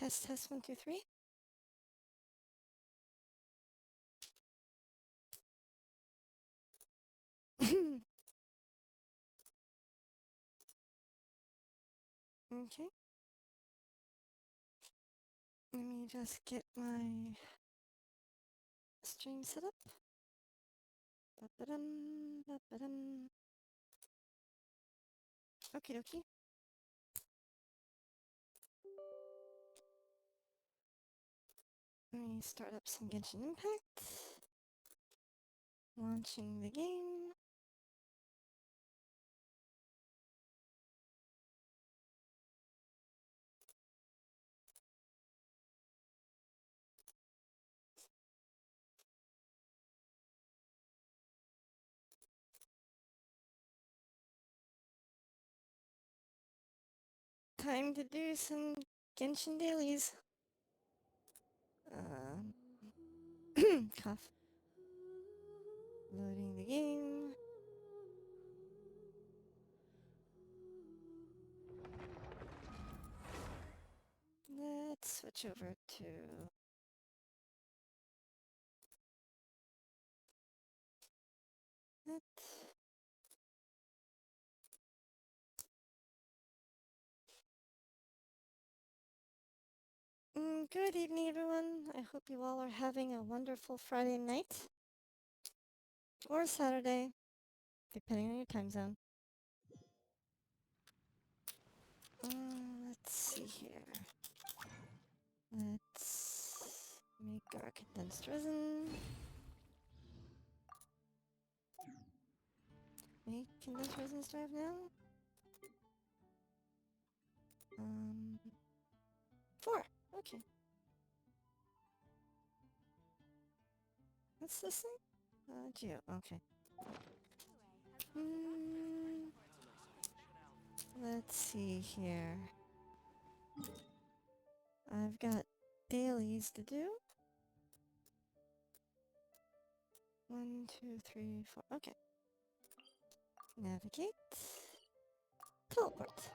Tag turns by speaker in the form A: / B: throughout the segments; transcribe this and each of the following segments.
A: Test, test, 1, 2, 3. Okay. Let me just get my stream set up. Ba-ba-dum, ba-ba-dum. Okie dokie. Let me start up some Genshin Impact. Launching the game. Time to do some Genshin dailies. Cough. Loading the game. Let's switch over to that. Good evening, everyone. I hope you all are having a wonderful Friday night or Saturday, depending on your time zone. Let's see here. Let's make our condensed resin. Make condensed resin starve now. 4. Okay. What's this thing? Geo. Okay. Let's see here. I've got dailies to do. 1, 2, 3, 4. Okay. Navigate. Teleport.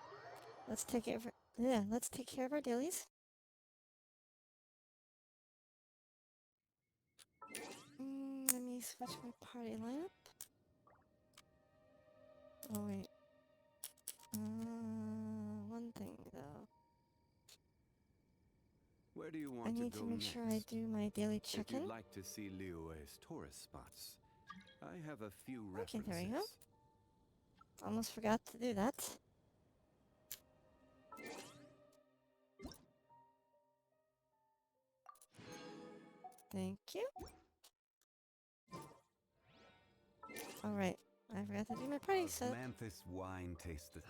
A: Let's take care of our dailies. Let me switch my party lineup. Oh wait. One thing though.
B: Where do you want
A: I need to make sure I do my daily check-in.
B: If you'd like to see Liyue's tourist spots, I have a few references.
A: Okay, there we go. Almost forgot to do that. Thank you. Alright, I forgot to do my party setup.
B: Manthus wine tasted.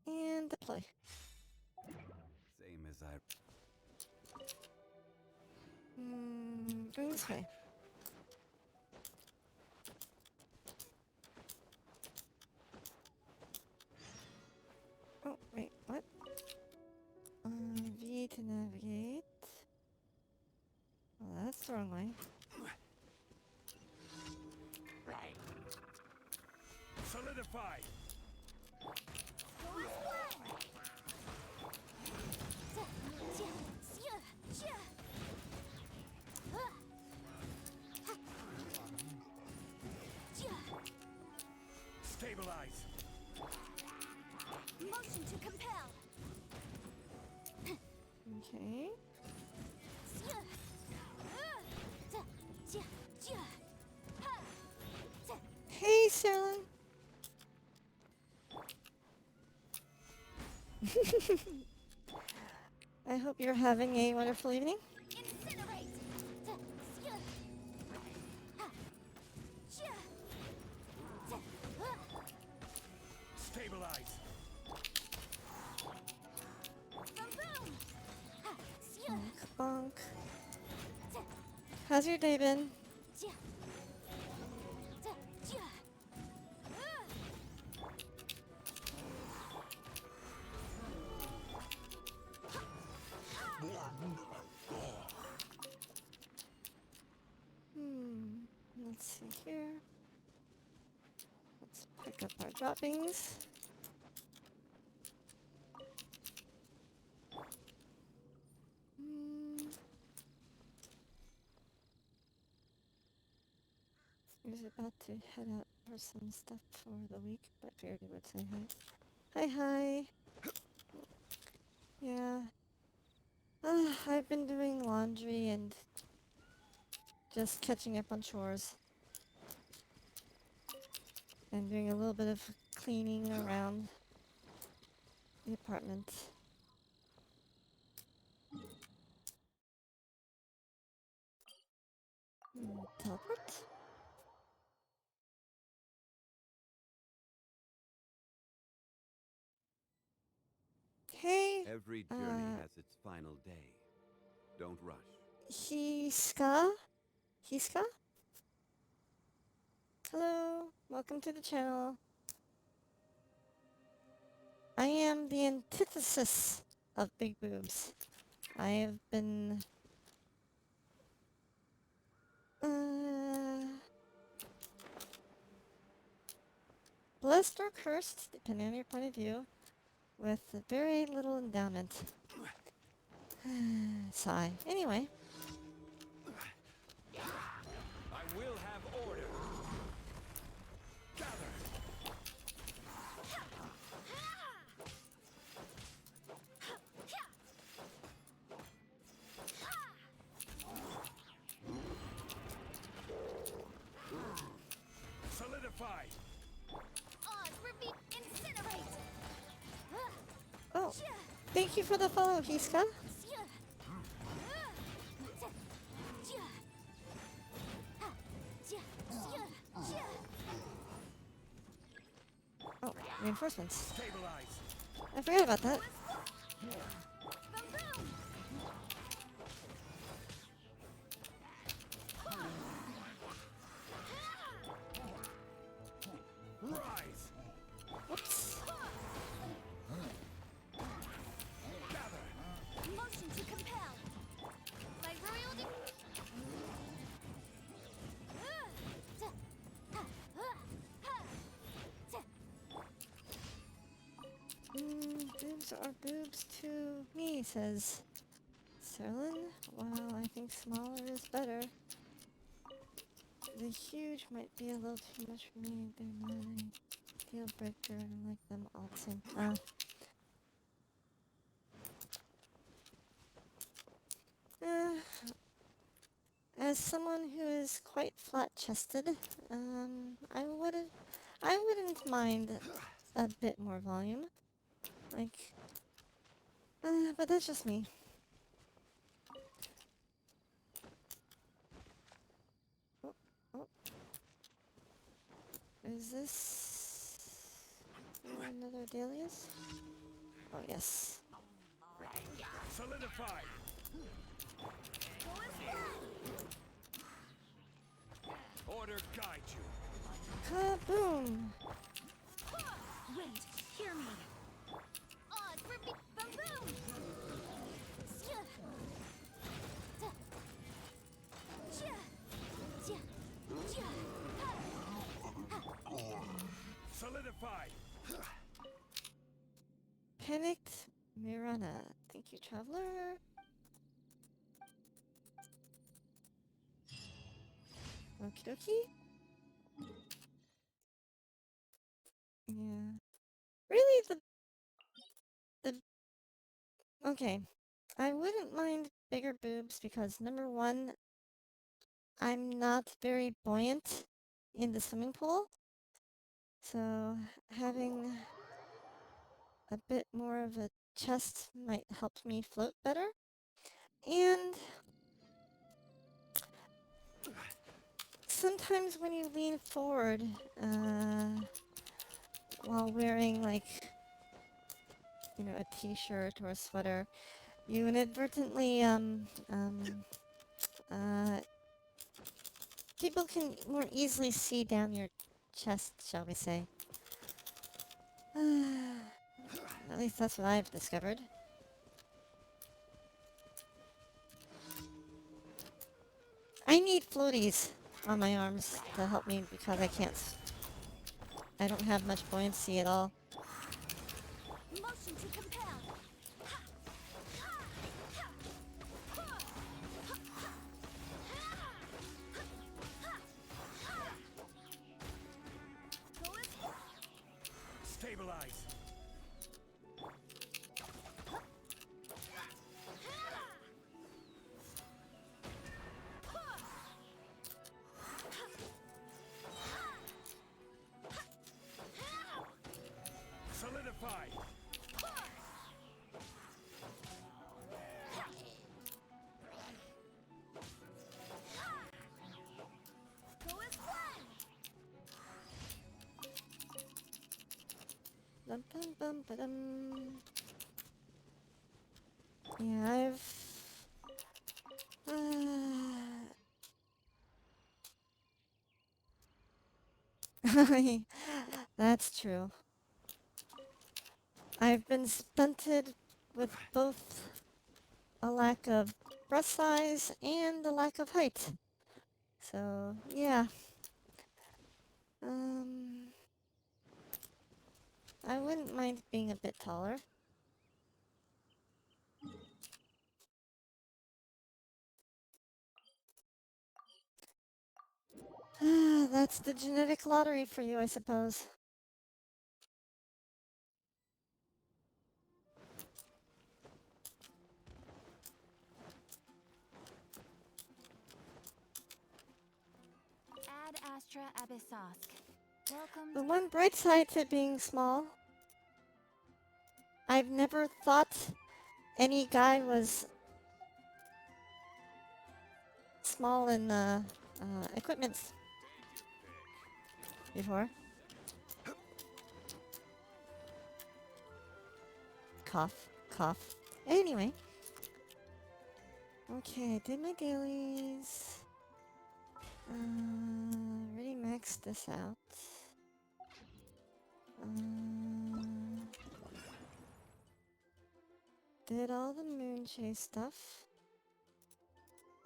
A: And deploy.
B: Same as I.
A: Going this way. Oh, wait, what? V to navigate. Well, that's the wrong way.
B: Solidify! Stabilize!
C: Motion to compel!
A: Okay. Hey, Sarah. I hope you're having a wonderful evening.
C: Incinerate!
B: Stabilize!
A: Bonk, bonk. How's your day been? Let's see here. Let's pick up our droppings. I was about to head out for some stuff for the week, but figured you would say hi. Hi, hi. Yeah. I've been doing laundry and just catching up on chores. And doing a little bit of cleaning around the apartment. Teleport? Hey,
B: Every journey has its final day. Don't rush.
A: Hiska? Hiska? Hello, welcome to the channel. I am the antithesis of big boobs. I have been blessed or cursed, depending on your point of view, with very little endowment. Sigh. Anyway.
B: I will have order. Gather. Solidify.
C: Incinerate.
A: Oh, thank you for the follow, Hiska. Oh, reinforcements.
B: Stabilize.
A: I forgot about that.
B: Rise.
A: Whoops.
B: Gather.
C: Motion to compel. My royal
A: Boobs are boobs to me, says Serlin. Well, I think smaller is better. The huge might be a little too much for me. They're my deal breaker. I like them all the same. As someone who is quite flat-chested, I wouldn't mind a bit more volume. Like, but that's just me. Oh, oh. Is this another Dahlia's? Oh, yes.
B: Solidify. Order guide you.
A: Kaboom!
C: Wait, hear me. Odds for me. Boom.
B: Solidify.
A: Panicked Mirana. Thank you, traveler. Okie dokie. Yeah. Really, okay. I wouldn't mind bigger boobs because, number one, I'm not very buoyant in the swimming pool. So having a bit more of a chest might help me float better. And sometimes when you lean forward, while wearing like, you know, a t-shirt or a sweater, you inadvertently, people can more easily see down your chest, shall we say. At least that's what I've discovered. I need floaties on my arms to help me because I don't have much buoyancy at all.
C: Motion to compel.
B: Stabilize. Solidify.
C: Go as planned.
A: Bum, bum, bum, ba-dum. Yeah, That's true. I've been stunted with both a lack of breast size and a lack of height. So, yeah. Um, I wouldn't mind being a bit taller. That's the genetic lottery for you, I suppose.
C: Ad Astra Abyssosk. Welcome.
A: The one bright side to being small, I've never thought any guy was small in equipments before. Cough, cough. Anyway. Okay, did my dailies. Already maxed this out. Did all the moon chase stuff.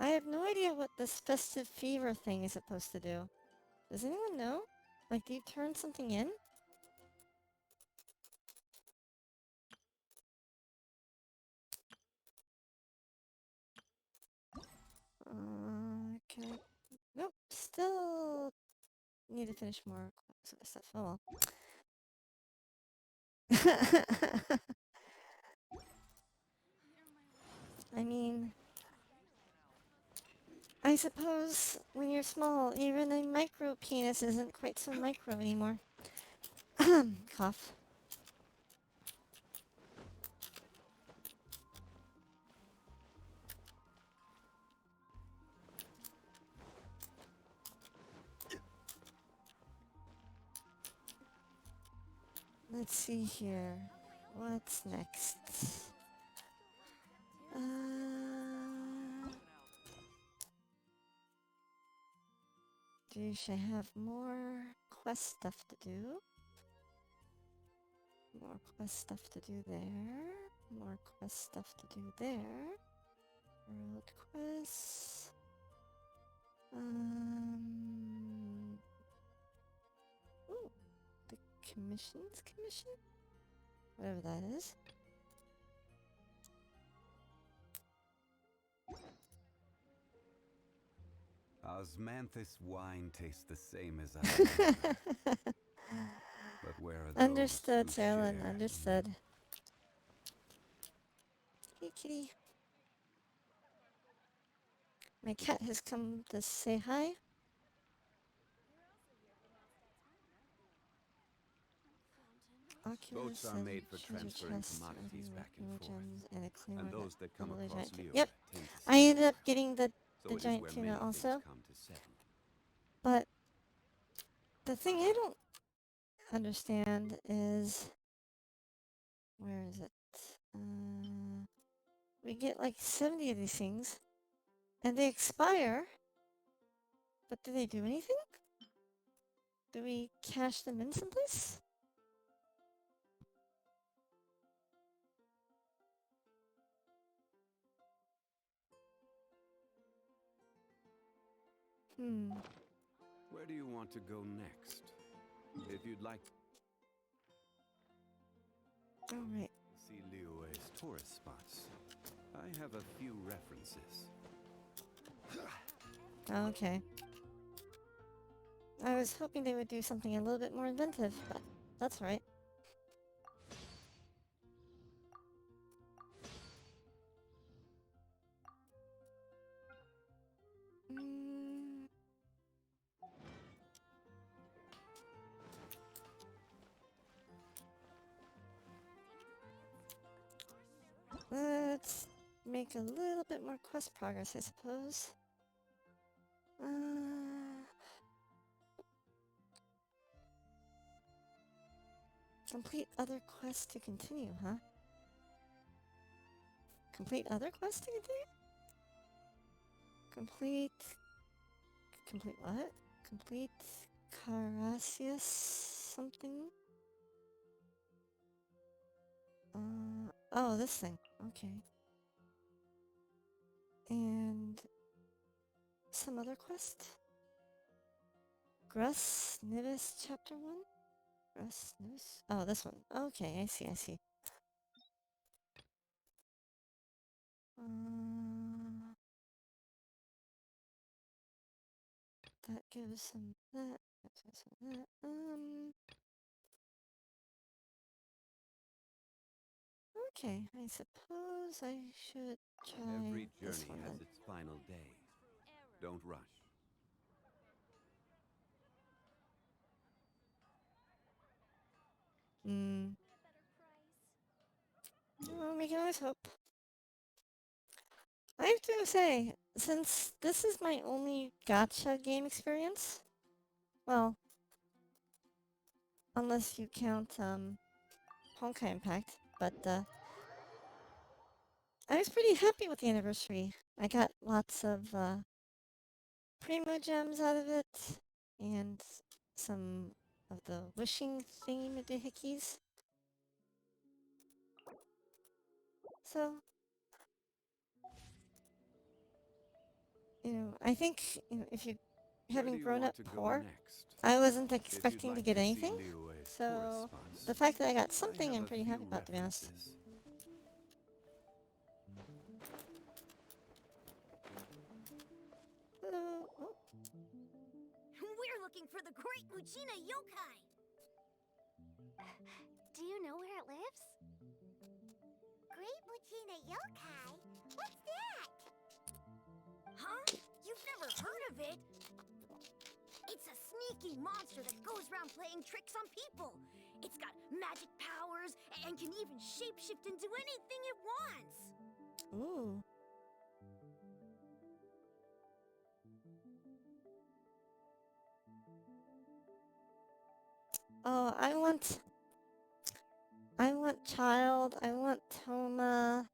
A: I have no idea what this festive fever thing is supposed to do. Does anyone know? Like, do you turn something in? Okay. Nope, still need to finish more stuff. Oh well. I mean, I suppose when you're small, even a micro penis isn't quite so micro anymore. Cough. Let's see here. What's next? Should I have more quest stuff to do? More quest stuff to do there. More quest stuff to do there. World quests. Ooh, the commissions commission? Whatever that is.
B: Osmanthus wine tastes the same as I. But where are those
A: Understood,
B: who
A: Sarlin.
B: share?
A: Understood. Kitty, kitty. My cat has come to say hi. Oculus
B: Boats are
A: and
B: made for
A: treasure
B: transferring
A: chest,
B: commodities back and
A: more
B: forth,
A: gems, and a claymore
B: and those that come
A: double
B: across
A: giant
B: Lure
A: Yep,
B: tend to
A: I
B: stay
A: ended up
B: there.
A: getting the
B: So it is
A: giant
B: where
A: tuna
B: many
A: also.
B: things come to settle.
A: But the thing I don't understand is, where is it? We get like 70 of these things, and they expire. But do they do anything? Do we cash them in someplace?
B: Where do you want to go next? If you'd like
A: Oh, right.
B: to see Liyue's tourist spots, I have a few references.
A: Okay. I was hoping they would do something a little bit more inventive, but that's right. Let's make a little bit more quest progress, I suppose. Complete other quests to continue, huh? Complete other quests to continue? Complete what? Complete Carasius something? Oh, this thing. Okay. And some other quest? Grus Nivis Chapter 1? Grus Nivis? Oh, this one. Okay, I see. That gives some that. Gives some that. Okay, I suppose I should try
B: Every
A: this
B: journey
A: one
B: has
A: then.
B: its final day. Don't rush.
A: Well, we can always hope. I have to say, since this is my only gacha game experience, well, unless you count Honkai Impact, but I was pretty happy with the anniversary. I got lots of Primo gems out of it, and some of the wishing thingy doohickeys. So, I think, if you
B: Where do
A: having
B: you
A: grown
B: want
A: up
B: to go
A: poor,
B: next?
A: I wasn't
B: If you'd
A: expecting to
B: like
A: get
B: to see
A: anything.
B: Liyue's tourist
A: So,
B: spots,
A: the fact that I got
B: I
A: something,
B: have
A: I'm
B: a
A: pretty happy
B: few
A: about, to be honest.
B: references.
A: Hello. Oh.
C: We're looking for the Great Lucina Yokai! Do you know where it lives? Great Lucina Yokai? What's that? Huh? You've never heard of it? It's a sneaky monster that goes around playing tricks on people. It's got magic powers and can even shapeshift into anything it wants.
A: Ooh. Oh, I want Child, I want Toma.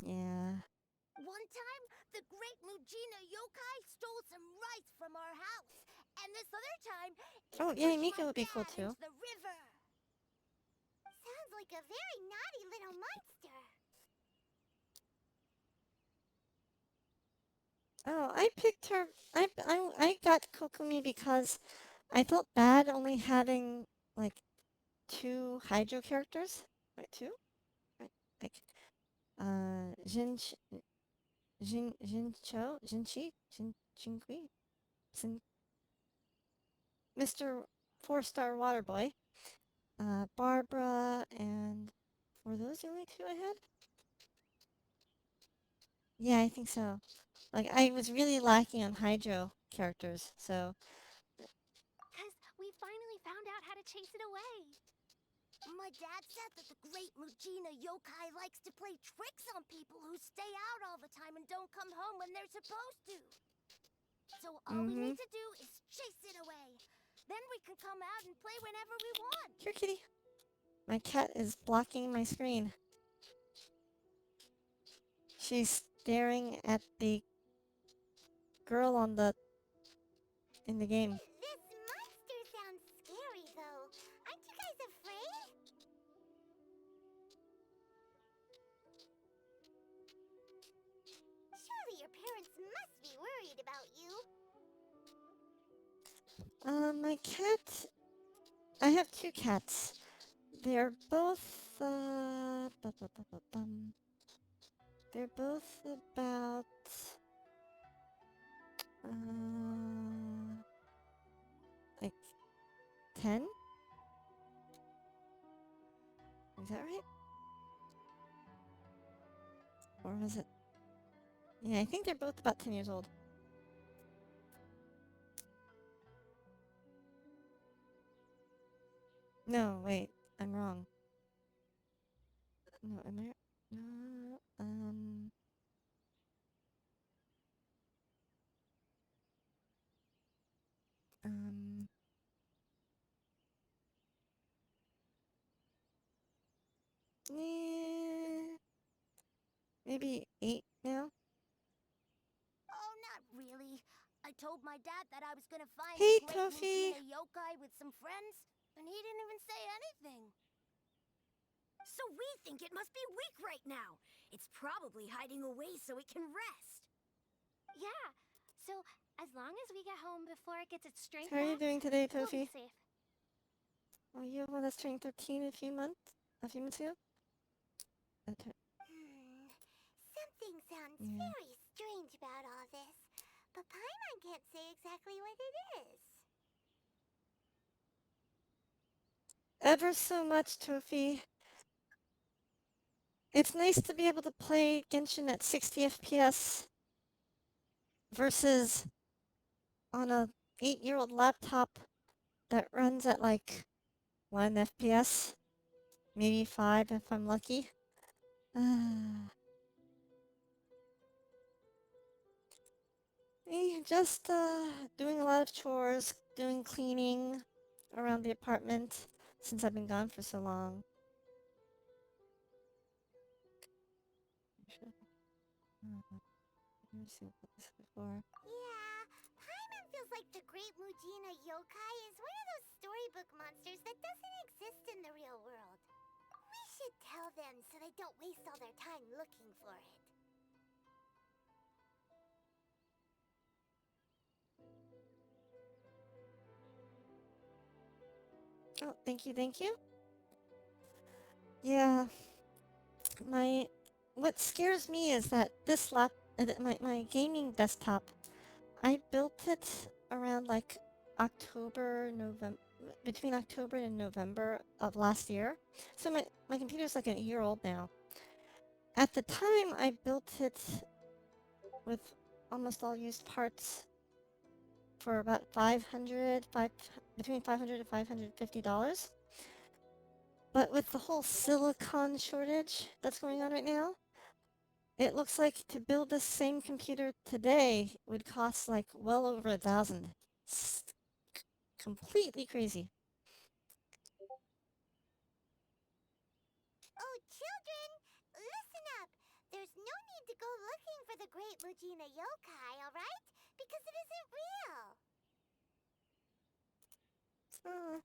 A: Yeah.
C: One time, the Great Mujina Yokai stole some rice from our house. And this other time, it
A: Oh, yeah,
C: pushed
A: Mika
C: my
A: would be cool
C: dad
A: too.
C: into the river. Sounds like a very naughty little monster.
A: Oh, I picked her. I got Kokumi because I felt bad only having like 2 Hydro characters. Wait, 2? Right. Like, Jin, Jincho, Jinchi, Jinkui, Mr. 4-star Water Boy, Barbara, and were those the only 2 I had? Yeah, I think so. Like, I was really lacking on Hydro characters, so.
C: Because we finally found out how to chase it away. My dad said that the Great Mujina Yokai likes to play tricks on people who stay out all the time and don't come home when they're supposed to. So all we need to do is chase it away. Then we can come out and play whenever we want.
A: Here, kitty. My cat is blocking my screen. She's staring at the girl in the game.
C: This monster sounds scary, though. Aren't you guys afraid? Surely your parents must be worried about you.
A: My cat. I have 2 cats. They're both, they're both about, like 10? Is that right? Or was it? Yeah, I think they're both about 10 years old. No, wait. I'm wrong. No, am I? No, um, eh, maybe 8 now?
C: Oh, not really. I told my dad that I was gonna find the
A: Hey,
C: great
A: Tofi!
C: Mujina yokai with some friends, and he didn't even say anything. So we think it must be weak right now. It's probably hiding away so it can rest. Yeah, so as long as we get home before it gets its strength
A: How are you
C: back,
A: doing today,
C: we'll be
A: Tofi?
C: safe.
A: Well, you one that's turning 13 in a few months? A few months ago? Okay.
C: Something sounds
A: Yeah.
C: very strange about all this, but Paimon can't say exactly what it is.
A: Ever so much, Tofi. It's nice to be able to play Genshin at 60 FPS versus on a 8-year-old laptop that runs at like 1 FPS, maybe 5 if I'm lucky. Just doing a lot of chores, doing cleaning around the apartment since I've been gone for so long. Let me see what this is before.
C: Yeah, Paimon feels like the Great Mujina yokai is one of those storybook monsters that doesn't exist in the real world. We should tell them so they don't waste all their time looking for it.
A: Oh, thank you, thank you. Yeah, what scares me is that this my gaming desktop, I built it around like October, November, between October and November of last year. So my computer's like a year old now. At the time, I built it with almost all used parts for about between $500 to $550. But with the whole silicon shortage that's going on right now, it looks like to build this same computer today would cost like well over 1,000. Completely crazy.
C: Oh, children, listen up. There's no need to go looking for the Great Mujina yokai, alright? Because it isn't real.
A: Uh,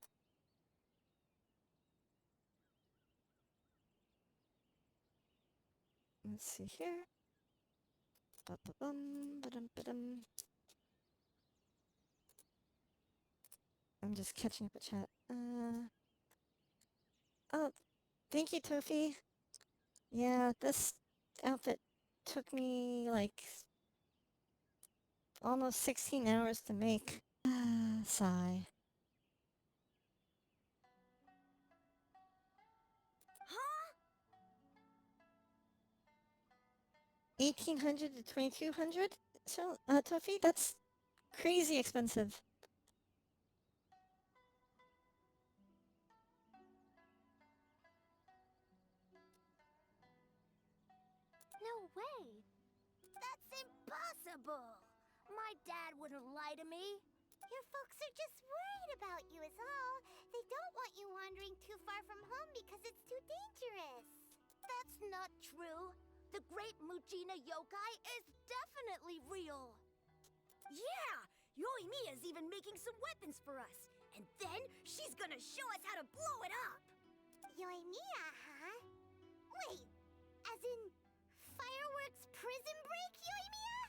A: let's see here. Ba-ba-bum, ba-dum, ba-dum. I'm just catching up with chat. Oh, thank you, Tofi. Yeah, this outfit took me like almost 16 hours to make. Sigh.
C: Huh?
A: 1,800 to 2,200? So, Tofi, that's crazy expensive.
C: No way. That's impossible. My dad wouldn't lie to me. Your folks are just worried about you is all. They don't want you wandering too far from home because it's too dangerous. That's not true. The Great Mujina yokai is definitely real. Yeah! Yoimiya's even making some weapons for us. And then she's gonna show us how to blow it up. Yoimiya, huh? Wait, as in fireworks prison break, Yoimiya?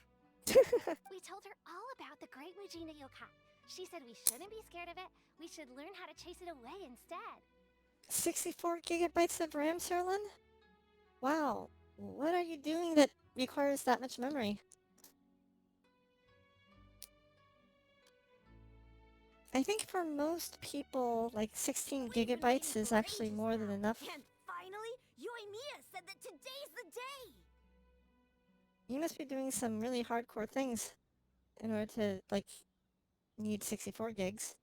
D: We told her all about the Great Mujina yokai. She said we shouldn't be scared of it. We should learn how to chase it away instead.
A: 64 gigabytes of RAM, Serlin? Wow. What are you doing that requires that much memory? I think for most people, like 16
C: We've been
A: gigabytes
C: waiting
A: is
C: for
A: actually
C: ages
A: more than
C: now.
A: enough.
C: And finally, Yoimiya said that today's the day.
A: You must be doing some really hardcore things in order to, like, need 64 gigs.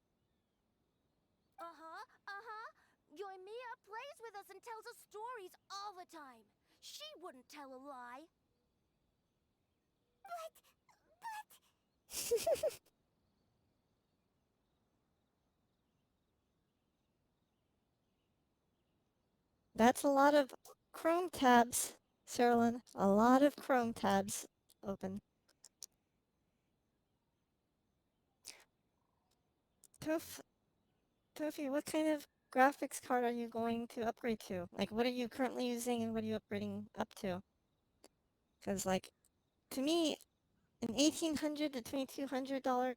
C: Uh-huh. Yoimiya us and tells us stories all the time. She wouldn't tell a lie. But...
A: That's a lot of Chrome tabs, Sherilyn. A lot of Chrome tabs open. Tofi, what kind of graphics card are you going to upgrade to? Like, what are you currently using and what are you upgrading up to? Because, like, to me, an $1,800 to $2,200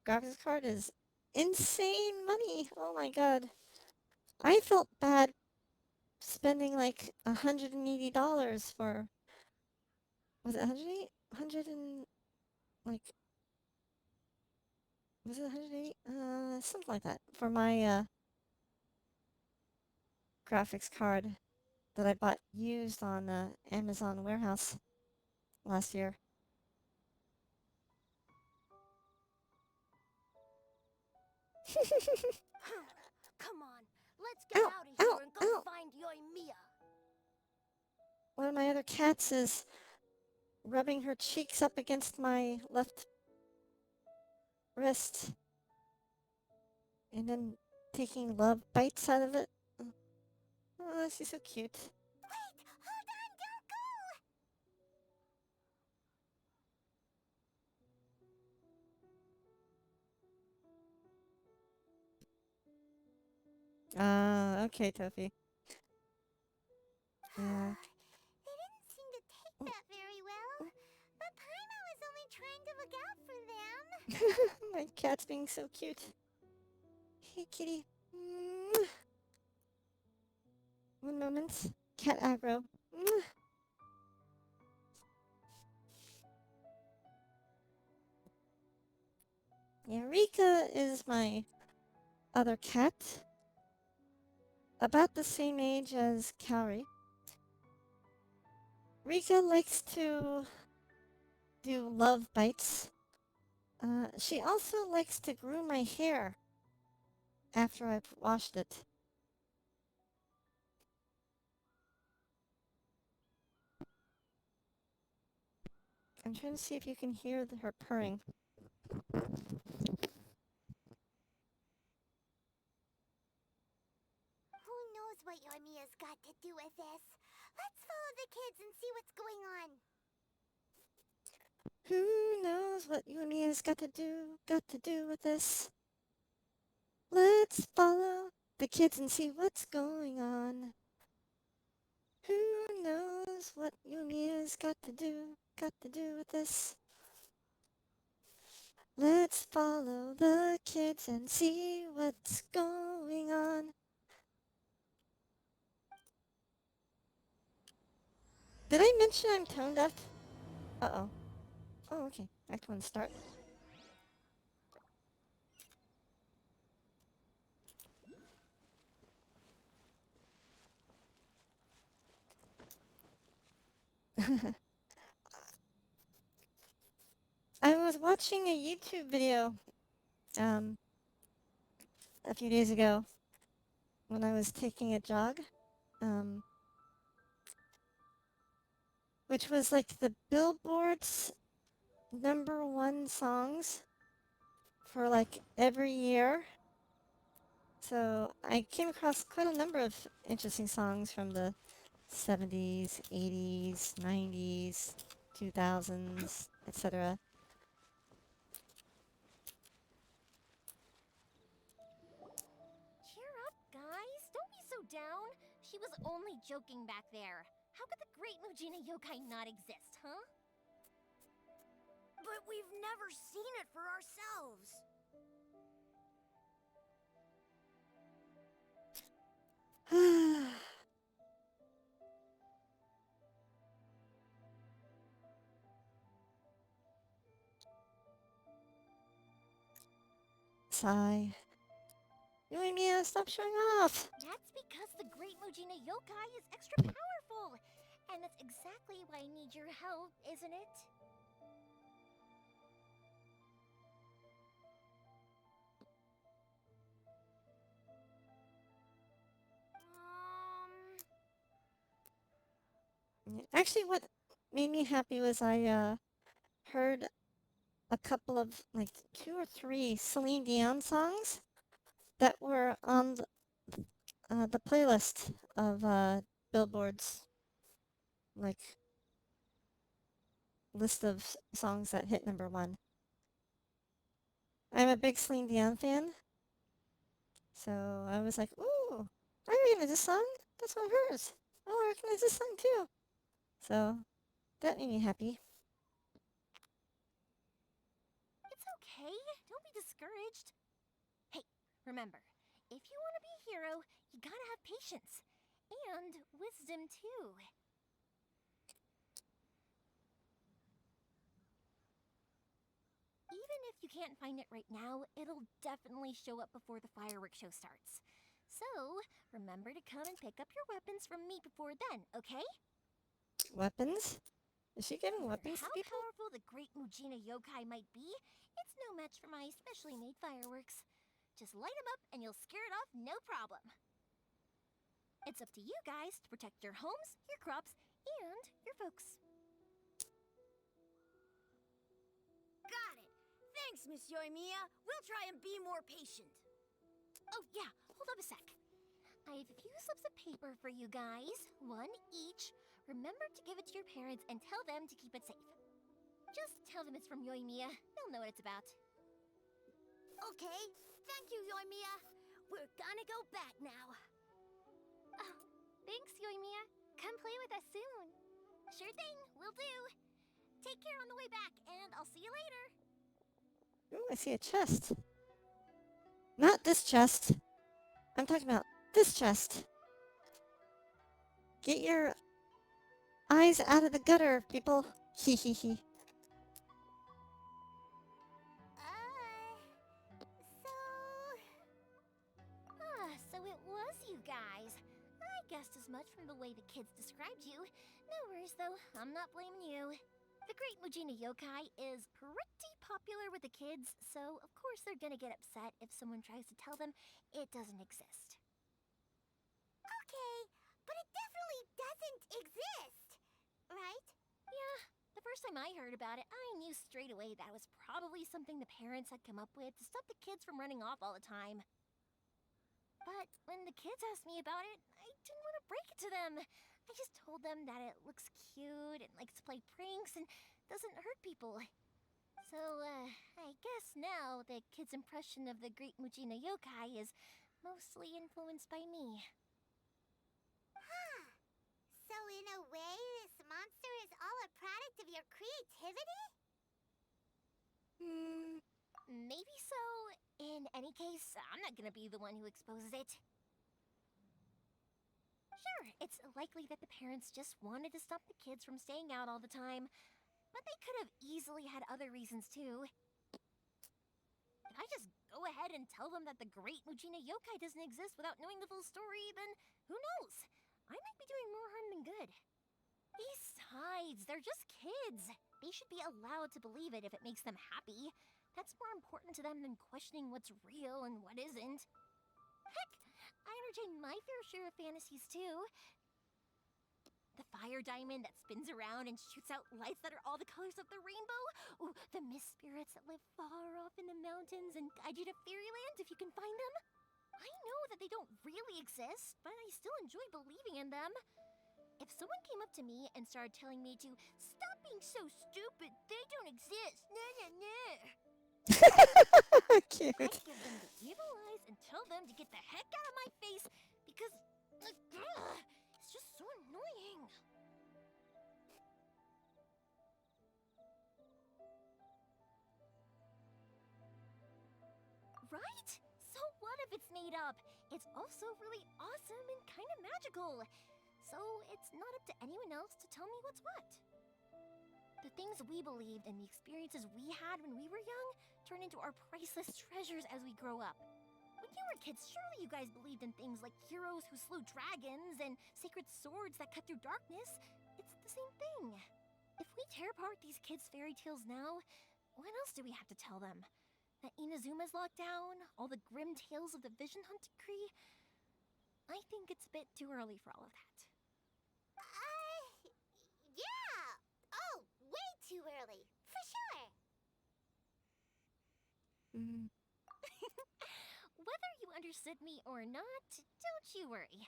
A: graphics card is insane money. Oh my god. I felt bad spending like $180 for, was it 180? 100 and, like, was it 180? Something like that. For my graphics card that I bought used on Amazon Warehouse last year.
C: Come on, let's get
A: Ow!
C: out of
A: Ow!
C: here and go
A: Ow!
C: find Yoimiya.
A: One of my other cats is rubbing her cheeks up against my left wrist and then taking love bites out of it. Oh, she's so cute.
C: Wait, hold on, don't go!
A: Okay, Tofi. Yeah.
C: They didn't seem to take that very well. But Paima was only trying to look out for them.
A: My cat's being so cute. Hey, kitty. Mwah. One moment. Cat aggro. Mwah. Yeah, Rika is my other cat. About the same age as Kaori. Rika likes to do love bites. She also likes to groom my hair after I've washed it. I'm trying to see if you can hear her purring.
C: Who knows what Yoimiya's got to do with this? Let's follow the kids and see what's going on.
A: Who knows what you and me has got to do with this? Let's follow the kids and see what's going on. Who knows what you and me has got to do with this? Let's follow the kids and see what's going on. Did I mention I'm tone deaf? Uh-oh. Oh, okay. Act 1 start. I was watching a YouTube video a few days ago when I was taking a jog, which was like the Billboard's #1 songs for like every year. So I came across quite a number of interesting songs from the 70s, 80s, 90s, 2000s, etc.
D: Cheer up, guys. Don't be so down. She was only joking back there. How could the Great Mujina Yokai not exist, huh?
C: But we've never seen it for ourselves.
A: Sigh. Yoimiya, stop showing off!
D: That's because the Great Mujina Yokai is extra powerful. And that's exactly why I need your help, isn't it?
A: Actually, what made me happy was I heard a couple of, like, 2 or 3 Celine Dion songs that were on the playlist of Billboard's, like, list of songs that hit #1. I'm a big Celine Dion fan, so I was like, ooh, I recognize this song. That's one of hers. Oh, I recognize this song too. So that made me happy.
D: It's okay. Don't be discouraged. Hey, remember, if you want to be a hero, you gotta have patience. And wisdom, too. Even if you can't find it right now, it'll definitely show up before the fireworks show starts. So, remember to come and pick up your weapons from me before then, okay?
A: Weapons? Is she giving
D: No matter
A: weapons to
D: how
A: people?
D: powerful the great Mujina yokai might be, it's no match for my specially made fireworks. Just light them up and you'll scare it off no problem. It's up to you guys to protect your homes, your crops, and your folks.
C: Got it. Thanks, Miss Yoimiya. We'll try and be more patient.
D: Oh yeah, hold up a sec. I have a few slips of paper for you guys, one each. Remember to give it to your parents and tell them to keep it safe. Just tell them it's from Yoimiya. They'll know what it's about.
C: Okay. Thank you, Yoimiya. We're gonna go back now.
D: Oh, thanks, Yoimiya. Come play with us soon. Sure thing, will do. Take care on the way back, and I'll see you later.
A: Ooh, I see a chest. Not this chest. I'm talking about this chest. Get your eyes out of the gutter, people. Hee hee hee.
C: So...
D: So it was you guys. I guessed as much from the way the kids described you. No worries, though. I'm not blaming you. The Great Mujina Yokai is pretty popular with the kids, so of course they're gonna get upset if someone tries to tell them it doesn't exist.
C: Okay, but it definitely doesn't exist, right?
D: Yeah, the first time I heard about it, I knew straight away that was probably something the parents had come up with to stop the kids from running off all the time. But when the kids asked me about it, I didn't want to break it to them. I just told them that it looks cute and likes to play pranks and doesn't hurt people. So, I guess now the kids' impression of the Great Mujina Yokai is mostly influenced by me.
C: Huh. So in a way, this monster is all a product of your creativity?
D: Maybe so. In any case, I'm not gonna be the one who exposes it. Sure, it's likely that the parents just wanted to stop the kids from staying out all the time, but they could have easily had other reasons too. If I just go ahead and tell them that the Great Mujina Yokai doesn't exist without knowing the full story, then who knows? I might be doing more harm than good. Besides, they're just kids. They should be allowed to believe it if it makes them happy. That's more important to them than questioning what's real and what isn't. Heck, I entertain my fair share of fantasies too. The fire diamond that spins around and shoots out lights that are all the colors of the rainbow. Ooh, the mist spirits that live far off in the mountains and guide you to fairyland if you can find them. I know that they don't really exist, but I still enjoy believing in them. If someone came up to me and started telling me to stop being so stupid, they don't exist. Nah, nah, nah.
A: Cute.
D: I'd give them the evil eyes and tell them to get the heck out of my face because it's just so annoying. Right? So what if it's made up? It's also really awesome and kind of magical. So it's not up to anyone else to tell me what's what. The things we believed and the experiences we had when we were young turn into our priceless treasures as we grow up. When you were kids, surely you guys believed in things like heroes who slew dragons and sacred swords that cut through darkness. It's the same thing. If we tear apart these kids' fairy tales now, what else do we have to tell them? That Inazuma's locked down? All the grim tales of the Vision Hunt Decree? I think it's a bit too early for all of that.
A: Mm.
D: Whether you understood me or not, don't you worry.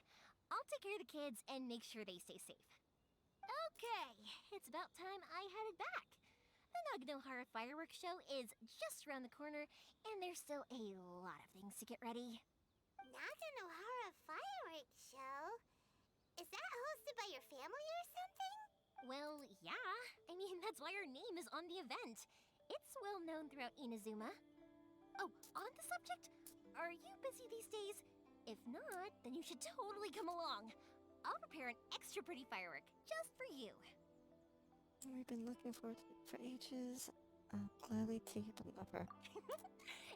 D: I'll take care of the kids and make sure they stay safe. Okay, it's about time I headed back. The Naganohara fireworks show is just around the corner, and there's still a lot of things to get ready.
C: Naganohara fireworks show? Is that hosted by your family or something?
D: Well, yeah. I mean, that's why our name is on the event. It's well known throughout Inazuma. Oh, on the subject, are you busy these days? If not, then you should totally come along. I'll prepare an extra pretty firework just for you.
A: We've been looking forward to it for ages. I'll gladly take it on offer.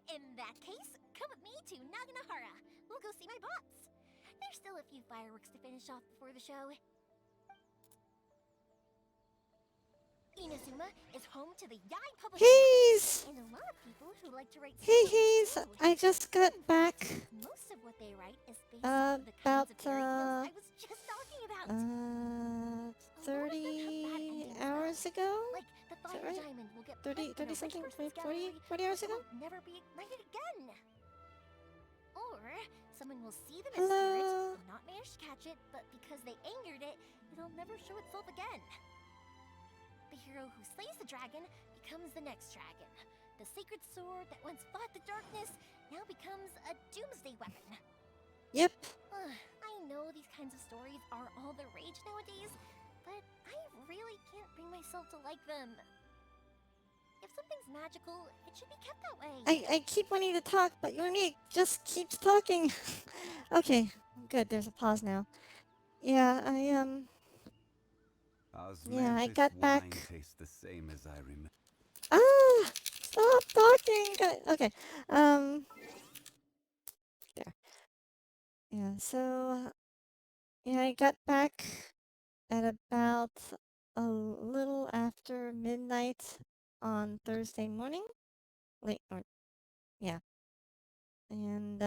D: In that case, come with me to Naganohara. We'll go see my boss. There's still a few fireworks to finish off before the show. Inazuma is home to the Yai Publishing
A: He's!
D: House, and a lot of people who like to write
A: He's!
D: stories too.
A: I just got back
D: Most of what they write is based on the kinds
A: about
D: of fairy tales I was just talking about.
A: 30 hours ago?
D: Like the fire
A: right?
D: diamond will get
A: 30
D: put in a rich
A: something,
D: person's
A: 40
D: gallery,
A: hours
D: but
A: ago?
D: will never be ignited again. Or someone will see the mist spirit,
A: Hello?
D: will not manage to catch it, but because they angered it, it'll never show itself again. The hero who slays the dragon becomes the next dragon. The sacred sword that once fought the darkness now becomes a doomsday weapon.
A: Yep.
D: I know these kinds of stories are all the rage nowadays, but I really can't bring myself to like them. If something's magical, it should be kept that way.
A: I keep wanting to talk, but Yumi just keeps talking. Okay, good. There's a pause now. Yeah, Yeah, I got back.
B: Wine tastes the same as I remember.
A: Ah! Stop talking! Okay, there. Yeah, so, yeah, I got back at about a little after midnight on Thursday morning. Late, or, yeah. And,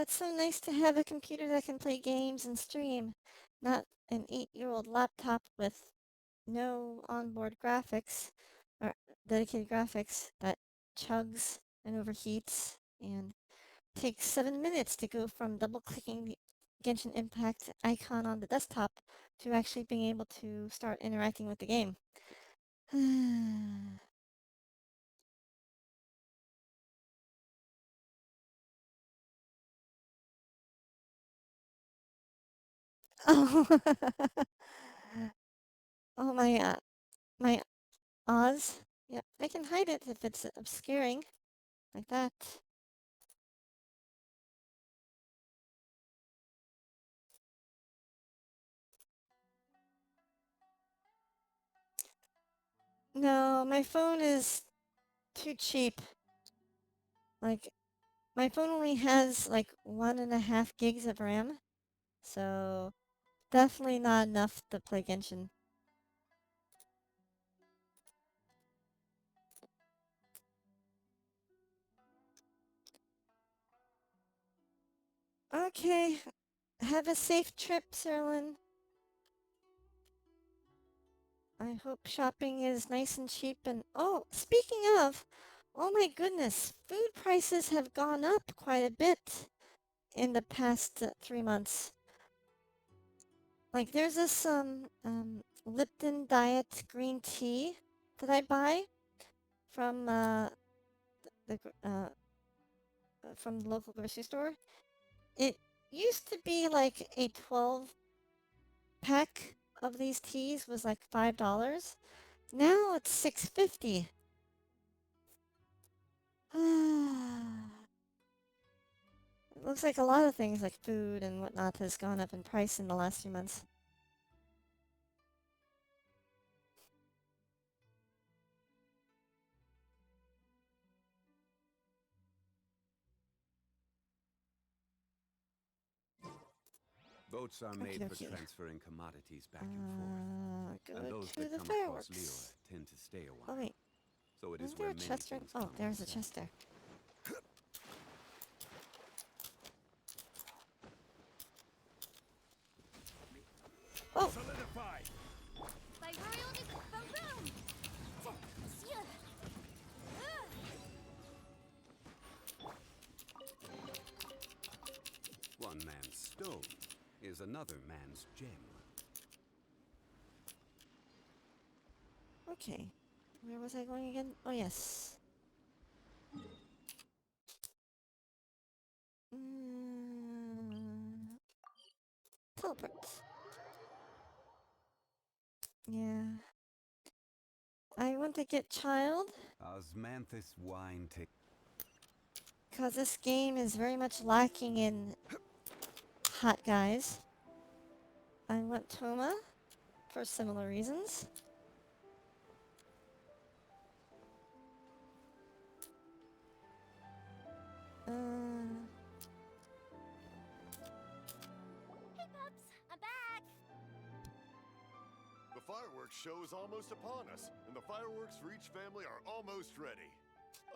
A: it's so nice to have a computer that can play games and stream, not an 8-year-old laptop with no onboard graphics, or dedicated graphics, that chugs and overheats and takes 7 minutes to go from double-clicking the Genshin Impact icon on the desktop to actually being able to start interacting with the game. Oh, oh my Oz. Yeah, I can hide it if it's obscuring, like that. No, my phone is too cheap. Like, my phone only has like 1.5 gigs of RAM, so definitely not enough to play Genshin. Okay, have a safe trip, Serlin. I hope shopping is nice and cheap and... Oh, speaking of, oh my goodness, food prices have gone up quite a bit in the past 3 months. Like, there's this Lipton Diet green tea that I buy from from the local grocery store. It used to be like a 12 pack of these teas was like $5. Now it's $6.50. It looks like a lot of things like food and whatnot has gone up in price in the last few months.
B: Boats are made for
A: Okey-dokey.
B: transferring commodities back and forth.
A: Go
B: And those
A: to
B: that
A: the
B: come across
A: fireworks.
B: Lior tend to stay a
A: Oh
B: while.
A: wait,
B: So it
A: isn't
B: is
A: there
B: where
A: a
B: many
A: chest there?
B: things
A: Oh,
B: come
A: there's a
B: unstuck.
A: chest there. Oh!
B: Solidify!
D: By royal is the room!
B: stone is another man's gem.
A: Okay. Where was I going again? Oh, yes. Teleport. Yeah. I want to get child,
B: Osmanthus wine
A: because this game is very much lacking in hot guys. I want Toma, for similar reasons.
D: Hey, pups, I'm back.
E: The fireworks show is almost upon us, and the fireworks for each family are almost ready.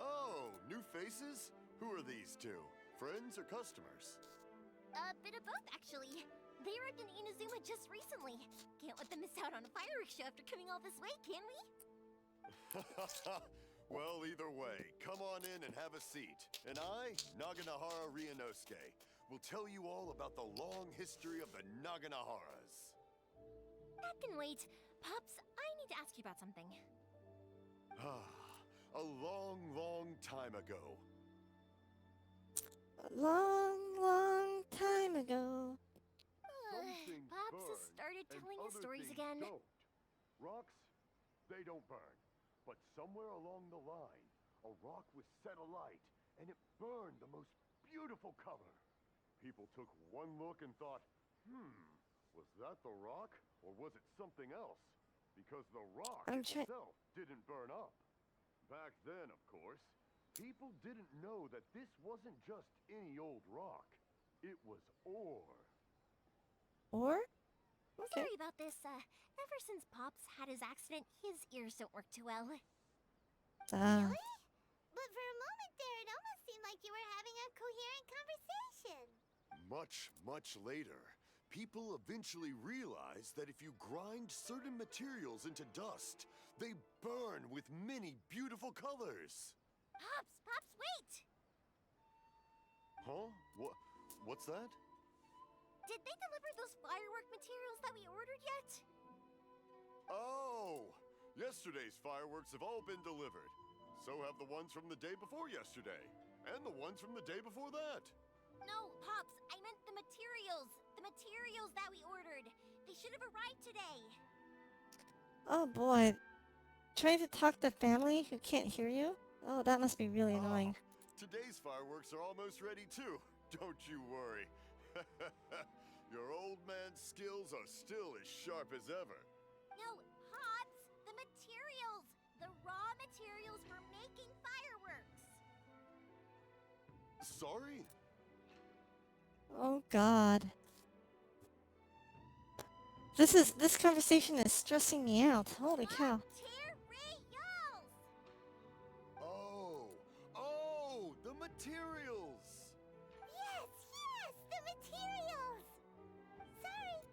E: Oh, new faces? Who are these two? Friends or customers?
D: A bit of both, actually. They were in Inazuma just recently. Can't let them miss out on a fireworks show after coming all this way, can we?
E: Well, either way, come on in and have a seat. And I, Naganahara Ryunosuke, will tell you all about the long history of the Naganaharas.
D: That can wait. Pups, I need to ask you about something.
E: A long, long time ago.
A: A long, long time ago.
E: Some things
D: Pops
E: burn,
D: has started
E: and
D: telling us
E: other
D: stories
E: things
D: again.
E: Don't. Rocks, they don't burn. But somewhere along the line, a rock was set alight, and it burned the most beautiful color. People took one look and thought, was that the rock, or was it something else? Because the rock itself didn't burn up. Back then, of course, people didn't know that this wasn't just any old rock. It was ore.
A: Or? Okay.
D: Sorry about this. Ever since Pops had his accident, his ears don't work too well.
C: Really? But for a moment there, it almost seemed like you were having a coherent conversation.
E: Much, much later, people eventually realized that if you grind certain materials into dust, they burn with many beautiful colors.
D: Pops, wait!
E: Huh? What's that?
D: Did they deliver those firework materials that we ordered yet?
E: Oh! Yesterday's fireworks have all been delivered. So have the ones from the day before yesterday. And the ones from the day before that.
D: No, Pops, I meant the materials. The materials that we ordered. They should have arrived today.
A: Oh boy. Trying to talk to family who can't hear you? Oh, that must be really annoying.
E: Today's fireworks are almost ready too. Don't you worry. Your old man's skills are still as sharp as ever.
D: No, Pops, the materials. The raw materials for making fireworks.
E: Sorry?
A: Oh god. This conversation is stressing me out. Holy cow.
D: Materials!
E: Oh, the materials.
C: Yes, the materials!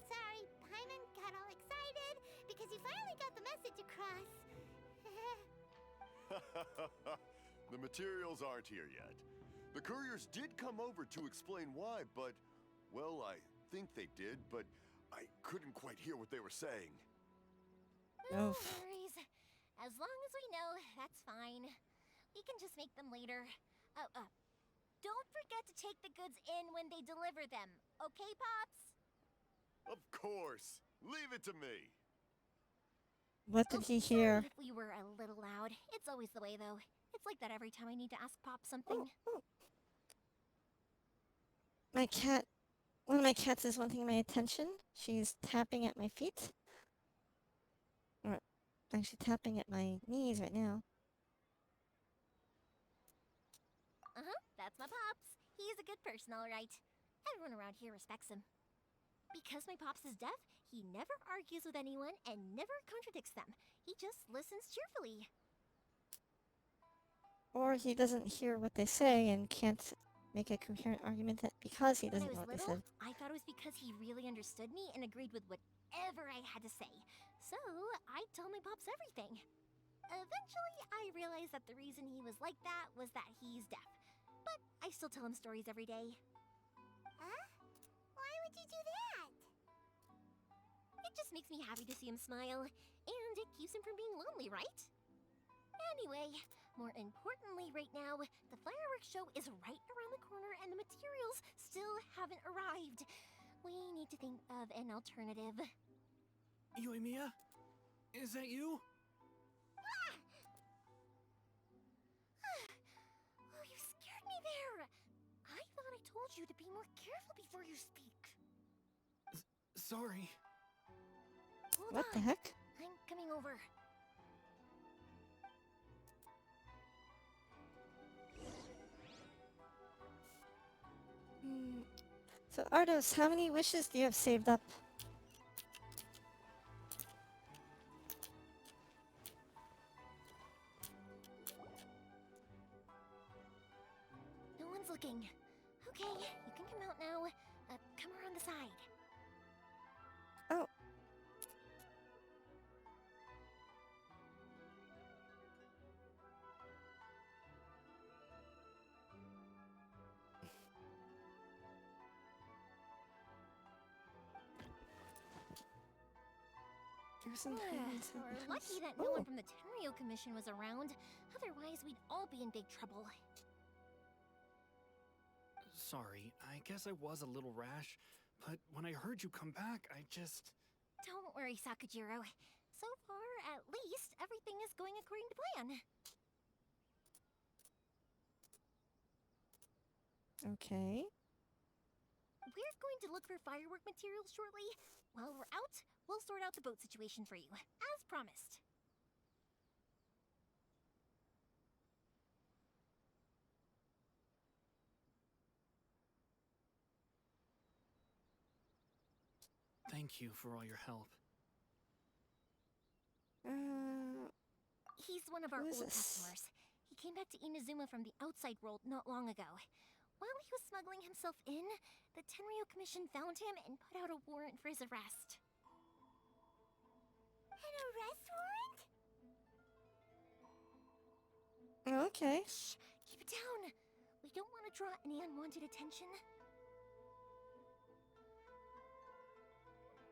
C: Sorry, Paimon got all excited because you finally got the message across.
E: The materials aren't here yet. The couriers did come over to explain why, but, well, I think they did, but I couldn't quite hear what they were saying.
D: No
A: Oof.
D: worries. As long as we know, that's fine. We can just make them later. Don't forget to take the goods in when they deliver them. Okay, Pops?
E: Of course. Leave it to me.
A: What did he
D: Sorry
A: hear?
D: if we were a little loud. It's always the way, though. It's like that every time I need to ask Pop something.
A: My cat. One of my cats is wanting my attention. She's tapping at my feet. Or actually tapping at my knees right now.
D: That's my Pops. He's a good person, all right. Everyone around here respects him. Because my Pops is deaf, he never argues with anyone and never contradicts them. He just listens cheerfully.
A: Or he doesn't hear what they say and can't make a coherent argument that because he
D: When
A: doesn't
D: I
A: know
D: was
A: what they
D: little,
A: said.
D: I thought it was because he really understood me and agreed with whatever I had to say. So, I tell my Pops everything. Eventually, I realized that the reason he was like that was that he's deaf. But I still tell him stories every day.
C: Huh? Why would
D: just makes me happy to see him smile, and it keeps him from being lonely, right? Anyway, more importantly right now, the fireworks show is right around the corner and the materials still haven't arrived. We need to think of an alternative.
F: Yoimiya? Is that you?
D: Oh, you scared me there! I thought I told you to be more careful before you speak.
F: Sorry.
D: Hold
A: What the
D: on.
A: heck?
D: I'm coming over.
A: So, Ardos, how many wishes do you have saved up?
D: No one's looking. Okay, you can come out now. Come around the side.
A: Oh.
D: We're lucky that no one from the Tenryo Commission was around. Otherwise, we'd all be in big trouble.
F: Sorry, I guess I was a little rash, but when I heard you come back, I just...
D: Don't worry, Sakajiro. So far, at least, everything is going according to plan.
A: Okay.
D: We're going to look for firework materials shortly. While we're out, we'll sort out the boat situation for you, as promised.
F: Thank you for all your help.
D: He's one of our
A: Who is
D: old
A: this?
D: customers. He came back to Inazuma from the outside world not long ago. While he was smuggling himself in, the Tenryo Commission found him and put out a warrant for his arrest.
C: An arrest warrant?
A: Okay.
D: Shh! Keep it down! We don't want to draw any unwanted attention.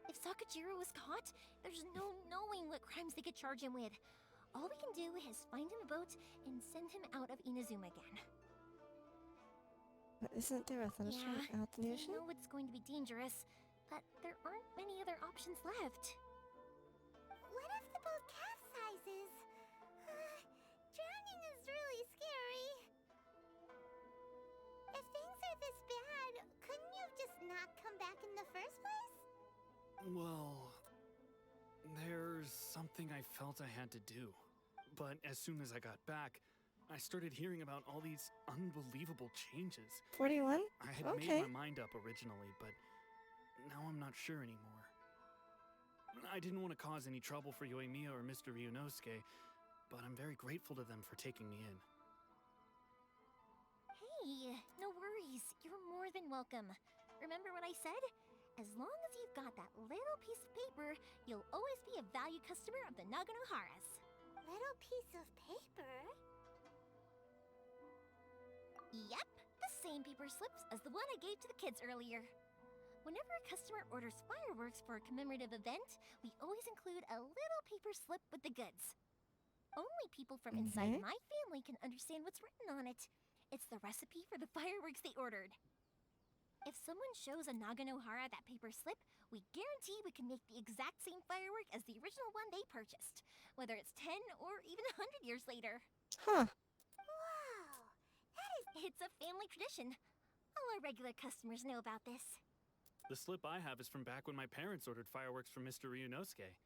D: If Sakajiro was caught, there's no knowing what crimes they could charge him with. All we can do is find him a boat and send him out of Inazuma again.
A: But isn't there a thunderstorm out in the
D: I
A: ocean?
D: know it's going to be dangerous, but there aren't many other options left.
C: What if the boat capsizes? Drowning is really scary. If things are this bad, couldn't you have just not come back in the first place?
F: Well, there's something I felt I had to do. But as soon as I got back, I started hearing about all these unbelievable changes.
A: 41?
F: I had
A: Okay.
F: made my mind up originally, but now I'm not sure anymore. I didn't want to cause any trouble for Yoimiya or Mr. Ryunosuke, but I'm very grateful to them for taking me in.
D: Hey, no worries. You're more than welcome. Remember what I said? As long as you've got that little piece of paper, you'll always be a valued customer of the Naganoharas.
C: Little piece of paper?
D: Yep, the same paper slips as the one I gave to the kids earlier. Whenever a customer orders fireworks for a commemorative event, we always include a little paper slip with the goods. Only people from inside
A: Okay.
D: my family can understand what's written on it. It's the recipe for the fireworks they ordered. If someone shows a Naganohara that paper slip, we guarantee we can make the exact same firework as the original one they purchased, whether it's 10 or even 100 years later.
A: Huh.
C: Wow! That is
D: It's a family tradition. All our regular customers know about this.
F: The slip I have is from back when my parents ordered fireworks from Mr. Ryunosuke.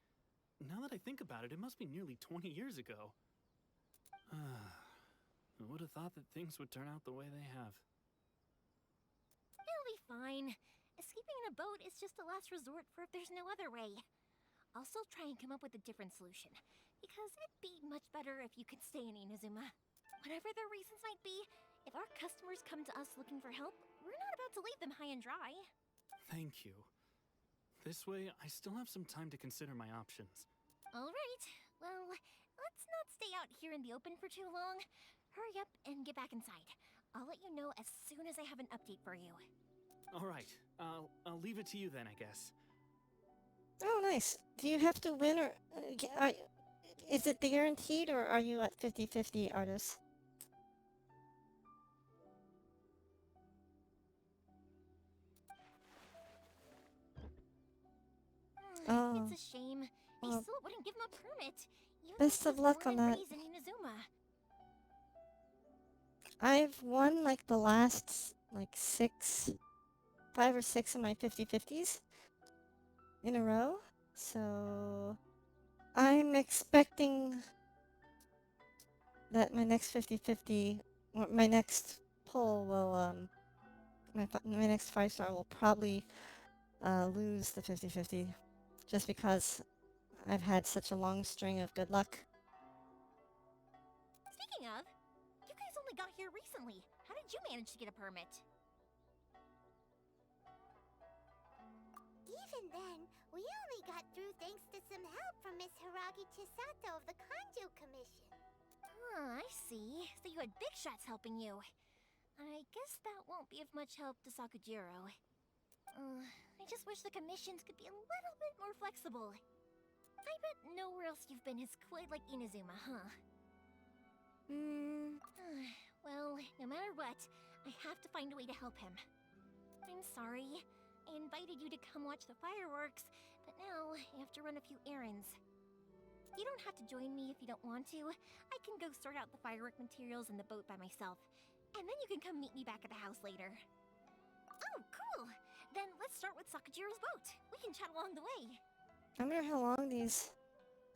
F: Now that I think about it, it must be nearly 20 years ago. I would have thought that things would turn out the way they have.
D: It'll be fine. Escaping in a boat is just a last resort for if there's no other way. I'll still try and come up with a different solution, because it'd be much better if you could stay in Inazuma. Whatever their reasons might be, if our customers come to us looking for help, we're not about to leave them high and dry.
F: Thank you. This way, I still have some time to consider my options.
D: All right, well, let's not stay out here in the open for too long. Hurry up and get back inside. I'll let you know as soon as I have an update for you.
F: All right, I'll leave it to you then, I guess.
A: Oh, nice. Do you have to win or is it guaranteed or are you at 50-50 artists?
D: It's
A: Oh,
D: a shame. They
A: well,
D: still wouldn't give him a permit, even though
A: best
D: he
A: of
D: was
A: luck
D: born
A: on
D: and
A: that.
D: raised in Inazuma.
A: I've won like the last like 5 or 6 of my 50-50s in a row. So I'm expecting that my next 50-50, or my next pull will, my next 5-star will probably lose the 50-50 just because I've had such a long string of good luck.
D: Speaking of, you guys only got here recently. How did you manage to get a permit?
C: Even then, we only got through thanks to some help from Miss Hiragi Chisato of the Kanjo Commission.
D: I see. So you had big shots helping you. I guess that won't be of much help to Sakujiro. I just wish the commissions could be a little bit more flexible. I bet nowhere else you've been is quite like Inazuma, huh?
A: Hmm.
D: Well, no matter what, I have to find a way to help him. I'm sorry. I invited you to come watch the fireworks, but now I have to run a few errands. You don't have to join me if you don't want to. I can go sort out the firework materials and the boat by myself. And then you can come meet me back at the house later. Oh, cool! Then let's start with Sakujiro's boat. We can chat along the way.
A: I wonder how long these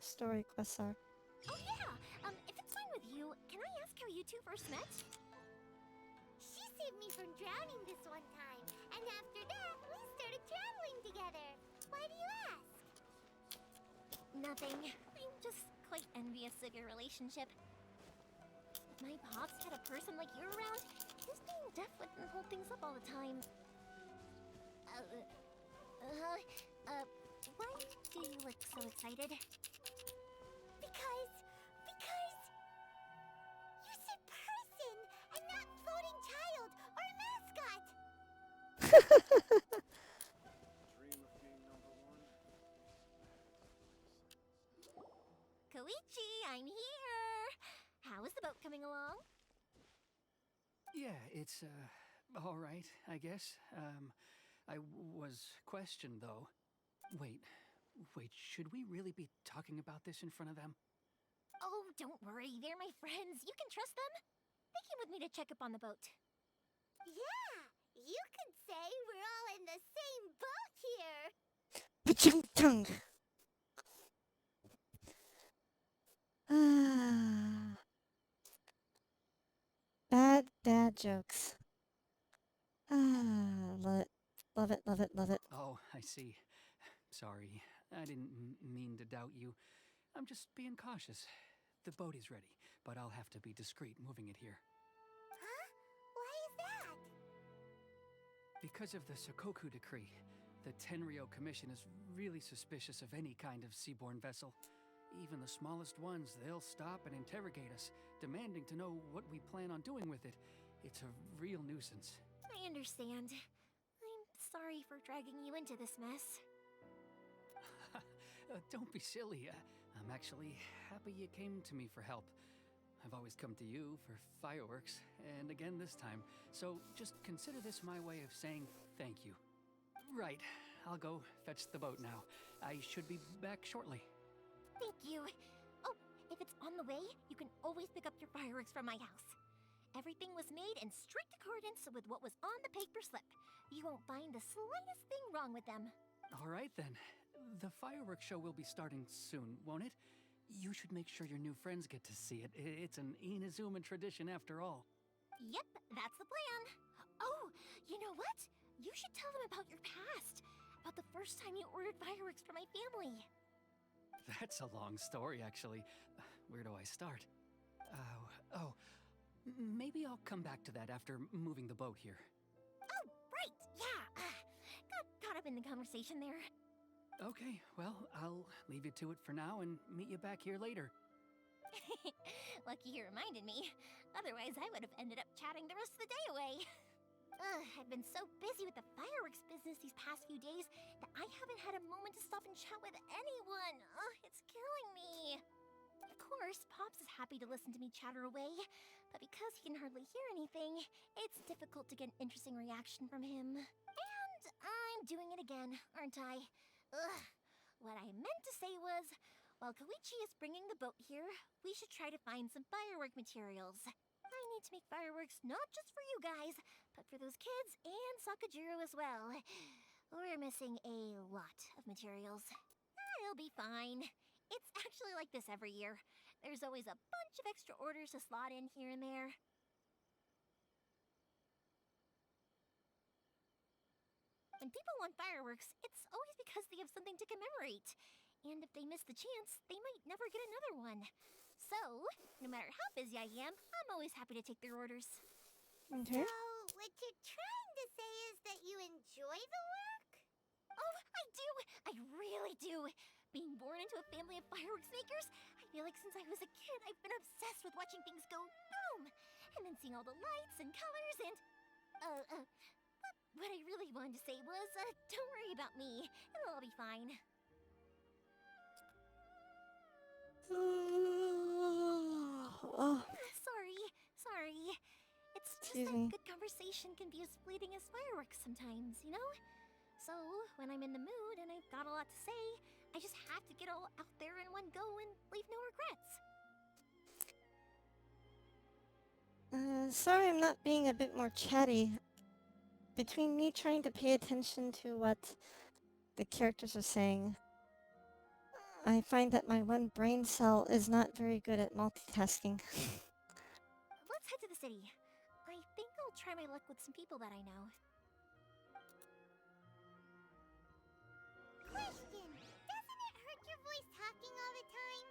A: story quests are.
D: Oh yeah! If it's fine with you, can I ask how you two first met?
C: She saved me from drowning this one time, and after that, we started traveling together. Why do you ask?
D: Nothing. I'm just quite envious of your relationship. If my pops had a person like you around, his being deaf wouldn't hold things up all the time. Why do you look so excited?
C: Because you said person and not floating child or mascot.
F: Dream of being number one.
D: Koichi, I'm here! How is the boat coming along?
G: Yeah, it's, all right, I guess. I was questioned, though. Wait, should we really be talking about this in front of them?
D: Oh, don't worry, they're my friends. You can trust them. They came with me to check up on the boat.
C: Yeah, you could say we're all in the same boat here.
A: Paching tongue. Ah. Bad dad jokes. Ah, love it. Love it, love it, love it.
G: Oh, I see. Sorry, I didn't mean to doubt you. I'm just being cautious. The boat is ready, but I'll have to be discreet moving it here.
C: Huh? Why is that?
G: Because of the Sokoku decree, the Tenryo Commission is really suspicious of any kind of seaborne vessel. Even the smallest ones, they'll stop and interrogate us, demanding to know what we plan on doing with it. It's a real nuisance.
D: I understand. I'm sorry for dragging you into this mess.
G: Don't be silly. I'm actually happy you came to me for help. I've always come to you for fireworks, and again this time, so just consider this my way of saying thank you. Right, I'll go fetch the boat now. I should be back shortly.
D: Thank you. Oh, if it's on the way, you can always pick up your fireworks from my house. Everything was made in strict accordance with what was on the paper slip. You won't find the slightest thing wrong with them.
G: All right then. The fireworks show will be starting soon, won't it? You should make sure your new friends get to see it. It's an Inazuma tradition after all.
D: Yep, that's the plan. Oh, you know what? You should tell them about your past. About the first time you ordered fireworks for my family.
G: That's a long story, actually. Where do I start? Maybe I'll come back to that after moving the boat here.
D: Oh, right, yeah. Got caught up in the conversation there.
G: Okay, well, I'll leave you to it for now and meet you back here later.
D: Lucky you reminded me. Otherwise, I would have ended up chatting the rest of the day away. I've been so busy with the fireworks business these past few days that I haven't had a moment to stop and chat with anyone. It's killing me. Of course, Pops is happy to listen to me chatter away, but because he can hardly hear anything, it's difficult to get an interesting reaction from him. And I'm doing it again, aren't I? What I meant to say was, while Koichi is bringing the boat here, we should try to find some firework materials. I need to make fireworks not just for you guys, but for those kids and Sakajiro as well. We're missing a lot of materials. It'll be fine. It's actually like this every year. There's always a bunch of extra orders to slot in here and there. When people want fireworks, it's always because they have something to commemorate. And if they miss the chance, they might never get another one. So, no matter how busy I am, I'm always happy to take their orders.
A: Okay.
C: So, what you're trying to say is that you enjoy the work?
D: Oh, I do! I really do! Being born into a family of fireworks makers, I feel like since I was a kid, I've been obsessed with watching things go boom! And then seeing all the lights and colors and... What I really wanted to say was, don't worry about me. It'll all be fine.
A: Oh,
D: Sorry. It's just
A: excuse
D: that
A: me.
D: good conversation can be as fleeting as fireworks sometimes, you know? So, when I'm in the mood and I've got a lot to say, I just have to get all out there in one go and leave no regrets.
A: Sorry I'm not being a bit more chatty. Between me trying to pay attention to what the characters are saying, I find that my one brain cell is not very good at multitasking.
D: Let's head to the city. I think I'll try my luck with some people that I know.
C: Question! Doesn't it hurt your voice talking all the time?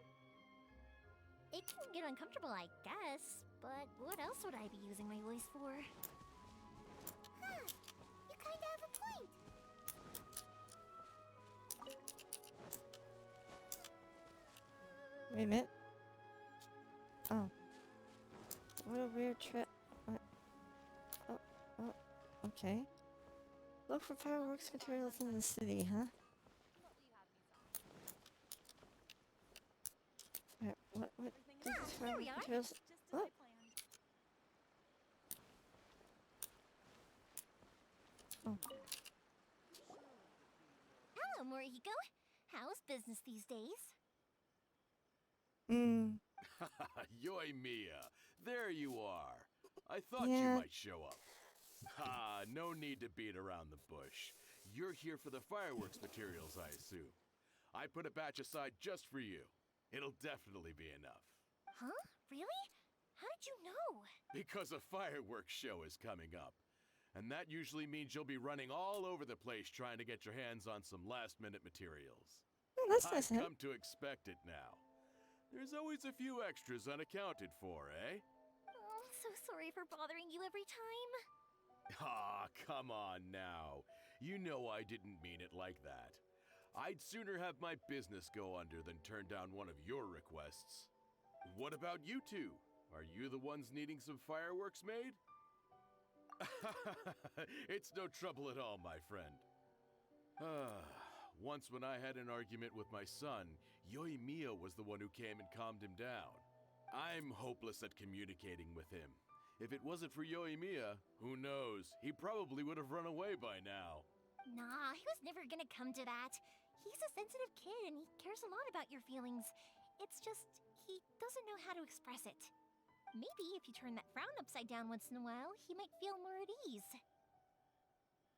D: It can get uncomfortable, I guess, but what else would I be using my voice for?
C: Huh. You kinda have a point.
A: Wait a minute. Oh. What a weird trip. What? Oh, okay. Look for fireworks materials in the city, huh? What do these
D: Here we
A: firework
D: are.
A: materials... What? Oh.
D: Hello, Morihiko. How's business these days?
H: Yoimiya, there you are. I thought you
A: Yeah.
H: might show up. Ha, no need to beat around the bush. You're here for the fireworks materials, I assume. I put a batch aside just for you. It'll definitely be enough.
D: Huh? Really? How did you know?
H: Because a fireworks show is coming up. And that usually means you'll be running all over the place trying to get your hands on some last-minute materials.
A: Oh, that's
H: I've
A: nice of him.
H: come to expect it now. There's always a few extras unaccounted for, eh?
D: Oh, so sorry for bothering you every time.
H: Ah, come on now. You know I didn't mean it like that. I'd sooner have my business go under than turn down one of your requests. What about you two? Are you the ones needing some fireworks made? It's no trouble at all, my friend. Once when I had an argument with my son, Yoimiya was the one who came and calmed him down. I'm hopeless at communicating with him. If it wasn't for Yoimiya, who knows? He probably would have run away by now.
D: Nah, he was never gonna come to that. He's a sensitive kid and he cares a lot about your feelings. It's just, he doesn't know how to express it. Maybe if you turn that frown upside down once in a while, he might feel more at ease.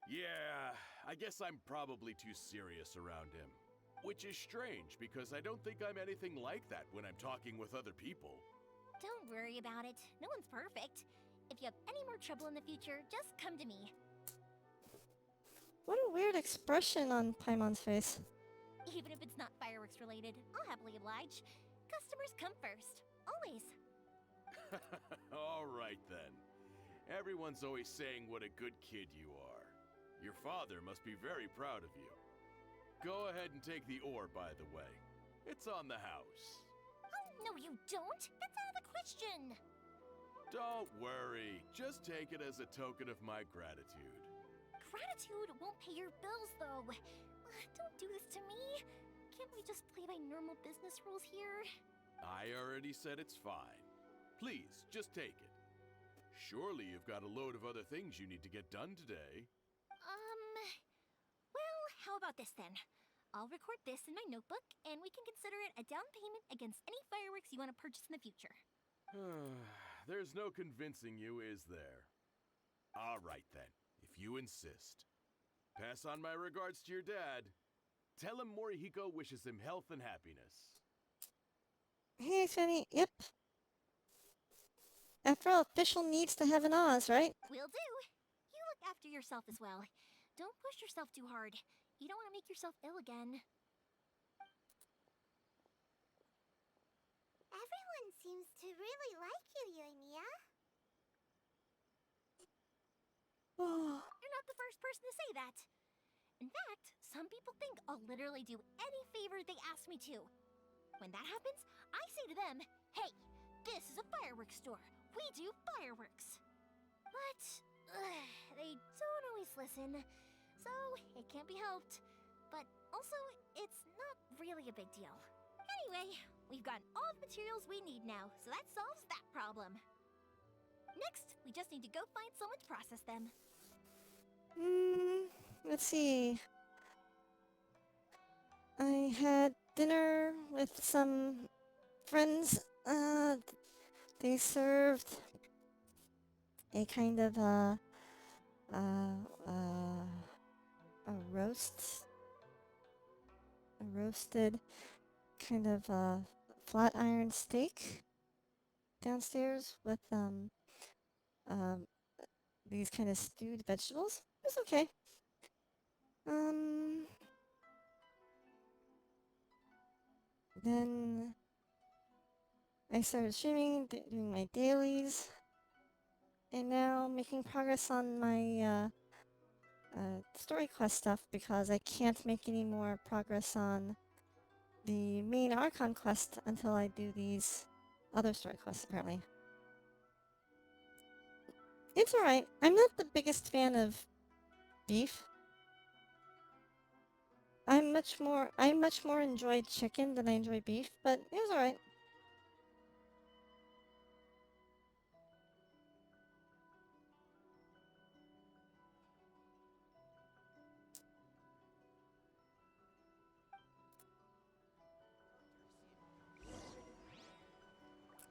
H: Yeah, I guess I'm probably too serious around him. Which is strange, because I don't think I'm anything like that when I'm talking with other people.
D: Don't worry about it. No one's perfect. If you have any more trouble in the future, just come to me.
A: What a weird expression on Paimon's face.
D: Even if it's not fireworks related, I'll happily oblige. Customers come first. Always.
H: All right then. Everyone's always saying what a good kid you are. Your father must be very proud of you. Go ahead and take the ore, by the way. It's on the house.
D: Oh, no you don't. That's out of the question.
H: Don't worry. Just take it as a token of my gratitude.
D: Gratitude won't pay your bills, though. Don't do this to me. Can't we just play by normal business rules here?
H: I already said it's fine. Please, just take it. Surely you've got a load of other things you need to get done today.
D: Well, how about this then? I'll record this in my notebook, and we can consider it a down payment against any fireworks you want to purchase in the future.
H: There's no convincing you, is there? All right then, if you insist. Pass on my regards to your dad. Tell him Morihiko wishes him health and happiness.
A: Hey, Fanny. Yep. After all, Fischl needs to have an Oz, right?
D: Will do. You look after yourself as well. Don't push yourself too hard. You don't want to make yourself ill again.
C: Everyone seems to really like you, Yoimiya.
A: Oh,
D: You're not the first person to say that. In fact, some people think I'll literally do any favor they ask me to. When that happens, I say to them, hey, this is a fireworks store. We do fireworks. But they don't always listen, so it can't be helped. But also, it's not really a big deal. Anyway, we've gotten all the materials we need now, so that solves that problem. Next, we just need to go find someone to process them.
A: let's see. I had dinner with some friends. They served a kind of a roasted kind of flat iron steak downstairs with these kind of stewed vegetables. It was okay. Then I started streaming, doing my dailies, and now making progress on my story quest stuff because I can't make any more progress on the main Archon quest until I do these other story quests, apparently. It's alright. I'm not the biggest fan of beef. I much more enjoyed chicken than I enjoy beef, but it was alright.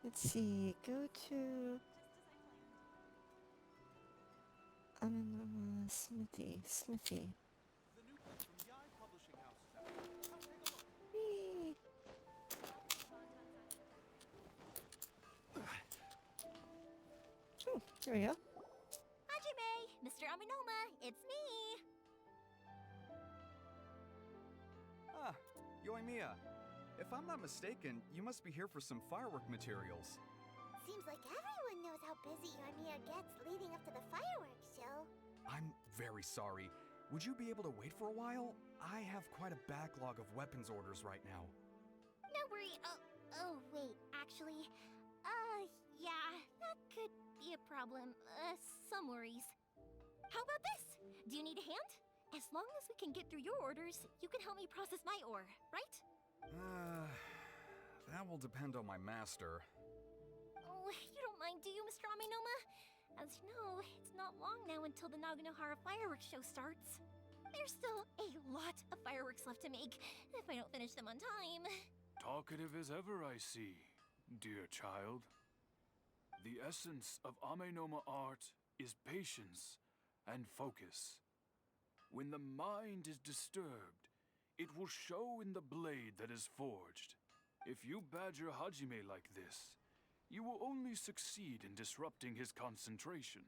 A: Let's see, go to Smithy. Whee! Oh, here we go.
D: Hajime, Mr. Aminoma, it's me!
I: Ah, Yoimiya. If I'm not mistaken, you must be here for some firework materials.
C: Seems like everyone knows how busy Yoimiya gets leading up to the fireworks show.
I: I'm very sorry. Would you be able to wait for a while? I have quite a backlog of weapons orders right now.
D: No worry. Oh, wait, actually, yeah, that could be a problem. Some worries. How about this? Do you need a hand? As long as we can get through your orders, you can help me process my ore, right?
I: That will depend on my master.
D: Oh, you don't mind, do you, Mr. Aminoma? As you know, it's not long now until the Naganohara fireworks show starts. There's still a lot of fireworks left to make, if I don't finish them on time.
J: Talkative as ever, I see, dear child. The essence of Amenoma art is patience and focus. When the mind is disturbed, it will show in the blade that is forged. If you badger Hajime like this, you will only succeed in disrupting his concentration.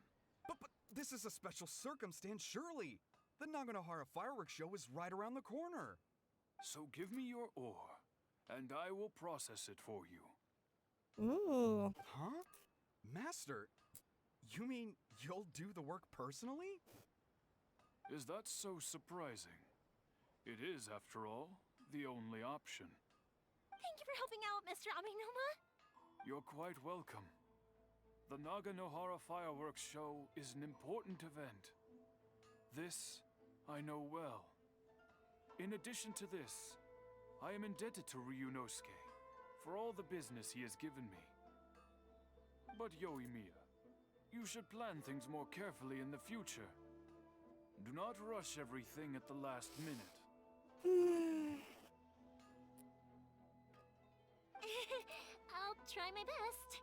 I: But this is a special circumstance, surely. The Naganohara fireworks show is right around the corner.
J: So give me your ore, and I will process it for you.
A: Ooh.
I: Huh? Master, you mean you'll do the work personally?
J: Is that so surprising? It is, after all, the only option.
D: Thank you for helping out, Mr. Aminoma.
J: You're quite welcome. The Naganohara Fireworks Show is an important event. This I know well. In addition to this, I am indebted to Ryunosuke for all the business he has given me. But Yoimiya, you should plan things more carefully in the future. Do not rush everything at the last minute.
D: I'll try my best.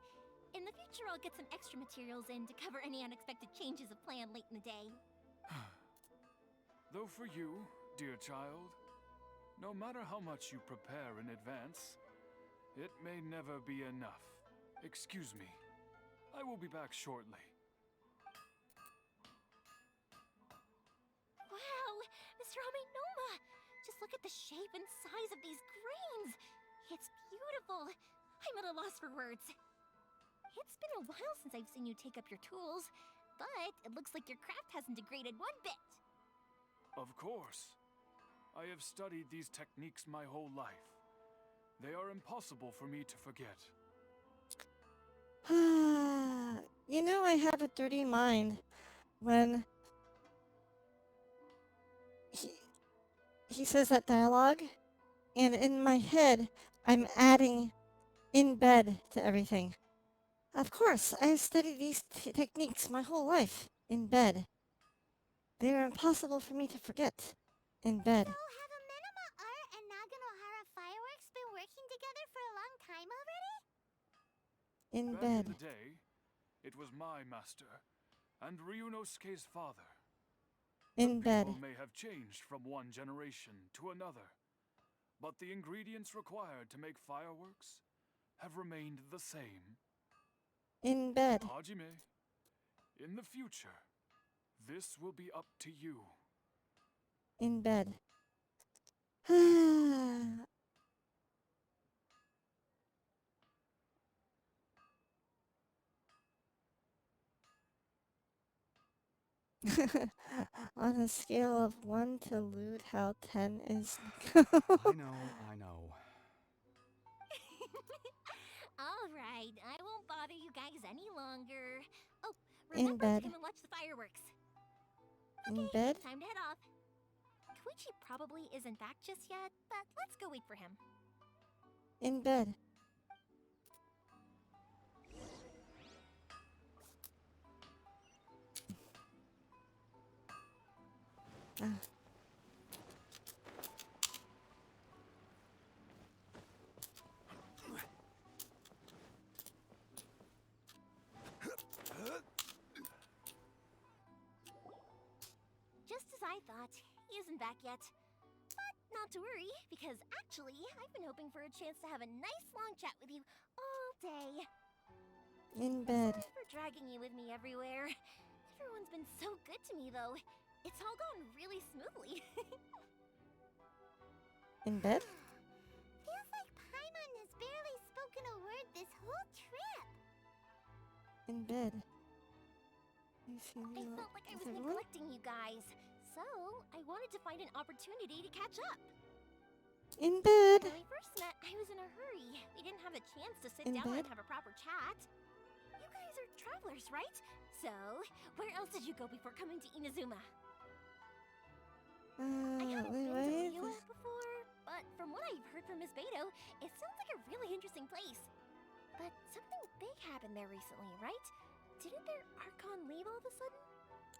D: In the future, I'll get some extra materials in to cover any unexpected changes of plan late in the day.
J: Though for you, dear child, no matter how much you prepare in advance, it may never be enough. Excuse me. I will be back shortly.
D: Wow, Mr. Amenoma! Just look at the shape and size of these grains! It's beautiful! I'm at a loss for words. It's been a while since I've seen you take up your tools, but it looks like your craft hasn't degraded one bit.
J: Of course. I have studied these techniques my whole life. They are impossible for me to forget.
A: You know, I have a dirty mind when he says that dialogue, and in my head, I'm adding in bed to everything. Of course, I've studied these techniques my whole life in bed. They are impossible for me to forget in bed.
C: So have Amenoma Art and Naganohara Fireworks been working together for a long time already?
A: In
J: Back
A: bed.
J: in the day, it was my master and Ryunosuke's father.
A: In
J: The
A: bed.
J: people may have changed from one generation to another, but the ingredients required to make fireworks have remained the same.
A: In bed.
J: Hajime, in the future, this will be up to you.
A: In bed. On a scale of 1 to lewd, how 10 is.
I: I know.
D: All right, I won't bother you guys any longer. Oh,
A: In
D: remember
A: bed.
D: to come and watch the fireworks.
A: In bed.
D: Time to head off. Koichi probably isn't back just yet, but let's go wait for him.
A: In bed. Ah.
D: Just as I thought, he isn't back yet. But not to worry, because actually, I've been hoping for a chance to have a nice long chat with you all day.
A: In bed.
D: Sorry for dragging you with me everywhere. Everyone's been so good to me, though. It's all gone really smoothly.
A: In bed.
C: Feels like Paimon has barely spoken a word this whole trip.
A: In bed.
D: I felt like I was neglecting you guys, so I wanted to find an opportunity to catch up.
A: In bed.
D: When we first met, I was in a hurry. We didn't have a chance to sit
A: In
D: down
A: bed?
D: and have a proper chat. You guys are travelers, right? So, where else did you go before coming to Inazuma? I haven't been to
A: Wait.
D: Ryua before, but from what I've heard from Miss Beto, it sounds like a really interesting place. But something big happened there recently, right? Didn't their Archon leave all of a sudden?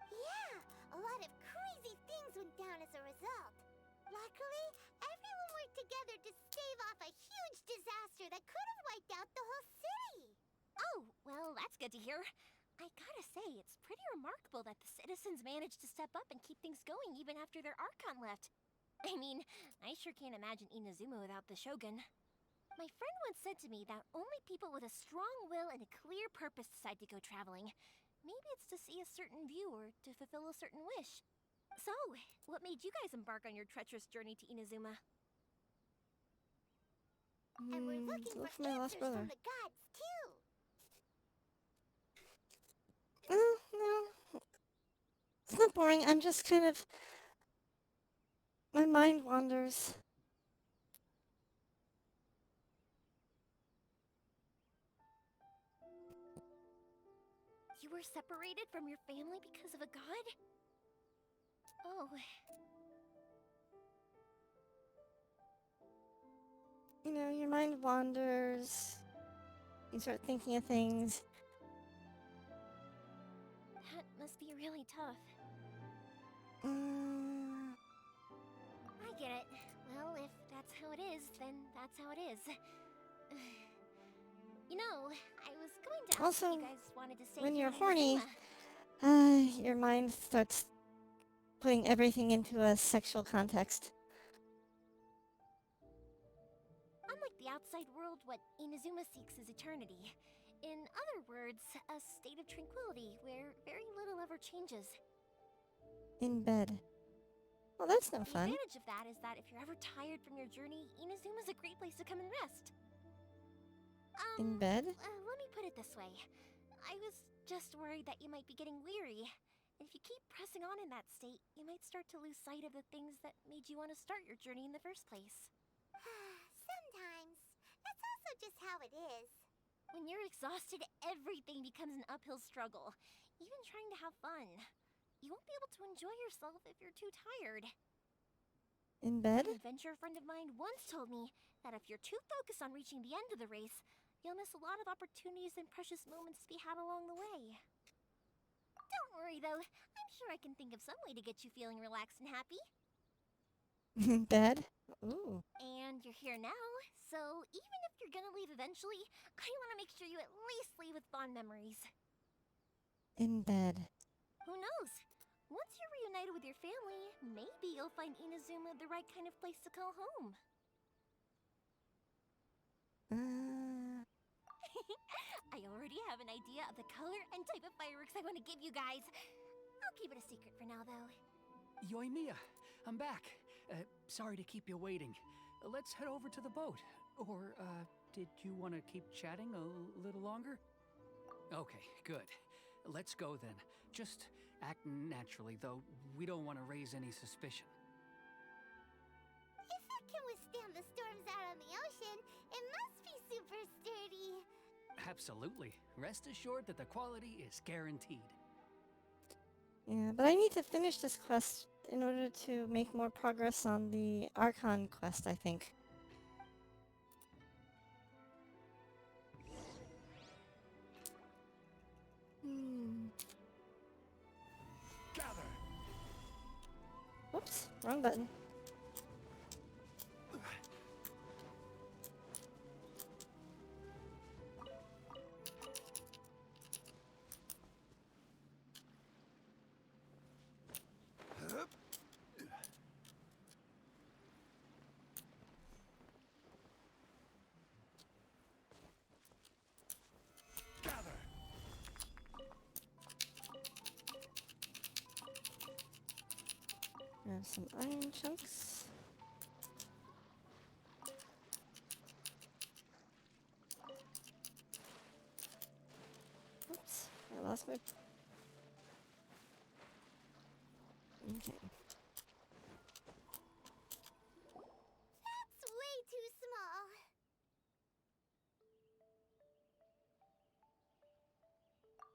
C: Yeah, a lot of crazy things went down as a result. Luckily, everyone worked together to stave off a huge disaster that could have wiped out the whole city.
D: Oh, well, that's good to hear. I gotta say, it's pretty remarkable that the citizens managed to step up and keep things going even after their Archon left. I mean, I sure can't imagine Inazuma without the Shogun. My friend once said to me that only people with a strong will and a clear purpose decide to go traveling. Maybe it's to see a certain view or to fulfill a certain wish. So, what made you guys embark on your treacherous journey to Inazuma?
C: And we're looking
A: look
C: for
A: for my lost
C: answers
A: brother.
C: from the gods, too.
A: Oh, no. It's not boring. I'm just kind of. My mind wanders.
D: separated from your family because of a god? Oh,
A: You know, your mind wanders. You start thinking of things.
D: that must be really tough.
A: Mm,
D: I get it. Well, if that's how it is, then that's how it is. You know, I was going to ask
A: Also,
D: if you guys wanted to stay
A: when
D: here
A: you're
D: in
A: horny,
D: Inazuma.
A: your mind starts putting everything into a sexual context.
D: Unlike the outside world, what Inazuma seeks is eternity. In other words, a state of tranquility where very little ever changes.
A: In bed. Well, that's no
D: The
A: fun.
D: advantage of that is that if you're ever tired from your journey, Inazuma's a great place to come and rest.
A: In bed?
D: Let me put it this way. I was just worried that you might be getting weary. And if you keep pressing on in that state, you might start to lose sight of the things that made you want to start your journey in the first place.
C: Sometimes. That's also just how it is.
D: When you're exhausted, everything becomes an uphill struggle, even trying to have fun. You won't be able to enjoy yourself if you're too tired.
A: In bed?
D: An adventurer friend of mine once told me that if you're too focused on reaching the end of the race, you'll miss a lot of opportunities and precious moments to be had along the way. Don't worry though, I'm sure I can think of some way to get you feeling relaxed and happy.
A: In bed? Ooh.
D: And you're here now, so even if you're gonna leave eventually, I want to make sure you at least leave with fond memories.
A: In bed.
D: Who knows? Once you're reunited with your family, maybe you'll find Inazuma the right kind of place to call home. I already have an idea of the color and type of fireworks I want to give you guys. I'll keep it a secret for now, though.
G: Yoimiya, I'm back. Sorry to keep you waiting. Let's head over to the boat. Or, did you want to keep chatting a little longer? Okay, good. Let's go then. Just act naturally, though we don't want to raise any suspicion.
C: If it can withstand the storms out on the ocean, it must be super sturdy.
G: Absolutely. Rest assured that the quality is guaranteed.
A: Yeah, but I need to finish this quest in order to make more progress on the Archon quest, I think.
I: Gather!
A: Whoops, wrong button.
I: Gather!
A: Grab some iron chunks. Oops, I lost my... Okay.
C: That's way too small.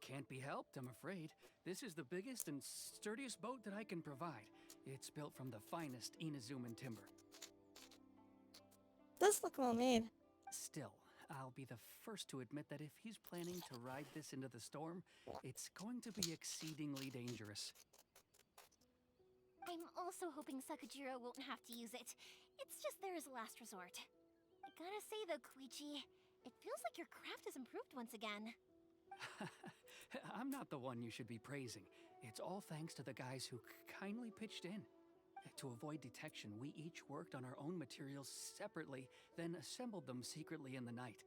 G: Can't be helped, I'm afraid. This is the biggest and sturdiest boat that I can provide. It's built from the finest Inazuman timber.
A: Does look well made.
G: Still, I'll be the first to admit that if he's planning to ride this into the storm, it's going to be exceedingly dangerous.
D: I'm also hoping Sakajiro won't have to use it. It's just there as a last resort. I gotta say though, Koichi, it feels like your craft has improved once again.
G: I'm not the one you should be praising. It's all thanks to the guys who kindly pitched in. To avoid detection, we each worked on our own materials separately, then assembled them secretly in the night.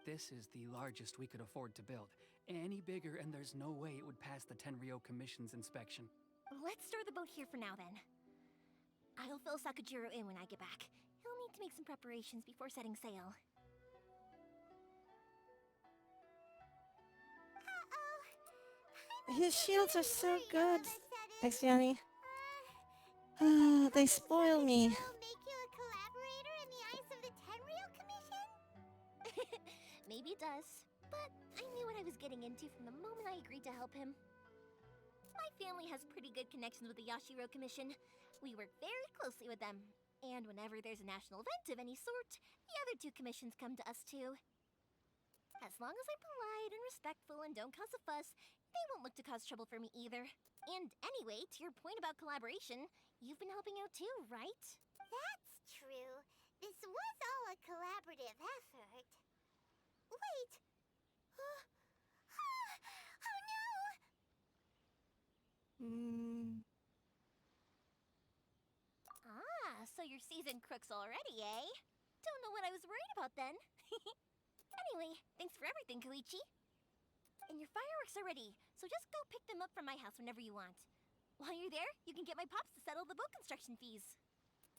G: This is the largest we could afford to build. Any bigger and there's no way it would pass the Tenryou Commission's inspection.
D: Let's store the boat here for now then. I'll fill Sakajiro in when I get back. He'll need to make some preparations before setting sail.
A: His shields are so good,
C: Thanks,
A: Exiani. They spoil me.
C: Make you a collaborator in the eyes of the Tenryou Commission?
D: Maybe it does. But I knew what I was getting into from the moment I agreed to help him. My family has pretty good connections with the Yashiro Commission. We work very closely with them. And whenever there's a national event of any sort, the other two commissions come to us too. As long as I'm polite and respectful and don't cause a fuss, they won't look to cause trouble for me either. And anyway, to your point about collaboration, you've been helping out too, right?
C: That's true. This was all a collaborative effort. Wait! Oh no!
A: Hmm.
D: Ah, so you're seasoned crooks already, eh? Don't know what I was worried about then. Anyway, thanks for everything, Koichi. And your fireworks are ready, so just go pick them up from my house whenever you want. While you're there, you can get my pops to settle the boat construction fees.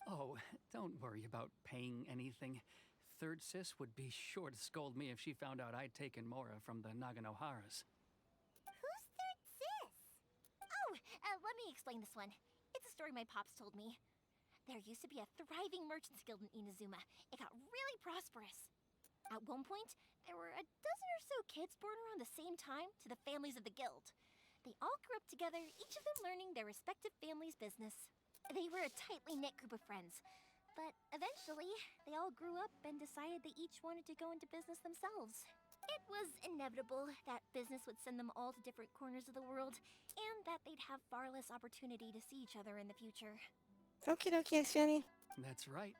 G: Oh, don't worry about paying anything. Third Sis would be sure to scold me if she found out I'd taken Mora from the Naganoharas.
C: Who's Third Sis?
D: Oh, let me explain this one. It's a story my pops told me. There used to be a thriving merchants guild in Inazuma. It got really prosperous. At one point, there were a dozen or so kids born around the same time to the families of the guild. They all grew up together, each of them learning their respective family's business. They were a tightly knit group of friends. But eventually, they all grew up and decided they each wanted to go into business themselves. It was inevitable that business would send them all to different corners of the world, and that they'd have far less opportunity to see each other in the future.
A: Okie dokie, Xanny.
G: That's right.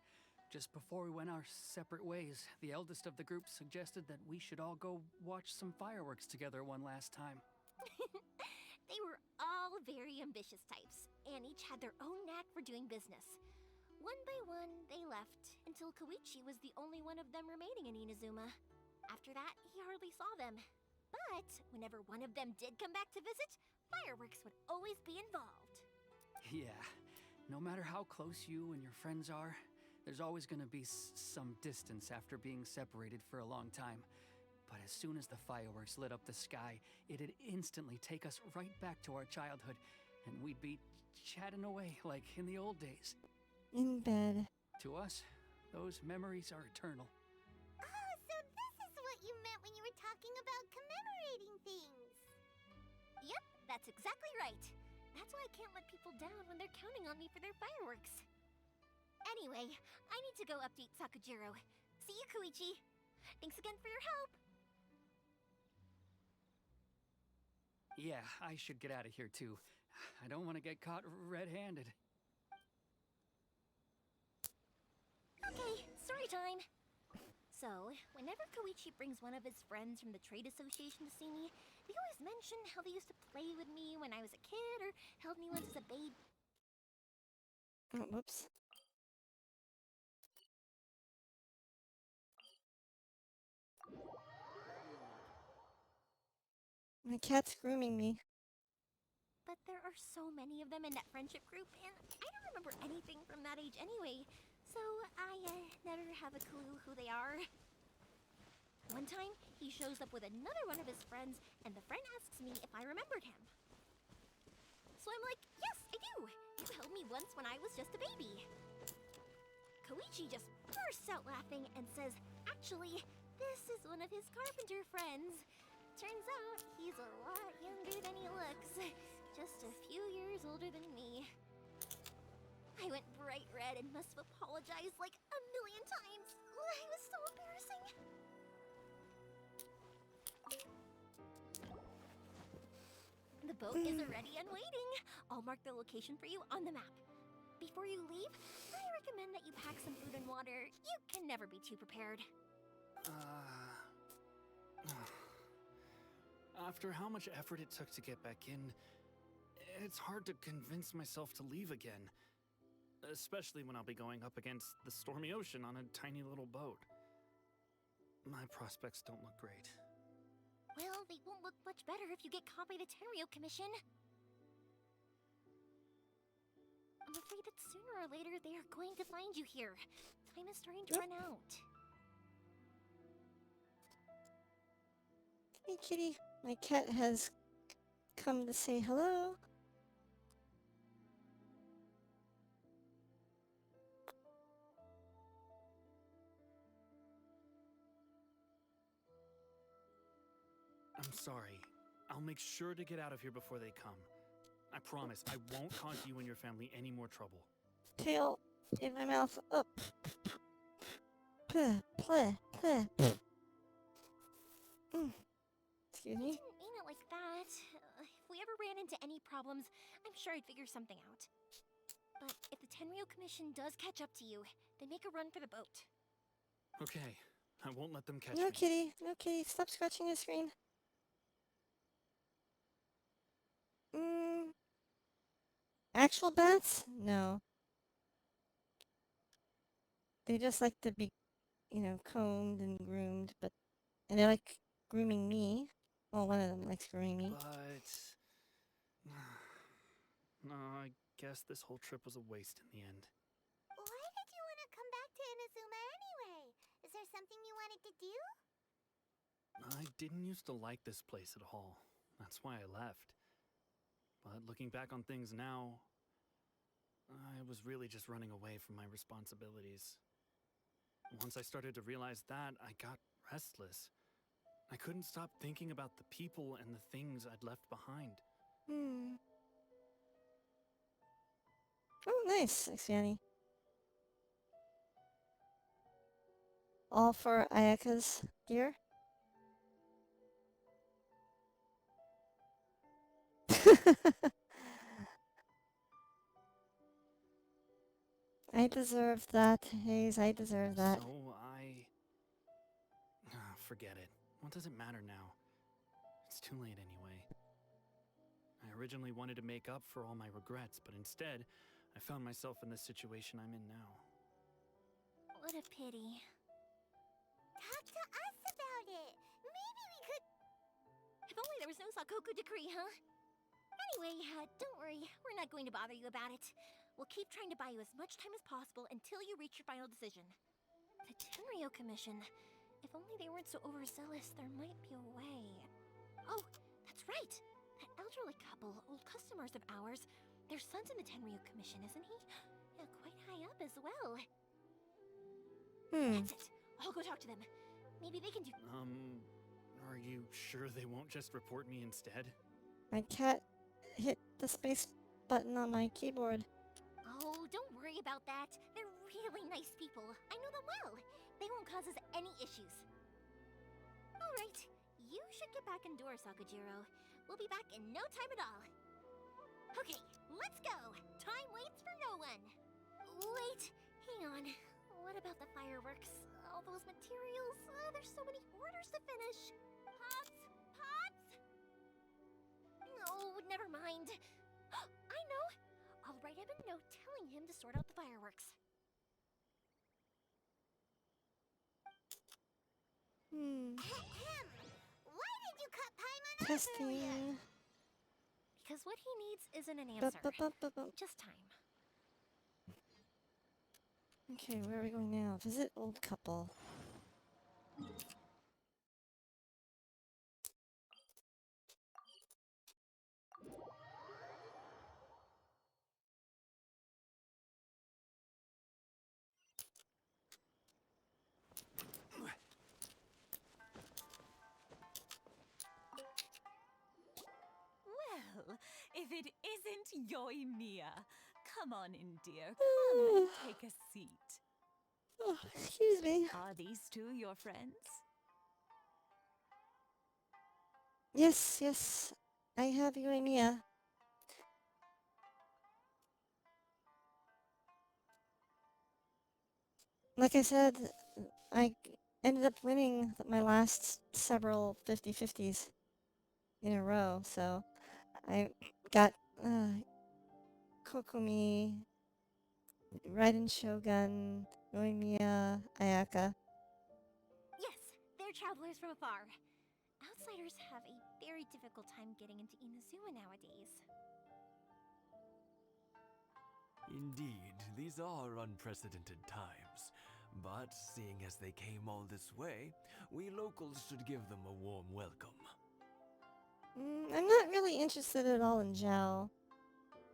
G: Just before we went our separate ways, the eldest of the group suggested that we should all go watch some fireworks together one last time.
D: They were all very ambitious types, and each had their own knack for doing business. One by one, they left, until Koichi was the only one of them remaining in Inazuma. After that, he hardly saw them. But whenever one of them did come back to visit, fireworks would always be involved.
G: Yeah, no matter how close you and your friends are, there's always gonna be some distance after being separated for a long time. But as soon as the fireworks lit up the sky, it'd instantly take us right back to our childhood, and we'd be chatting away like in the old days.
A: In bed.
G: To us, those memories are eternal.
C: Oh, so this is what you meant when you were talking about commemorating things.
D: Yep, that's exactly right. That's why I can't let people down when they're counting on me for their fireworks. Anyway, I need to go update Sakujiro. See you, Koichi. Thanks again for your help.
G: Yeah, I should get out of here too. I don't want to get caught red-handed.
D: Okay, story time. So, whenever Koichi brings one of his friends from the trade association to see me, they always mention how they used to play with me when I was a kid or held me once as a babe.
A: Oh, whoops. My cat's grooming me.
D: But there are so many of them in that friendship group, and I don't remember anything from that age anyway, so I never have a clue who they are. One time, he shows up with another one of his friends, and the friend asks me if I remembered him. So I'm like, yes, I do! You held me once when I was just a baby. Koichi just bursts out laughing and says, actually, this is one of his carpenter friends. Turns out, he's a lot younger than he looks. Just a few years older than me. I went bright red and must have apologized like a million times. It was so embarrassing. The boat is ready and waiting. I'll mark the location for you on the map. Before you leave, I recommend that you pack some food and water. You can never be too prepared.
F: After how much effort it took to get back in, it's hard to convince myself to leave again. Especially when I'll be going up against the stormy ocean on a tiny little boat. My prospects don't look great.
D: Well, they won't look much better if you get caught by the Tenryo Commission. I'm afraid that sooner or later they are going to find you here. Time is starting to run out.
A: Hey, kitty. My cat has come to say hello.
F: sorry. I'll make sure to get out of here before they come. I promise I won't cause you and your family any more trouble.
A: Tail in my mouth. Up. Pleh, pleh, pleh. Excuse
D: I
A: me.
D: didn't mean it like that. If we ever ran into any problems, I'm sure I'd figure something out. But if the Tenryo Commission does catch up to you, they make a run for the boat.
F: Okay, I won't let them catch
A: No
F: me.
A: kitty, no kitty. Stop scratching the screen. Actual bats? No. They just like to be, combed and groomed, and they like grooming me. Well, one of them likes grooming me.
F: But... no, I guess this whole trip was a waste in the end.
C: Why did you want to come back to Inazuma anyway? Is there something you wanted to do?
F: I didn't used to like this place at all. That's why I left. But looking back on things now, I was really just running away from my responsibilities. Once I started to realize that, I got restless. I couldn't stop thinking about the people and the things I'd left behind.
A: Oh, nice, Xiani. All for Ayaka's gear? I deserve that, Hayes. I deserve that.
F: So forget it. What does it matter now? It's too late anyway. I originally wanted to make up for all my regrets, but instead, I found myself in the situation I'm in now.
D: What a pity.
C: Talk to us about it. Maybe we could...
D: If only there was no Sakoku decree, huh? Anyway, don't worry. We're not going to bother you about it. We'll keep trying to buy you as much time as possible until you reach your final decision. The Tenryo Commission. If only they weren't so overzealous, there might be a way. Oh, that's right! That elderly couple, old customers of ours, their son's in the Tenryo Commission, isn't he? Yeah, quite high up as well. That's it. I'll go talk to them. Maybe they can do...
F: Are you sure they won't just report me instead?
A: My cat hit the space button on my keyboard.
D: Oh, don't worry about that. They're really nice people. I know them well. They won't cause us any issues. All right. You should get back indoors, Sakajiro. We'll be back in no time at all. Okay, let's go. Time waits for no one. Wait, hang on. What about the fireworks? All those materials? There's so many orders to finish. Pops? Pops? No, never mind. I know. I'll write him a note telling him to sort out the fireworks.
C: Why did you cut Paimon off earlier?
A: Testing.
D: Because what he needs isn't an answer. Just time.
A: Okay, where are we going now? Visit old couple.
K: Well, if it isn't Yoimiya. Come on in, dear. Come and take a seat.
A: Oh, excuse me.
K: Are these two your friends?
A: Yes. I have you and Mia. Like I said, I ended up winning my last several 50-50s in a row, so I got Kokumi, Raiden Shogun, Yoimiya, Ayaka.
D: Yes, they're travelers from afar. Outsiders have a very difficult time getting into Inazuma nowadays.
L: Indeed, these are unprecedented times. But seeing as they came all this way, we locals should give them a warm welcome.
A: I'm not really interested at all in Zhao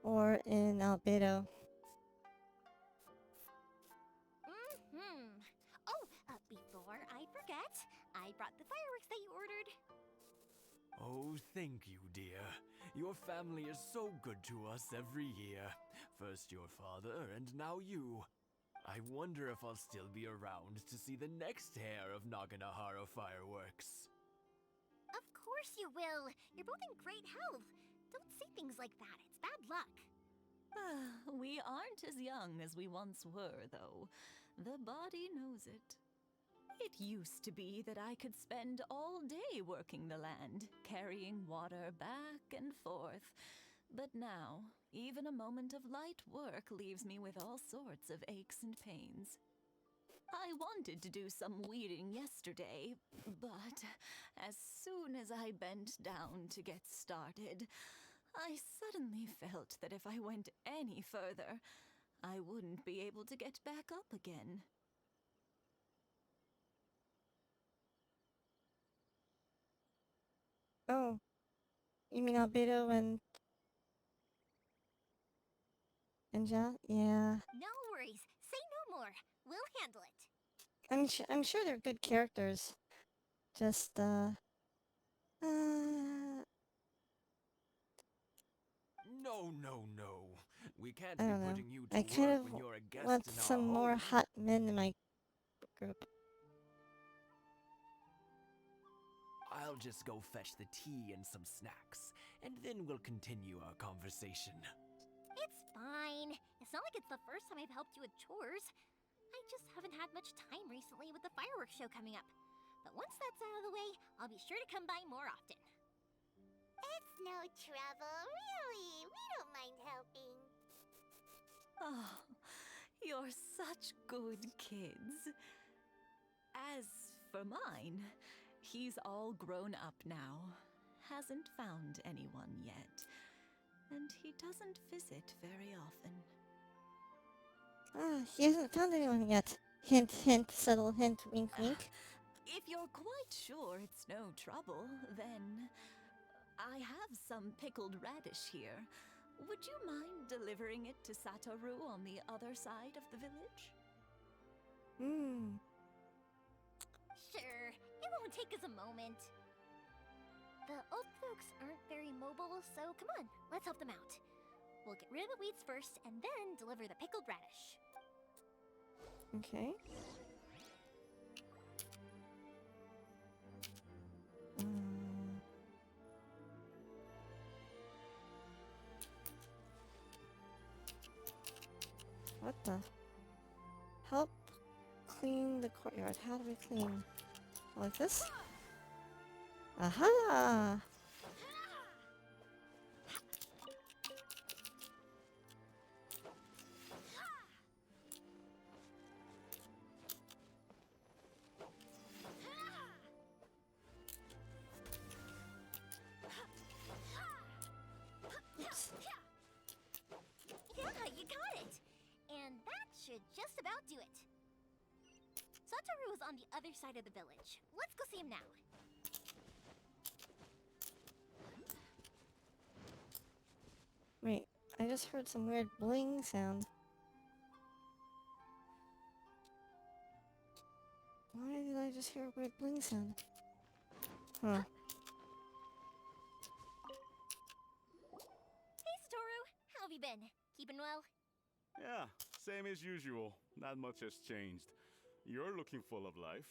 A: or in Albedo.
D: Oh, before I forget, I brought the fireworks that you ordered.
L: Oh, thank you, dear. Your family is so good to us every year. First your father, and now you. I wonder if I'll still be around to see the next hair of Naganahara fireworks.
D: Of course you will. You're both in great health. Don't say things like that. It's bad luck.
K: We aren't as young as we once were, though. The body knows it. It used to be that I could spend all day working the land, carrying water back and forth. But now, even a moment of light work leaves me with all sorts of aches and pains. I wanted to do some weeding yesterday, but as soon as I bent down to get started, I suddenly felt that if I went any further, I wouldn't be able to get back up again.
A: Oh, you mean Albedo and Ja? Yeah.
D: No worries. Say no more. We'll handle it.
A: I'm sure they're good characters. Just
L: No, no, no. We can't
A: I
L: be
A: don't know.
L: putting you to
A: I kind
L: work
A: of
L: when you're a guest
A: want
L: in our
A: some more
L: home.
A: hot men in my group.
L: I'll just go fetch the tea and some snacks, and then we'll continue our conversation.
D: It's fine. It's not like it's the first time I've helped you with chores. I just haven't had much time recently with the fireworks show coming up. But once that's out of the way, I'll be sure to come by more often.
C: It's no trouble, really. We don't mind helping.
K: Oh, you're such good kids. As for mine, he's all grown up now, hasn't found anyone yet, and he doesn't visit very often.
A: He hasn't found anyone yet. Hint, hint, subtle hint, wink, wink.
K: If you're quite sure it's no trouble, then I have some pickled radish here. Would you mind delivering it to Satoru on the other side of the village?
D: Sure, it won't take us a moment. The old folks aren't very mobile, so come on, let's help them out. We'll get rid of the weeds first and then deliver the pickled radish.
A: Okay. What the? Help clean the courtyard. How do we clean? Like this? Aha! Oops.
D: Yeah, you got it! And that should just about do it. Satoru is on the other side of the village. Let's go see him now.
A: Wait, I just heard some weird bling sound. Why did I just hear a weird bling sound? Huh.
D: Hey, Satoru! How have you been? Keeping well?
E: Yeah, same as usual. Not much has changed. You're looking full of life,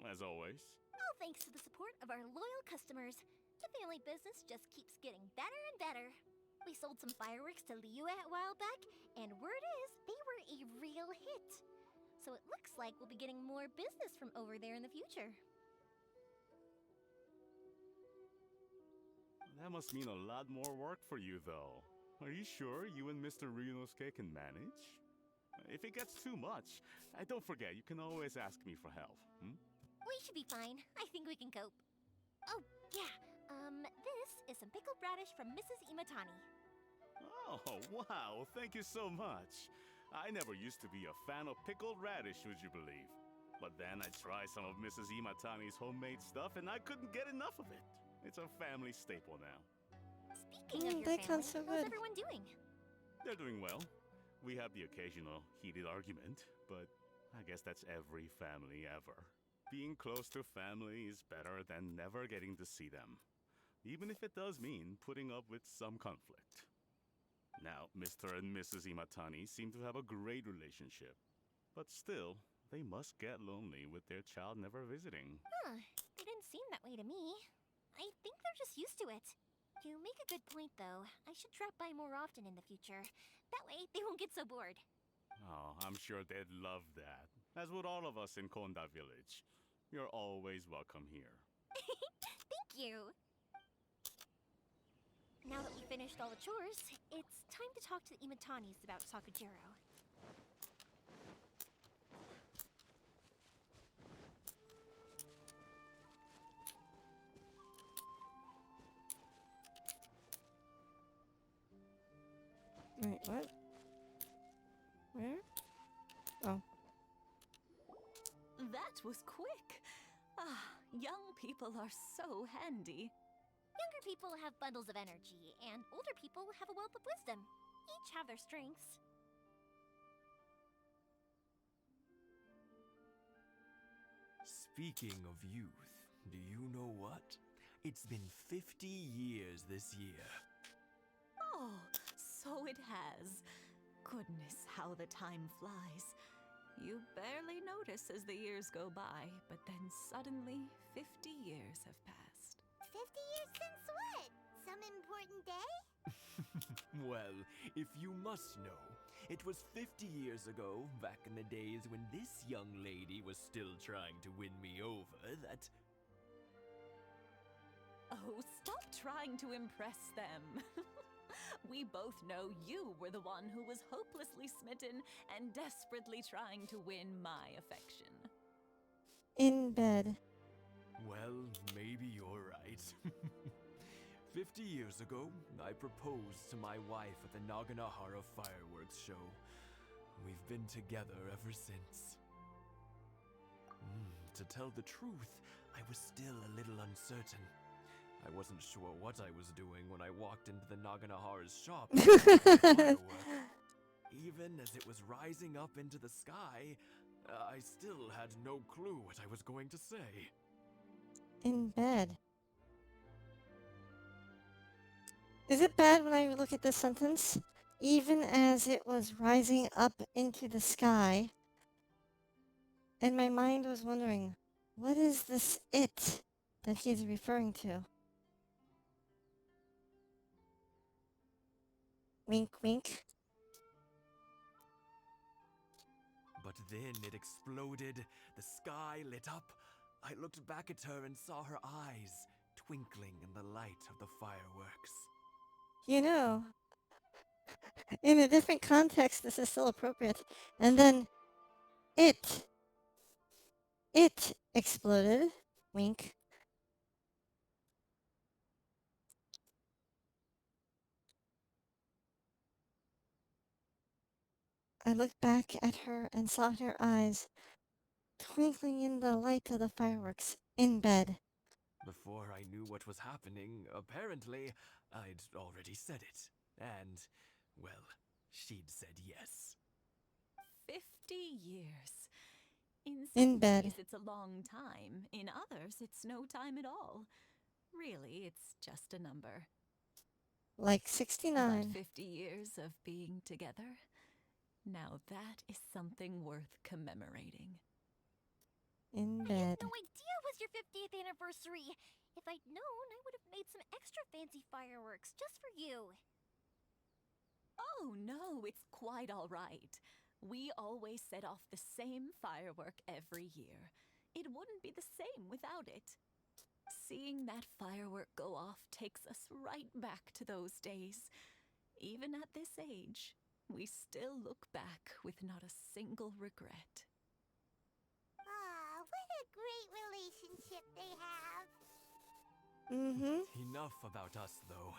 E: as always.
D: All thanks to the support of our loyal customers. The family business just keeps getting better and better. We sold some fireworks to Liyue a while back, and word is they were a real hit. So it looks like we'll be getting more business from over there in the future.
E: That must mean a lot more work for you, though. Are you sure you and Mr. Ryunosuke can manage? If it gets too much, don't forget, you can always ask me for help.
D: We should be fine. I think we can cope. Oh, yeah. This is some pickled radish from Mrs. Imatani.
E: Oh, wow. Thank you so much. I never used to be a fan of pickled radish, would you believe? But then I tried some of Mrs. Imatani's homemade stuff and I couldn't get enough of it. It's a family staple now.
D: Speaking of your
A: that
D: family,
A: sounds so
D: how's
A: good.
D: everyone doing?
E: They're doing well. We have the occasional heated argument, but I guess that's every family ever. Being close to family is better than never getting to see them.
M: even if it does mean putting up with some conflict. Now, Mr. and Mrs. Imatani seem to have a great relationship, but still, they must get lonely with their child never visiting.
D: Huh. They didn't seem that way to me. I think they're just used to it. You make a good point, though. I should drop by more often in the future. That way, they won't get so bored.
M: Oh, I'm sure they'd love that, as would all of us in Konda Village. You're always welcome here.
D: Thank you! Now that we finished all the chores, it's time to talk to the Imatanis about Sakujiro.
A: Wait, what? Where? Oh.
K: That was quick. Ah, young people are so handy.
D: Younger people have bundles of energy, and older people have a wealth of wisdom. Each have their strengths.
L: Speaking of youth, do you know what? It's been 50 years this year.
K: Oh, so it has. Goodness, how the time flies. You barely notice as the years go by, but then suddenly 50 years have passed.
C: 50 years since what? Some important day?
L: Well, if you must know, it was 50 years ago, back in the days when this young lady was still trying to win me over, that...
K: Oh, stop trying to impress them. We both know you were the one who was hopelessly smitten and desperately trying to win my affection.
A: In bed.
L: Well, maybe you're right. 50 years ago, I proposed to my wife at the Naganahara fireworks show. We've been together ever since. To tell the truth, I was still a little uncertain. I wasn't sure what I was doing when I walked into the Naganahara's shop. Even as it was rising up into the sky, I still had no clue what I was going to say.
A: In bed. Is it bad when I look at this sentence? Even as it was rising up into the sky, and my mind was wondering, what is this it that he's referring to? Wink, wink.
L: But then it exploded, the sky lit up. I looked back at her and saw her eyes twinkling in the light of the fireworks.
A: You know, in a different context, this is still appropriate. And then it exploded. Wink. I looked back at her and saw her eyes twinkling in the light of the fireworks in bed.
L: Before I knew what was happening, apparently, I'd already said it. And, well, she'd said yes.
K: 50 years. In
A: In
K: some
A: bed.
K: ways, it's a long time. In others, it's no time at all. Really, it's just a number.
A: Like
K: But
A: 69.
K: 50 years of being together? Now that is something worth commemorating.
A: In
D: I
A: bed.
D: had no idea it was your 50th anniversary! If I'd known, I would have made some extra fancy fireworks just for you.
K: Oh, no, it's quite all right. We always set off the same firework every year. It wouldn't be the same without it. Seeing that firework go off takes us right back to those days. Even at this age, we still look back with not a single regret.
C: Aw, what a great relationship they have.
A: Mm-hmm.
L: Enough about us, though.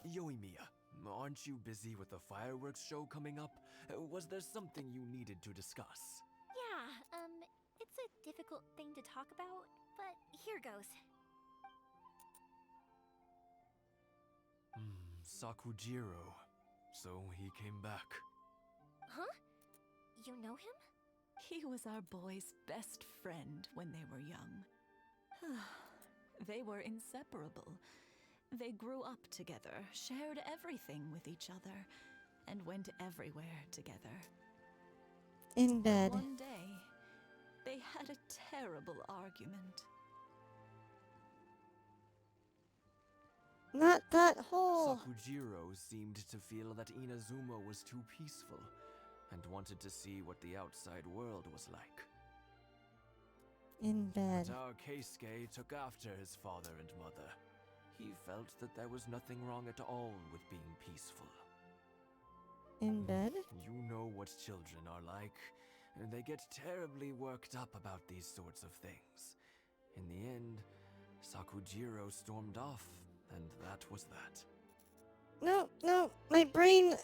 L: Yoimiya, aren't you busy with the fireworks show coming up? Was there something you needed to discuss?
D: Yeah, it's a difficult thing to talk about, but here goes.
L: Sakujiro. So he came back.
D: Huh? You know him?
K: He was our boy's best friend when they were young. They were inseparable. They grew up together, shared everything with each other, and went everywhere together.
A: In
K: But
A: bed.
K: one day, they had a terrible argument.
A: Not that hole.
L: Sakujiro seemed to feel that Inazuma was too peaceful and wanted to see what the outside world was like.
A: In bed.
L: But our Keisuke took after his father and mother. He felt that there was nothing wrong at all with being peaceful.
A: In bed?
L: You know what children are like. They get terribly worked up about these sorts of things. In the end, Sakujiro stormed off, and that was that.
A: No, no, my brain,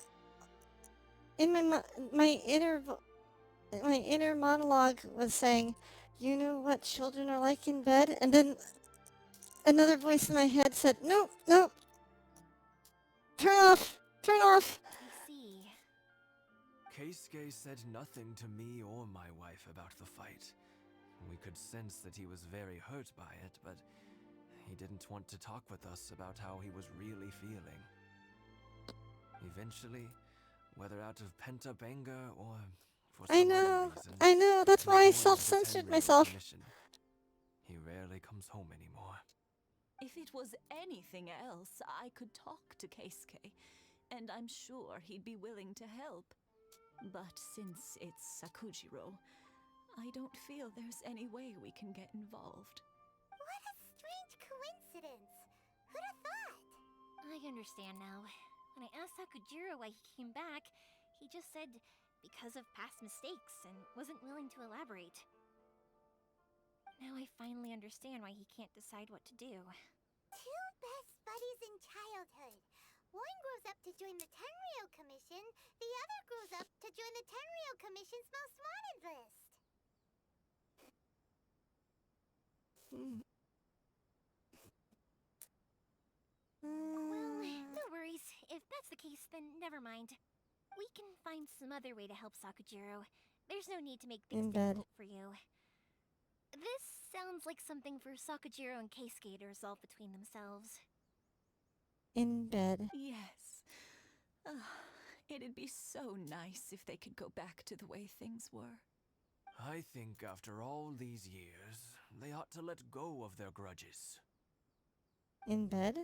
A: in my inner monologue was saying, you know what children are like in bed? And then another voice in my head said, no, no, turn off, turn off.
D: I see.
L: Keisuke said nothing to me or my wife about the fight. We could sense that he was very hurt by it, but he didn't want to talk with us about how he was really feeling. Eventually, whether out of pent-up anger or for some other reason,
A: I know, that's
L: he
A: why I
L: joined the
A: self-censored
L: Tenryou
A: myself.
L: Commission. He rarely comes home anymore.
K: If it was anything else, I could talk to Keisuke, and I'm sure he'd be willing to help. But since it's Sakujiro, I don't feel there's any way we can get involved.
C: What a strange coincidence. Who'd have thought?
D: I understand now. When I asked Sakujiro why he came back, he just said because of past mistakes and wasn't willing to elaborate. Now I finally understand why he can't decide what to do.
C: Two best buddies in childhood. One grows up to join the Tenryou Commission, the other grows up to join the Tenryou Commission's most wanted list.
D: Well, no worries. If that's the case, then never mind. We can find some other way to help Sakujiro. There's no need to make things
A: In bed.
D: difficult for you. This sounds like something for Sakujiro and Keisuke to resolve between themselves.
A: In bed.
K: Yes. It'd be so nice if they could go back to the way things were.
L: I think after all these years, they ought to let go of their grudges.
A: In bed?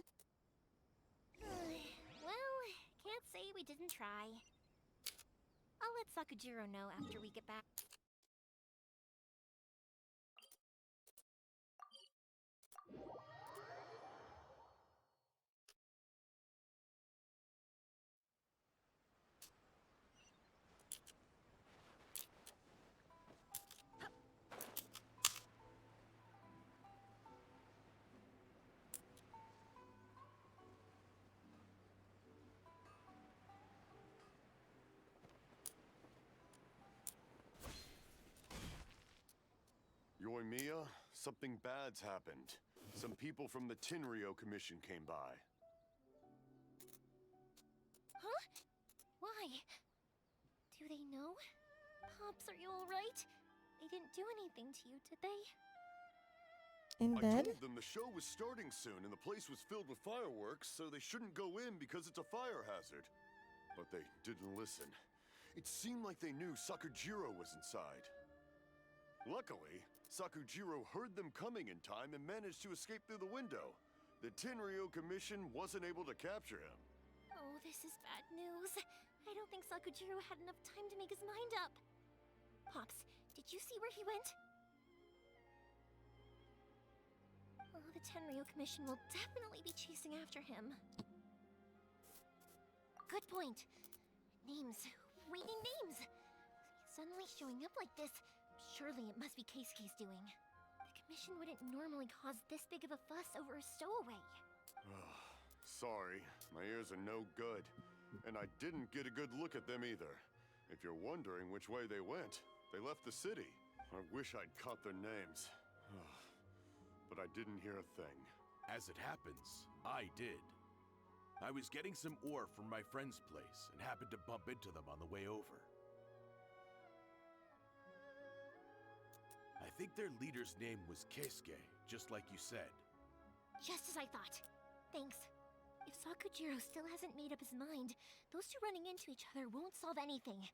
D: Well, can't say we didn't try. I'll let Sakujiro know after we get back.
E: Yoimiya, something bad's happened. Some people from the Tenryou Commission came by.
D: Huh? Why? Do they know? Pops, are you alright? They didn't do anything to you, did they?
A: In
E: I
A: bed?
E: told them the show was starting soon and the place was filled with fireworks, so they shouldn't go in because it's a fire hazard. But they didn't listen. It seemed like they knew Sakujiro was inside. Luckily, Sakujiro heard them coming in time and managed to escape through the window. The Tenryou Commission wasn't able to capture him.
D: Oh, this is bad news. I don't think Sakujiro had enough time to make his mind up. Pops, did you see where he went? Oh, the Tenryou Commission will definitely be chasing after him. Good point. Names. Reading names. Suddenly showing up like this. Surely it must be Keisuke's doing. The Commission wouldn't normally cause this big of a fuss over a stowaway.
E: Sorry, my ears are no good. And I didn't get a good look at them either. If you're wondering which way they went, they left the city. I wish I'd caught their names. But I didn't hear a thing.
H: As it happens, I did. I was getting some ore from my friend's place and happened to bump into them on the way over. I think their leader's name was Keisuke, just like you said.
D: Just as I thought. Thanks. If Sakujiro still hasn't made up his mind, those two running into each other won't solve anything.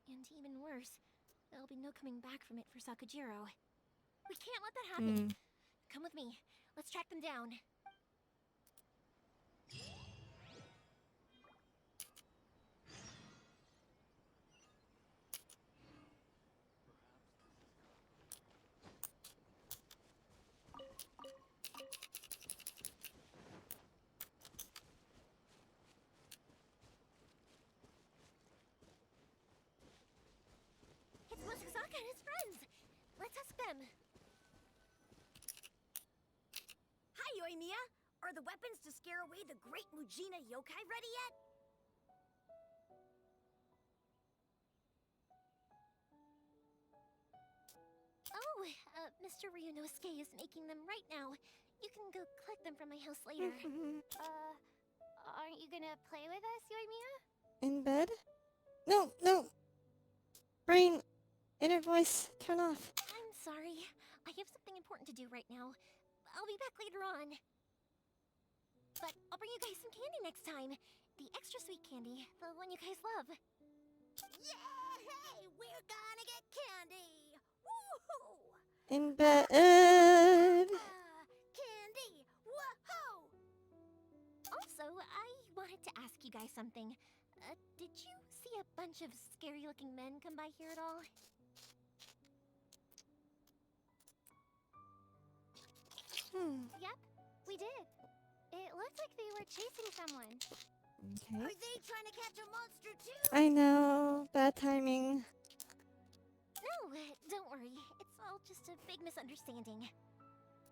D: And even worse, there'll be no coming back from it for Sakujiro. We can't let that happen. Come with me. Let's track them down. It's Musazaka and his friends. Let's ask them.
C: Hi, Yoimiya! Are the weapons to scare away the great Mujina yokai ready yet?
D: Oh, Mr. Ryunosuke is making them right now. You can go collect them from my house later.
C: Aren't you gonna play with us, Yoimiya?
A: In bed? No, no! Brain, inner voice, turn off.
D: I'm sorry. I have something important to do right now. I'll be back later on. But I'll bring you guys some candy next time. The extra sweet candy, the one you guys love.
C: Yay! We're gonna get candy! Woohoo!
A: In bed.
C: Candy! Woohoo!
D: Also, I wanted to ask you guys something. Did you see a bunch of scary-looking men come by here at all?
C: Yep, we did. It looked like they were chasing someone.
A: Okay.
C: Are they trying to catch a monster too?
A: I know. Bad timing.
D: No, don't worry. It's all just a big misunderstanding.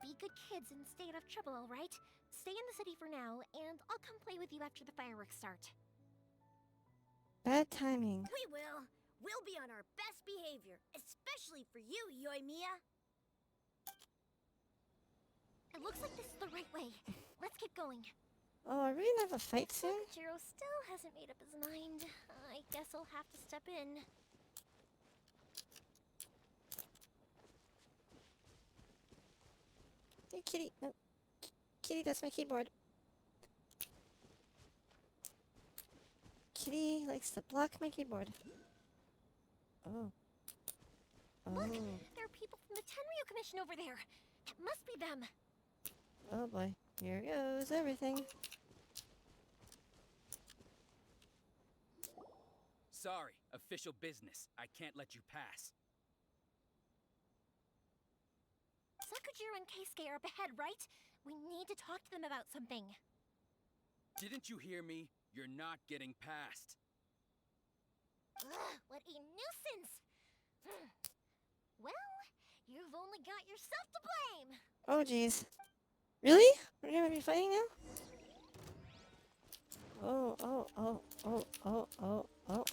D: Be good kids and stay out of trouble, alright? Stay in the city for now, and I'll come play with you after the fireworks start.
A: Bad timing.
C: We will. We'll be on our best behavior, especially for you, Yoimiya.
D: It looks like this is the right way. Let's keep going.
A: Oh, are we gonna have a fight soon?
D: Sakujiro still hasn't made up his mind. I guess I'll have to step in.
A: Hey, kitty. No. Kitty, that's my keyboard. Kitty likes to block my keyboard. Oh.
D: Look,
A: Oh.
D: there are people from the Tenryu Commission over there. It must be them.
A: Oh boy. Here goes everything.
N: Sorry, official business. I can't let you pass.
D: Sakujiro and Keisuke are up ahead, right? We need to talk to them about something.
N: Didn't you hear me? You're not getting past.
D: Ugh, what a nuisance! Well, you've only got yourself to blame!
A: Oh jeez. Really? We're gonna be fighting now? Oh, oh, oh, oh, oh, oh, oh.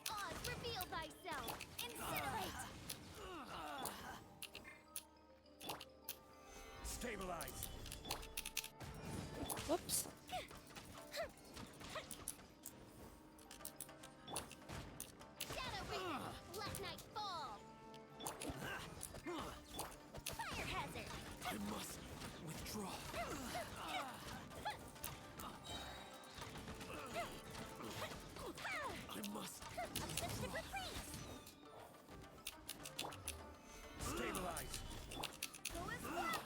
C: Oz, reveal thyself! Incinerate!
L: Stabilize!
A: Whoops.
C: Shadow Raven! Let night fall! Fire hazard!
L: I must withdraw. I must
C: Offensive retreat!
L: stabilize.
C: Go as well!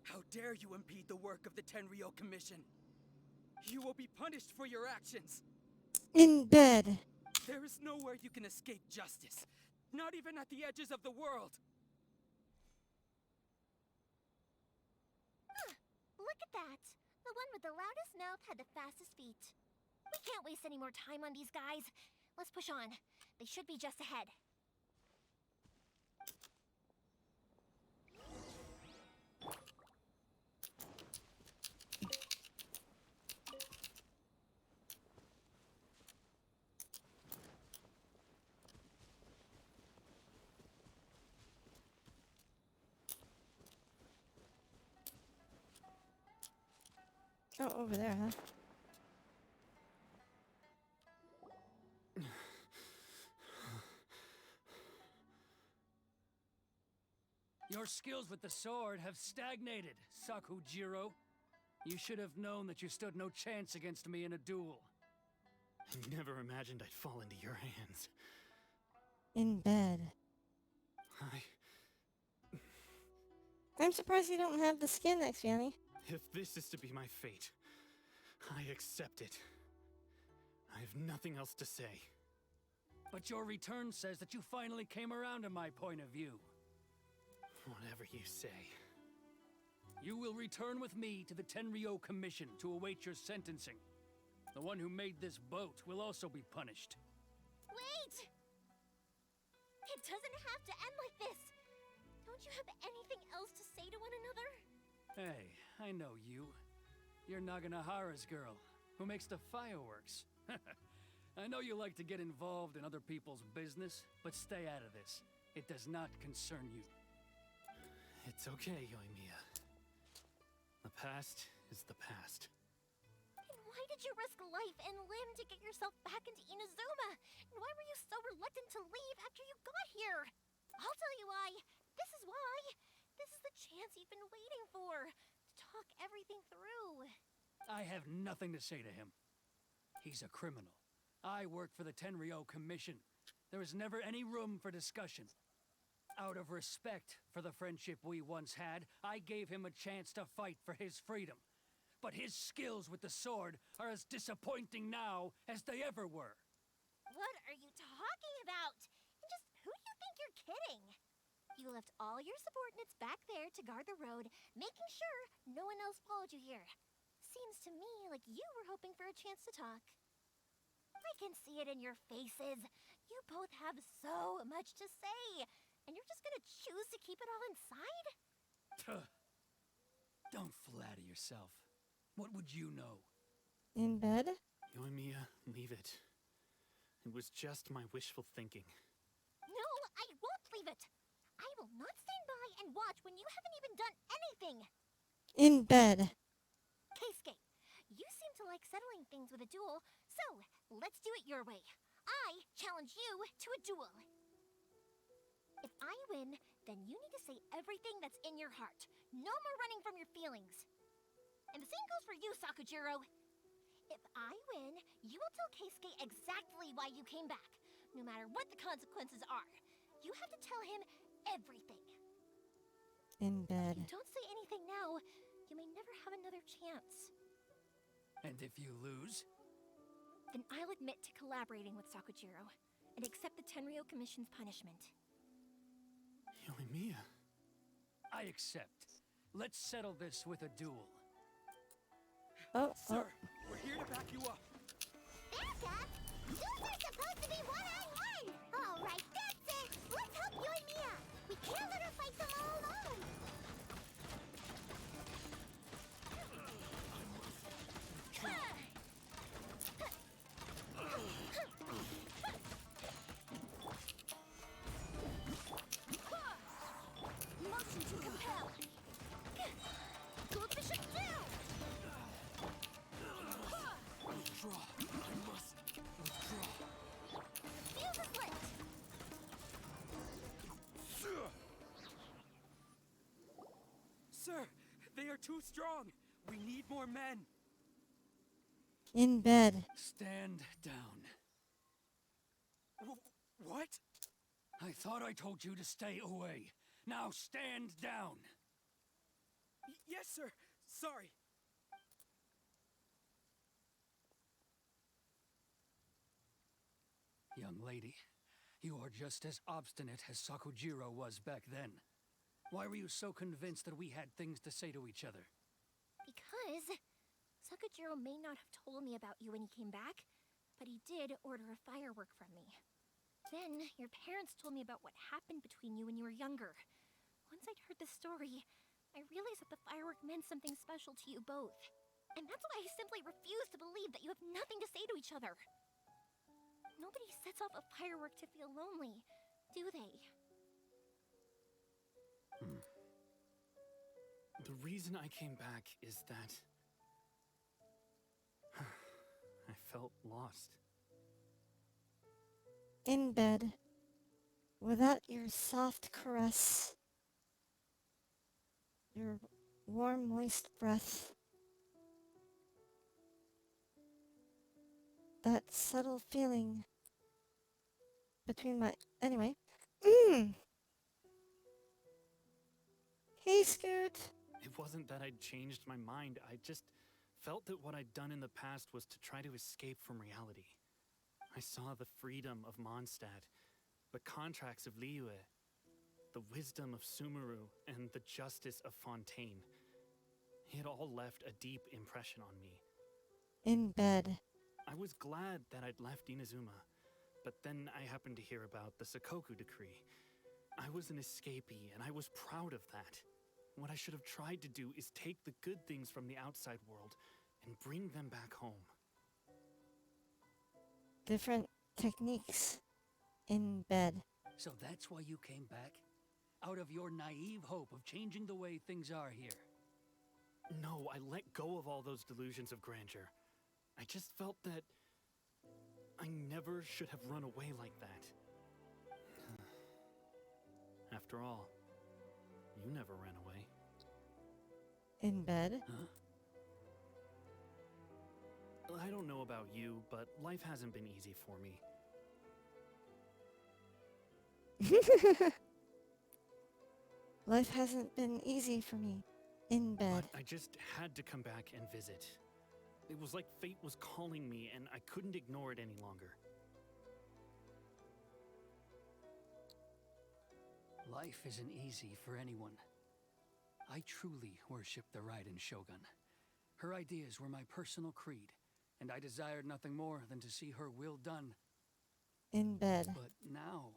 N: How dare you impede the work of the Tenryo Commission? You will be punished for your actions.
A: In bed.
N: There is nowhere you can escape justice. Not even at the edges of the world.
D: Look at that! The one with the loudest mouth had the fastest feet. We can't waste any more time on these guys. Let's push on. They should be just ahead.
A: Oh, over there, huh?
G: Your skills with the sword have stagnated, Sakujiro. You should have known that you stood no chance against me in a duel.
F: I never imagined I'd fall into your hands.
A: In bed. I'm surprised you don't have the skin, Expiani.
F: If this is to be my fate, I accept it. I have nothing else to say.
G: But your return says that you finally came around to my point of view.
F: Whatever you say.
G: You will return with me to the Tenryo Commission to await your sentencing. The one who made this boat will also be punished.
D: Wait! It doesn't have to end like this. Don't you have anything else to say to one another?
G: Hey, I know you. You're Naganahara's girl, who makes the fireworks. I know you like to get involved in other people's business, but stay out of this. It does not concern you.
F: It's okay, Yoimiya. The past is the past.
D: And why did you risk life and limb to get yourself back into Inazuma? And why were you so reluctant to leave after you got here? I'll tell you why. This is why. This is the chance you've been waiting for. To talk everything through.
G: I have nothing to say to him. He's a criminal. I work for the Tenryo Commission. There is never any room for discussion. Out of respect for the friendship we once had, I gave him a chance to fight for his freedom. But his skills with the sword are as disappointing now as they ever were.
D: What are you talking about? And just who do you think you're kidding? You left all your subordinates back there to guard the road, making sure no one else followed you here. Seems to me like you were hoping for a chance to talk. I can see it in your faces. You both have so much to say, and you're just gonna choose to keep it all inside?
G: Don't flatter yourself. What would you know?
A: In bed?
F: Yoimiya, leave it. It was just my wishful thinking.
D: No, I won't leave it. I will not stand by and watch when you haven't even done anything.
A: In bed.
D: Keisuke, you seem to like settling things with a duel, so let's do it your way. I challenge you to a duel. If I win, then you need to say everything that's in your heart. No more running from your feelings. And the same goes for you, Sakujiro. If I win, you will tell Keisuke exactly why you came back, no matter what the consequences are. You have to tell him everything.
A: In bed.
D: If you don't say anything now, you may never have another chance.
G: And if you lose?
D: Then I'll admit to collaborating with Sakujiro and accept the Tenryo Commission's punishment.
F: Yoimiya.
G: I accept. Let's settle this with a duel.
A: Oh,
N: Sir, we're here to back you up.
C: Back up? Those are supposed to be one-on-one! All right, that's it! Let's help you and Mia! We can't let her fight them all alone!
D: Motion to compel. Good Bishop down.
L: Withdraw. I must withdraw.
D: Fuse is lit.
N: Sir, they are too strong. We need more men.
A: In bed.
G: Stand down.
N: What?
G: I thought I told you to stay away. Now stand down.
N: Yes, sir. Sorry.
G: Young lady, you are just as obstinate as Sakujiro was back then. Why were you so convinced that we had things to say to each other?
D: Because Sakujiro may not have told me about you when he came back, but he did order a firework from me. Then your parents told me about what happened between you when you were younger. Once I'd heard the story, I realized that the firework meant something special to you both. And that's why I simply refuse to believe that you have nothing to say to each other. Nobody sets off a firework to feel lonely, do they?
F: The reason I came back is that I felt lost.
A: In bed. Without your soft caress. Your warm, moist breath. That subtle feeling between my... Anyway. Hey, Scoot.
F: It wasn't that I'd changed my mind. I just felt that what I'd done in the past was to try to escape from reality. I saw the freedom of Mondstadt, the contracts of Liyue, the wisdom of Sumeru, and the justice of Fontaine. It all left a deep impression on me.
A: In bed.
F: I was glad that I'd left Inazuma, but then I happened to hear about the Sakoku decree. I was an escapee, and I was proud of that. What I should have tried to do is take the good things from the outside world and bring them back home.
A: Different techniques. In bed.
G: So that's why you came back? Out of your naive hope of changing the way things are here?
F: No, I let go of all those delusions of grandeur. I just felt that I never should have run away like that. After all, you never ran away.
A: In bed?
F: Huh? I don't know about you, but life hasn't been easy for me.
A: Life hasn't been easy for me. In bed.
F: But I just had to come back and visit. It was like fate was calling me, and I couldn't ignore it any longer.
G: Life isn't easy for anyone. I truly worship the Raiden Shogun. Her ideas were my personal creed, and I desired nothing more than to see her will done.
A: In bed.
G: But now,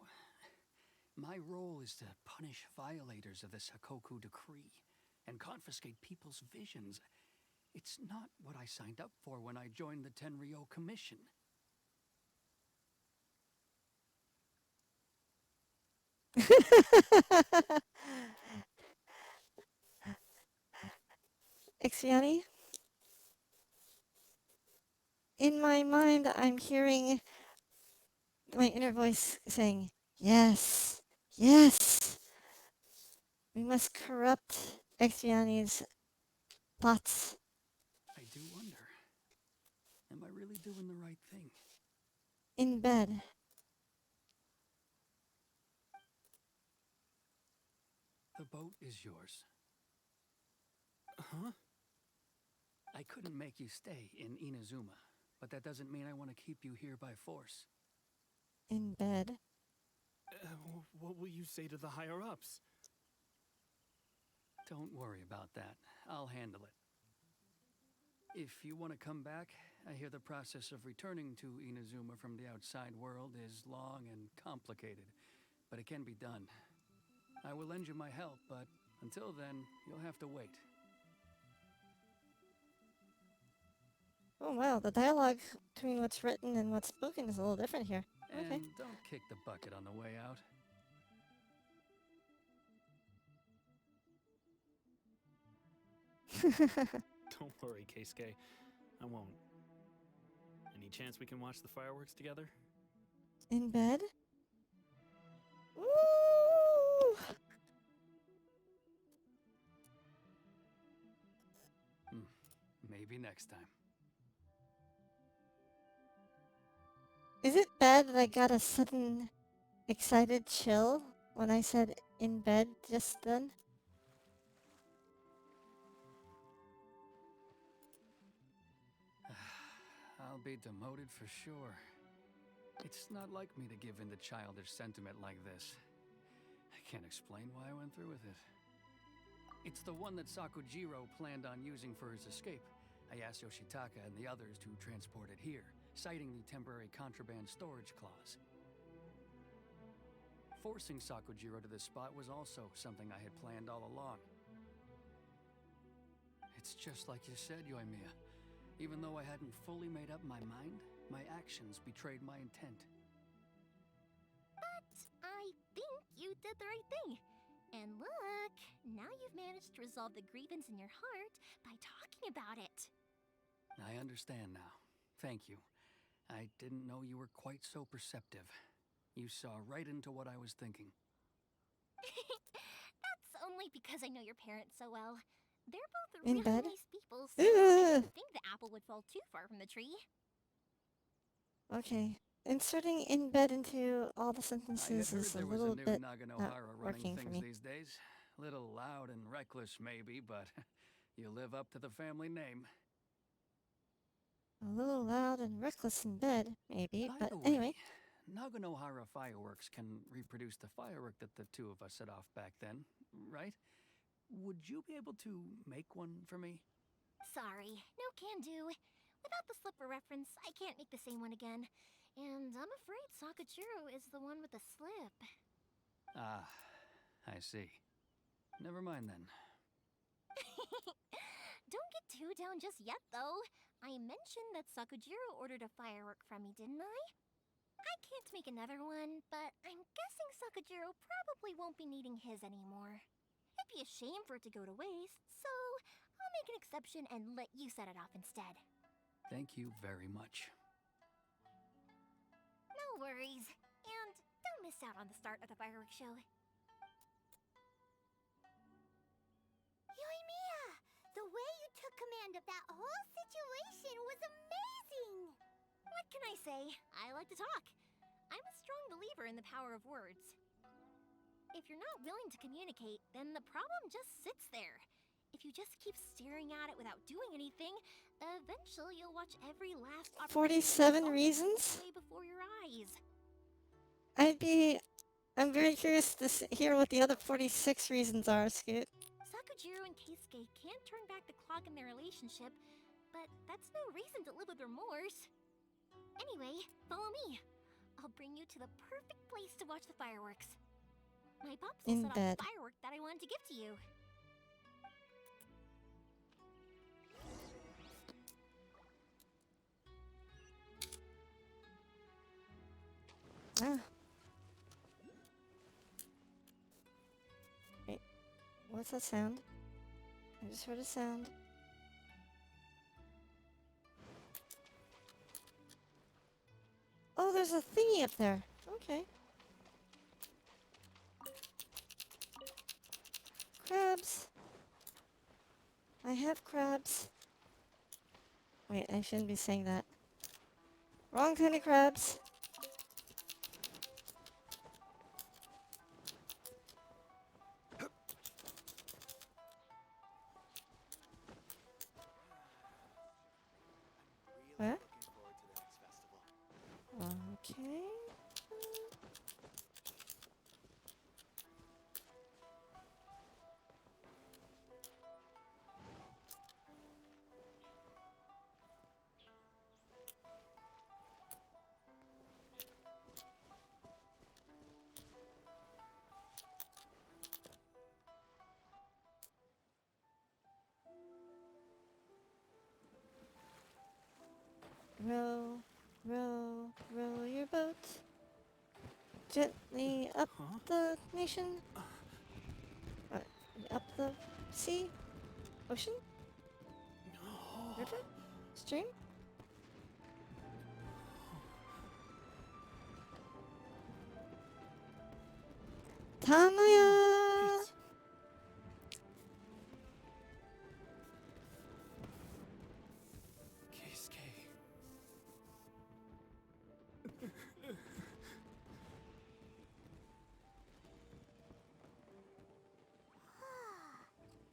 G: my role is to punish violators of the Sakoku decree and confiscate people's visions. It's not what I signed up for when I joined the Tenryo Commission.
A: Ixiani? In my mind, I'm hearing my inner voice saying, yes, yes. We must corrupt Ixiani's plots.
G: I do wonder, am I really doing the right thing?
A: In bed.
G: The boat is yours.
F: Huh?
G: I couldn't make you stay in Inazuma, but that doesn't mean I want to keep you here by force.
A: In bed.
F: What will you say to the higher-ups?
G: Don't worry about that. I'll handle it. If you want to come back, I hear the process of returning to Inazuma from the outside world is long and complicated, but it can be done. I will lend you my help, but until then, you'll have to wait.
A: Oh wow, the dialogue between what's written and what's spoken is a little different here.
G: And
A: Okay.
G: don't kick the bucket on the way out.
F: Don't worry, Keisuke. I won't. Any chance we can watch the fireworks together?
A: In bed? Woo!
G: Maybe next time.
A: Is it bad that I got a sudden excited chill when I said in bed just then?
G: I'll be demoted for sure. It's not like me to give in to childish sentiment like this. I can't explain why I went through with it. It's the one that Sakujiro planned on using for his escape. I asked Yoshitaka and the others to transport it here, citing the temporary contraband storage clause. Forcing Sakujiro to this spot was also something I had planned all along. It's just like you said, Yoimiya. Even though I hadn't fully made up my mind, my actions betrayed my intent.
D: But I think you did the right thing. And look, now you've managed to resolve the grievance in your heart by talking about it.
G: I understand now. Thank you. I didn't know you were quite so perceptive. You saw right into what I was thinking.
D: That's only only because I know your parents so well. They're both
A: In
D: really
A: bed?
D: nice people, so I
A: Ugh.
D: didn't think the apple would fall too far from the tree.
A: Okay. Inserting in bed into all the
G: I had
A: sentences
G: heard
A: is a
G: there was a
A: little
G: new
A: bit
G: Naganohara
A: not
G: running
A: working for
G: things
A: me.
G: these days. Little loud and reckless, maybe, but you live up to the family name.
A: A little loud and reckless in bed, maybe,
G: By
A: but
G: the way,
A: anyway.
G: Naganohara fireworks can reproduce the firework that the two of us set off back then, right? Would you be able to make one for me?
D: Sorry, no can do. Without the slipper reference, I can't make the same one again. And I'm afraid Sakajiro is the one with the slip.
G: Ah, I see. Never mind then.
D: Don't get too down just yet, though. I mentioned that Sakajiro ordered a firework from me, didn't I? I can't make another one, but I'm guessing Sakajiro probably won't be needing his anymore. It'd be a shame for it to go to waste, so I'll make an exception and let you set it off instead.
G: Thank you very much.
D: No worries. And don't miss out on the start of the fireworks show.
C: Yoimiya, the way you took command of that whole situation was amazing!
D: What can I say? I like to talk. I'm a strong believer in the power of words. If you're not willing to communicate, then the problem just sits there. If you just keep staring at it without doing anything, eventually you'll watch every last
A: 47 reasons?
D: way before your eyes.
A: I'm very curious to hear what the other 46 reasons are, Scoot.
D: Sakujiro and Keisuke can't turn back the clock in their relationship, but that's no reason to live with remorse. Anyway, follow me. I'll bring you to the perfect place to watch the fireworks. My pops will
A: In
D: set off
A: bed.
D: the firework that I wanted to give to you.
A: Ah. Wait, what's that sound? I just heard a sound. Oh, there's a thingy up there. Okay. Crabs. I have crabs. Wait, I shouldn't be saying that. Wrong kind of crabs. What? Okay. Row, row, row your boat gently up the nation. Up the sea? Ocean? River? Stream? Tamaya!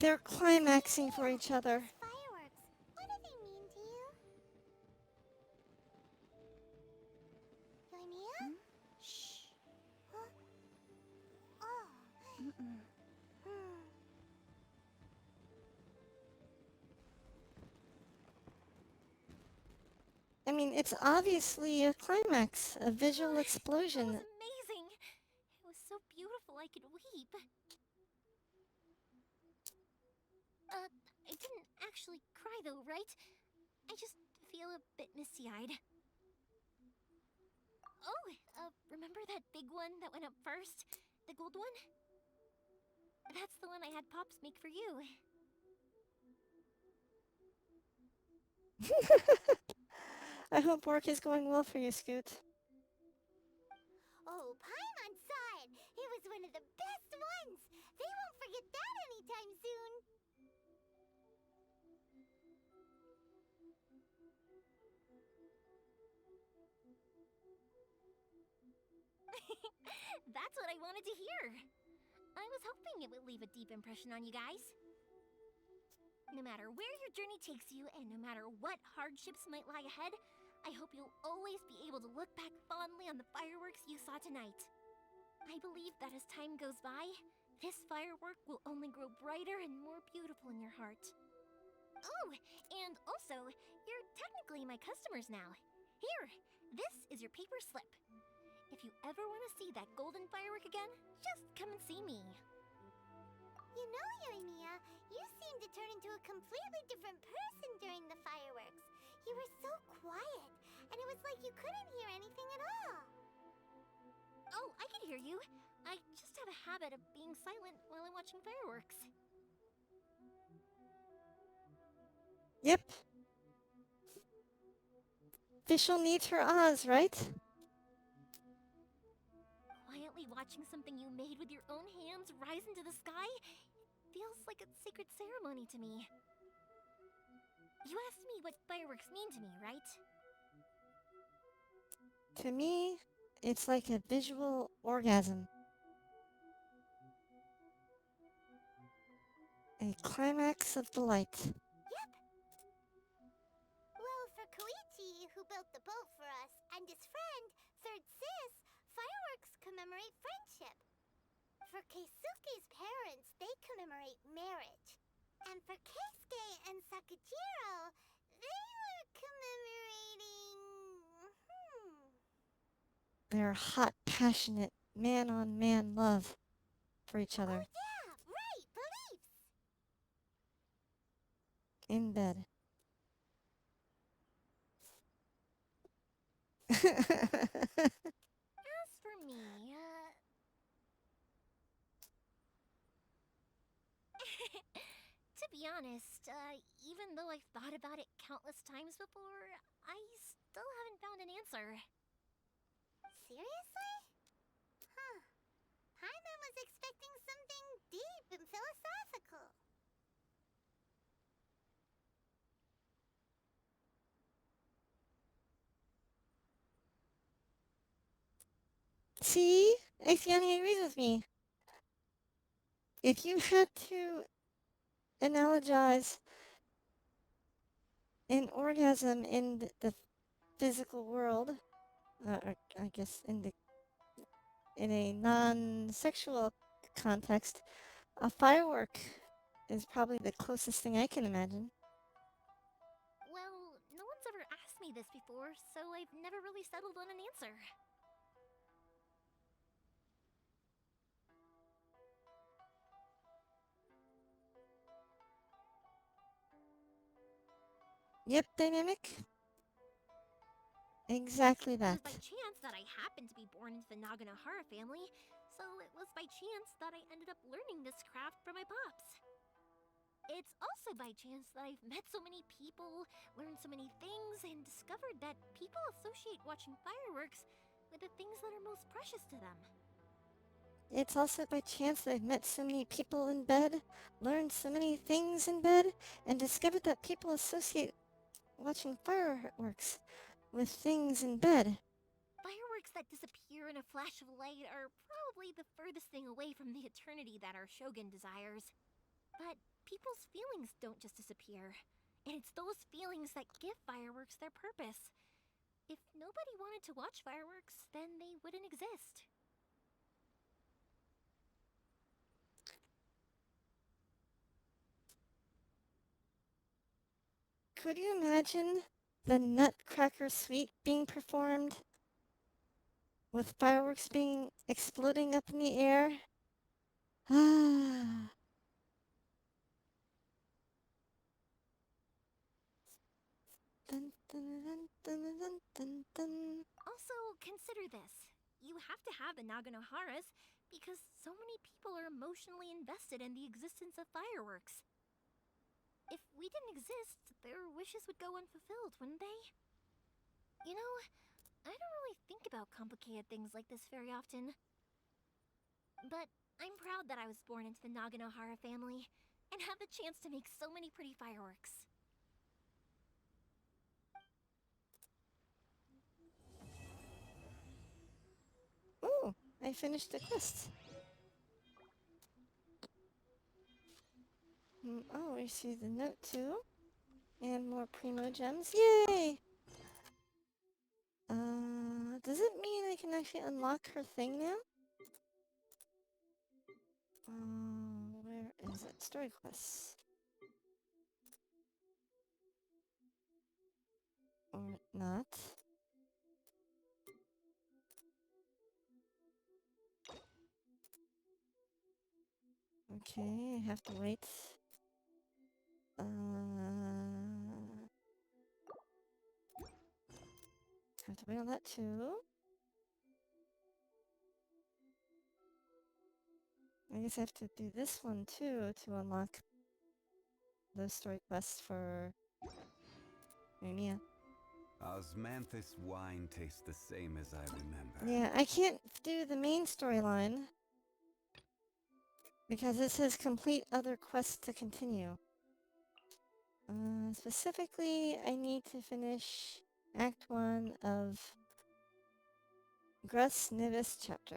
A: They're climaxing for each other.
C: Fireworks, what do they mean to you? Yoimiya? Shh. Huh? Oh.
A: I mean, it's obviously a climax, a visual
D: That
A: explosion.
D: was amazing. It was so beautiful I could weep. I didn't actually cry though, right? I just feel a bit misty-eyed. Oh, remember that big one that went up first? The gold one? That's the one I had Pops make for you.
A: I hope work is going well for you, Scoot.
C: Oh, Paimon saw it. It was one of the best ones. They won't forget that in
D: That's what I wanted to hear. I was hoping it would leave a deep impression on you guys. No matter where your journey takes you, and no matter what hardships might lie ahead, I hope you'll always be able to look back fondly on the fireworks you saw tonight. I believe that as time goes by, this firework will only grow brighter and more beautiful in your heart. Oh, and also, you're technically my customers now. Here, this is your paper slip. If you ever want to see that golden firework again, just come and see me.
C: You know, Yoimiya, you seemed to turn into a completely different person during the fireworks. You were so quiet, and it was like you couldn't hear anything at all.
D: Oh, I can hear you. I just have a habit of being silent while I'm watching fireworks.
A: Yep. Fischl needs her Oz, right?
D: Quietly watching something you made with your own hands rise into the sky feels like a sacred ceremony to me. You asked me what fireworks mean to me, right?
A: To me, it's like a visual orgasm. A climax of delight.
C: Yep. Well, for Koichi, who built the boat for us, and his friend, Third Sis, fireworks commemorate friendship. For Keisuke's parents, they commemorate marriage. And for Keisuke and Sakujiro, they were commemorating...
A: Their hot, passionate, man-on-man love for each other.
C: Oh yeah, right, beliefs!
A: In bed.
D: As for me, to be honest, even though I've thought about it countless times before, I still haven't found an answer.
C: Seriously? Huh. Paimon was expecting something deep and philosophical.
A: See? Axiani agrees with me. If you had to analogize an orgasm in the physical world, or I guess in a non-sexual context, a firework is probably the closest thing I can imagine.
D: Well, no one's ever asked me this before, so I've never really settled on an answer.
A: Yep, dynamic. Exactly
D: It
A: that.
D: was by chance that I happened to be born into the Naganohara family, so it was by chance that I ended up learning this craft from my pops. It's also by chance that I've met so many people, learned so many things, and discovered that people associate watching fireworks with the things that are most precious to them.
A: It's also by chance that I've met so many people in bed, learned so many things in bed, and discovered that people associate watching fireworks with things in bed.
D: Fireworks that disappear in a flash of light are probably the furthest thing away from the eternity that our shogun desires. But people's feelings don't just disappear, and it's those feelings that give fireworks their purpose. If nobody wanted to watch fireworks, then they wouldn't exist.
A: Could you imagine the Nutcracker Suite being performed with fireworks being exploding up in the air? Ah. Dun, dun, dun, dun, dun, dun, dun.
D: Also, consider this. You have to have the Naganoharas because so many people are emotionally invested in the existence of fireworks. If we didn't exist, their wishes would go unfulfilled, wouldn't they? You know, I don't really think about complicated things like this very often. But I'm proud that I was born into the Naganohara family and have the chance to make so many pretty fireworks.
A: Ooh. I finished the quest. Oh, we see the note too. And more Primo gems. Yay! Does it mean I can actually unlock her thing now? Where is it? Story quests. Or not. Okay, I have to wait. Have to wait on that too. I guess I have to do this one too to unlock those story quests for Mia.
B: Osmanthus wine tastes the same as I remember.
A: Yeah, I can't do the main storyline because it says complete other quests to continue. Specifically, I need to finish Act 1 of Grus Nivis chapter.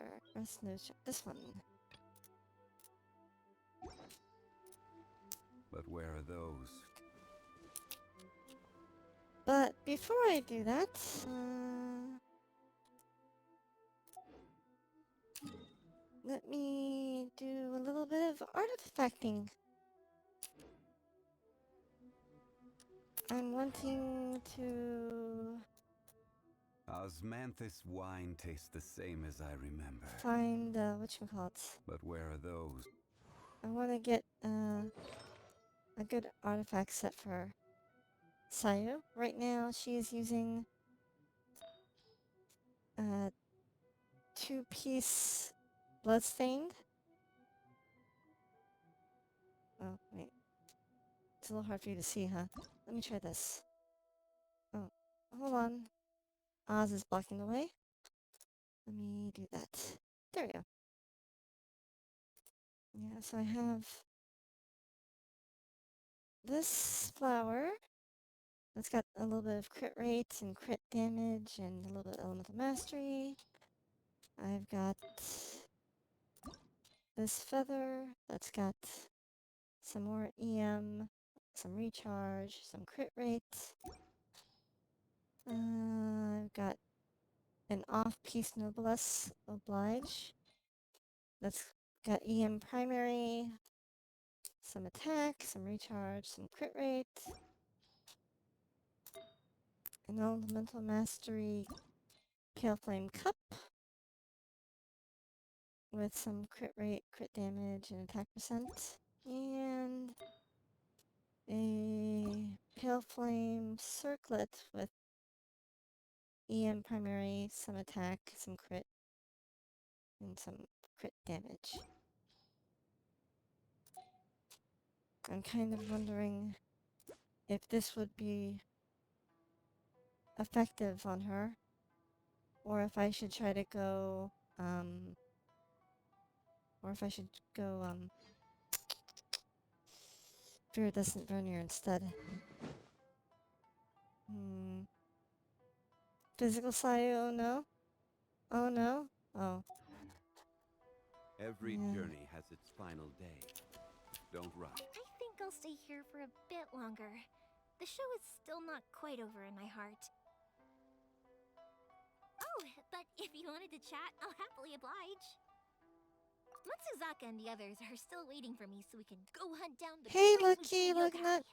A: This one.
B: But where are those?
A: But before I do that, let me do a little bit of artifacting. I'm wanting to
B: Osmanthus wine tastes the same as I remember.
A: find, whatchamacallit.
B: But where are those?
A: I want to get a good artifact set for Sayu. Right now, she is using two-piece bloodstained. Oh, wait. It's a little hard for you to see, huh? Let me try this. Oh, hold on. Oz is blocking the way. Let me do that. There we go. Yeah, so I have this flower that's got a little bit of crit rate and crit damage and a little bit of elemental mastery. I've got this feather that's got some more EM, some recharge, some crit rate. I've got an off-piece noblesse oblige that's got EM primary, some attack, some recharge, some crit rate, an elemental mastery pale flame cup with some crit rate, crit damage, and attack percent, and a pale flame circlet with EM primary, some attack, some crit, and some crit damage. I'm kind of wondering if this would be effective on her, or if I should try to go, Viridescent Vernier instead. Physical Sayu, oh no? Oh no? Oh.
O: Every
A: Yeah.
O: journey has its final day. Don't rush.
D: I think I'll stay here for a bit longer. The show is still not quite over in my heart. Oh, but if you wanted to chat, I'll happily oblige. Matsuzaka and the others are still waiting for me so we can go hunt down the
A: Hey,
D: great
A: Lucky,
D: Lucina
A: look
D: yokai.
A: not.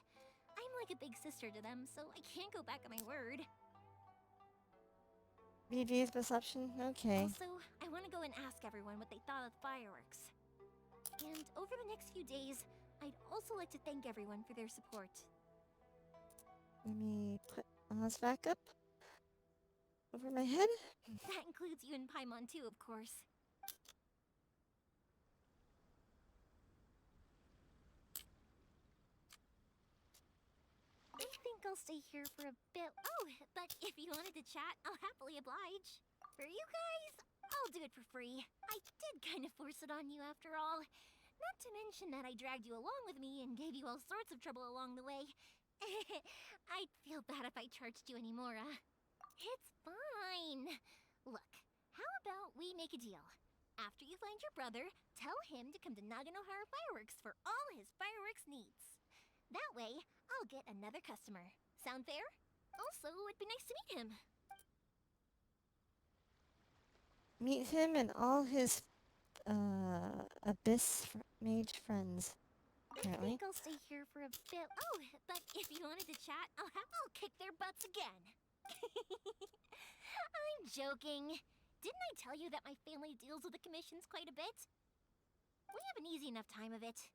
D: I'm like a big sister to them, so I can't go back on my word.
A: BD is best option? Okay.
D: Also, I want to go and ask everyone what they thought of the fireworks. And over the next few days, I'd also like to thank everyone for their support.
A: Let me put Oz back up over my head.
D: That includes you and Paimon too, of course. I think I'll stay here for a bit. Oh, but if you wanted to chat, I'll happily oblige. For you guys, I'll do it for free. I did kind of force it on you after all. Not to mention that I dragged you along with me and gave you all sorts of trouble along the way. I'd feel bad if I charged you anymore, It's fine. Look, how about we make a deal? After you find your brother, tell him to come to Naganohara Fireworks for all his fireworks needs. That way, I'll get another customer. Sound fair? Also, it'd be nice to meet him.
A: Meet him and all his abyss mage friends.
D: I
A: Apparently.
D: think I'll stay here for a bit. Oh, but if you wanted to chat, I'll kick their butts again. I'm joking. Didn't I tell you that my family deals with the commissions quite a bit? We have an easy enough time of it.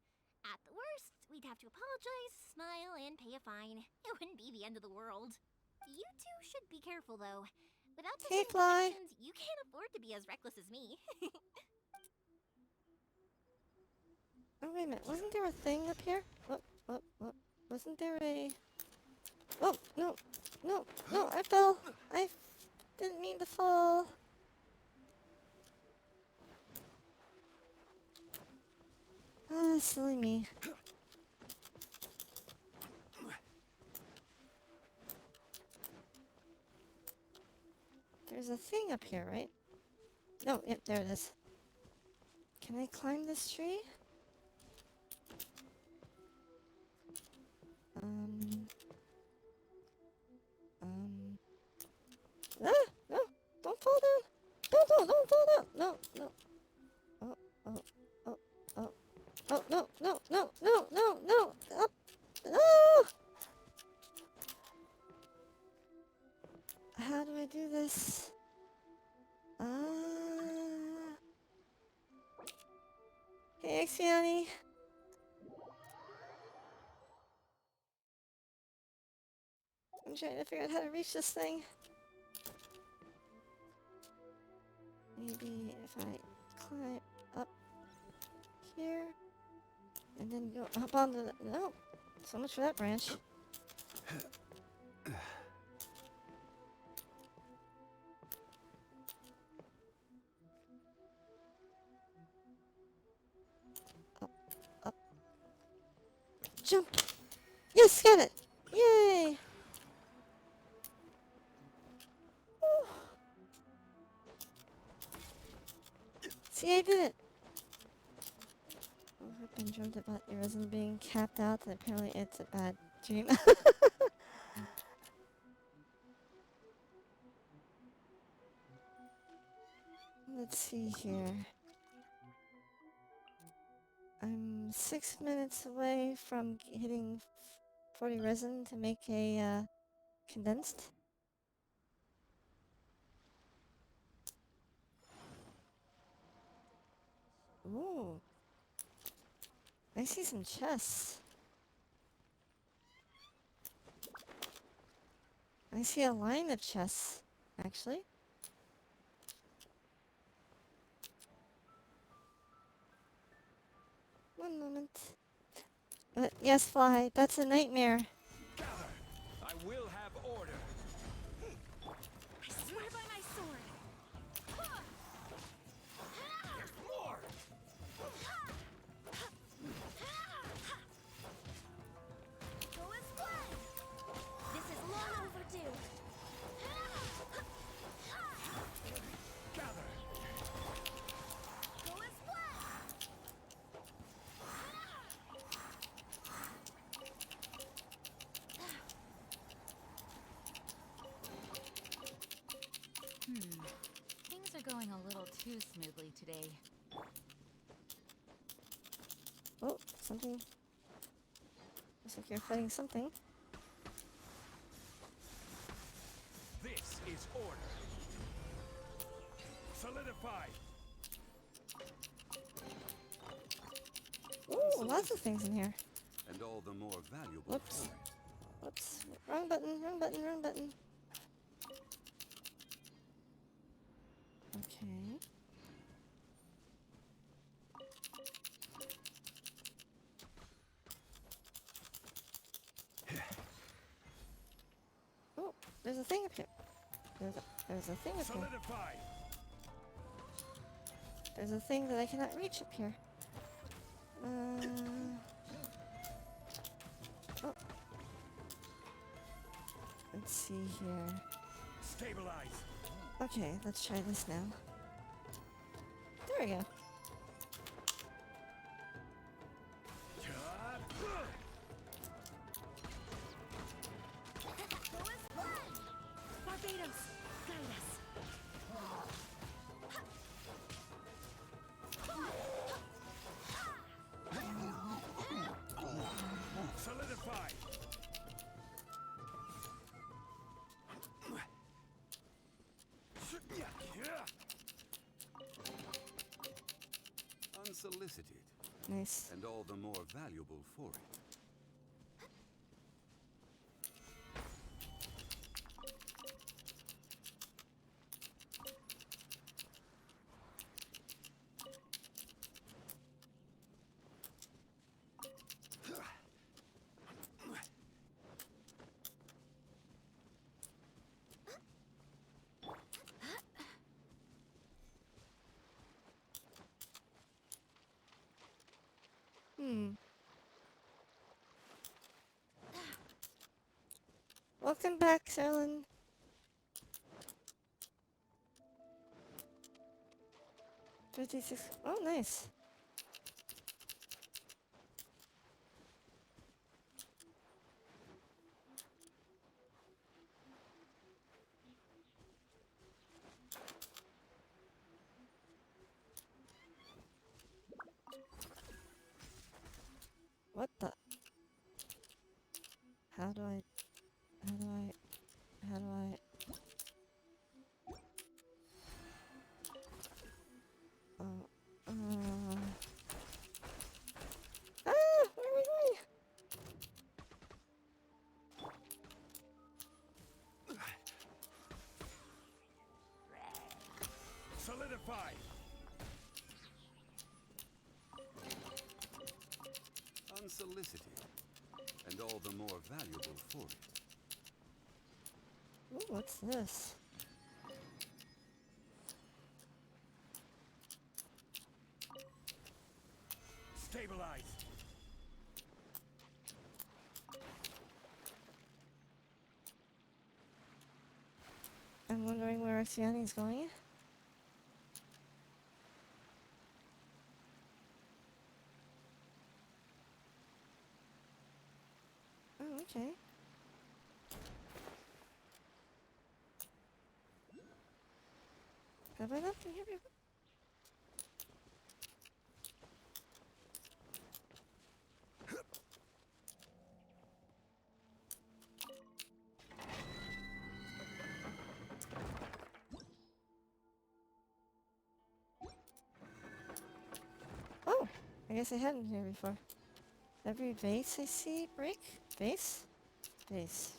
D: At the worst, we'd have to apologize, smile, and pay a fine. It wouldn't be the end of the world. You two should be careful, though. Without the
A: Hey,
D: same
A: Fly.
D: connections, you can't afford to be as reckless as me.
A: Oh, wait a minute. Wasn't there a thing up here? What? Wasn't there a... Oh, no. No, I fell. I didn't mean to fall. Ah, silly me. There's a thing up here, right? No, yep, there it is. Can I climb this tree? Ah, no, don't fall down. Don't fall down. No. Oh, no. Up. No. How do I do this? Hey, Axiani. I'm trying to figure out how to reach this thing. Maybe if I climb up here and then go up onto the... No. So much for that branch. Up. Jump! Yes, got it! Yay! Whew. See, I did it! Oh, I've been dreamt about your resin being capped out, and apparently it's a bad dream. Let's see here. I'm 6 minutes away from hitting 40 resin to make a condensed. Ooh. I see some chests. I see a line of chests, actually. One moment. But yes, Fly, that's a nightmare.
L: I will have order.
D: I swear by my sword.
L: There's more.
D: Go as planned. This is long overdue.
L: Gather.
D: Go as planned.
P: Things are going a little too smoothly today.
A: Oh, something. Looks like you're fighting something.
L: This is order. Solidify.
A: Ooh, lots of things in here.
O: And all the more valuable
A: Whoops.
O: for it.
A: Whoops. Wrong button. Okay. Oh, there's a thing up here. There's a thing up here.
L: Solidify.
A: There's a thing that I cannot reach up here. Oh. Let's see here.
L: Stabilize.
A: Okay, let's try this now. There we go.
C: Barbados, guide us.
J: Solidify!
O: Unsolicited.
A: Nice.
O: And all the more valuable for it.
A: Welcome back, Selin. $56. Oh, nice. What the? How do I... Oh, where are we going?
J: Solidify!
O: Unsolicited. And all the more valuable for it.
A: Ooh, what's this?
J: Stabilize!
A: I'm wondering where Oceani's going. Oh, okay. Have I left him here before? Oh, I guess I hadn't been here before. Every vase I see break? Vase? Vase.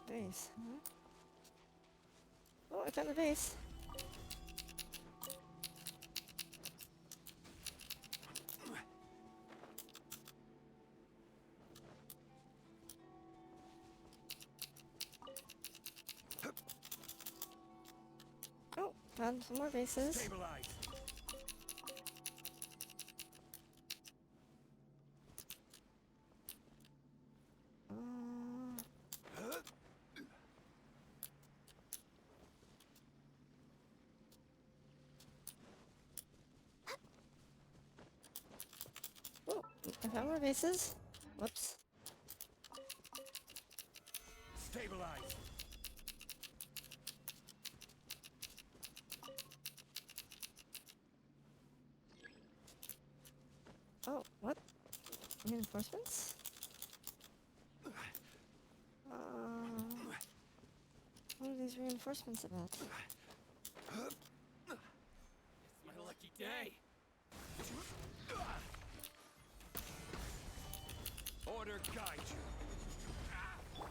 A: Vase, huh? Oh, I found a vase. Oh, found some more vases.
J: Stabilize!
A: Oh, I found more vases. Whoops.
J: Stabilize!
A: Oh, what? Reinforcements? What are these reinforcements about?
N: It's my lucky day.
J: Order guide you.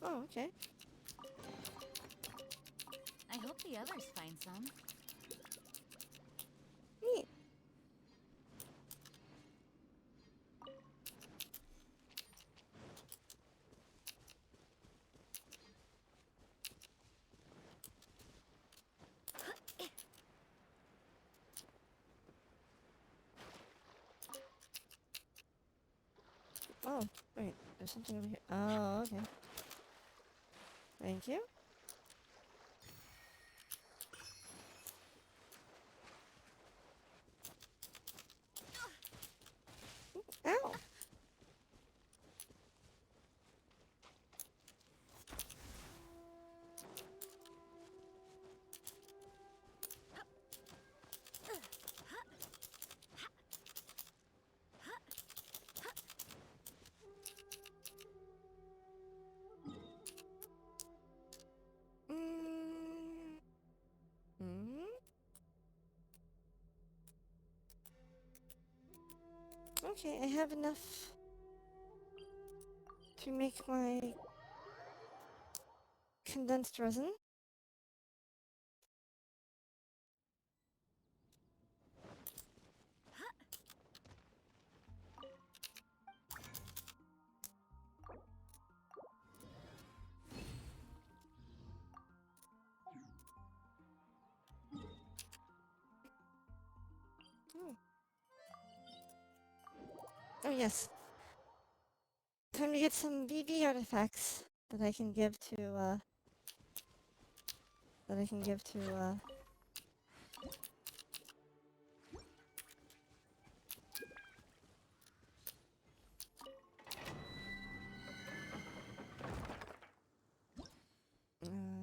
A: Oh, okay.
P: I hope the others find some.
A: Neat. Oh, wait. There's something over here. Oh, okay. Thank you. Ow! Hmm? Okay, I have enough to make my condensed resin. Oh. Oh yes. Time to get some BB artifacts that I can give to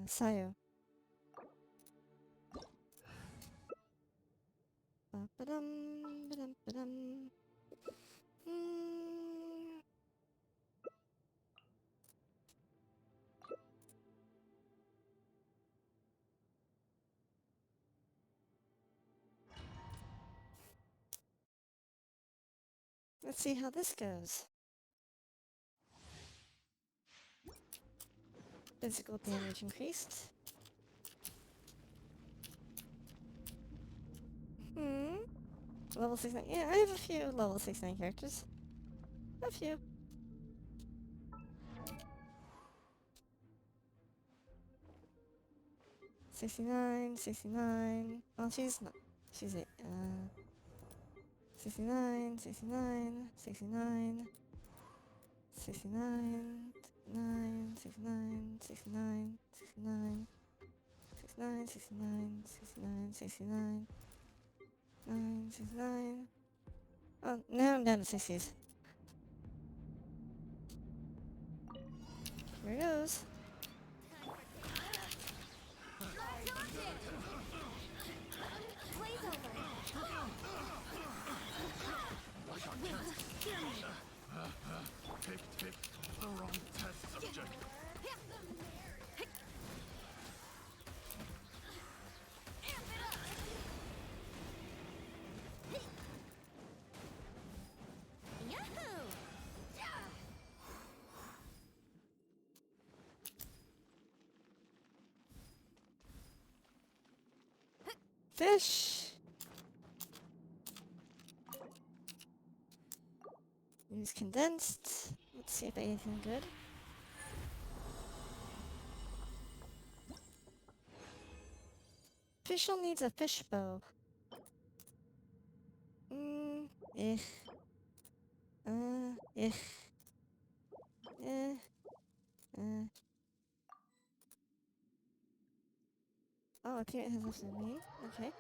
A: Sayo. Ba-ba-dum, ba-dum, ba-dum. Hmm. Let's see how this goes. Physical damage increased. Hmm. Level 69. Yeah, I have a few level 69 characters. A few. '69. Well, she's not. She's a, 69, 69, 69, 69, 69, 69, 69, 69, 69, 69, 69, 69, 9, 69. Oh, now I'm down to 60s. Here it goes.
J: Pick the wrong test subject.
A: Fish! Use condensed. Let's see if anything good. Fischl needs a fish bow. Eh. Eh. Oh, I think it has left in me. Okay.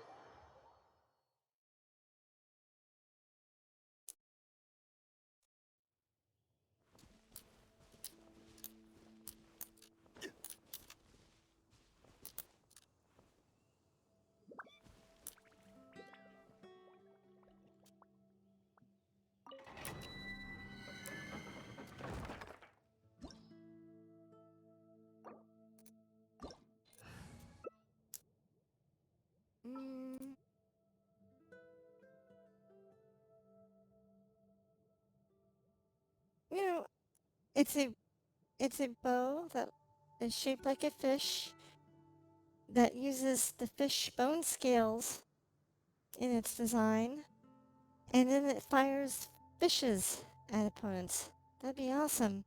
A: You know, it's a bow that is shaped like a fish that uses the fish bone scales in its design, and then it fires fishes at opponents. That'd be awesome.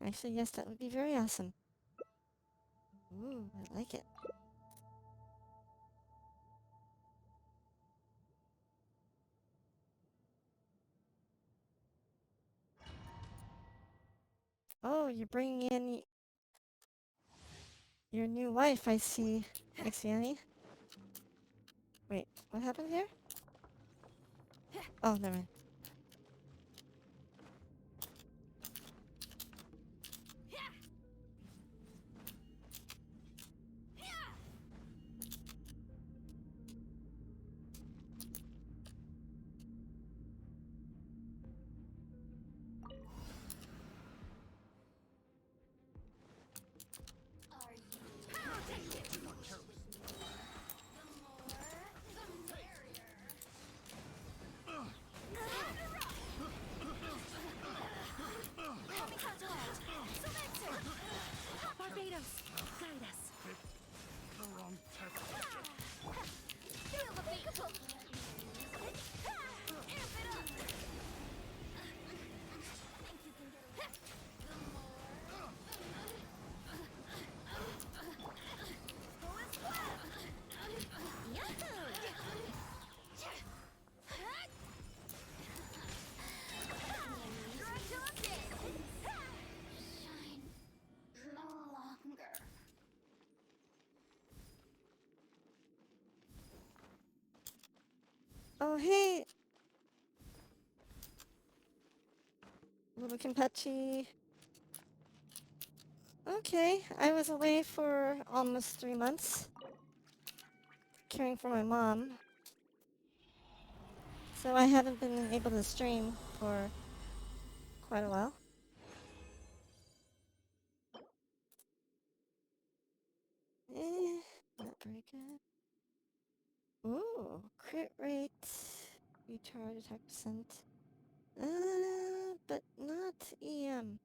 A: Actually, yes, that would be very awesome. Ooh, I like it. Oh, you're bringing in your new wife, I see. Annie. Wait, what happened here? Oh, never mind.
C: Barbados, guide us.
E: The wrong test.
C: Feel the beat. Amp it up. Think you can get away?
A: Oh, hey! Little Kenpachi. Okay, I was away for almost 3 months. Caring for my mom. So I haven't been able to stream for quite a while. Not very good. Ooh, crit rate, recharge attack percent. But not EM.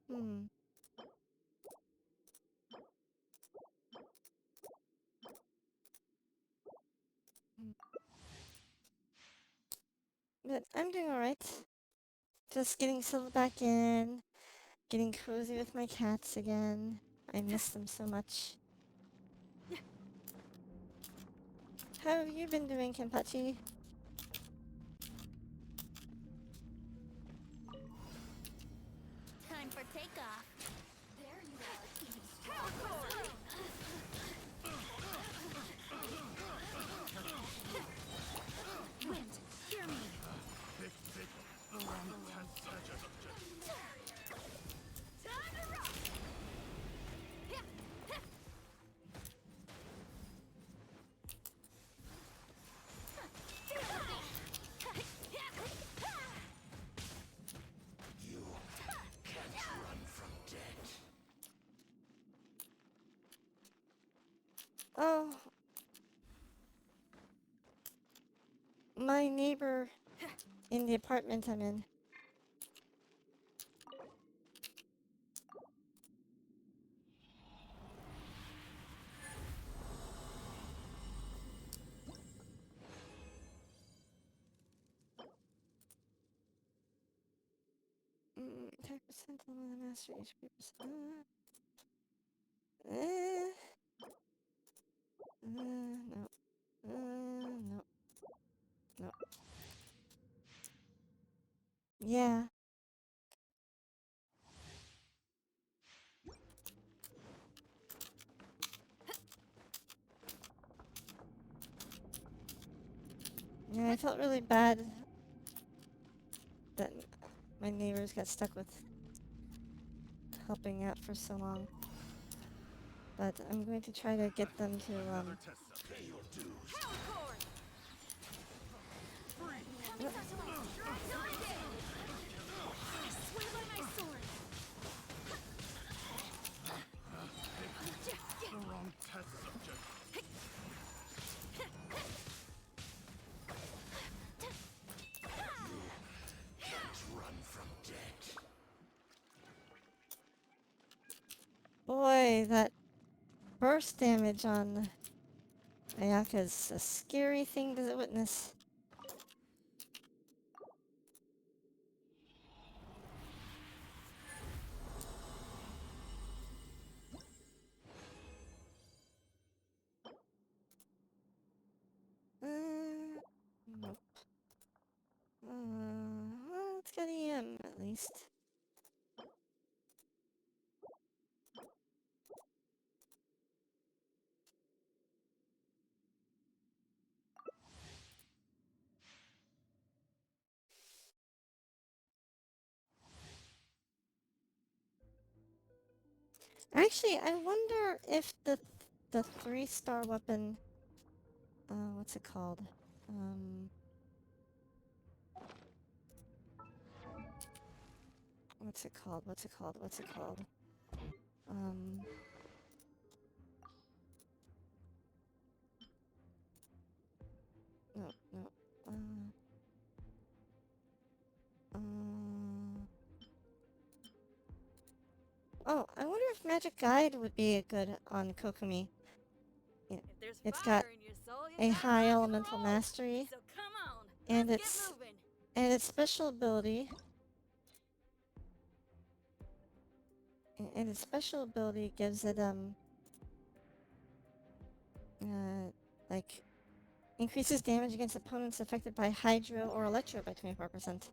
A: But I'm doing alright. Just getting settled back in, getting cozy with my cats again. I miss them so much. How have you been doing, Kenpachi?
C: Time for takeoff. There you are. Power core. Wind, hear me.
E: The wrong test.
C: Time to rock.
L: You can't run from death.
A: Oh. My neighbor in the apartment I'm in. Attack percent on the master HP percent. No. No. No. Yeah. Yeah, I felt really bad that my neighbors got stuck with helping out for so long. But I'm going to try to get them to,
L: Pay your dues.
C: Power core.
A: Yep.
C: I swear by my sword.
E: The wrong test subject.
L: Can't run from death.
A: Boy, that burst damage on Ayaka is a scary thing to witness. Nope. Well, it's got EM at least. Actually, I wonder if the 3-star weapon, what's it called? What's it called? What's it called? What's it called? No, no. Oh, I wonder if Magic Guide would be good on Kokumi. Yeah, it's got a high elemental mastery,
C: So come on,
A: and
C: let's
A: its
C: get moving.
A: and its special ability. And its special ability gives it like increases damage against opponents affected by Hydro or Electro by 24%.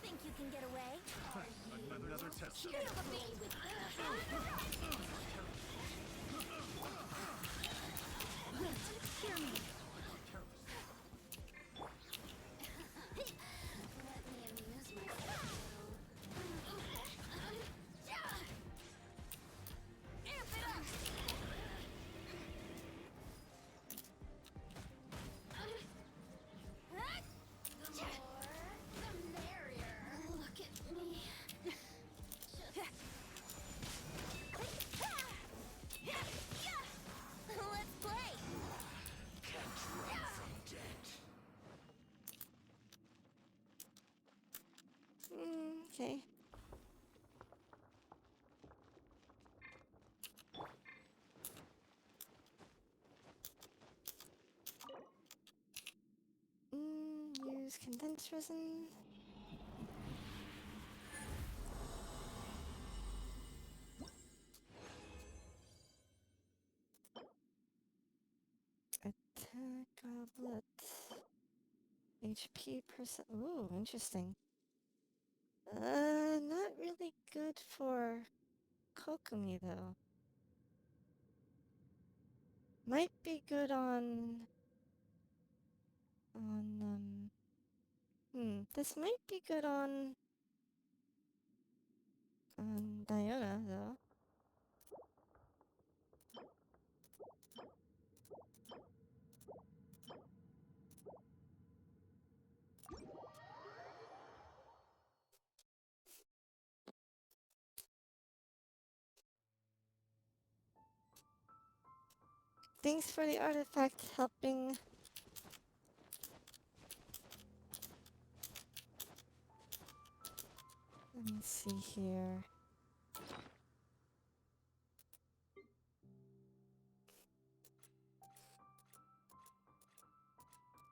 C: Think you can get away?
J: Another test.
C: Feel the beat with hear me. Let me amuse myself. Amp it up. The more, the merrier. Look at me. Let's play.
A: Okay. Use condensed resin. Attack goblet. HP percent. Ooh, interesting. Not really good for Kokumi though. Might be good on this might be good on Diona though. Thanks for the artifact helping. Let me see here.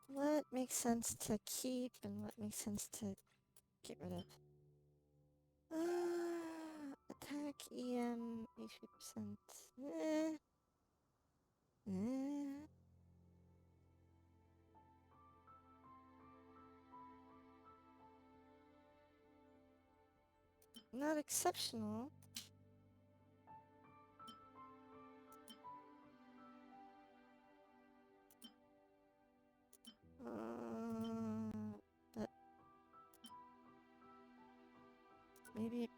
A: What makes sense to keep and what makes sense to get rid of? Attack, EM, HP%. Not exceptional. But maybe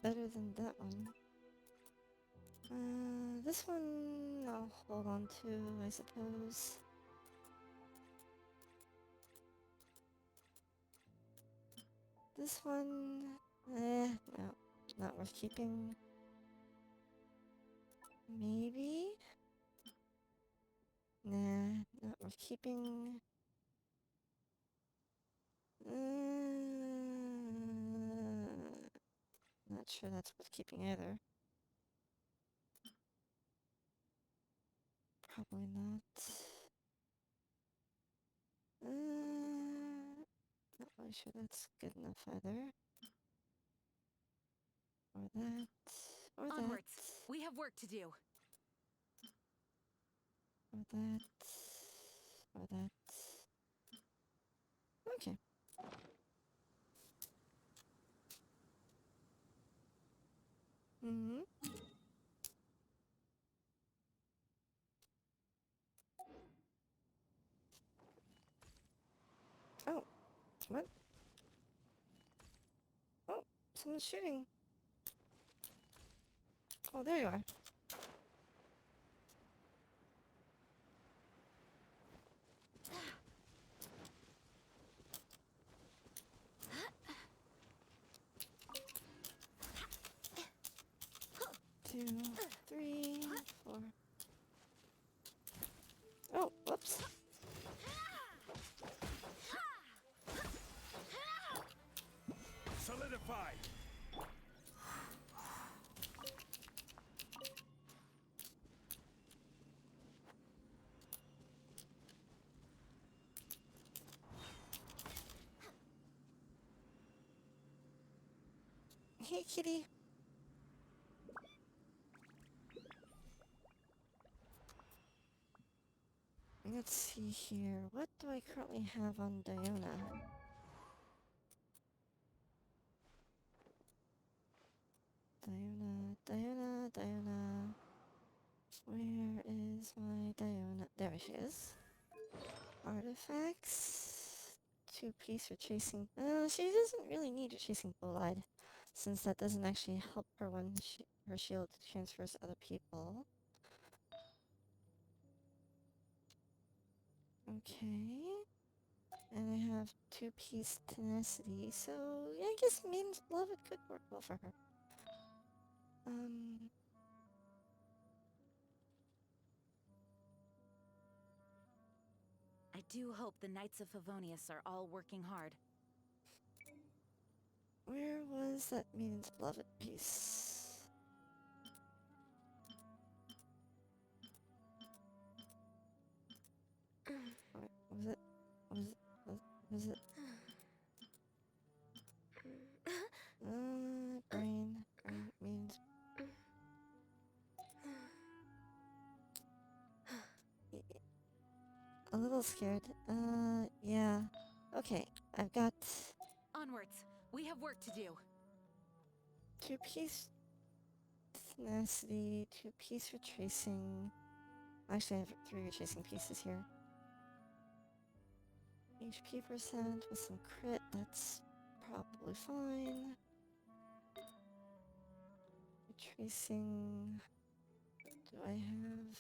A: better than that one. This one I'll hold on to, I suppose. This one, no, not worth keeping. Maybe? Nah, not worth keeping. Not sure that's worth keeping either. Probably not. Not really sure that's good enough either. Or that. Or
Q: Onwards.
A: that.
Q: We have work to do.
A: Or that. Or that. Okay. What? Oh, someone's shooting. Oh, there you are. Two, three, four. Oh, whoops.
J: Solidify!
A: Hey, kitty. Let's see here. What do I currently have on Diona? Diona. Where is my Diona? There she is. Artifacts. 2-piece for chasing. She doesn't really need a chasing bolide, since that doesn't actually help her when her shield transfers to other people. Okay. And I have 2-piece tenacity, so yeah, I guess Maiden's Beloved could work well for her.
P: I do hope the Knights of Favonius are all working hard.
A: Where was that Maiden's Beloved piece? Was it? Brain means... A little scared. Yeah. Okay, I've got...
P: Onwards! We have work to do!
A: 2-piece tenacity, 2-piece for tracing. Actually, I have 3 retracing pieces here. HP percent with some crit, that's probably fine. Retracing... Do I have...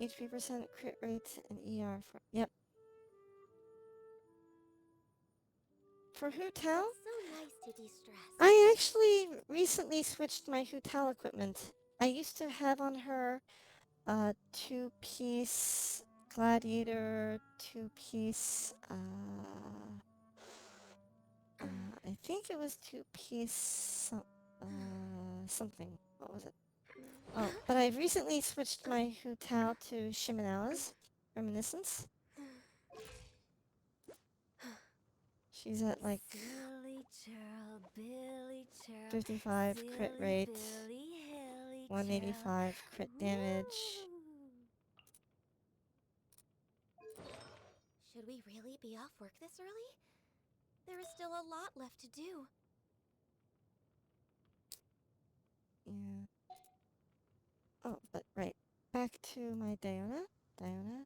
A: HP percent, crit rate, and ER for... Yep. For Hu Tao?
D: It's so nice to de-stress.
A: I actually recently switched my Hu Tao equipment. I used to have on her 2-piece gladiator, 2-piece, I think it was 2-piece something. What was it? Oh, but I've recently switched my Hu Tao to Shimenawa's Reminiscence. She's at like 55 crit rate, 185 crit damage.
D: Should we really be off work this early? There is still a lot left to do.
A: Yeah. Oh, but right. Back to my Diona. Diona.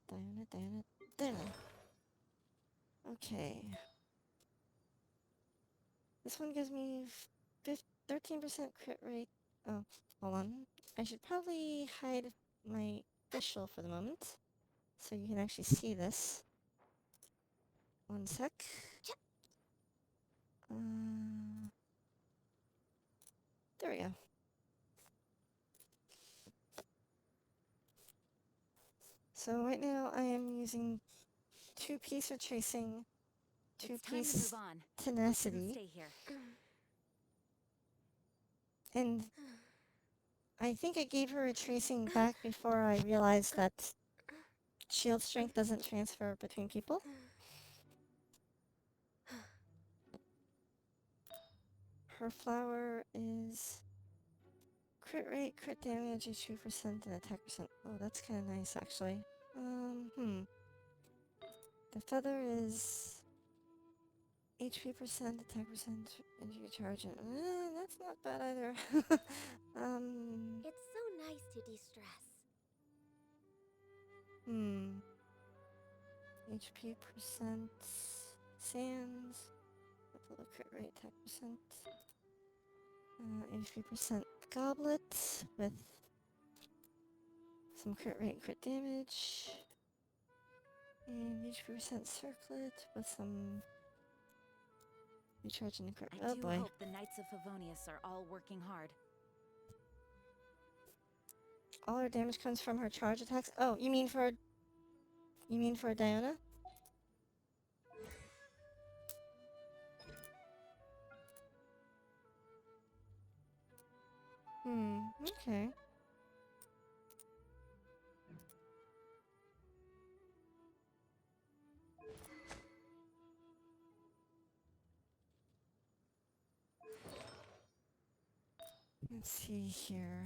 A: Okay. This one gives me 13% crit rate. Oh, hold on. I should probably hide my Fischl for the moment, so you can actually see this. One sec. There we go. So right now I am using 2-piece retracing, 2-piece tenacity,
P: Stay here.
A: and I think I gave her retracing back before I realized that shield strength doesn't transfer between people. Her flower is crit rate, crit damage, HP percent, and attack percent. Oh, that's kind of nice, actually. The feather is HP percent, attack percent, injury charge, and that's not bad either.
D: It's so nice to de-stress.
A: HP percent. Sands. With a low crit rate, attack percent. HP percent goblet with some crit rate, crit damage. And HP percent circlet with some recharge and crit.
Q: I
A: Oh
Q: do
A: boy.
Q: hope the Knights of Favonius are all working hard.
A: All her damage comes from her charge attacks. Oh, you mean for Diona? Okay. Let's see here.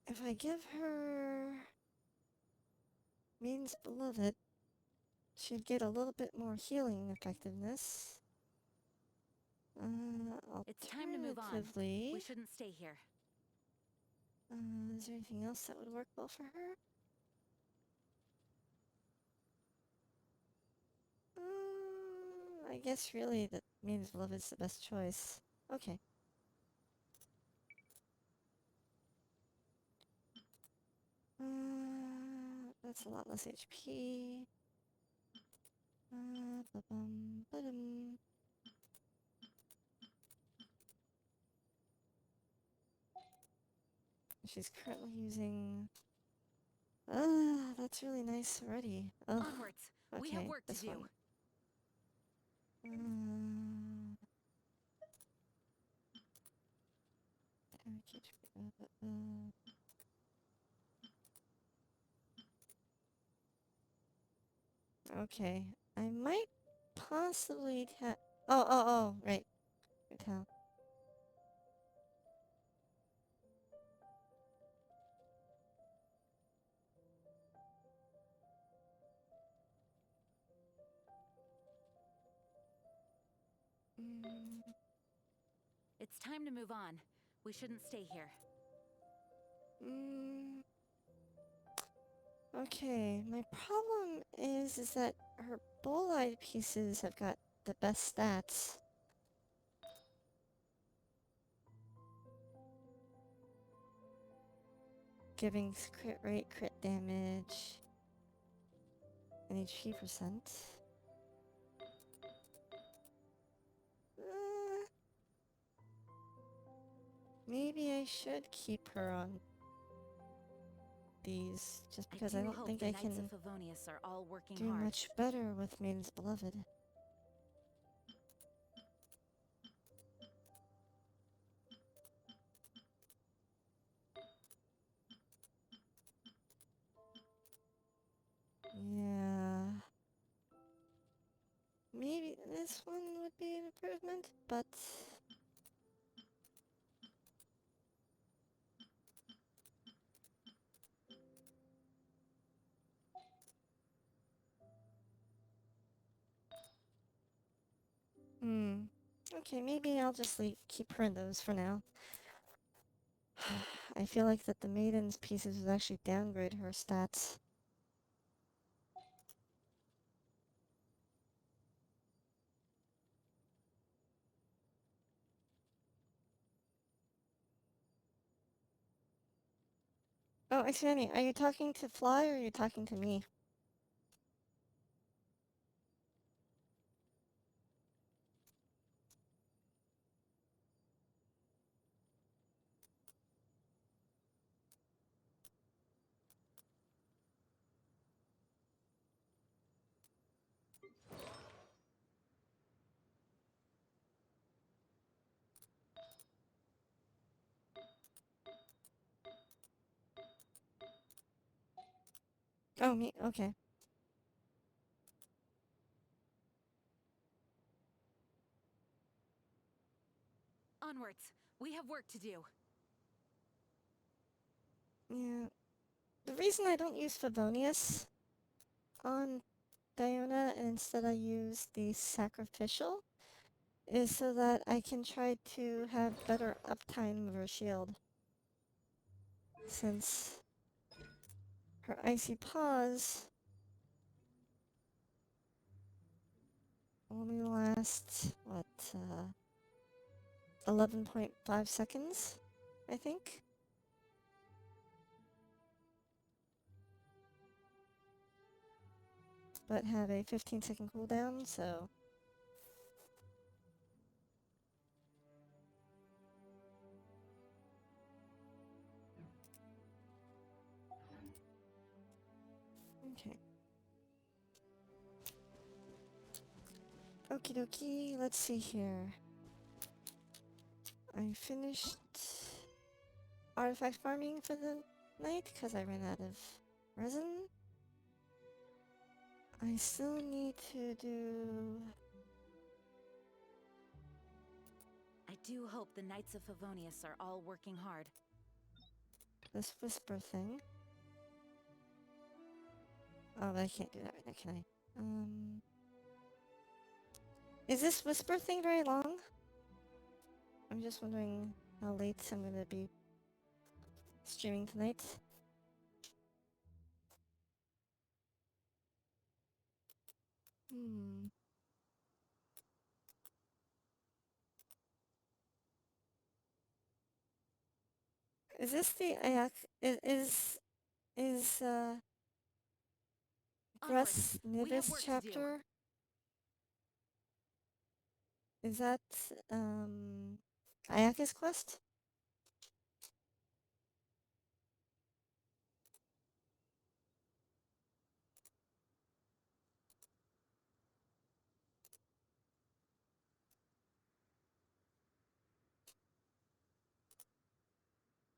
A: If I give her Maiden's Beloved, she'd get a little bit more healing effectiveness.
Q: It's time to move on.
A: Alternatively,
Q: We shouldn't stay here.
A: is there anything else that would work well for her? I guess really that Maiden's Beloved is the best choice. Okay. That's a lot less HP. Ba-bum, ba-dum. She's currently using... that's really nice already. Ugh.
Q: Onwards.
A: Okay,
Q: We have work to
A: this
Q: do.
A: one. Okay, I might possibly oh, right. Good tell.
Q: It's time to move on. We shouldn't stay here.
A: Okay, my problem is that her bolide pieces have got the best stats. Giving crit rate, crit damage, and HP percent. Maybe I should keep her on these, just because I don't think I can
Q: Knights of Favonius are all working
A: do
Q: hard.
A: much better with Maiden's Beloved. Yeah. Maybe this one would be an improvement, but... Okay, maybe I'll just keep her in those for now. I feel like that the Maiden's pieces would actually downgrade her stats. Oh, excuse me, are you talking to Fly or are you talking to me? Oh, me, okay.
Q: Onwards. We have work to do.
A: Yeah. The reason I don't use Favonius on Diona and instead I use the Sacrificial is so that I can try to have better uptime of her shield. Since her icy paws only last, what, 11.5 seconds, I think? But have a 15-second cooldown, so... Okay. Okie dokie, let's see here. I finished artifact farming for the night because I ran out of resin. I still need to do...
Q: I do hope the Knights of Favonius are all working hard.
A: this whisper thing. Oh, but I can't do that right now, can I? Is this whisper thing very long? I'm just wondering how late I'm gonna be streaming tonight. Is this the Gress Nibis chapter? Is that Ayaka's quest?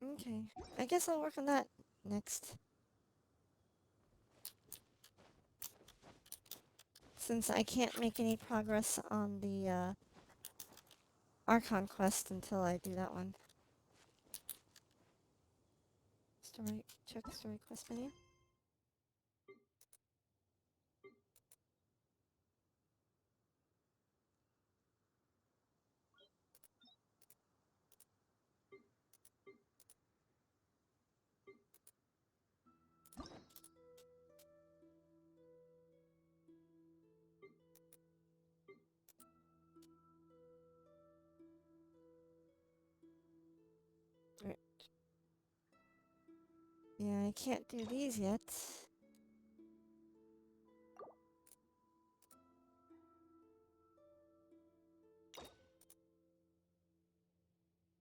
A: Okay, I guess I'll work on that next. Since I can't make any progress on the Archon quest until I do that one. Story, check story quest menu. Right. Yeah, I can't do these yet.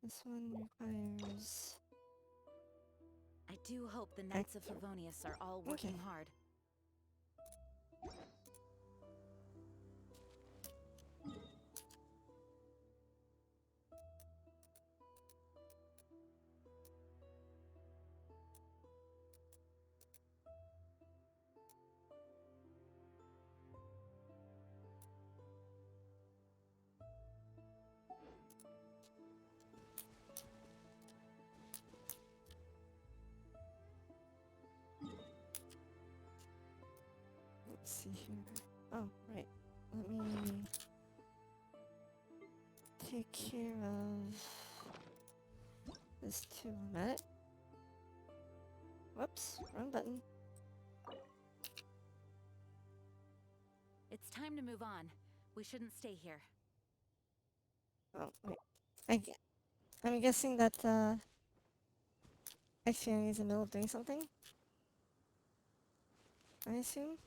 A: This one requires...
Q: I do hope the Knights of Favonius are all working hard.
A: Let's see here. Oh, right. Let me take care of this too. I'm at it. Whoops, wrong button.
Q: It's time to move on. We shouldn't stay here.
A: Oh, wait. I'm guessing that, X-Fanny is in the middle of doing something? I assume?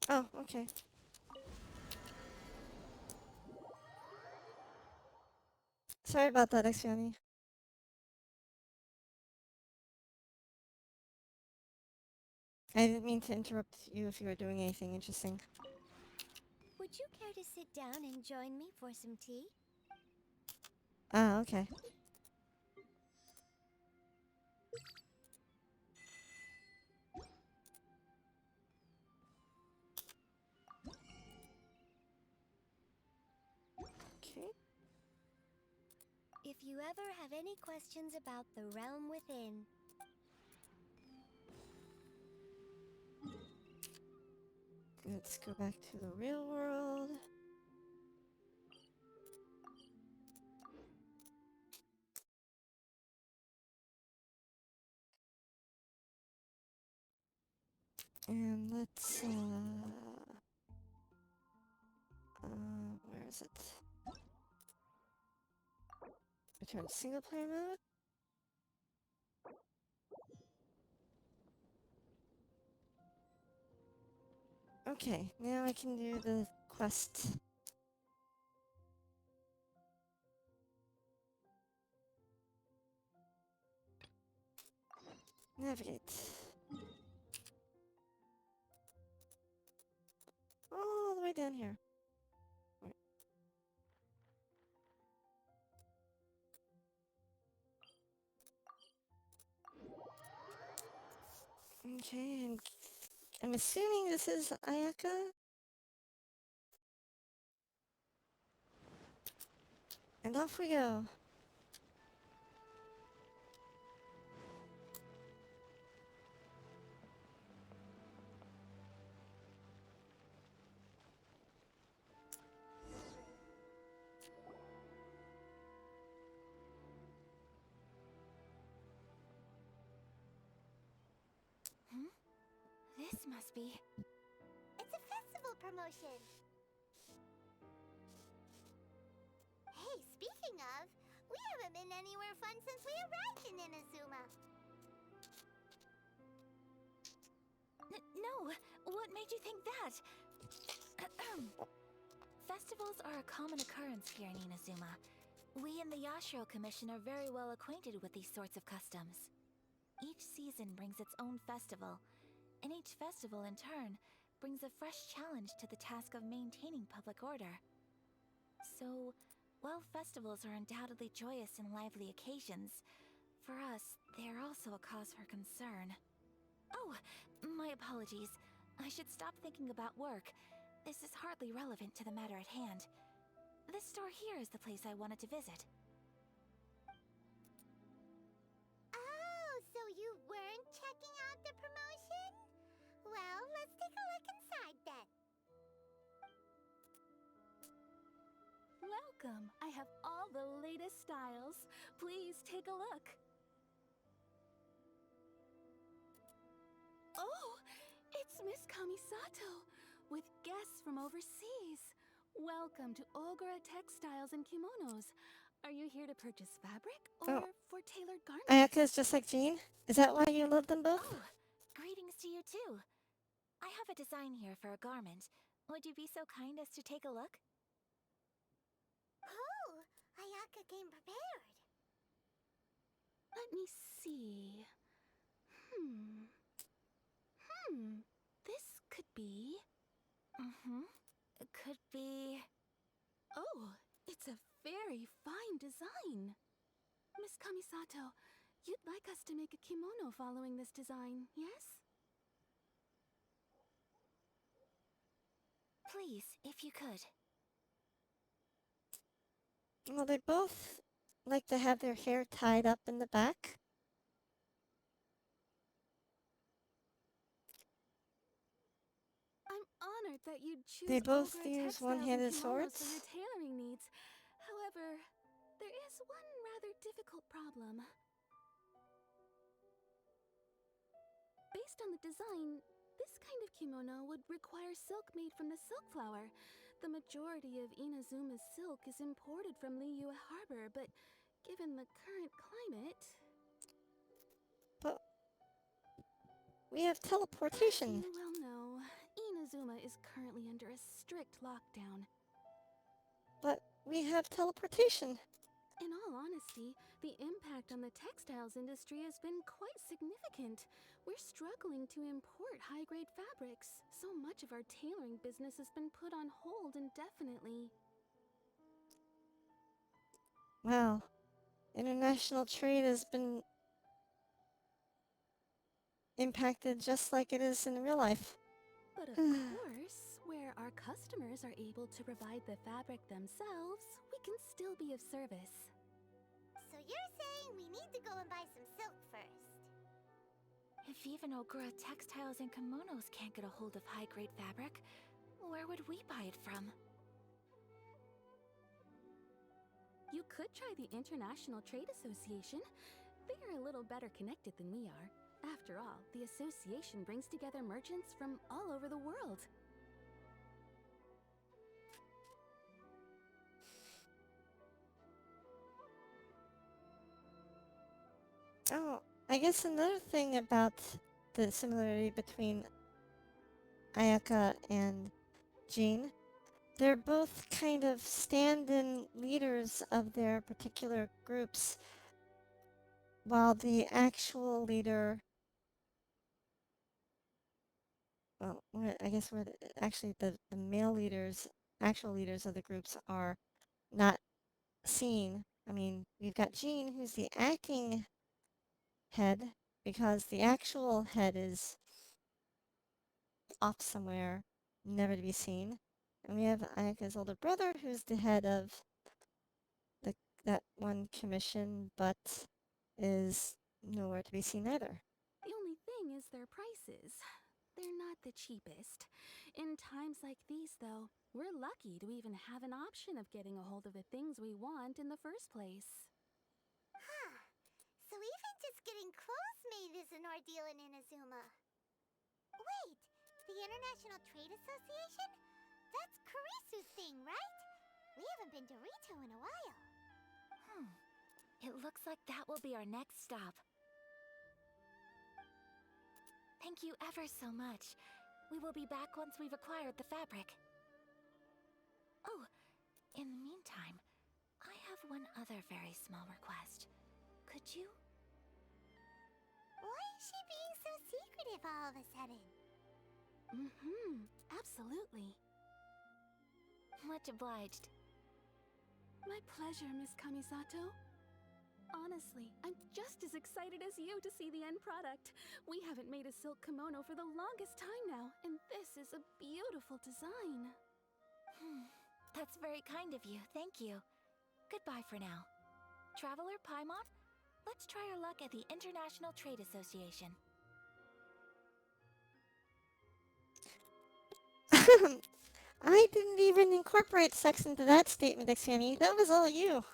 A: Oh, okay. Sorry about that, X-Fanny. I didn't mean to interrupt you if you were doing anything interesting.
C: Would you care to sit down and join me for some tea?
A: Ah, okay. Okay.
C: If you ever have any questions about the realm within,
A: Let's go back to the real world. And let's, where is it? Return to single player mode. Okay, now I can do the quest. Navigate. All the way down here. Right. Okay, and I'm assuming this is Ayaka. And off we go.
D: This must be...
C: It's a festival promotion. Hey, speaking of, we haven't been anywhere fun since we arrived in Inazuma.
D: No, what made you think that? Festivals are a common occurrence here in Inazuma. We in the Yashiro Commission are very well acquainted with these sorts of customs. Each season brings its own festival, and each festival in turn brings a fresh challenge to the task of maintaining public order. So, while festivals are undoubtedly joyous and lively occasions, for us, they are also a cause for concern. Oh, my apologies. I should stop thinking about work. This is hardly relevant to the matter at hand. This store here is the place I wanted to visit.
C: Oh, so you weren't checking out the promotion? Well, let's take a look inside then.
R: Welcome. I have all the latest styles. Please take a look. Oh, it's Miss Kamisato with guests from overseas. Welcome to Ogura Textiles and Kimonos. Are you here to purchase fabric or for tailored garments?
A: Ayaka is just like Jean? Is that why you love them both?
D: Oh, greetings to you too. I have a design here for a garment. Would you be so kind as to take a look?
C: Oh, Ayaka came prepared.
R: Let me see. This could be...
D: It could be...
R: Oh, it's a very fine design. Miss Kamisato, you'd like us to make a kimono following this design, yes?
D: Please, if you could.
A: Well, they both like to have their hair tied up in the back.
R: I'm honored that you'd choose
A: They both
R: Ogura
A: use
R: Textiles and
A: one-handed
R: Kimonos
A: swords.
R: for your tailoring needs. However, there is one rather difficult problem. Based on the design, this kind of kimono would require silk made from the silk flower. The majority of Inazuma's silk is imported from Liyue Harbor, but given the current climate...
A: But we have teleportation.
R: As you well know, Inazuma is currently under a strict lockdown.
A: But we have teleportation.
R: In all honesty, the impact on the textiles industry has been quite significant. We're struggling to import high-grade fabrics. So much of our tailoring business has been put on hold indefinitely.
A: Wow. International trade has been impacted just like it is in real life.
R: But of course, where our customers are able to provide the fabric themselves, we can still be of service.
C: So you're saying we need to go and buy some silk first?
Q: If even Ogura Textiles and Kimonos can't get a hold of high-grade fabric, where would we buy it from?
R: You could try the International Trade Association. They are a little better connected than we are. After all, the association brings together merchants from all over the world.
A: Oh, I guess another thing about the similarity between Ayaka and Jean, they're both kind of stand-in leaders of their particular groups, while the actual leader, well, I guess actually the male leaders, actual leaders of the groups are not seen. I mean, we've got Jean, who's the acting head, because the actual head is off somewhere, never to be seen. And we have Ayaka's older brother, who's the head of that one commission, but is nowhere to be seen either.
R: The only thing is their prices. They're not the cheapest. In times like these, though, we're lucky to even have an option of getting a hold of the things we want in the first place.
C: Huh. So even just getting clothes made is an ordeal in Inazuma. Wait, the International Trade Association? That's Kurisu's thing, right? We haven't been to Rito in a while.
Q: It looks like that will be our next stop. Thank you ever so much. We will be back once we've acquired the fabric. Oh, in the meantime, I have one other very small request. Could you?
C: Why is she being so secretive all of a sudden?
R: Absolutely.
Q: Much obliged.
R: My pleasure, Miss Kamisato. Honestly, I'm just as excited as you to see the end product. We haven't made a silk kimono for the longest time now, and this is a beautiful design.
Q: That's very kind of you, thank you. Goodbye for now. Traveler Paimon, let's try our luck at the International Trade Association.
A: I didn't even incorporate sex into that statement, Xanny. That was all you.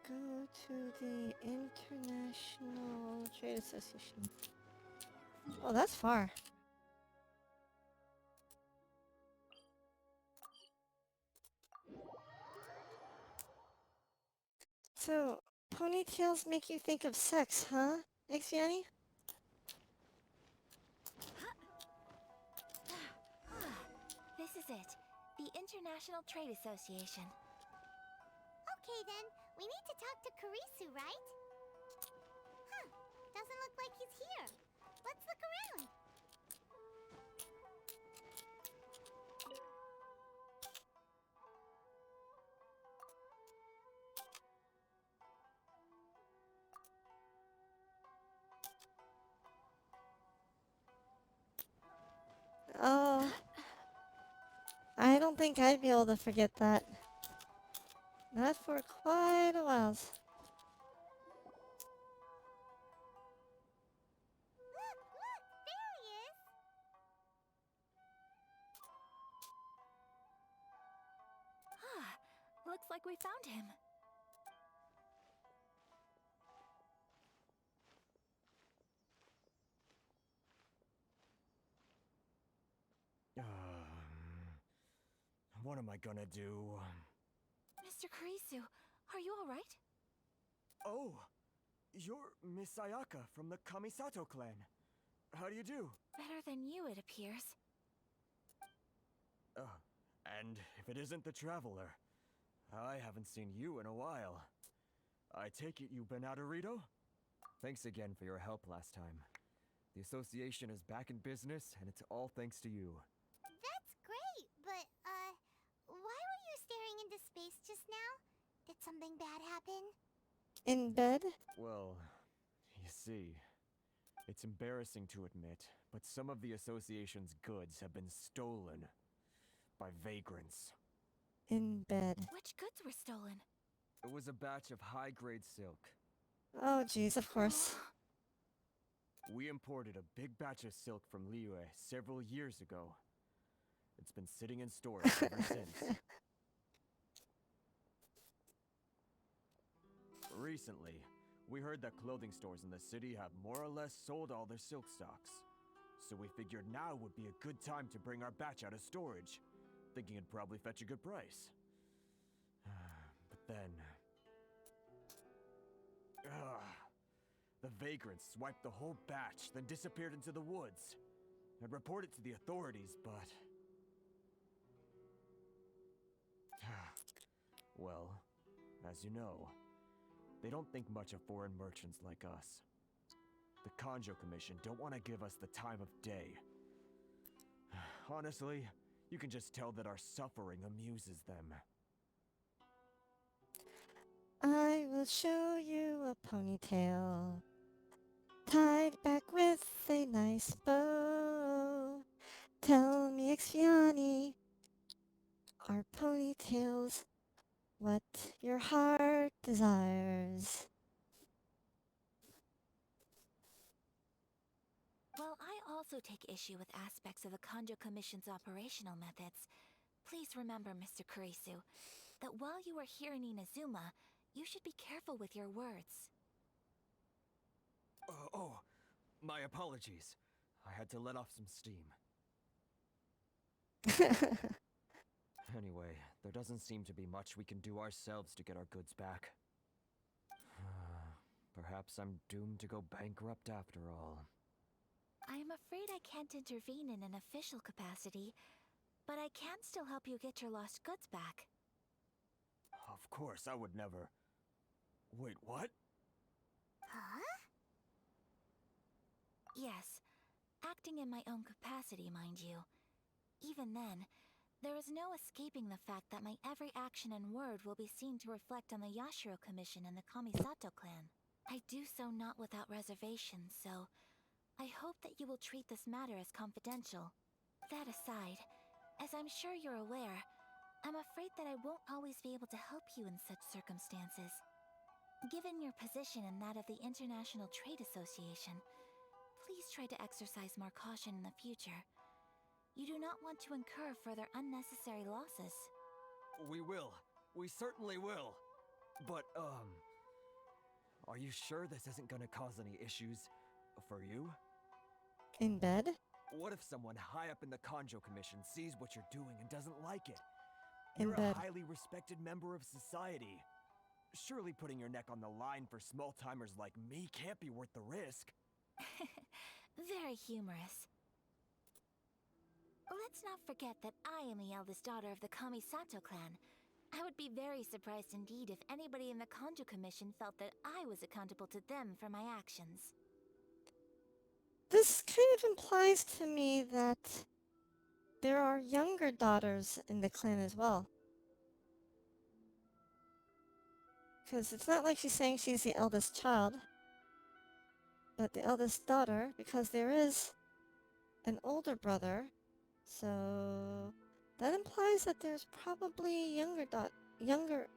A: Go to the International Trade Association. Oh, that's far. So, ponytails make you think of sex, huh, Xiani?
Q: This is it. The International Trade Association.
C: Okay then, we need to talk to Kurisu, right? Huh, doesn't look like he's here. Let's look around.
A: Oh, I don't think I'd be able to forget that. Not for quite a while.
C: Look, there he is.
Q: Looks like we found him.
L: What am I gonna do?
Q: Mr. Kurisu, are you alright?
L: Oh, you're Miss Ayaka from the Kamisato clan. How do you do?
Q: Better than you, it appears.
L: And if it isn't the Traveler, I haven't seen you in a while. I take it you've been out of Rito? Thanks again for your help last time. The association is back in business, and it's all thanks to you.
C: That's great, but, why were you staring into space just now? Did something bad happen?
A: In bed?
L: Well, you see, it's embarrassing to admit, but some of the association's goods have been stolen by vagrants.
A: In bed.
Q: Which goods were stolen?
L: It was a batch of high-grade silk.
A: Oh, jeez, of course.
L: We imported a big batch of silk from Liyue several years ago. It's been sitting in storage ever since. Recently, we heard that clothing stores in the city have more or less sold all their silk stocks. So we figured now would be a good time to bring our batch out of storage, thinking it'd probably fetch a good price. But then... the vagrants swiped the whole batch, then disappeared into the woods. I'd report it to the authorities, but... well, as you know, they don't think much of foreign merchants like us. The Kanjo Commission don't want to give us the time of day. Honestly, you can just tell that our suffering amuses them.
A: I will show you a ponytail, tied back with a nice bow. Tell me, Expiani, are ponytails what your heart desires?
Q: While I also take issue with aspects of the Kanjo Commission's operational methods, please remember, Mr. Kurisu, that while you are here in Inazuma, you should be careful with your words.
L: Oh, my apologies. I had to let off some steam. Anyway, there doesn't seem to be much we can do ourselves to get our goods back. Perhaps I'm doomed to go bankrupt after all.
Q: I am afraid I can't intervene in an official capacity, but I can still help you get your lost goods back.
L: Of course, I would never... Wait, what?
Q: Huh? Yes, acting in my own capacity, mind you. Even then, there is no escaping the fact that my every action and word will be seen to reflect on the Yashiro Commission and the Kamisato clan. I do so not without reservation, so I hope that you will treat this matter as confidential. That aside, as I'm sure you're aware, I'm afraid that I won't always be able to help you in such circumstances. Given your position and that of the International Trade Association, please try to exercise more caution in the future. You do not want to incur further unnecessary losses.
L: We will. We certainly will. But, are you sure this isn't gonna cause any issues for you?
A: In bed?
L: What if someone high up in the Kanjo Commission sees what you're doing and doesn't like it?
A: In
L: You're
A: bed.
L: a highly respected member of society. Surely putting your neck on the line for small-timers like me can't be worth the risk.
Q: Very humorous. Let's not forget that I am the eldest daughter of the Kamisato clan. I would be very surprised indeed if anybody in the Kanjo Commission felt that I was accountable to them for my actions.
A: This kind of implies to me that there are younger daughters in the clan as well. Because it's not like she's saying she's the eldest child, but the eldest daughter, because there is an older brother, so that implies that there's probably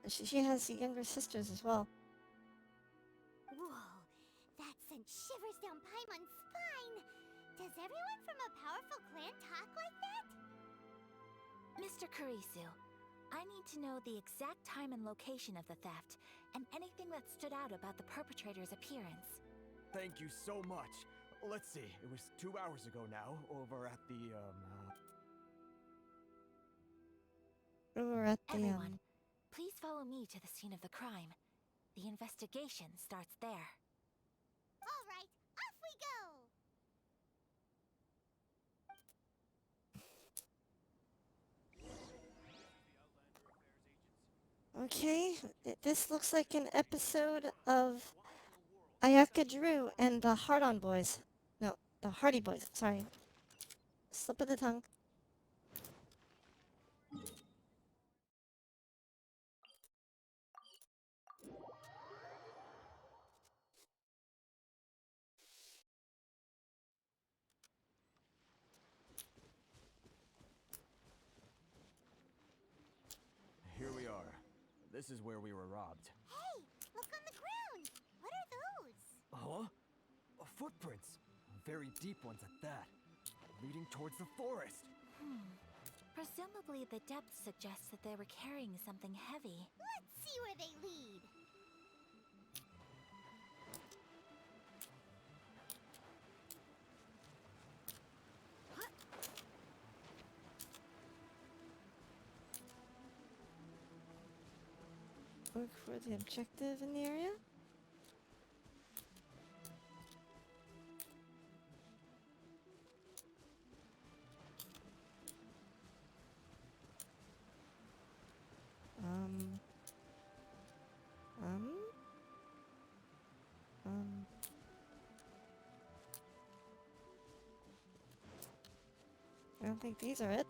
A: she has younger sisters as well.
C: Whoa, that sent shivers down Paimon's spine. Does everyone from a powerful clan talk like that?
Q: Mr. Kurisu, I need to know the exact time and location of the theft, and anything that stood out about the perpetrator's appearance.
L: Thank you so much. Let's see, it was 2 hours ago now, over at the,
A: Over at the,
Q: Everyone, please follow me to the scene of the crime. The investigation starts there.
C: All right, off we go!
A: Okay, this looks like an episode of Ayaka Drew and the Hard-On Boys. No, the Hardy Boys, sorry. Slip of the tongue.
L: This is where we were robbed.
C: Hey, look on the ground. What are those?
L: Huh? Footprints. Very deep ones at that. Leading towards the forest.
Q: Presumably, the depth suggests that they were carrying something heavy.
C: Let's see where they lead.
A: Look for the objective in the area. Um. I don't think these are it.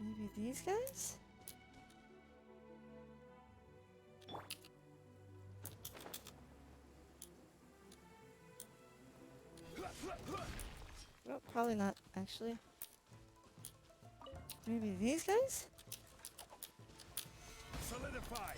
A: Maybe these guys? Oh, probably not, actually. Maybe these guys?
E: Solidify!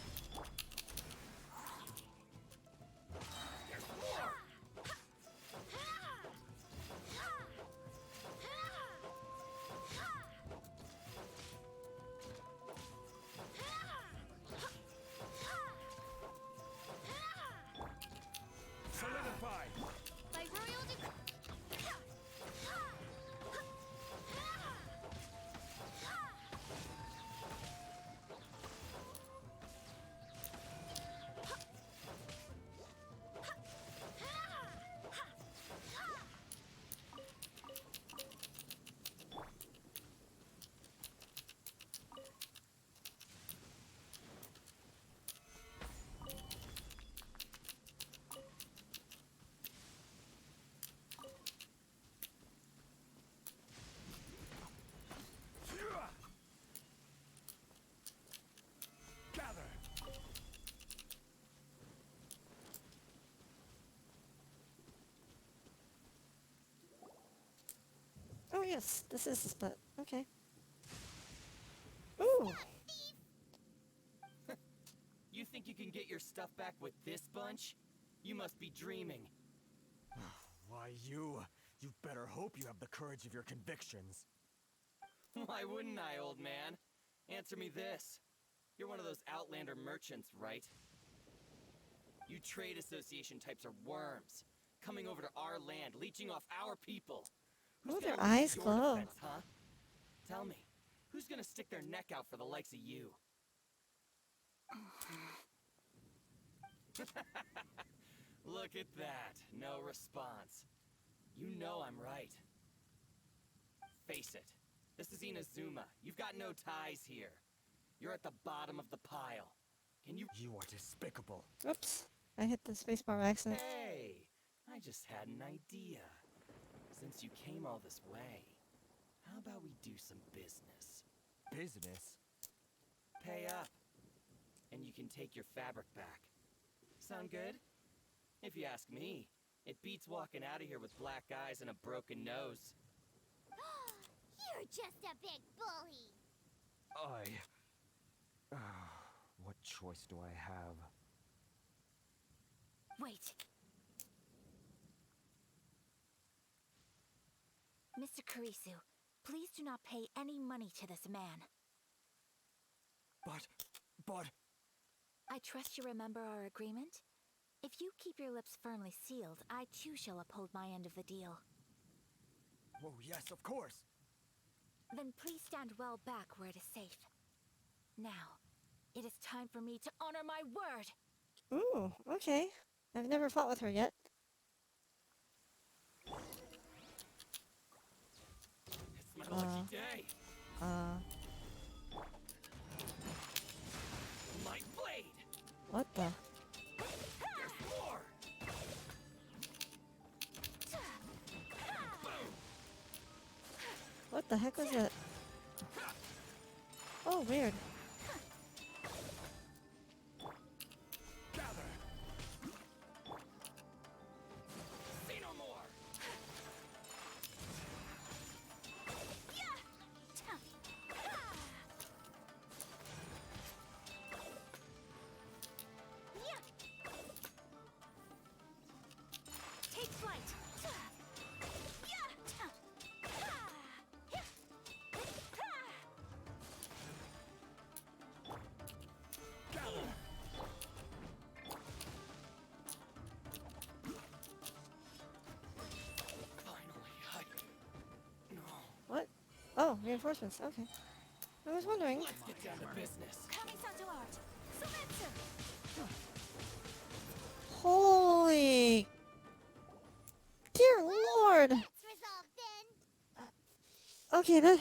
E: Solidify!
A: Oh yes, this is the spot. Okay. Ooh!
N: You think you can get your stuff back with this bunch? You must be dreaming.
L: Why, you better hope you have the courage of your convictions.
N: Why wouldn't I, old man? Answer me this. You're one of those Outlander merchants, right? You trade association types are worms, coming over to our land, leeching off our people.
A: Oh,
N: Who's
A: their
N: gonna lead
A: eyes
N: your
A: glow.
N: defense, huh? Tell me, who's gonna stick their neck out for the likes of you? Look at that, no response. You know I'm right. Face it, this is Inazuma. You've got no ties here. You're at the bottom of the pile. Can you—
L: You are despicable.
A: Oops. I hit the spacebar by accident.
N: Hey, I just had an idea. Since you came all this way, how about we do some business?
L: Business?
N: Pay up, and you can take your fabric back. Sound good? If you ask me, it beats walking out of here with black eyes and a broken nose.
C: You're just a big bully.
L: What choice do I have?
Q: Wait. Mr. Kurisu, please do not pay any money to this man.
L: But...
Q: I trust you remember our agreement? If you keep your lips firmly sealed, I too shall uphold my end of the deal.
L: Oh, yes, of course.
Q: Then please stand well back where it is safe. Now, it is time for me to honor my word!
A: Ooh, okay. I've never fought with her yet.
N: It's my lucky day. My blade!
A: What the?
N: There's more!
A: What the heck was that? Oh, weird. Oh, reinforcements. Okay. I was wondering.
N: Let's get down to business.
Q: Kamisato art. Sumetsu.
A: Holy. Dear Lord.
C: It's resolved then.
A: Okay, that.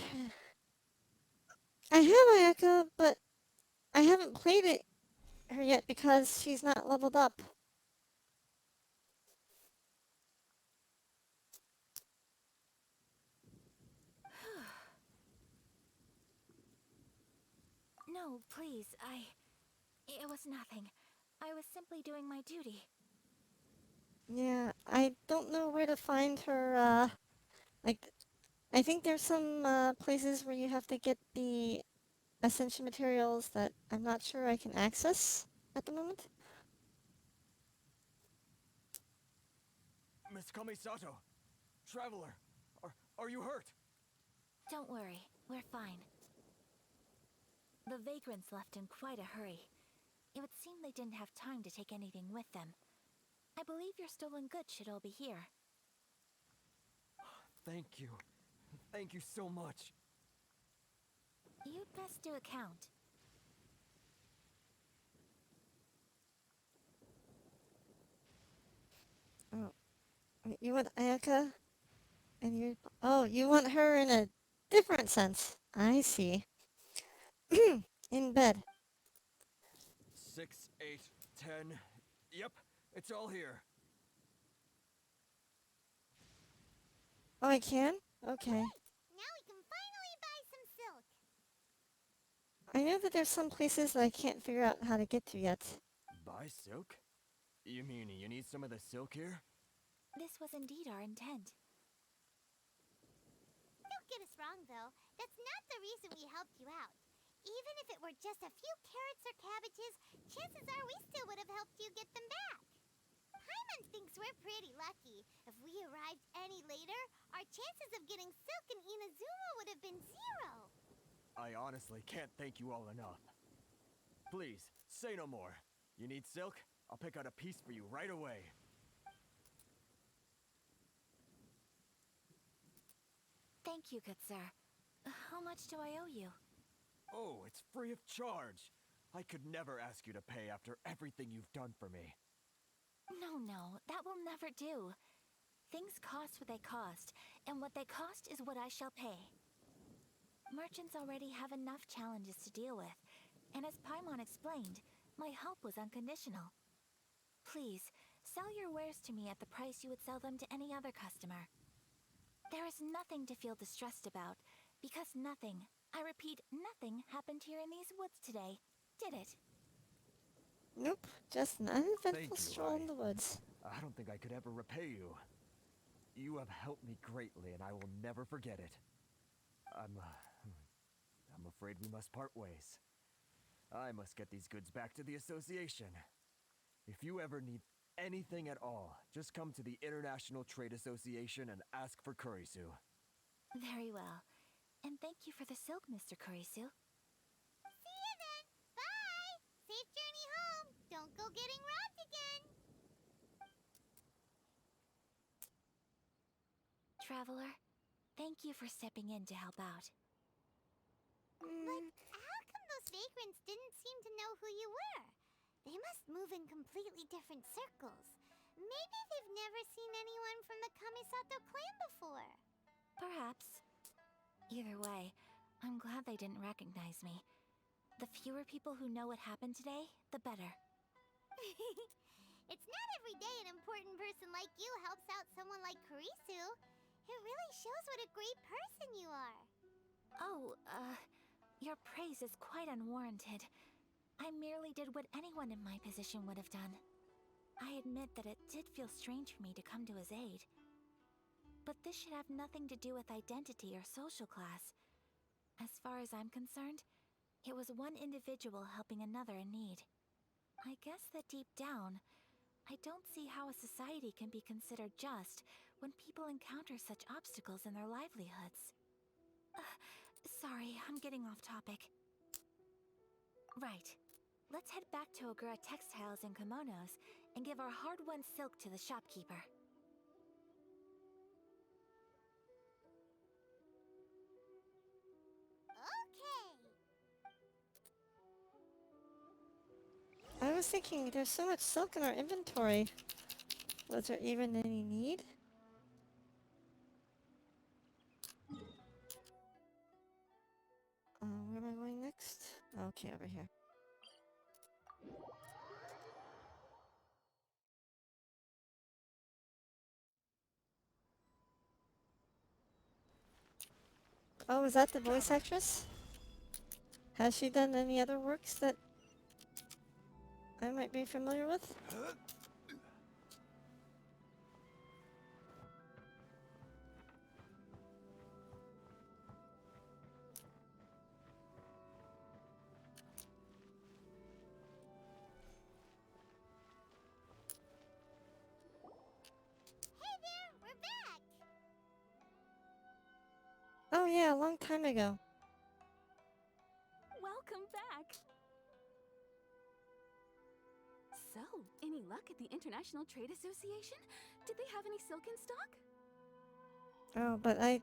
A: I have Ayaka, but I haven't played it her yet because she's not leveled up.
Q: No, please, It was nothing. I was simply doing my duty.
A: Yeah, I don't know where to find her, like, I think there's some, places where you have to get the ascension materials that I'm not sure I can access at the moment.
L: Miss Kamisato, Traveler, are you hurt?
Q: Don't worry, we're fine. The vagrants left in quite a hurry. It would seem they didn't have time to take anything with them. I believe your stolen goods should all be here.
L: Thank you. Thank you so much.
Q: You'd best do a count.
A: Oh, you want Ayaka? And you... Oh, you want her in a different sense. I see. In bed.
L: 6, 8, 10. Yep, it's all here.
A: Oh, I can? Okay.
C: Now we can finally buy some silk.
A: I know that there's some places that I can't figure out how to get to yet.
L: Buy silk? You mean you need some of the silk here?
Q: This was indeed our intent.
C: Don't get us wrong, though. That's not the reason we helped you out. Even if it were just a few carrots or cabbages, chances are we still would have helped you get them back. Paimon thinks we're pretty lucky. If we arrived any later, our chances of getting silk in Inazuma would have been 0.
L: I honestly can't thank you all enough. Please, say no more. You need silk? I'll pick out a piece for you right away.
Q: Thank you, good sir. How much do I owe you?
L: Oh, it's free of charge. I could never ask you to pay after everything you've done for me.
Q: No, that will never do. Things cost what they cost, and what they cost is what I shall pay. Merchants already have enough challenges to deal with, and as Paimon explained, my help was unconditional. Please, sell your wares to me at the price you would sell them to any other customer. There is nothing to feel distressed about, because nothing, I repeat, nothing happened here in these woods today, did it?
A: Nope, just an uneventful stroll in the woods.
L: I don't think I could ever repay you. You have helped me greatly, and I will never forget it. I'm afraid we must part ways. I must get these goods back to the association. If you ever need anything at all, just come to the International Trade Association and ask for Kurisu.
Q: Very well. And thank you for the silk, Mr. Kurisu.
C: See you then. Bye. Safe journey home. Don't go getting robbed again.
Q: Traveler, thank you for stepping in to help out.
C: But how come those vagrants didn't seem to know who you were? They must move in completely different circles. Maybe they've never seen anyone from the Kamisato clan before.
Q: Perhaps. Either way, I'm glad they didn't recognize me. The fewer people who know what happened today, the better.
C: It's not every day an important person like you helps out someone like Kurisu. It really shows what a great person you are.
Q: Oh, your praise is quite unwarranted. I merely did what anyone in my position would have done. I admit that it did feel strange for me to come to his aid. But this should have nothing to do with identity or social class. As far as I'm concerned, it was one individual helping another in need. I guess that deep down, I don't see how a society can be considered just when people encounter such obstacles in their livelihoods. Sorry, I'm getting off topic. Right. Let's head back to Ogura Textiles and Kimonos and give our hard-won silk to the shopkeeper.
A: thinking there's so much silk in our inventory. Was there even any need? Where am I going next? Okay, over here. Oh, is that the voice actress? Has she done any other works that I might be familiar with?
C: Hey there, we're back!
A: Oh yeah, a long time ago.
R: Welcome back! So, any luck at the International Trade Association? Did they have any silk in stock?
A: Oh, but I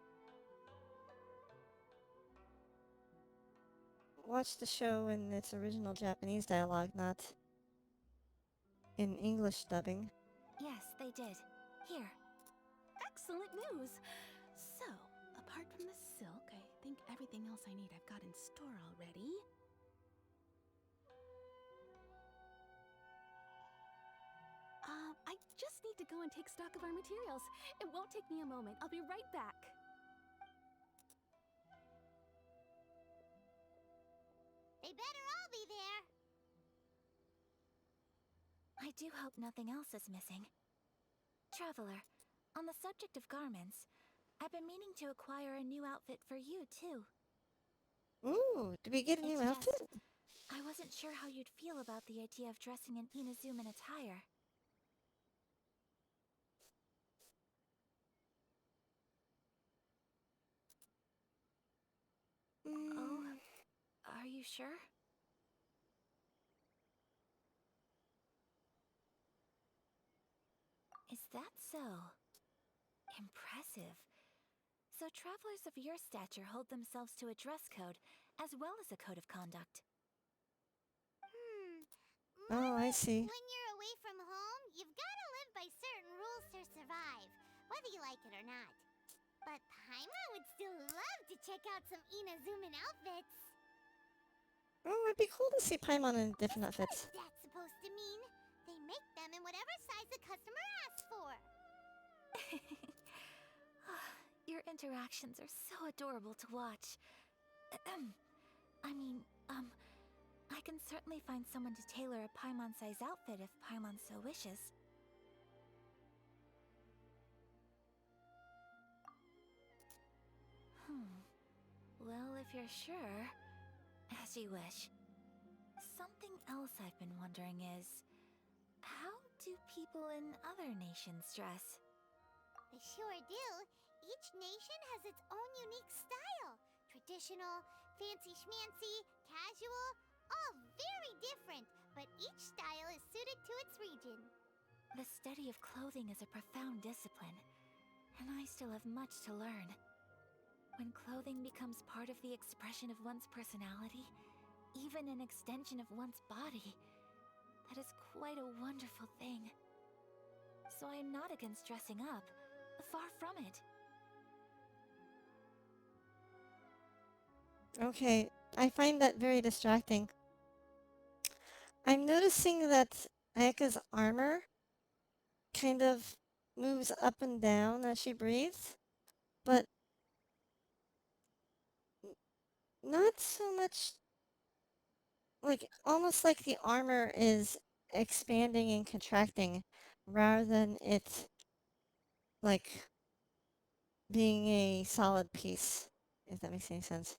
A: watched the show in its original Japanese dialogue, not in English dubbing.
Q: Yes, they did. Here.
R: Excellent news! So, apart from the silk, I think everything else I need I've got in store already. I just need to go and take stock of our materials. It won't take me a moment. I'll be right back.
C: They better all be there.
Q: I do hope nothing else is missing. Traveler, on the subject of garments, I've been meaning to acquire a new outfit for you, too.
A: Ooh, did we get a new outfit?
Q: I wasn't sure how you'd feel about the idea of dressing in Inazuman attire. Oh, are you sure? Is that so? Impressive. So travelers of your stature hold themselves to a dress code, as well as a code of conduct.
A: Oh, I see.
C: When you're away from home, you've gotta live by certain rules to survive, whether you like it or not. But Paimon would still love to check out some Inazuman outfits.
A: Oh, it'd be cool to see Paimon in different outfits.
C: What's that supposed to mean? They make them in whatever size the customer asks for.
Q: Your interactions are so adorable to watch. I can certainly find someone to tailor a Paimon-size outfit if Paimon so wishes. Well, if you're sure, as you wish. Something else I've been wondering is, how do people in other nations dress?
C: They sure do. Each nation has its own unique style. Traditional, fancy schmancy, casual, all very different, but each style is suited to its region.
Q: The study of clothing is a profound discipline, and I still have much to learn. When clothing becomes part of the expression of one's personality, even an extension of one's body, that is quite a wonderful thing. So I'm not against dressing up. Far from it.
A: Okay, I find that very distracting. I'm noticing that Ayaka's armor kind of moves up and down as she breathes, but not so much, like, almost like the armor is expanding and contracting rather than it, like, being a solid piece, if that makes any sense.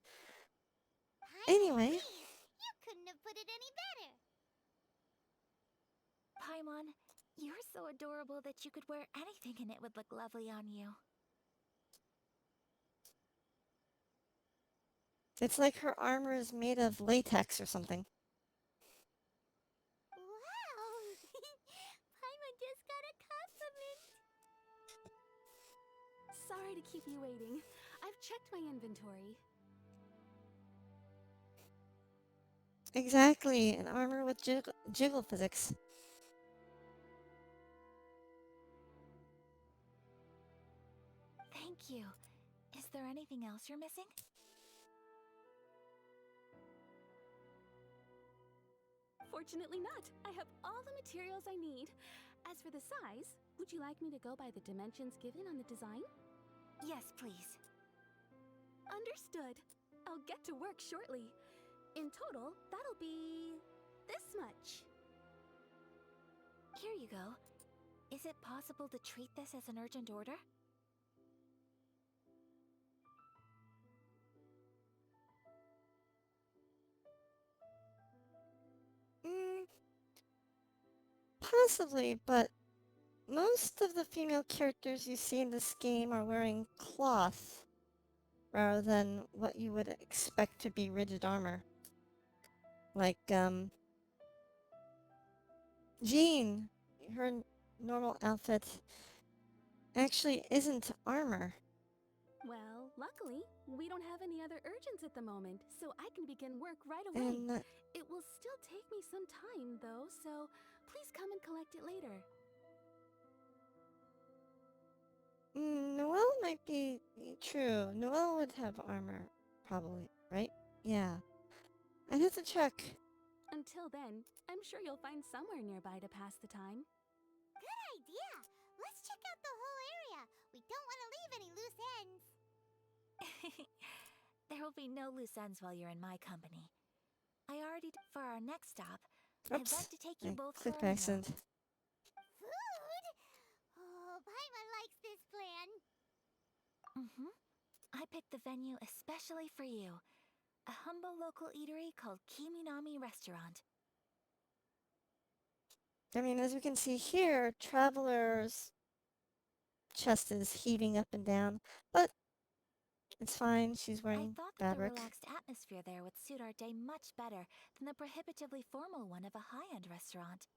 A: Anyway.
C: You couldn't have put it any better.
Q: Paimon, you're so adorable that you could wear anything and it would look lovely on you.
A: It's like her armor is made of latex or something.
C: Wow! Paimon just got a compliment.
R: Sorry to keep you waiting. I've checked my inventory.
A: Exactly, an armor with jiggle physics.
Q: Thank you. Is there anything else you're missing?
R: Fortunately not. I have all the materials I need. As for the size, would you like me to go by the dimensions given on the design?
Q: Yes, please.
R: Understood. I'll get to work shortly. In total, that'll be this much.
Q: Here you go. Is it possible to treat this as an urgent order?
A: Possibly, but most of the female characters you see in this game are wearing cloth rather than what you would expect to be rigid armor. Like, Jean, her normal outfit actually isn't armor.
R: Well, luckily, we don't have any other urgents at the moment, so I can begin work right away.
A: And
R: it will still take me some time, though, so please come and collect it later.
A: Noelle might be true. Noelle would have armor, probably, right? Yeah. I'd have to check.
R: Until then, I'm sure you'll find somewhere nearby to pass the time.
C: Good idea! Let's check out the whole area. We don't want to leave any loose ends.
Q: There will be no loose ends while you're in my company. I already for our next stop,
A: Oops.
Q: I'd like to take you
A: I
Q: both
A: clicked
Q: for
A: by
Q: a meal.
A: accident.
C: Food? Oh, Paimon likes this plan.
Q: I picked the venue especially for you. A humble local eatery called Kiminami Restaurant.
A: I mean, as we can see here, Traveler's chest is heaving up and down, but it's fine. She's
Q: I
A: wearing
Q: thought that the
A: fabric.
Q: relaxed atmosphere there would suit our day much better than the prohibitively formal one of a high-end restaurant.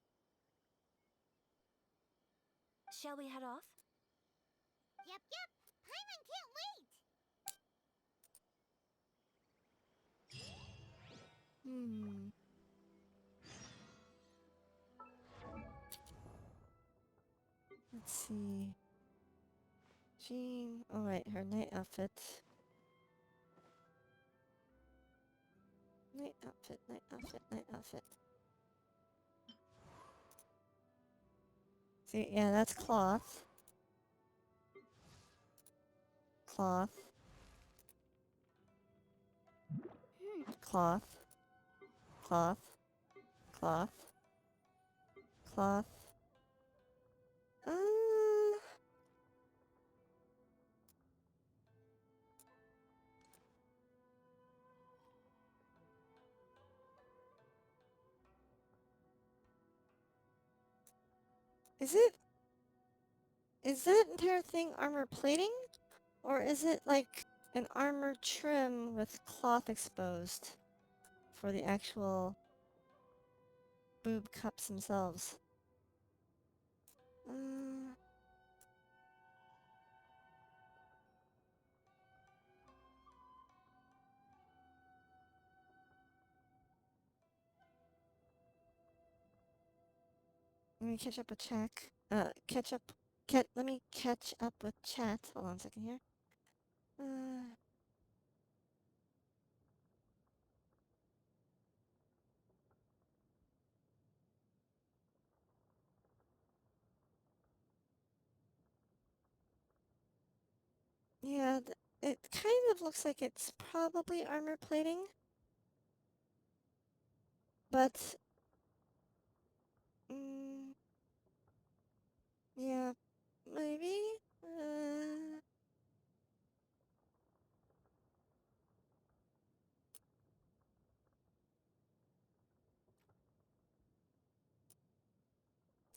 Q: Shall we head off?
C: Yep. Paimon can't wait.
A: Let's see. Jean. Oh, right, her night outfit. Night outfit. See, yeah, that's cloth. Cloth. Cloth. Cloth. Cloth. Cloth. Is that entire thing armor plating? Or is it like an armor trim with cloth exposed for the actual boob cups themselves? Let me catch up with check. Let me catch up with chat. Hold on a second here. Yeah, it kind of looks like it's probably armor plating. But, yeah, maybe?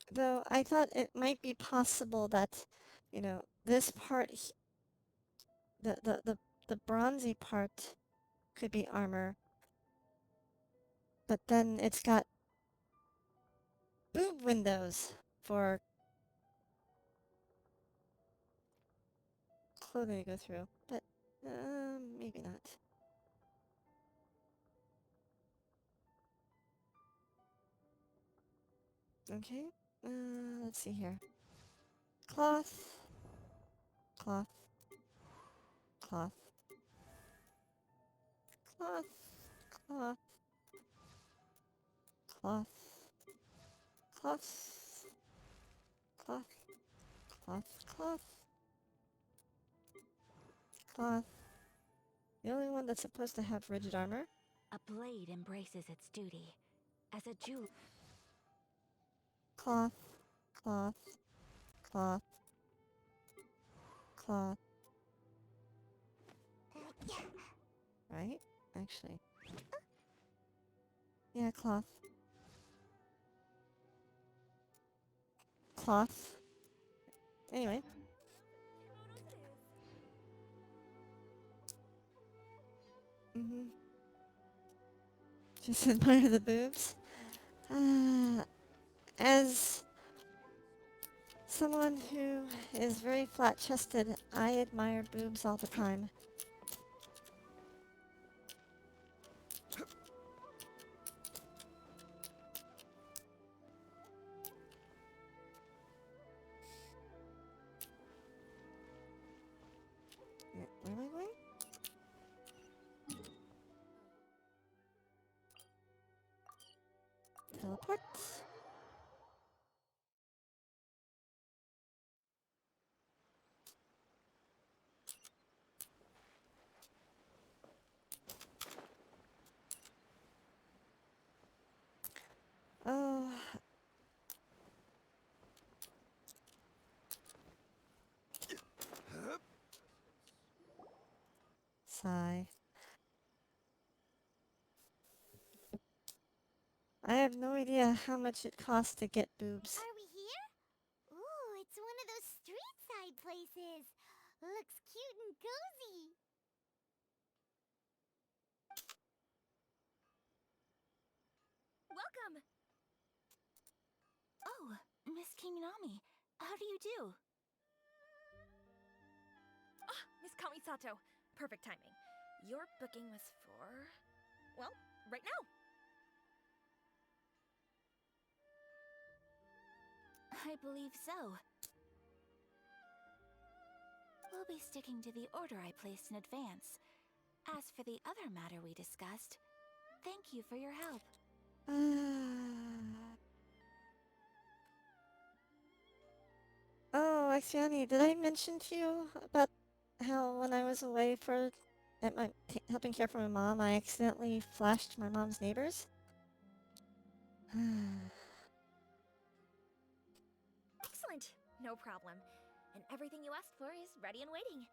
A: Though I thought it might be possible that, you know, this part, the bronzy part could be armor. But then it's got boob windows for clothing to go through. But, maybe not. Okay. Let's see here. Cloth. Cloth. Cloth. Cloth. Cloth. Cloth. Cloth. Cloth. Cloth. Cloth. Cloth. The only one that's supposed to have rigid armor.
Q: A blade embraces its duty. As a jewel.
A: Cloth. Cloth. Cloth. Cloth. Right? Actually. Yeah, cloth. Cloth. Anyway. Just admire the boobs. As someone who is very flat-chested, I admire boobs all the time. Where am I going? Teleport. Oh. Sigh. I have no idea how much it costs to get boobs.
C: Are we here? Ooh, it's one of those street side places. Looks cute and cozy.
Q: Welcome! Oh, Miss Kiminami. How do you do?
S: Ah, Miss Kamisato. Perfect timing. Your booking was for... well, right now.
Q: I believe so. We'll be sticking to the order I placed in advance. As for the other matter we discussed, thank you for your help.
A: Oh, Axiani, did I mention to you about how when I was away for helping care for my mom, I accidentally flashed my mom's neighbors?
S: Excellent. No problem. And everything you asked for is ready and waiting.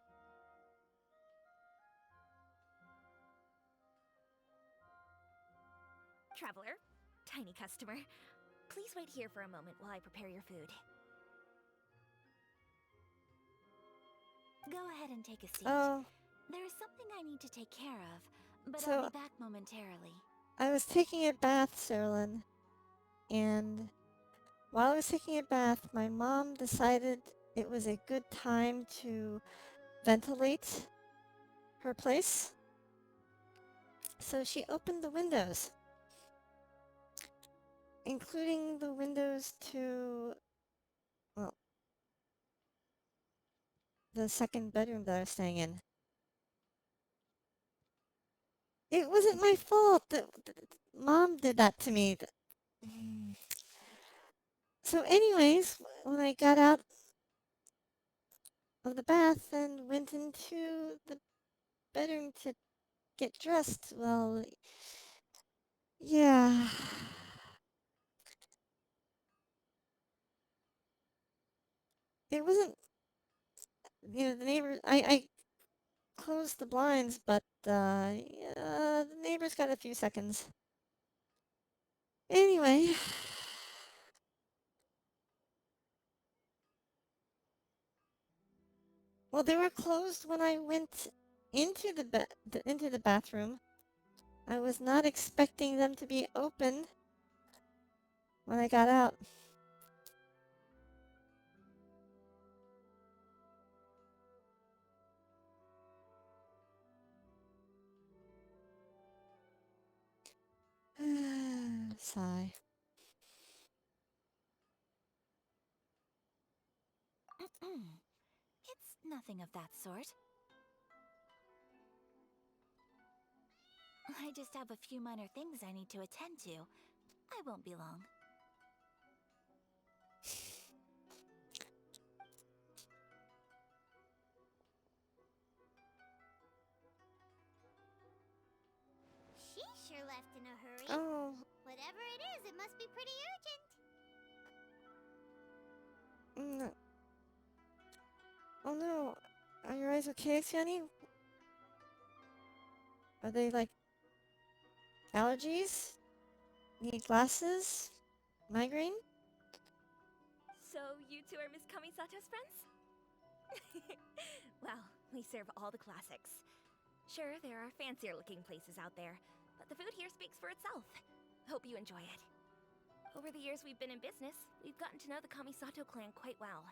S: Traveler, tiny customer, please wait here for a moment while I prepare your food.
Q: Go ahead and take a seat.
A: Oh.
Q: There is something I need to take care of, but
A: So-
Q: I'll be back momentarily.
A: I was taking a bath, Serlin, and while I was taking a bath, my mom decided it was a good time to ventilate her place. So she opened the windows, including the windows to, well, the second bedroom that I was staying in. It wasn't my fault. Mom did that to me. So anyways, when I got out of the bath and went into the bedroom to get dressed, well, yeah. It wasn't, the neighbor, I closed the blinds, but, yeah, the neighbors got a few seconds. Anyway. Well, they were closed when I went into the bathroom. I was not expecting them to be open when I got out. Sigh.
Q: It's nothing of that sort. I just have a few minor things I need to attend to. I won't be long.
C: She sure left in a hurry.
A: Oh.
C: Whatever it is, it must be pretty urgent.
A: No. Oh no. Are your eyes okay, Xiani? Are they like allergies? Need glasses? Migraine?
S: So you two are Miss Kamisato's friends? Well, we serve all the classics. Sure, there are fancier looking places out there, but the food here speaks for itself. Hope you enjoy it. Over the years we've been in business, we've gotten to know the Kamisato clan quite well.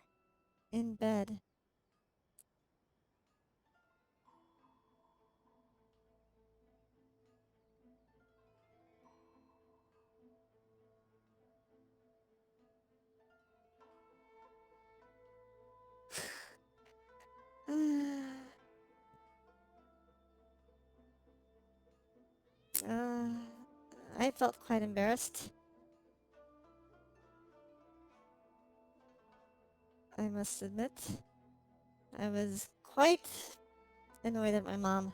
A: In bed. I felt quite embarrassed. I must admit. I was quite annoyed at my mom.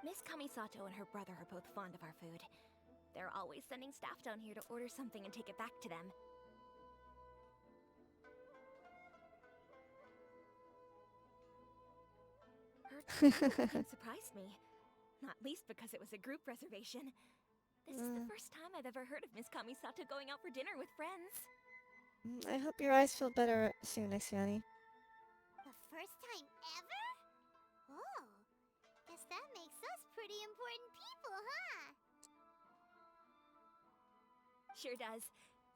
S: Miss Kamisato and her brother are both fond of our food. They're always sending staff down here to order something and take it back to them. Her booking surprised me. Not least because it was a group reservation. This is the first time I've ever heard of Miss Kamisato going out for dinner with friends.
A: I hope your eyes feel better soon, Xiani.
C: The first time ever? Oh, guess that makes us pretty important people, huh?
S: Sure does.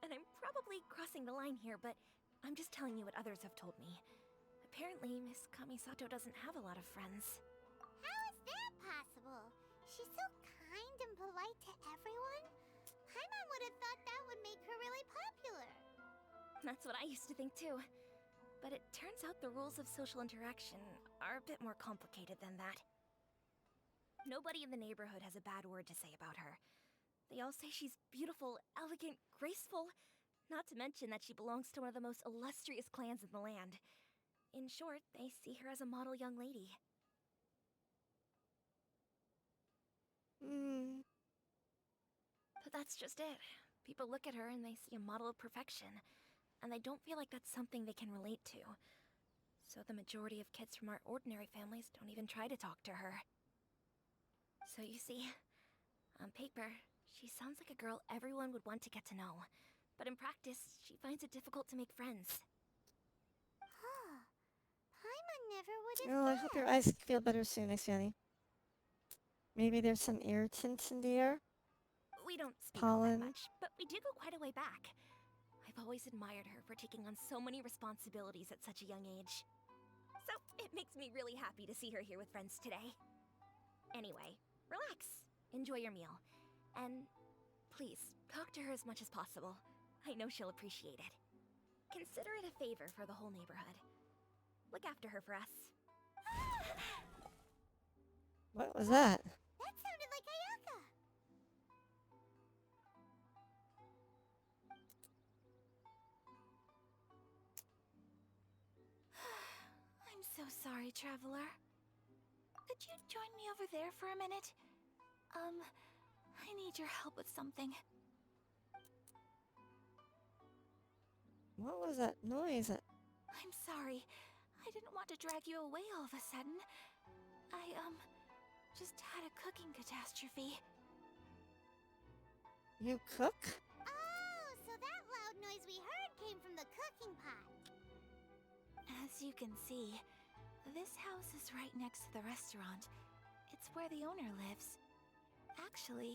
S: And I'm probably crossing the line here, but I'm just telling you what others have told me. Apparently, Miss Kamisato doesn't have a lot of friends.
C: How is that possible? She's so kind and polite to everyone. Paimon would have thought that would make her really popular.
S: That's what I used to think too. But it turns out the rules of social interaction are a bit more complicated than that. Nobody in the neighborhood has a bad word to say about her. They all say she's beautiful, elegant, graceful, not to mention that she belongs to one of the most illustrious clans in the land. In short, they see her as a model young lady. But that's just it. People look at her and they see a model of perfection, and they don't feel like that's something they can relate to. So the majority of kids from our ordinary families don't even try to talk to her. So you see, on paper, she sounds like a girl everyone would want to get to know. But in practice, she finds it difficult to make friends.
C: Huh. Paimon never would have
A: Oh, I hope your eyes feel better soon, Xiani. Maybe there's some irritants in the air?
S: We don't speak all that
A: Pollen.
S: much, but we do go quite a way back. I've always admired her for taking on so many responsibilities at such a young age. So it makes me really happy to see her here with friends today. Anyway, relax, enjoy your meal, and please, talk to her as much as possible. I know she'll appreciate it. Consider it a favor for the whole neighborhood. Look after her for us.
A: What was that?
C: That sounded like Ayaka.
Q: I'm so sorry, traveler. Could you join me over there for a minute? I need your help with something.
A: What was that noise?
Q: I'm sorry. I didn't want to drag you away all of a sudden. I, just had a cooking catastrophe.
A: You cook?
C: Oh, so that loud noise we heard came from the cooking pot.
Q: As you can see, this house is right next to the restaurant. It's where the owner lives. Actually,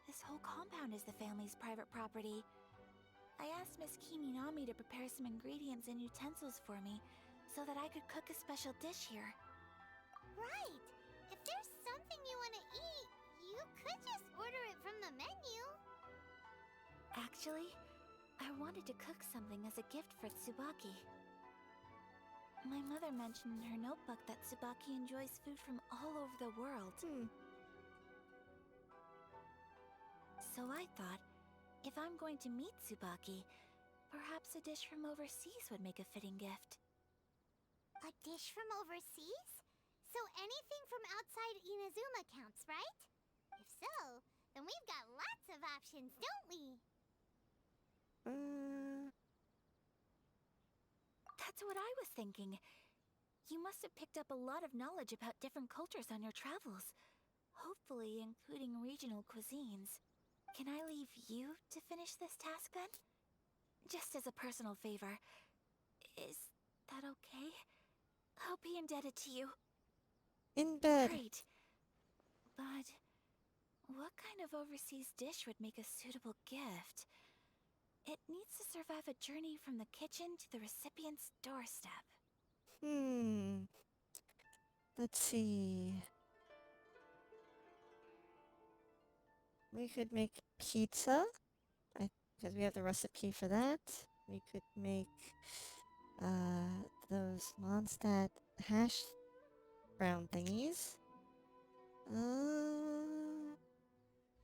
Q: this whole compound is the family's private property. I asked Miss Kiminami to prepare some ingredients and utensils for me so that I could cook a special dish here.
C: Right. If there's something you want to eat, you could just order it from the menu.
Q: Actually, I wanted to cook something as a gift for Tsubaki. My mother mentioned in her notebook that Tsubaki enjoys food from all over the world. So I thought, if I'm going to meet Tsubaki, perhaps a dish from overseas would make a fitting gift.
C: A dish from overseas? So anything from outside Inazuma counts, right? If so, then we've got lots of options, don't we?
Q: That's what I was thinking. You must have picked up a lot of knowledge about different cultures on your travels. Hopefully including regional cuisines. Can I leave you to finish this task then? Just as a personal favor. Is that okay? I'll be indebted to you.
A: In bed.
Q: Great. But what kind of overseas dish would make a suitable gift? It needs to survive a journey from the kitchen to the recipient's doorstep.
A: Let's see. We could make pizza, because we have the recipe for that. We could make those Mondstadt hash brown thingies.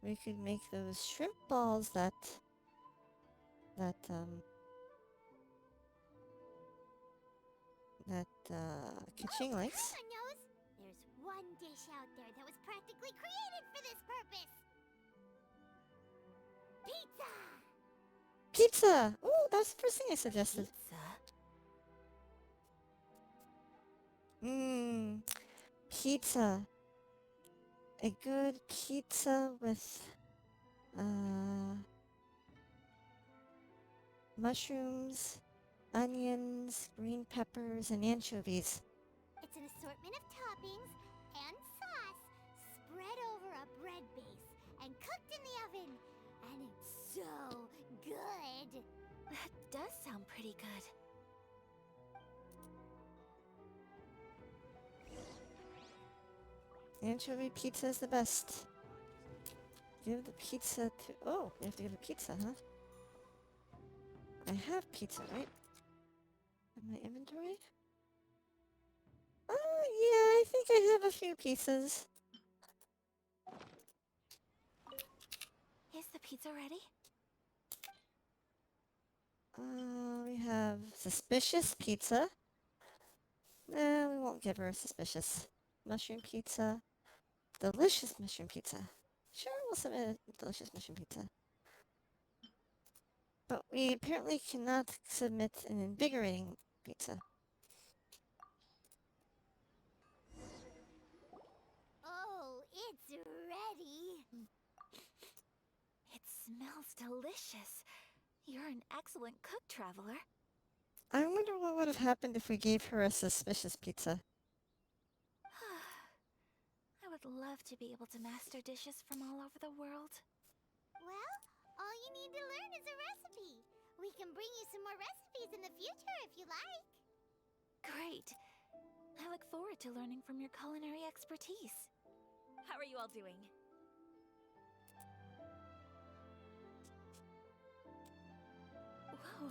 A: We could make those shrimp balls that Kaching likes.
C: Paimon knows! There's one dish out there that was practically created for this purpose! Pizza!
A: Pizza! Ooh, that's the first thing I suggested. Pizza. A good pizza with mushrooms, onions, green peppers, and anchovies.
C: It's an assortment of toppings and sauce spread over a bread base and cooked in the oven. And it's so good!
Q: That does sound pretty good.
A: Anchovy pizza is the best. Give the pizza to... Oh, we have to give the pizza, huh? I have pizza, right? In my inventory? Oh, yeah, I think I have a few pieces.
Q: Is the pizza ready?
A: We have suspicious pizza. No, we won't give her suspicious. Mushroom pizza. Delicious mushroom pizza. Sure, we'll submit a delicious mushroom pizza. But we apparently cannot submit an invigorating pizza.
C: Oh, it's ready!
Q: It smells delicious. You're an excellent cook, Traveler.
A: I wonder what would have happened if we gave her a suspicious pizza.
Q: I would love to be able to master dishes from all over the world.
C: Well, all you need to learn is a recipe. We can bring you some more recipes in the future if you like.
Q: Great. I look forward to learning from your culinary expertise.
S: How are you all doing? Whoa,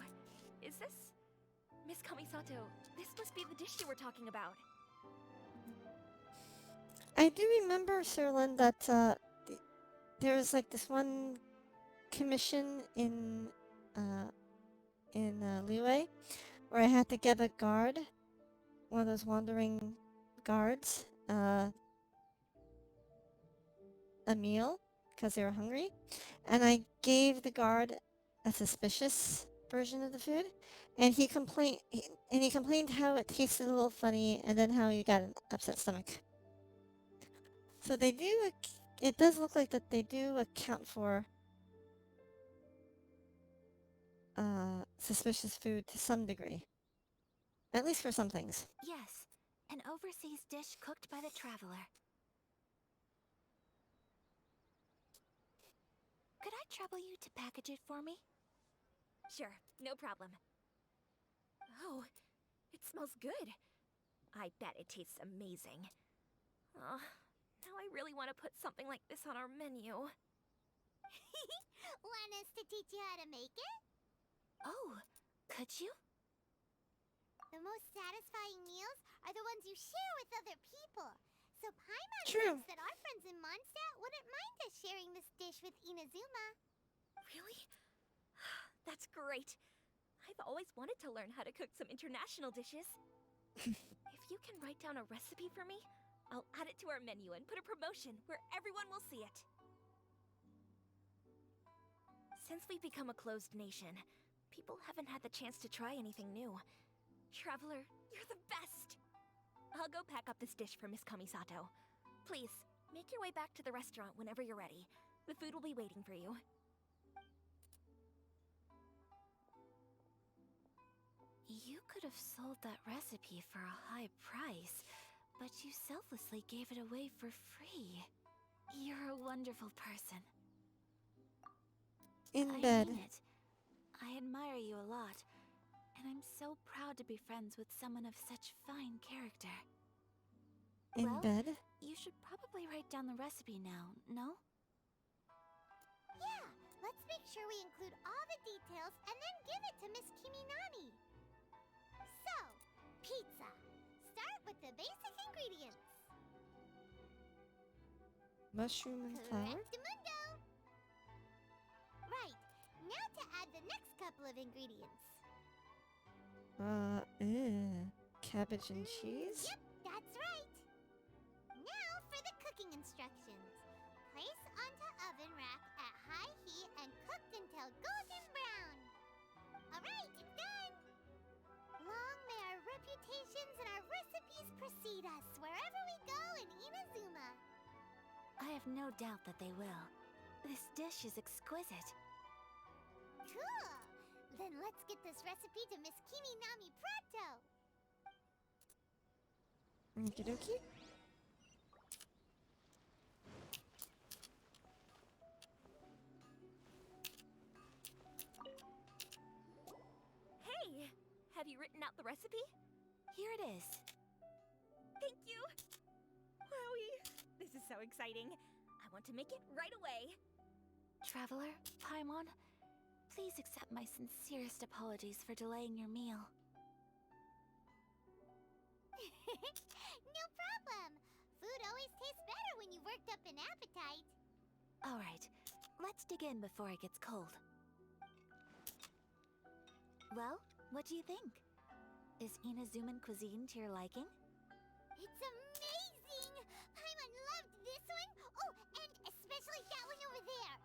S: is this... Miss Kamisato, this must be the dish you were talking about.
A: I do remember, Serlin, that there was like this one commission in Liyue where I had to give a guard, one of those wandering guards, a meal because they were hungry, and I gave the guard a suspicious version of the food, and he complained how it tasted a little funny, and then how he got an upset stomach. So they do. It does look like that they do account for suspicious food to some degree, at least for some things.
Q: Yes, an overseas dish cooked by the Traveler. Could I trouble you to package it for me?
S: Sure, no problem. Oh, it smells good. I bet it tastes amazing. Oh, now I really want to put something like this on our menu.
C: Want us to teach you how to make it?
Q: Oh, could you?
C: The most satisfying meals are the ones you share with other people. So Paimon
A: True.
C: thinks that our friends in Mondstadt wouldn't mind us sharing this dish with Inazuma.
S: Really? That's great. I've always wanted to learn how to cook some international dishes. If you can write down a recipe for me, I'll add it to our menu and put a promotion where everyone will see it. Since we've become a closed nation, people haven't had the chance to try anything new. Traveler, you're the best! I'll go pack up this dish for Miss Kamisato. Please, make your way back to the restaurant whenever you're ready. The food will be waiting for you.
Q: You could have sold that recipe for a high price, but you selflessly gave it away for free. You're a wonderful person.
A: In
Q: I
A: bed.
Q: mean it. I admire you a lot, and I'm so proud to be friends with someone of such fine character.
A: In
Q: Well,
A: bed.
Q: you should probably write down the recipe now, no?
C: Yeah, let's make sure we include all the details and then give it to Miss Kiminani. So, pizza. Start with the basic ingredients.
A: Mushroom and flour.
C: Correctamundo. Right, now to add the next couple of ingredients.
A: Cabbage and cheese.
C: Yep, that's right. Now for the cooking instructions. Place onto oven rack at high heat and cooked until golden brown. Alright, it's done. Long may our reputations and our recipes precede us wherever we go in Inazuma.
Q: I have no doubt that they will. This dish is exquisite.
C: Cool. Then let's get this recipe to Miss Kiminami pronto.
A: Okie dokie.
S: Hey! Have you written out the recipe?
Q: Here it is.
S: Thank you! Wowie! This is so exciting. I want to make it right away.
Q: Traveler, Paimon, please accept my sincerest apologies for delaying your meal.
C: No problem. Food always tastes better when you've worked up an appetite.
Q: Alright, let's dig in before it gets cold. Well, what do you think? Is Inazuman cuisine to your liking?
C: It's amazing! Paimon loved this one! Oh, and especially that one over there!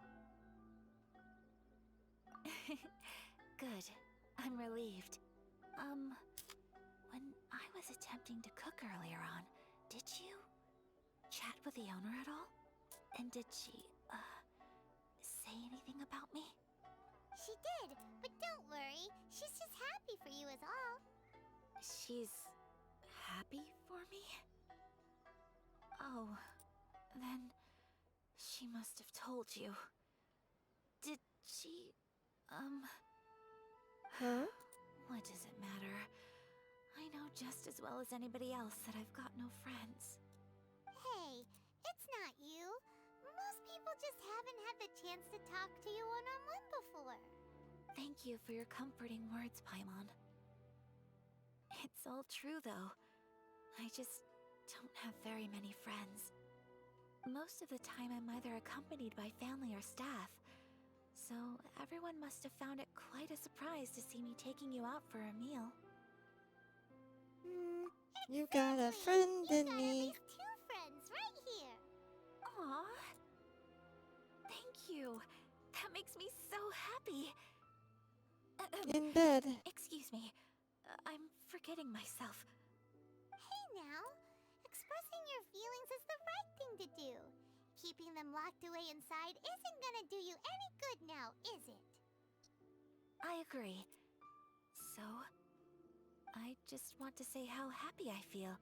Q: Good. I'm relieved. When I was attempting to cook earlier on, did you chat with the owner at all? And did she, say anything about me?
C: She did, but don't worry. She's just happy for you is all.
Q: She's happy for me? Oh, then she must have told you. Did she,
A: Huh?
Q: What does it matter? I know just as well as anybody else that I've got no friends.
C: Hey, it's not you. Most people just haven't had the chance to talk to you one-on-one before.
Q: Thank you for your comforting words, Paimon. It's all true, though. I just don't have very many friends. Most of the time I'm either accompanied by family or staff, so everyone must have found it quite a surprise to see me taking you out for a meal.
A: You got a friend in
C: At
A: me.
C: least two friends right here.
Q: Aw. Thank you. That makes me so happy.
A: In bed.
Q: Excuse me. I'm forgetting myself.
C: Hey now, expressing your feelings is the right thing to do. Keeping them locked away inside isn't gonna do you any good now, is it?
Q: I agree. So, I just want to say how happy I feel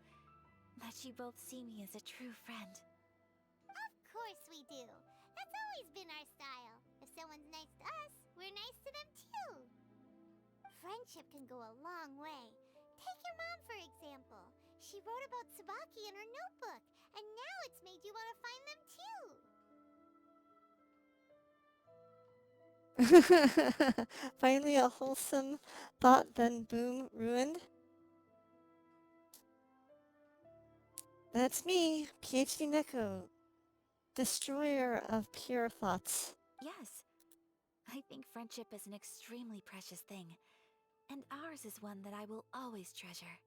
Q: that you both see me as a true friend.
C: Of course we do. That's always been our style. If someone's nice to us, we're nice to them too. Friendship can go a long way. Take your mom, for example. She wrote about Tsubaki in her notebook, and now it's made you want to find them too.
A: Finally a wholesome thought, then boom, ruined. That's me, PhD Neko, destroyer of pure thoughts.
Q: Yes, I think friendship is an extremely precious thing, and ours is one that I will always treasure.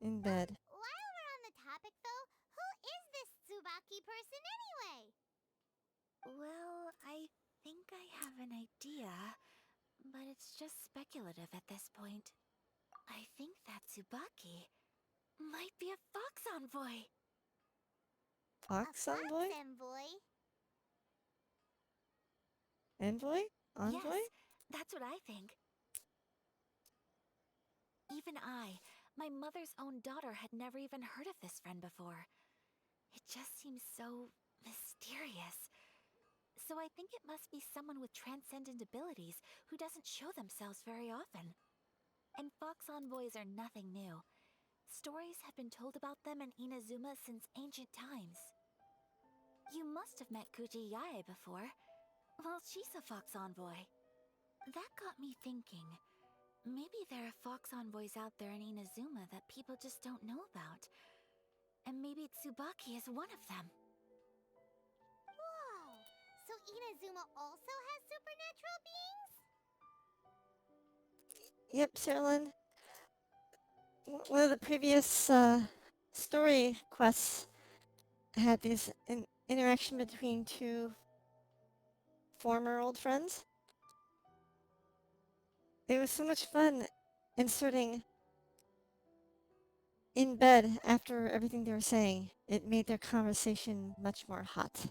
A: In bed.
C: While we're on the topic, though, who is this Tsubaki person anyway?
Q: Well, I think I have an idea, but it's just speculative at this point. I think that Tsubaki might be a fox envoy.
A: Fox envoy?
C: Envoy?
A: Envoy? Envoy?
Q: Yes, that's what I think. Even I, my mother's own daughter, had never even heard of this friend before. It just seems so mysterious. So I think it must be someone with transcendent abilities who doesn't show themselves very often. And fox envoys are nothing new. Stories have been told about them in Inazuma since ancient times. You must have met Kuji Yae before. Well, she's a fox envoy. That got me thinking. Maybe there are fox envoys out there in Inazuma that people just don't know about. And maybe Tsubaki is one of them.
C: Whoa! So Inazuma also has supernatural beings?
A: Yep, Sherilyn. One of the previous story quests had this interaction between two former old friends. It was so much fun inserting in bed after everything they were saying. It made their conversation much more hot.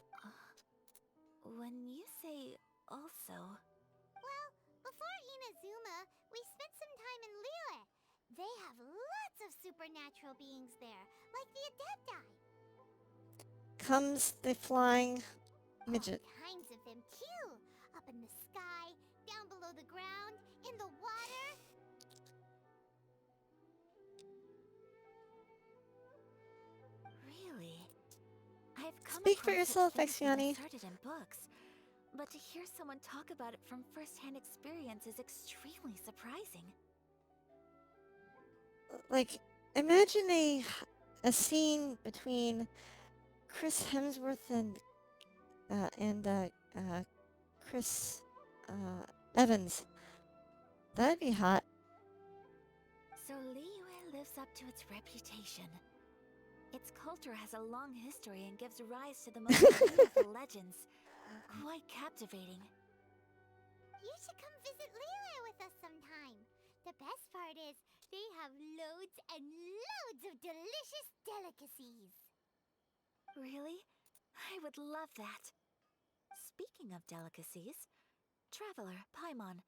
Q: When you say also...
C: Well, before Inazuma, we spent some time in Liyue. They have lots of supernatural beings there, like the Adepti.
A: Comes the flying midget.
C: All kinds of them too. Up in the sky, down below the ground, in the water.
Q: Really? I've come
A: Speak for
Q: across
A: yourself,
Q: such things being
A: Exiani.
Q: asserted in books, but to hear someone talk about it from first-hand experience is extremely surprising.
A: Like, imagine a scene between Chris Hemsworth and Chris Evans. That'd be hot.
Q: So Liyue lives up to its reputation. Its culture has a long history and gives rise to the most beautiful legends. Quite captivating.
C: You should come visit Liyue with us sometime. The best part is, they have loads and loads of delicious delicacies.
Q: Really? I would love that. Speaking of delicacies, Traveler, Paimon,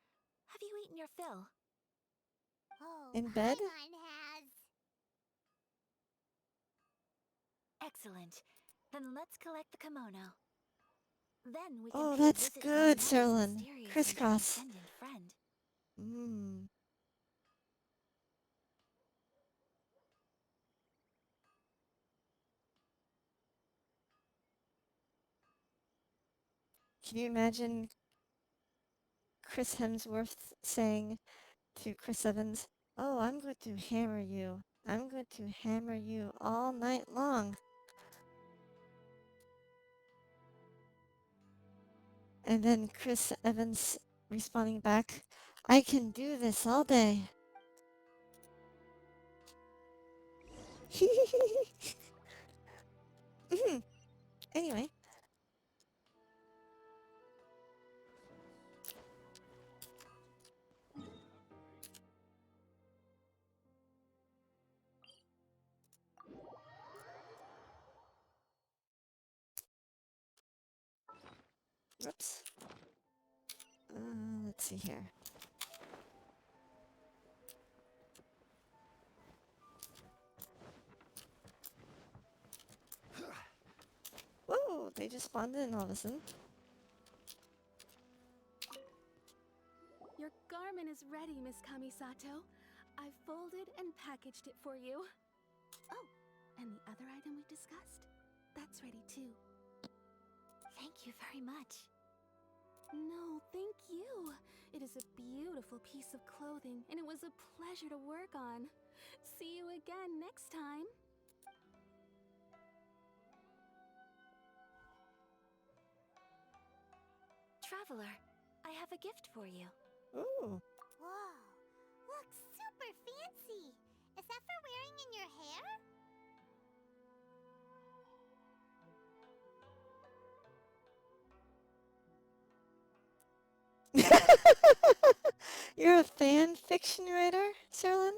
Q: have you eaten your fill?
C: Oh,
A: In bed?
C: Paimon has.
Q: Excellent. Then let's collect the kimono. Then we can
A: Oh,
Q: pay a
A: that's
Q: visit
A: good,
Q: to our most
A: Sherilyn.
Q: mysterious and
A: Crisscross.
Q: transcendent friend.
A: Mmm. Can you imagine Chris Hemsworth saying to Chris Evans, "Oh, I'm going to hammer you. I'm going to hammer you all night long." And then Chris Evans responding back, "I can do this all day." Anyway. Oops. Let's see here. Whoa, they just spawned in all of a sudden.
R: Your garment is ready, Miss Kamisato. I've folded and packaged it for you. Oh, and the other item we discussed? That's ready too.
Q: Thank you very much.
R: No, thank you. It is a beautiful piece of clothing, and it was a pleasure to work on. See you again next time.
Q: Traveler, I have a gift for you.
A: Ooh.
C: Whoa, looks super fancy. Is that for wearing in your hair?
A: You're a fan fiction writer, Sherilyn?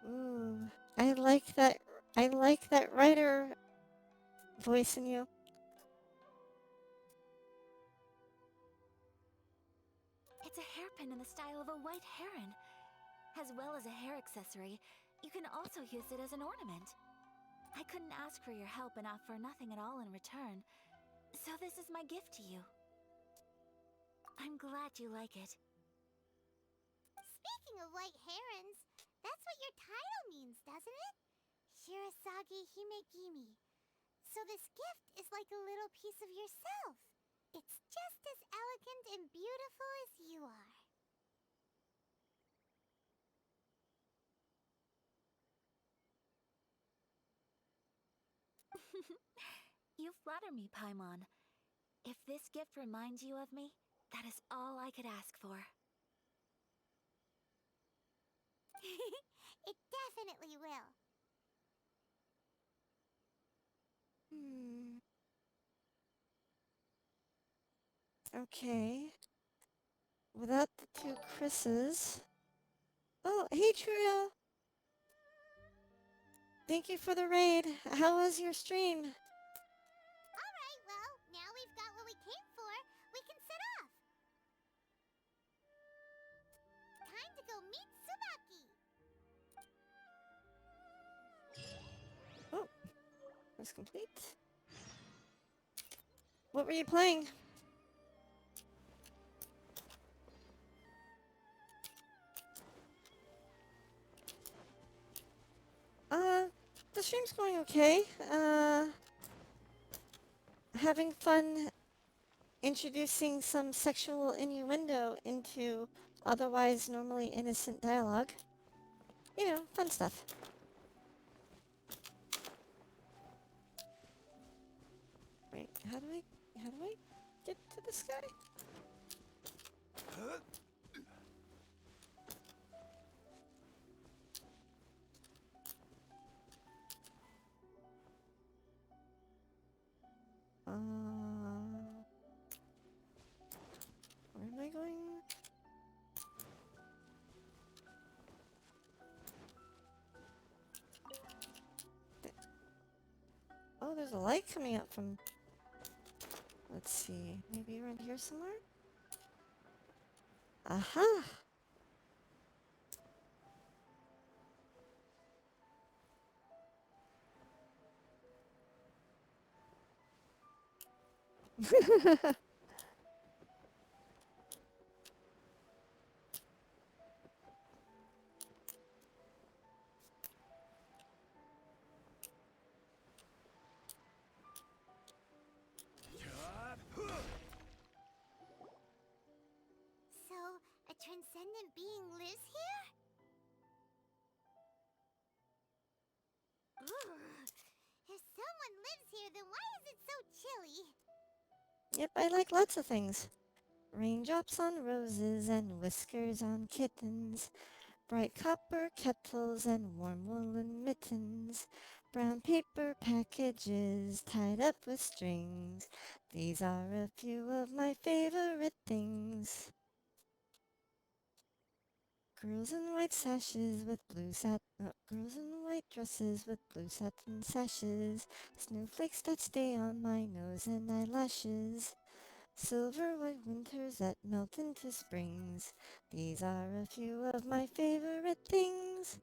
A: Ooh, I like that. I like that writer voice in you.
Q: It's a hairpin in the style of a white heron. As well as a hair accessory, you can also use it as an ornament. I couldn't ask for your help and offer nothing at all in return, so this is my gift to you. I'm glad you like it.
C: Speaking of white herons, that's what your title means, doesn't it? Shirasagi Himegimi. So this gift is like a little piece of yourself. It's just as elegant and beautiful as you are.
Q: You flatter me, Paimon. If this gift reminds you of me, that is all I could ask for.
C: It definitely will.
A: Okay. Without the two Chris's. Oh, hey Trio! Thank you for the raid. How was your stream?
C: Alright, well, now we've got what we came for. We can set off. Time to go meet Tsubaki.
A: Oh, that's complete. What were you playing? The stream's going okay. Having fun introducing some sexual innuendo into otherwise normally innocent dialogue. You know, fun stuff. Wait, how do I get to this guy? Where am I going? Oh, there's a light coming up from... Let's see, maybe around here somewhere? Aha!
C: So, a transcendent being lives here? Ugh. If someone lives here, then why is it so chilly?
A: Yep, I like lots of things. Raindrops on roses and whiskers on kittens. Bright copper kettles and warm woolen mittens. Brown paper packages tied up with strings. These are a few of my favorite things. Girls in white sashes with blue girls in white dresses with blue satin sashes. Snowflakes that stay on my nose and eyelashes. Silver white winters that melt into springs. These are a few of my favorite things.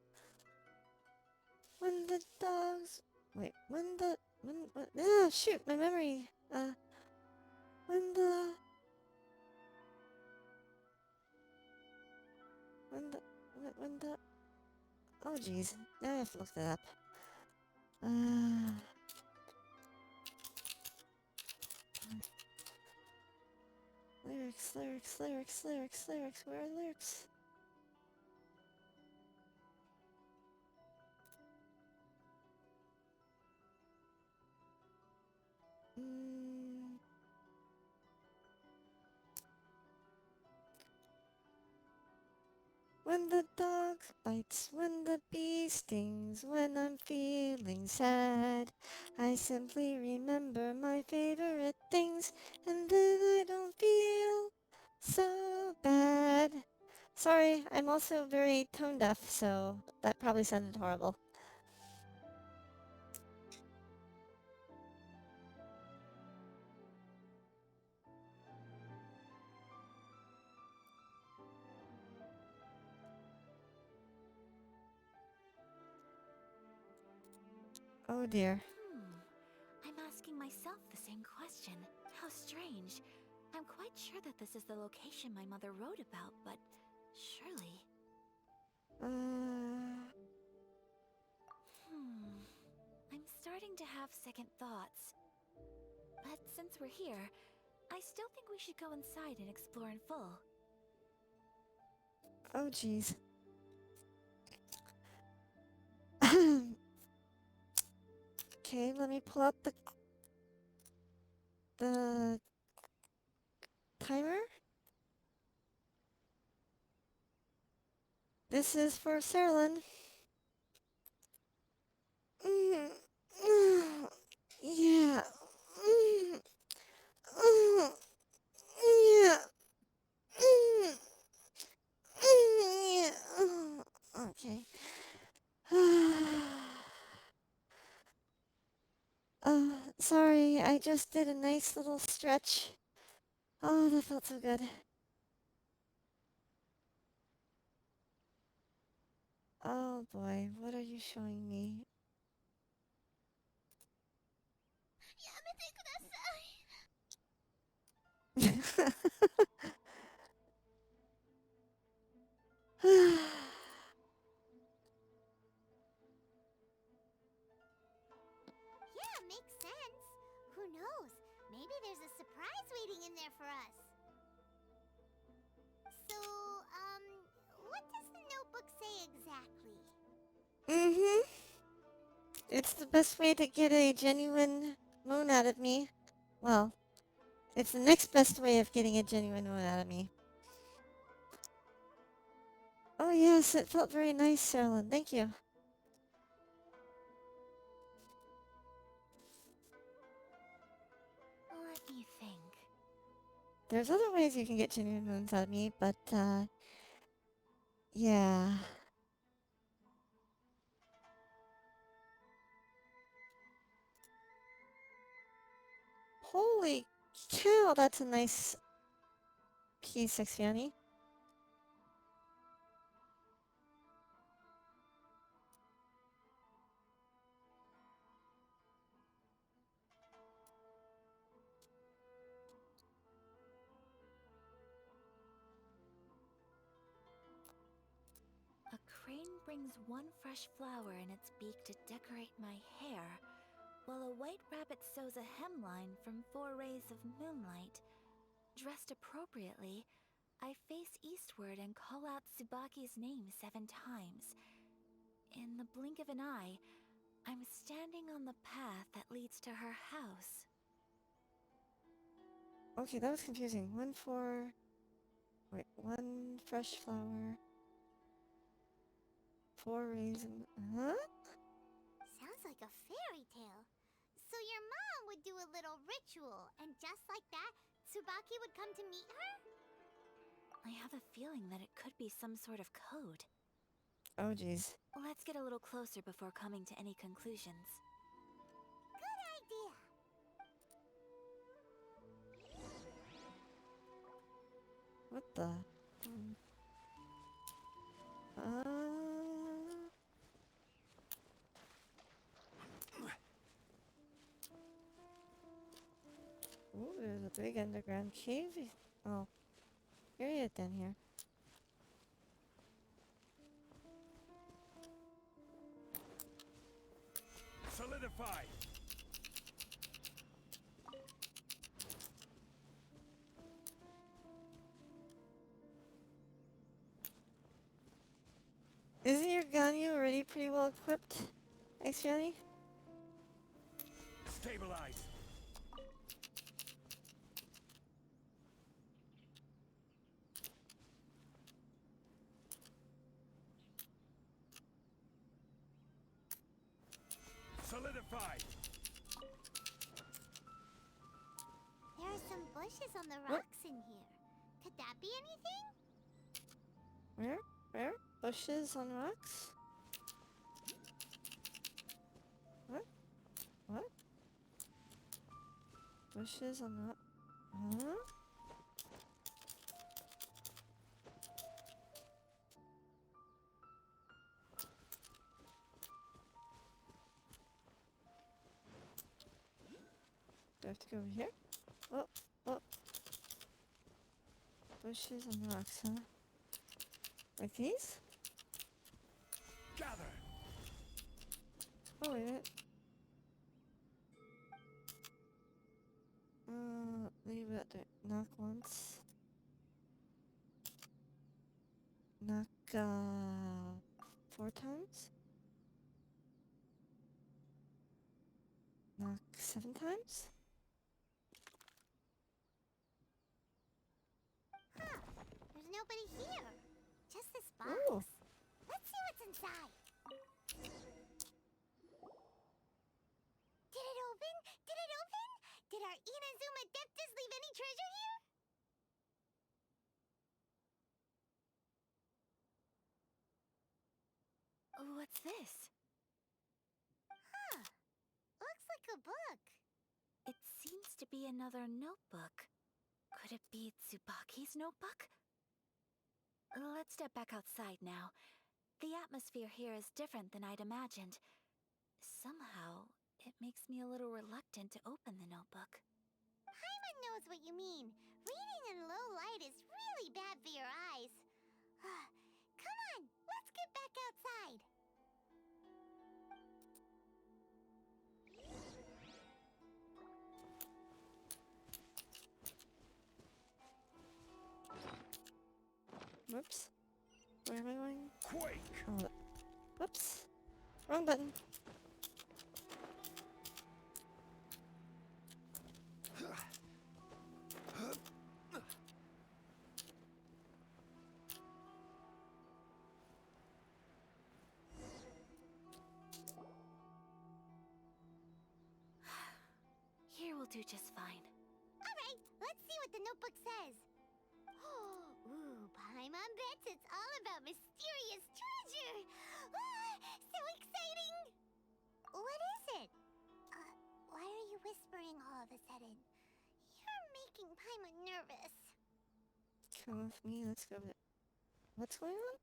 A: When the dogs... Wait, shoot, my memory. When the... When the... Oh, jeez. Now I have to look that up. Lyrics, lyrics, lyrics, lyrics, lyrics. Where are the lyrics? When the dog bites, when the bee stings, when I'm feeling sad, I simply remember my favorite things, and then I don't feel so bad. Sorry, I'm also very tone deaf, so that probably sounded horrible. Oh dear.
Q: I'm asking myself the same question. How strange. I'm quite sure that this is the location my mother wrote about, but surely... I'm starting to have second thoughts. But since we're here, I still think we should go inside and explore in full.
A: Oh jeez. Okay, let me pull out the timer. This is for Sarlin. Yeah. Yeah. Yeah. Okay. Sorry, I just did a nice little stretch. Oh, that felt so good. Oh boy, what are you showing me?
C: Yeah, makes sense. Who knows? Maybe there's a surprise waiting in there for us. So, what does the notebook say exactly?
A: It's the best way to get a genuine moon out of me. Well, it's the next best way of getting a genuine moon out of me. Oh yes, it felt very nice, Sarlin. Thank you.
Q: Let me think.
A: There's other ways you can get genuine moons out of me, but, yeah. Holy cow, that's a nice piece, Exfiani.
Q: A crane brings one fresh flower in its beak to decorate my hair, while a white rabbit sews a hemline from 4 rays of moonlight. Dressed appropriately, I face eastward and call out Tsubaki's name 7 times. In the blink of an eye, I'm standing on the path that leads to her house.
A: Okay, that was confusing. One fresh flower. 4 raisin. Huh?
C: Sounds like a fairy tale. So your mom would do a little ritual, and just like that, Tsubaki would come to meet her?
Q: I have a feeling that it could be some sort of code.
A: Oh, jeez.
Q: Let's get a little closer before coming to any conclusions.
C: Good idea.
A: What the? Ooh, there's a big underground cave. Oh, area down here.
E: Solidify!
A: well equipped, actually.
J: Stabilize. Solidify.
C: There are some bushes on the rocks in here. Could that be anything?
A: Where? Where? Bushes on rocks? What? What? Bushes on rocks? Huh? Do I have to go over here? Oh, oh. Bushes on rocks, huh? Like these?
J: Gather.
A: Oh, wait a minute. Leave it there. Knock once. Knock, 4 times? Knock 7 times?
C: Huh. There's nobody here. Just this box.
A: Ooh.
C: Let's see what's inside. Did it open? Did it open? Did our Inazuma Deptas leave any treasure here?
Q: What's this?
C: Huh. Looks like a book.
Q: It seems to be another notebook. Could it be Tsubaki's notebook? Let's step back outside now. The atmosphere here is different than I'd imagined. Somehow, it makes me a little reluctant to open the notebook.
C: Paimon knows what you mean. Reading in low light is really bad for your eyes. Come on, let's get back outside.
A: Whoops. Where am I going?
J: Quake!
A: Oh, whoops. Wrong button.
Q: Here will do just fine.
C: Alright, let's see what the notebook says. Ooh, Paimon bets it's all about mysterious treasure! So exciting! What is it? Why are you whispering all of a sudden? You're making Paimon nervous.
A: Come with me, let's go there. What's going on?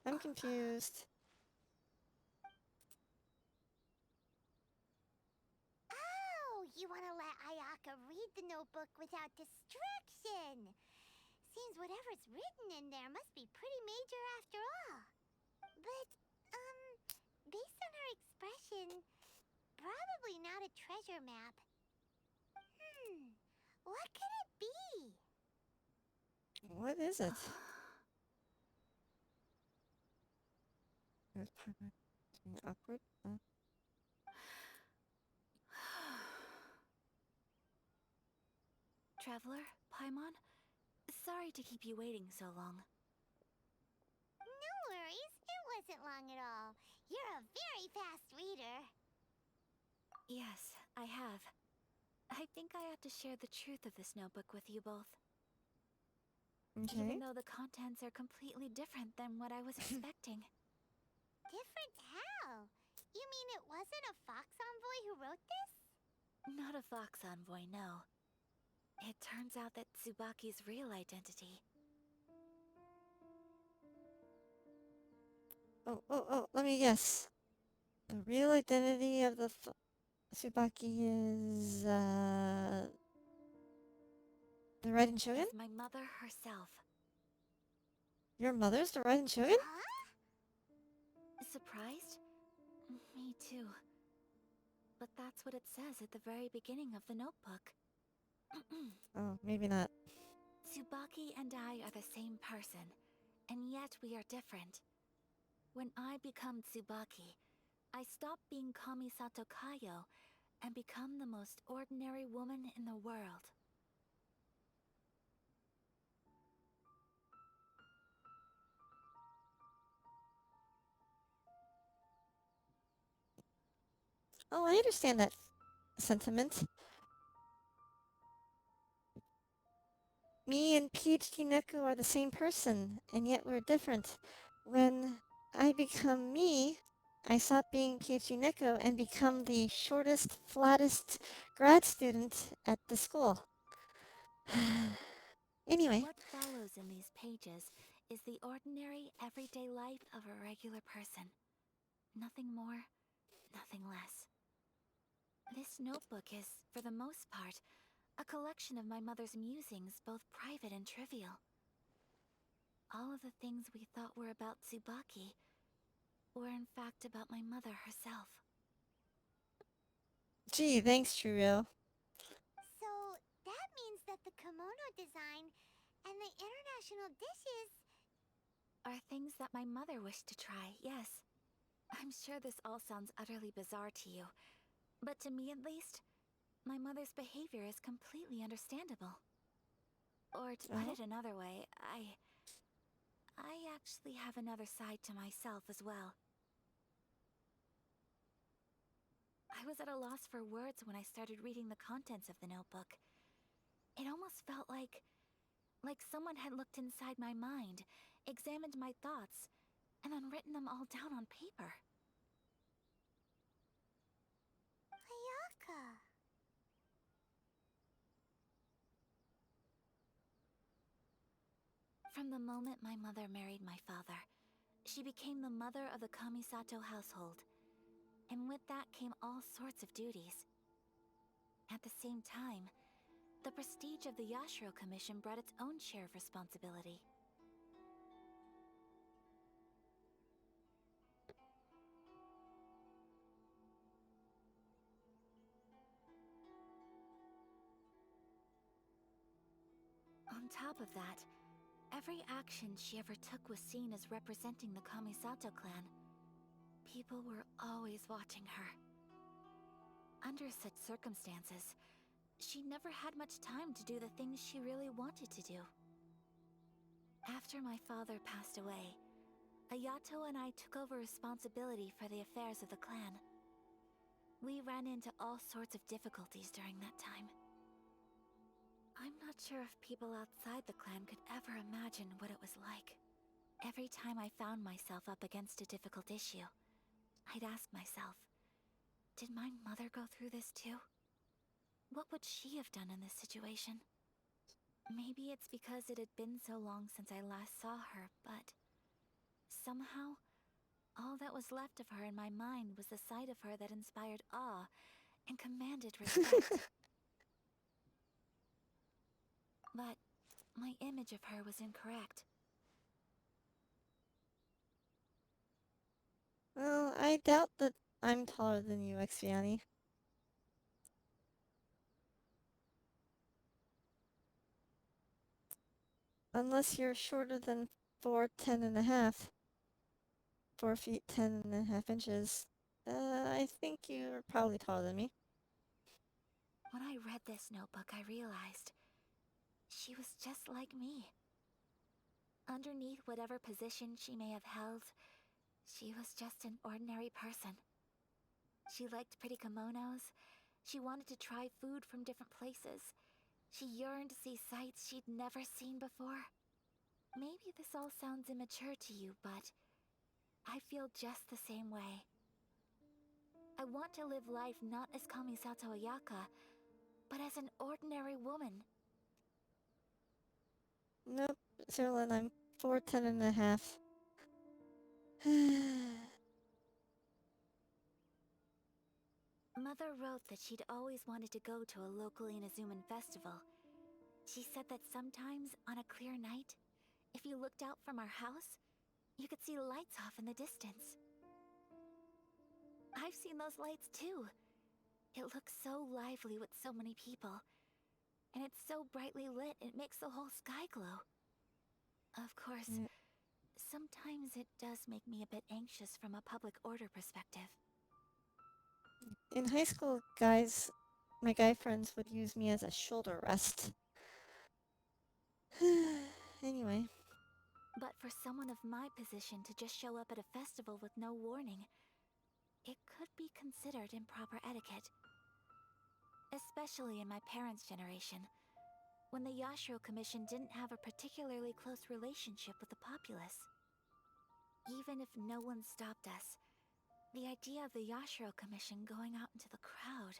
A: I'm confused.
C: Oh, you want to let Ayaka read the notebook without distraction. Seems whatever's written in there must be pretty major after all. But, based on her expression, probably not a treasure map. What could it be?
A: What is it? There's Paimon being awkward.
Q: Traveler, Paimon? Sorry to keep you waiting so long.
C: No worries, it wasn't long at all. You're a very fast reader.
Q: Yes, I have. I think I ought to share the truth of this notebook with you both.
A: Okay.
Q: Even though the contents are completely different than what I was expecting.
C: Different how? You mean it wasn't a Fox Envoy who wrote this?
Q: Not a Fox Envoy, no. It turns out that Tsubaki's real identity.
A: Oh, let me guess. The real identity of the Tsubaki is, the Raiden Shogun?
Q: Is my mother herself.
A: Your mother's the Raiden Shogun?
Q: Surprised? Me too. But that's what it says at the very beginning of the notebook.
A: Oh, maybe not.
Q: Tsubaki and I are the same person, and yet we are different. When I become Tsubaki, I stop being Kamisato Kayo and become the most ordinary woman in the world.
A: Oh, I understand that sentiment. Me and PhD Neko are the same person, and yet we're different. When I become me, I stop being PhD Neko and become the shortest, flattest grad student at the school. Anyway.
Q: What follows in these pages is the ordinary, everyday life of a regular person. Nothing more, nothing less. This notebook is, for the most part, a collection of my mother's musings, both private and trivial. All of the things we thought were about Tsubaki were in fact about my mother herself.
A: Gee, thanks, Churro.
C: So that means that the kimono design and the international dishes
Q: are things that my mother wished to try, yes. I'm sure this all sounds utterly bizarre to you, but to me at least, my mother's behavior is completely understandable. Or to put it another way, I actually have another side to myself as well. I was at a loss for words when I started reading the contents of the notebook. It almost felt like someone had looked inside my mind, examined my thoughts, and then written them all down on paper.
C: Ayaka.
Q: From the moment my mother married my father, she became the mother of the Kamisato household, and with that came all sorts of duties. At the same time, the prestige of the Yashiro Commission brought its own share of responsibility. On top of that, every action she ever took was seen as representing the Kamisato clan. People were always watching her. Under such circumstances, she never had much time to do the things she really wanted to do. After my father passed away, Ayato and I took over responsibility for the affairs of the clan. We ran into all sorts of difficulties during that time. I'm not sure if people outside the clan could ever imagine what it was like. Every time I found myself up against a difficult issue, I'd ask myself, did my mother go through this too? What would she have done in this situation? Maybe it's because it had been so long since I last saw her, but somehow, all that was left of her in my mind was the sight of her that inspired awe and commanded respect. But my image of her was incorrect.
A: Well, I doubt that I'm taller than you, Exviani. Unless you're shorter than 4'10½". 4 feet 10.5 inches. I think you're probably taller than me.
Q: When I read this notebook, I realized she was just like me. Underneath whatever position she may have held, she was just an ordinary person. She liked pretty kimonos. She wanted to try food from different places. She yearned to see sights she'd never seen before. Maybe this all sounds immature to you, but I feel just the same way. I want to live life not as Kamisato Ayaka, but as an ordinary woman.
A: Nope, Zerlin, I'm 4'10½".
Q: Mother wrote that she'd always wanted to go to a local Inazuman festival. She said that sometimes, on a clear night, if you looked out from our house, you could see lights off in the distance. I've seen those lights too. It looks so lively with so many people. And it's so brightly lit, it makes the whole sky glow. Of course, sometimes it does make me a bit anxious from a public order perspective.
A: In high school, guys, my guy friends would use me as a shoulder rest. Anyway.
Q: But for someone of my position to just show up at a festival with no warning, it could be considered improper etiquette. Especially in my parents' generation, when the Yashiro Commission didn't have a particularly close relationship with the populace. Even if no one stopped us, the idea of the Yashiro Commission going out into the crowd,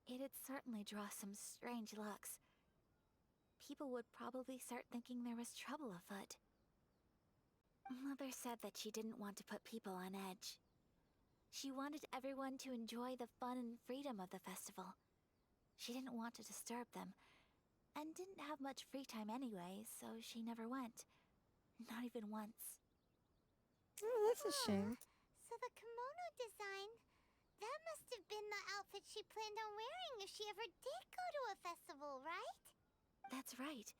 Q: it'd certainly draw some strange looks. People would probably start thinking there was trouble afoot. Mother said that she didn't want to put people on edge. She wanted everyone to enjoy the fun and freedom of the festival. She didn't want to disturb them, and didn't have much free time anyway, so she never went. Not even once.
A: Oh, that's a shame.
C: So the kimono design, that must have been the outfit she planned on wearing if she ever did go to a festival, right?
Q: That's right.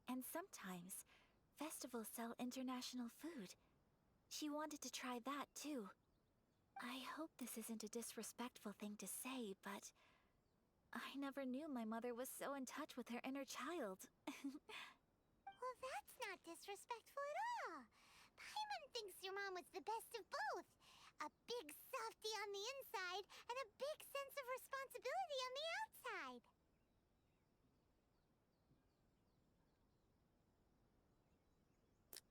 Q: And sometimes, festivals sell international food. She wanted to try that too. I hope this isn't a disrespectful thing to say, but I never knew my mother was so in touch with her inner child.
C: Well, that's not disrespectful at all. Paimon thinks your mom was the best of both. A big softie on the inside and a big sense of responsibility on the outside.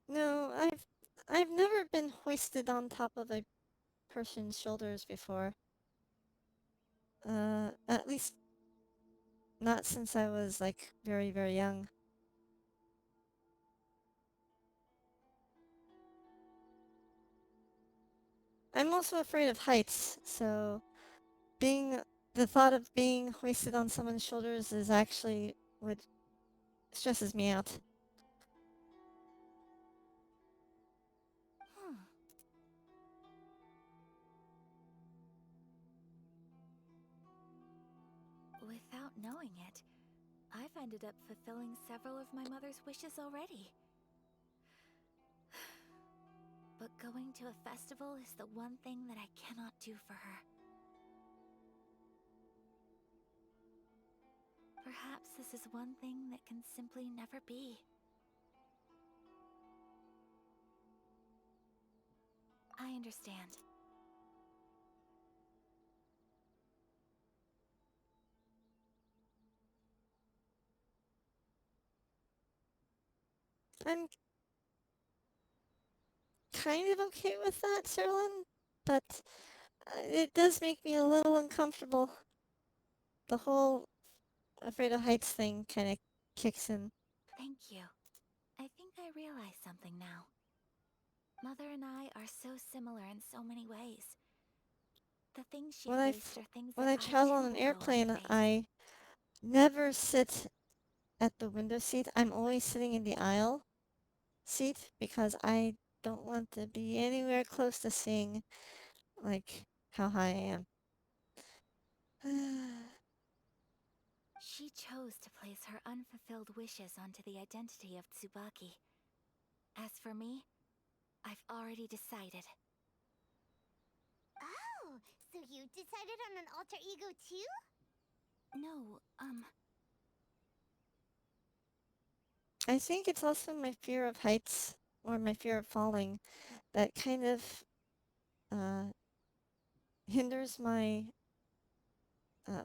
A: No, I've never been hoisted on top of a person's shoulders before. At least not since I was like very, very young. I'm also afraid of heights, so the thought of being hoisted on someone's shoulders is actually what stresses me out.
Q: Without knowing it, I've ended up fulfilling several of my mother's wishes already. But going to a festival is the one thing that I cannot do for her. Perhaps this is one thing that can simply never be. I understand.
A: I'm kind of okay with that, Serlin, but it does make me a little uncomfortable. The whole afraid of heights thing kind of kicks in.
Q: Thank you. I think I realize something now. Mother and I are so similar in so many ways. The things she faced are things
A: When
Q: that
A: I travel on
Q: too
A: an
Q: will go on to
A: airplane,
Q: face.
A: I never sit at the window seat. I'm always sitting in the aisle seat because I don't want to be anywhere close to seeing like how high I am.
Q: She chose to place her unfulfilled wishes onto the identity of Tsubaki. As for me, I've already decided.
C: Oh, so you decided on an alter ego too?
Q: No,
A: I think it's also my fear of heights or my fear of falling that kind of hinders my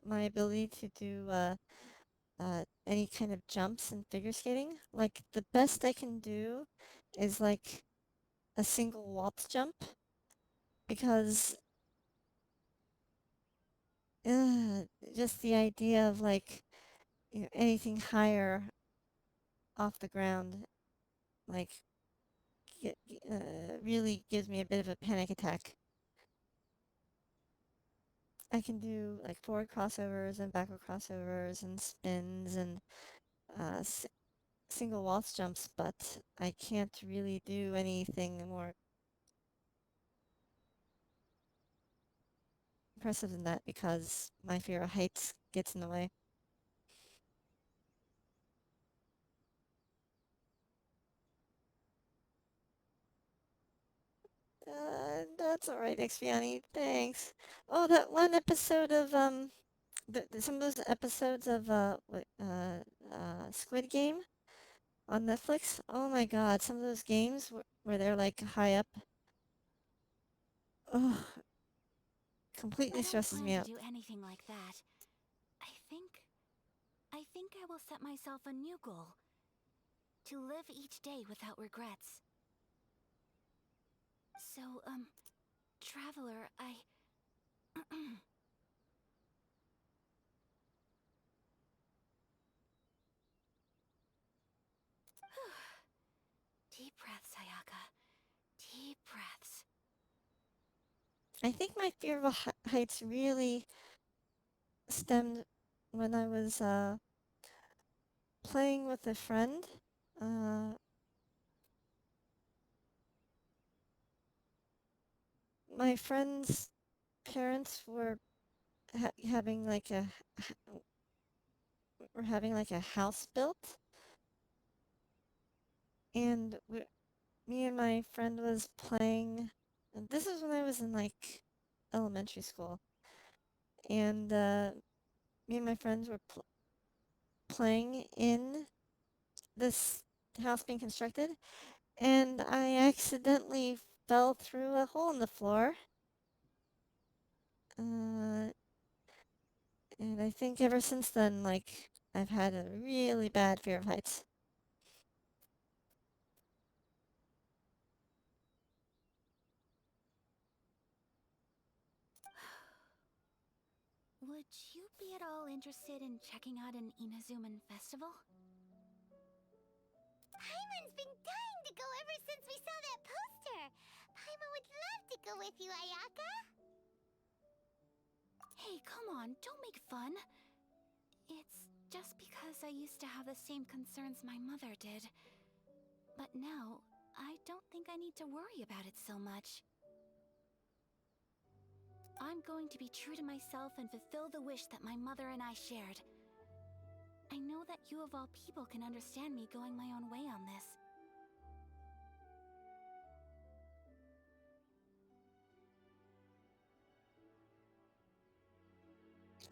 A: ability to do any kind of jumps in figure skating. Like the best I can do is like a single waltz jump because just the idea of like anything higher off the ground like really gives me a bit of a panic attack. I can do like forward crossovers and backward crossovers and spins and uh, single waltz jumps, but I can't really do anything more impressive than that because my fear of heights gets in the way. That's alright, Expiani. Thanks. Oh, that one episode of, some of those episodes of, Squid Game on Netflix. Oh my god, some of those games where they're like high up. Ugh, completely
Q: I don't
A: stresses
Q: plan
A: me
Q: to
A: out.
Q: do anything like that. I think I will set myself a new goal. To live each day without regrets. So, Traveler, Deep breaths, Ayaka. Deep breaths.
A: I think my fear of heights really stemmed when I was playing with a friend. Uh, my friend's parents were having like a house built, and me and my friend was playing. And this is when I was in like elementary school, and me and my friends were playing in this house being constructed, and I accidentally fell through a hole in the floor. And I think ever since then, like, I've had a really bad fear of heights.
Q: Would you be at all interested in checking out an Inazuman festival?
C: Paimon's been dying to go ever since we saw that poster. Paimon would love to go with you, Ayaka.
Q: Hey, come on, don't make fun. It's just because I used to have the same concerns my mother did. But now, I don't think I need to worry about it so much. I'm going to be true to myself and fulfill the wish that my mother and I shared. I know that you of all people can understand me going my own way on this.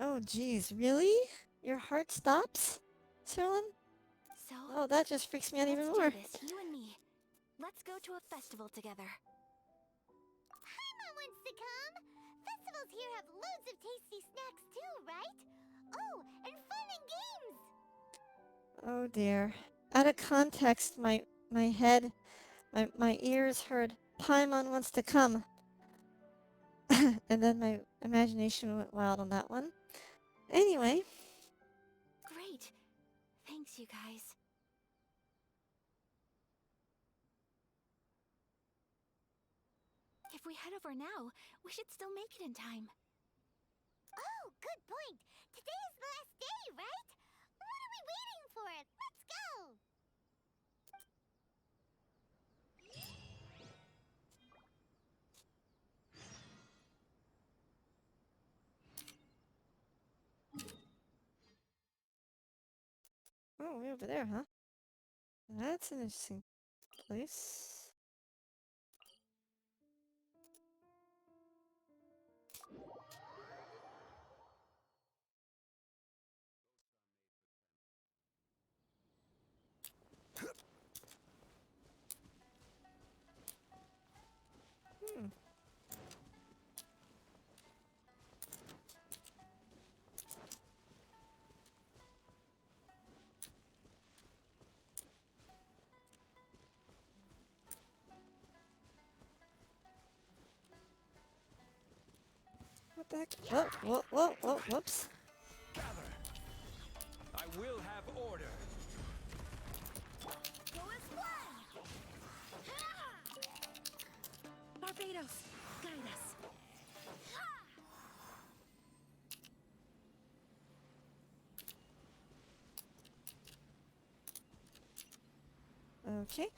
A: Oh, geez, really? Your heart stops, Serlin?
Q: So,
A: oh, that just freaks me out even more.
Q: Let's do this, you and me. Let's go to a festival together.
C: Paimon wants to come. Festivals here have loads of tasty snacks too, right? Oh, and fun and games.
A: Oh dear. Out of context, my head, my ears heard Paimon wants to come. And then my imagination went wild on that one. Anyway.
Q: Great. Thanks, you guys. If we head over now, we should still make it in time.
C: Oh, good point. Today is the last day, right? What are we waiting for? Let's go!
A: Oh, way over there, huh? That's an interesting place. Hmm. What the heck? Whoa, whoa, whoa, whoa, whoops.
L: Gather! I will have order.
C: Go explode!
Q: Barbados, guide us.
A: Okay.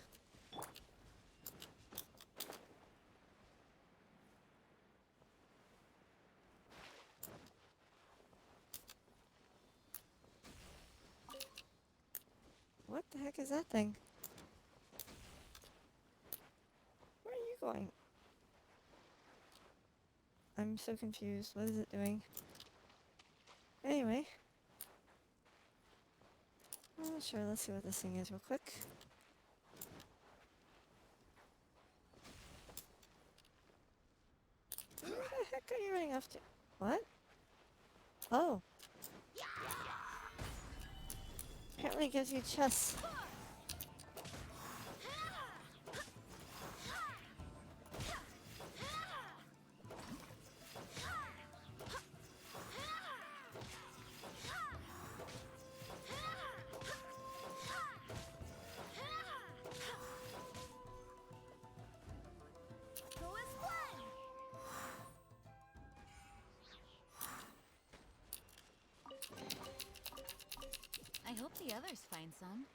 A: What the heck is that thing? Where are you going? I'm so confused. What is it doing? Anyway. Sure, let's see what this thing is real quick. Where the heck are you running off to? What? Oh. Apparently it gives you chests.
P: I hope the others find some.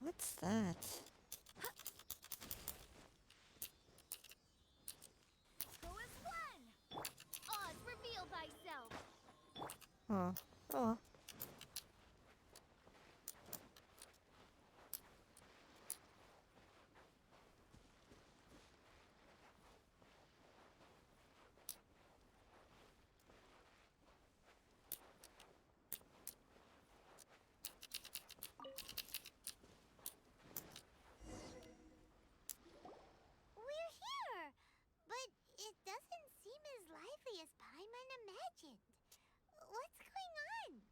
A: What's that?
C: Oz, reveal thyself.
A: Oh. Oh.
C: We're here, but it doesn't seem as lively as Paimon imagined. What's going on?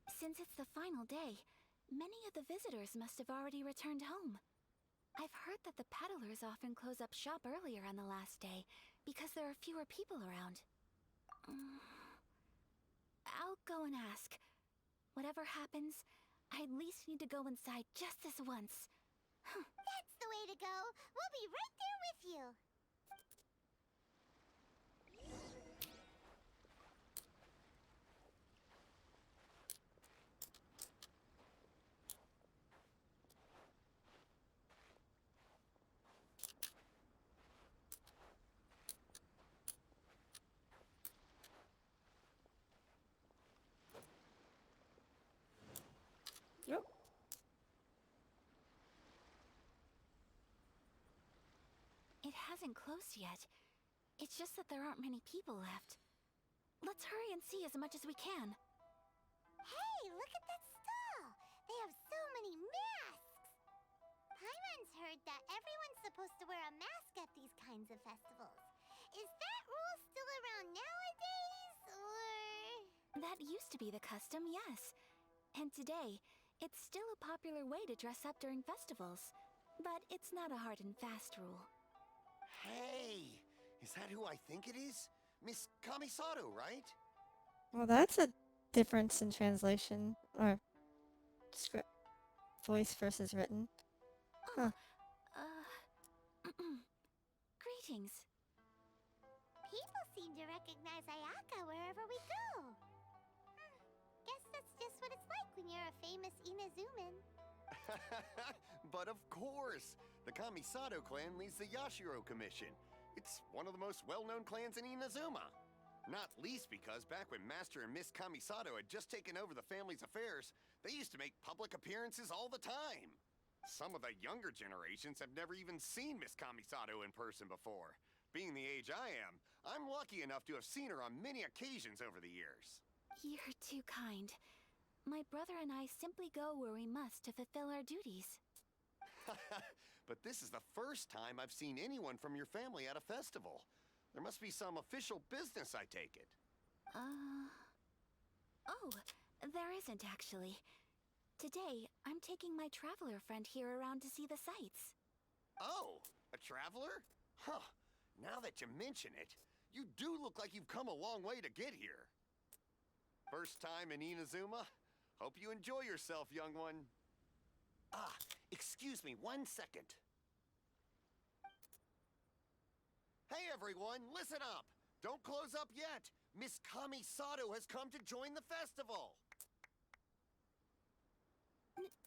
Q: Since it's the final day, many of the visitors must have already returned home. I've heard that the peddlers often close up shop earlier on the last day because there are fewer people around. I'll go and ask. Whatever happens, I at least need to go inside just this once.
C: That's the way to go. We'll be right there with you.
A: Yep.
Q: It hasn't closed yet. It's just that there aren't many people left. Let's hurry and see as much as we can.
C: Hey, look at that stall. They have so many masks. Paimon's heard that everyone's supposed to wear a mask at these kinds of festivals. Is that rule still around nowadays, or...?
Q: That used to be the custom, yes. And today, it's still a popular way to dress up during festivals. But it's not a hard and fast rule.
T: Hey! Is that who I think it is? Miss Kamisato, right?
A: Well, that's a difference in translation. Or script. Voice versus written. Huh.
Q: Greetings.
C: People seem to recognize Ayaka wherever we go. Guess that's just what it's like when you're a famous Inazuman.
T: But of course! The Kamisato clan leads the Yashiro Commission. It's one of the most well-known clans in Inazuma. Not least because back when Master and Miss Kamisato had just taken over the family's affairs, they used to make public appearances all the time. Some of the younger generations have never even seen Miss Kamisato in person before. Being the age I am, I'm lucky enough to have seen her on many occasions over the years.
Q: You're too kind. My brother and I simply go where we must to fulfill our duties.
T: But this is the first time I've seen anyone from your family at a festival. There must be some official business, I take it.
Q: Oh, there isn't actually. Today, I'm taking my traveler friend here around to see the sights.
T: Oh, a traveler? Huh. Now that you mention it, you do look like you've come a long way to get here. First time in Inazuma? Hope you enjoy yourself, young one. Ah, excuse me 1 second. Hey everyone, listen up! Don't close up yet! Miss Kamisato has come to join the festival!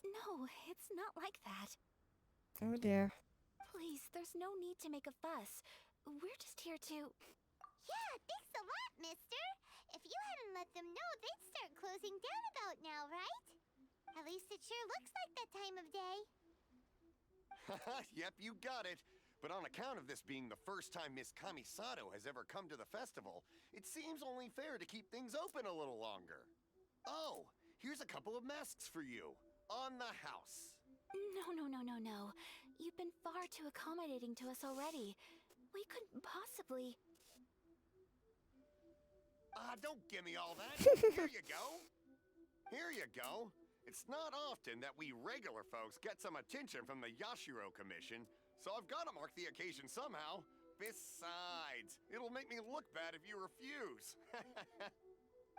Q: No, it's not like that.
A: Oh dear.
Q: Please, there's no need to make a fuss. We're just here to...
C: Yeah, thanks a lot, mister. If you hadn't let them know, they'd start closing down about now, right? At least it sure looks like that time of day.
T: Yep, you got it. But on account of this being the first time Miss Kamisato has ever come to the festival, it seems only fair to keep things open a little longer. Oh, here's a couple of masks for you. On the house.
Q: No. You've been far too accommodating to us already. We couldn't possibly...
T: Don't give me all that. Here you go. Here you go. It's not often that we regular folks get some attention from the Yashiro Commission, so I've got to mark the occasion somehow. Besides, it'll make me look bad if you refuse.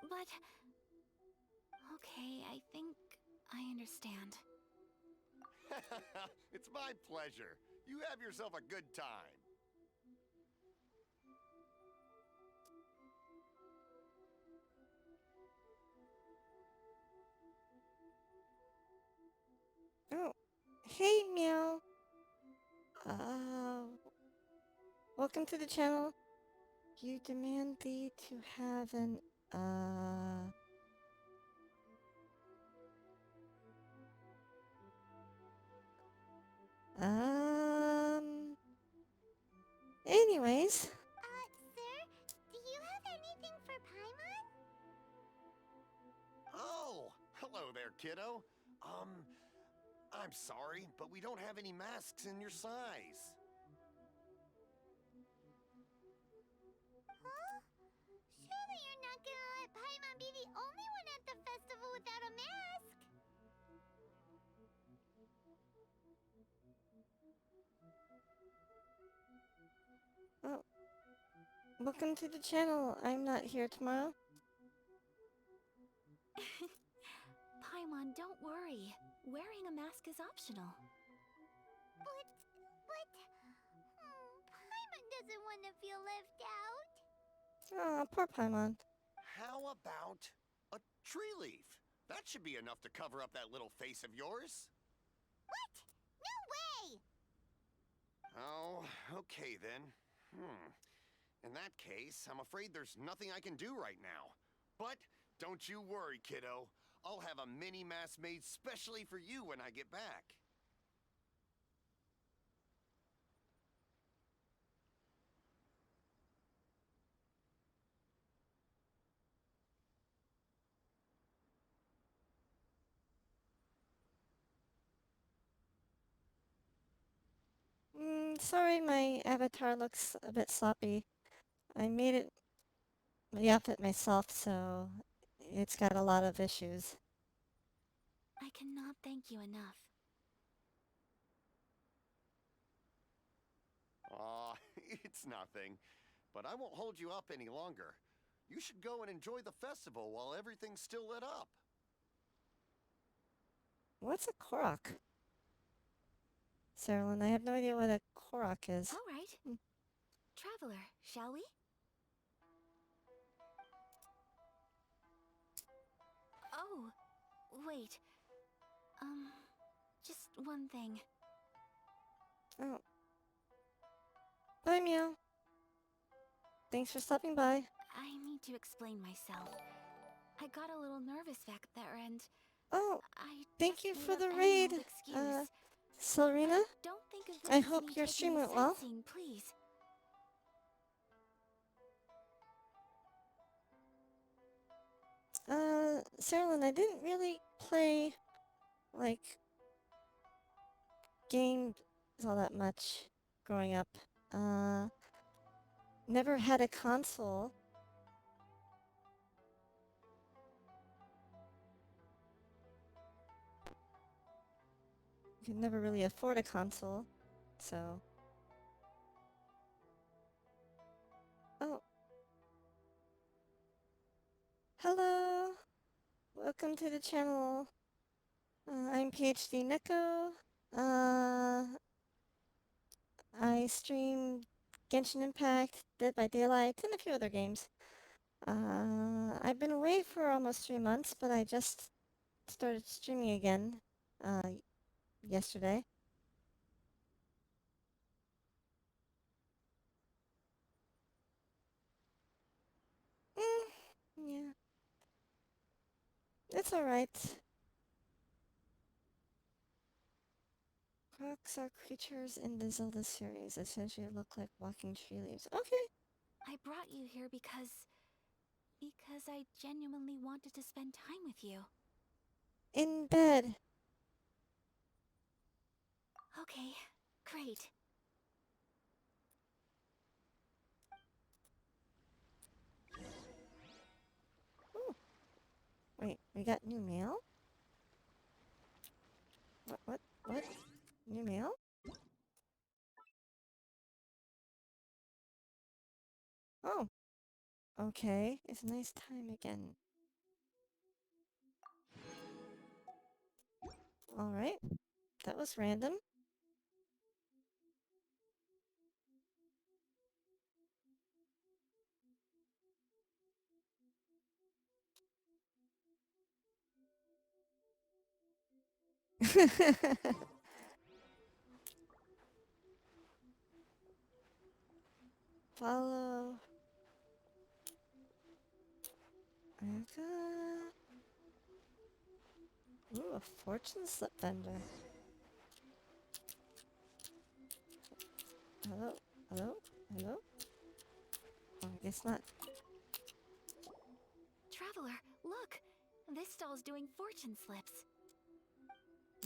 Q: But... Okay, I think I understand.
T: It's my pleasure. You have yourself a good time.
A: Oh, hey, Meow. Welcome to the channel. You demand thee to have an, anyways.
C: Sir, do you have anything for Paimon?
T: Oh, hello there, kiddo. I'm sorry, but we don't have any masks in your size.
C: Huh? Surely you're not gonna let Paimon be the only one at the festival without a mask?
A: Oh, welcome to the channel. I'm not here tomorrow.
Q: Paimon, don't worry. Wearing a mask is optional.
C: But... Paimon doesn't want to feel left out.
A: Aw, poor Paimon.
T: How about a tree leaf? That should be enough to cover up that little face of yours.
C: What? No way!
T: Oh, okay then. In that case, I'm afraid there's nothing I can do right now. But don't you worry, kiddo. I'll have a mini mask made specially for you when I get back.
A: Sorry my avatar looks a bit sloppy. I made it the outfit myself, so it's got a lot of issues.
Q: I cannot thank you enough.
T: Aw, it's nothing. But I won't hold you up any longer. You should go and enjoy the festival while everything's still lit up.
A: What's a Korok? Saralyn, I have no idea what a Korok is.
Q: All right. Traveler, shall we? Oh, wait. Just one thing.
A: Oh. Bye, Meow. Thanks for stopping by.
Q: I need to explain myself. I got a little nervous back there and...
A: Oh,
Q: I
A: thank you
Q: just
A: for
Q: made
A: the
Q: up any
A: raid,
Q: old excuse.
A: Serena.
Q: Don't think of
A: I
Q: this as
A: hope
Q: me
A: your
Q: taking
A: stream
Q: you
A: went well.
Q: sightseeing, please.
A: Saralyn, I didn't really play, like, games all that much growing up. Never had a console. Could never really afford a console, so... Oh. Hello! Welcome to the channel. I'm PhD Neko. I stream Genshin Impact, Dead by Daylight, and a few other games. I've been away for almost 3 months, but I just started streaming again, yesterday. Yeah. It's alright. Rocks are creatures in the Zelda series. Essentially look like walking tree leaves. Okay.
Q: I brought you here because I genuinely wanted to spend time with you.
A: In bed.
Q: Okay, great.
A: Ooh. Wait, we got new mail? What? New mail? Oh. Okay, it's a nice time again. Alright. That was random. Follow. Ooh, a fortune slip vendor. Hello? Hello? Hello? Oh, I guess not.
Q: Traveler, look! This stall's doing fortune slips.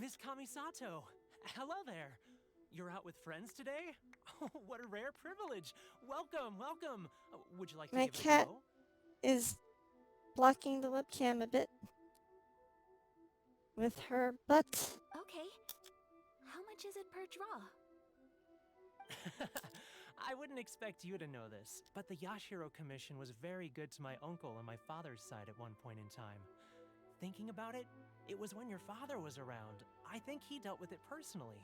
U: Miss Kamisato, hello there. You're out with friends today? Oh, what a rare privilege. Welcome, welcome. Would you like to
A: My
U: give it a
A: cat
U: go?
A: is blocking the webcam a bit with her butt.
Q: Okay. How much is it per draw?
U: I wouldn't expect you to know this, but the Yashiro Commission was very good to my uncle on my father's side at one point in time. Thinking about it, it was when your father was around. I think he dealt with it personally.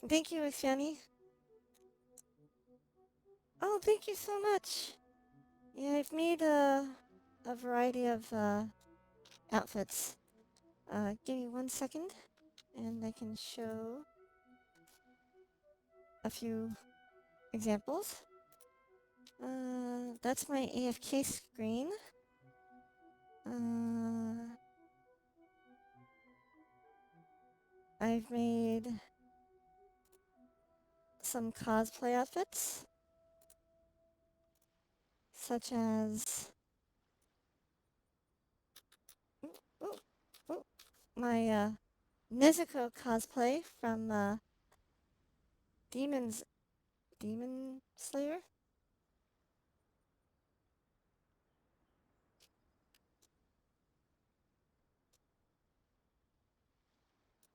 A: Thank you, Ixiani. Oh, thank you so much. Yeah, I've made a variety of outfits. Give me 1 second, and I can show a few examples. That's my AFK screen. I've made some cosplay outfits, such as my Nezuko cosplay from Demon Slayer.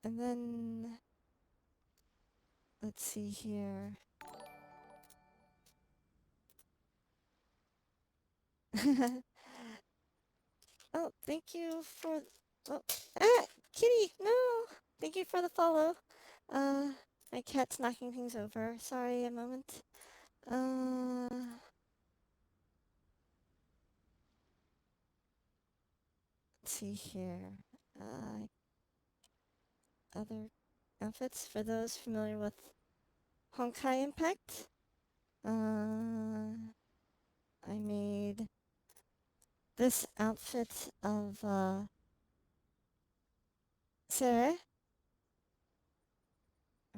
A: And then let's see here. Oh, thank you for... Oh, kitty, no! Thank you for the follow. My cat's knocking things over. Sorry, a moment. Let's see here. Other outfits for those familiar with Honkai Impact. I made this outfit of Sere.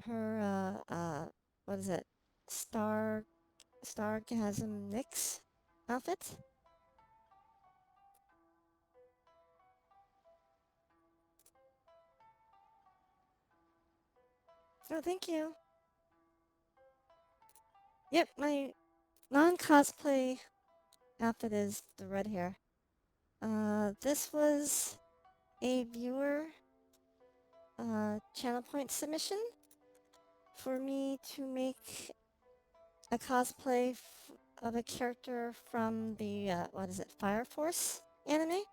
A: Her what is it? Stargasm Nyx outfit. Oh, thank you. Yep, my non-cosplay outfit is the red hair. This was a viewer channel point submission for me to make a cosplay of a character from the, what is it, Fire Force anime?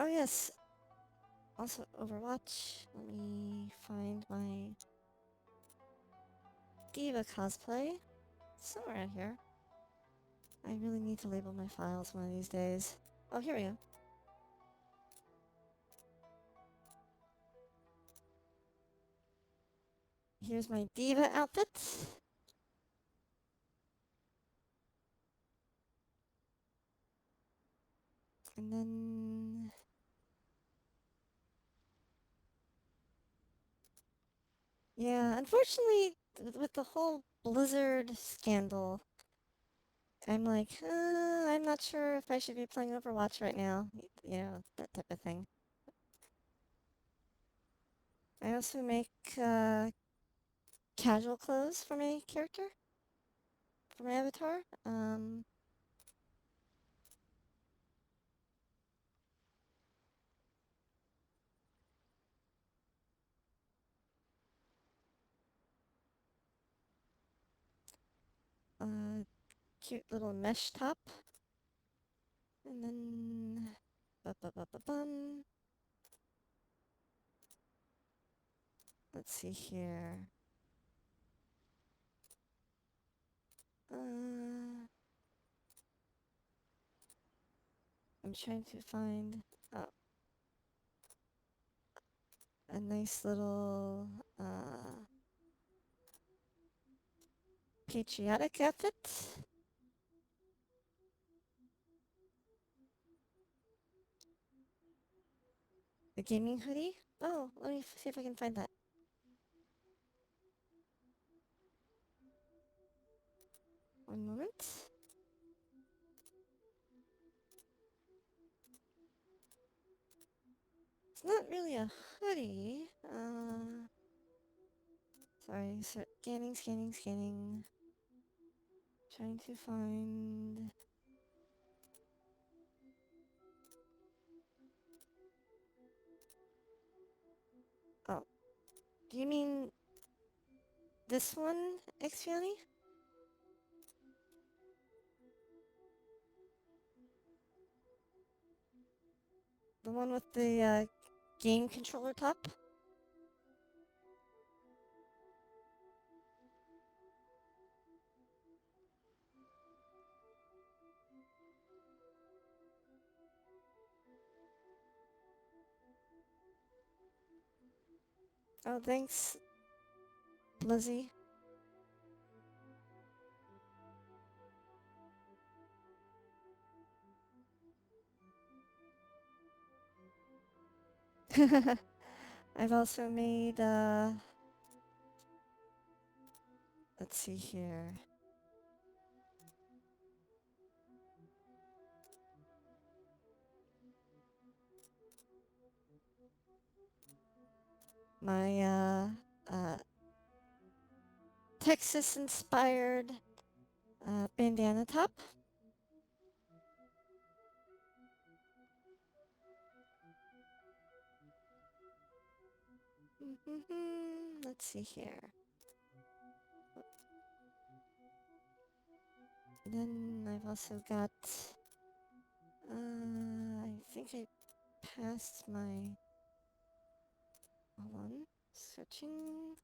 A: Oh yes, also Overwatch. Let me find my Diva cosplay. Somewhere out here. I really need to label my files one of these days. Oh, here we go. Here's my diva outfit. And then... Yeah, unfortunately, with the whole Blizzard scandal, I'm like, I'm not sure if I should be playing Overwatch right now. You know, that type of thing. I also make casual clothes for my character, for my avatar. Cute little mesh top. And then... Ba-ba-ba-ba-bum. Let's see here. I'm trying to find a nice little patriotic outfit. A gaming hoodie. Oh, let me see if I can find that. One moment. It's not really a hoodie. Sorry, scanning. Trying to find... Oh, do you mean this one, Xfiani? The one with the game controller top? Oh, thanks, Lizzie. I've also made, let's see here. My, Texas-inspired, bandana top. Let's see here. Then I've also got, I think I passed my, hold on, searching.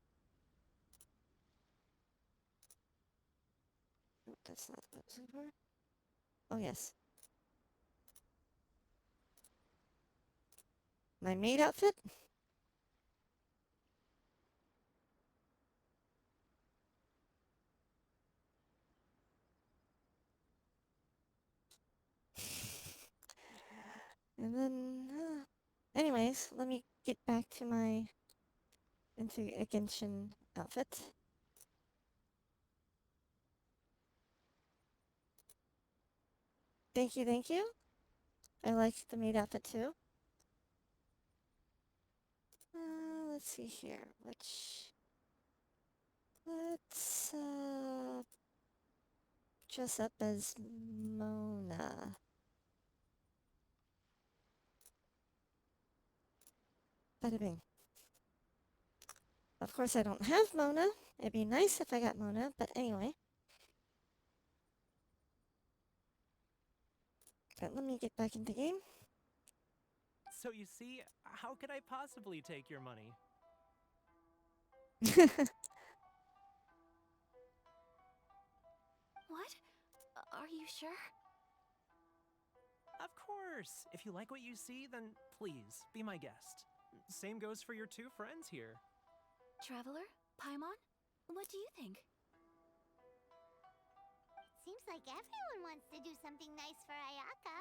A: Nope, that's not what I was looking for. Oh, yes. My maid outfit? And then, anyways, let me get back to my, into a Genshin outfit. Thank you. I like the maid outfit too. Let's see here, let's, dress up as Mona. Bada bing. Of course I don't have Mona. It'd be nice if I got Mona, but anyway. But let me get back into the game.
U: So you see, how could I possibly take your money?
Q: What? Are you sure?
U: Of course! If you like what you see, then please, be my guest. Same goes for your two friends here.
Q: Traveler? Paimon? What do you think?
C: Seems like everyone wants to do something nice for Ayaka.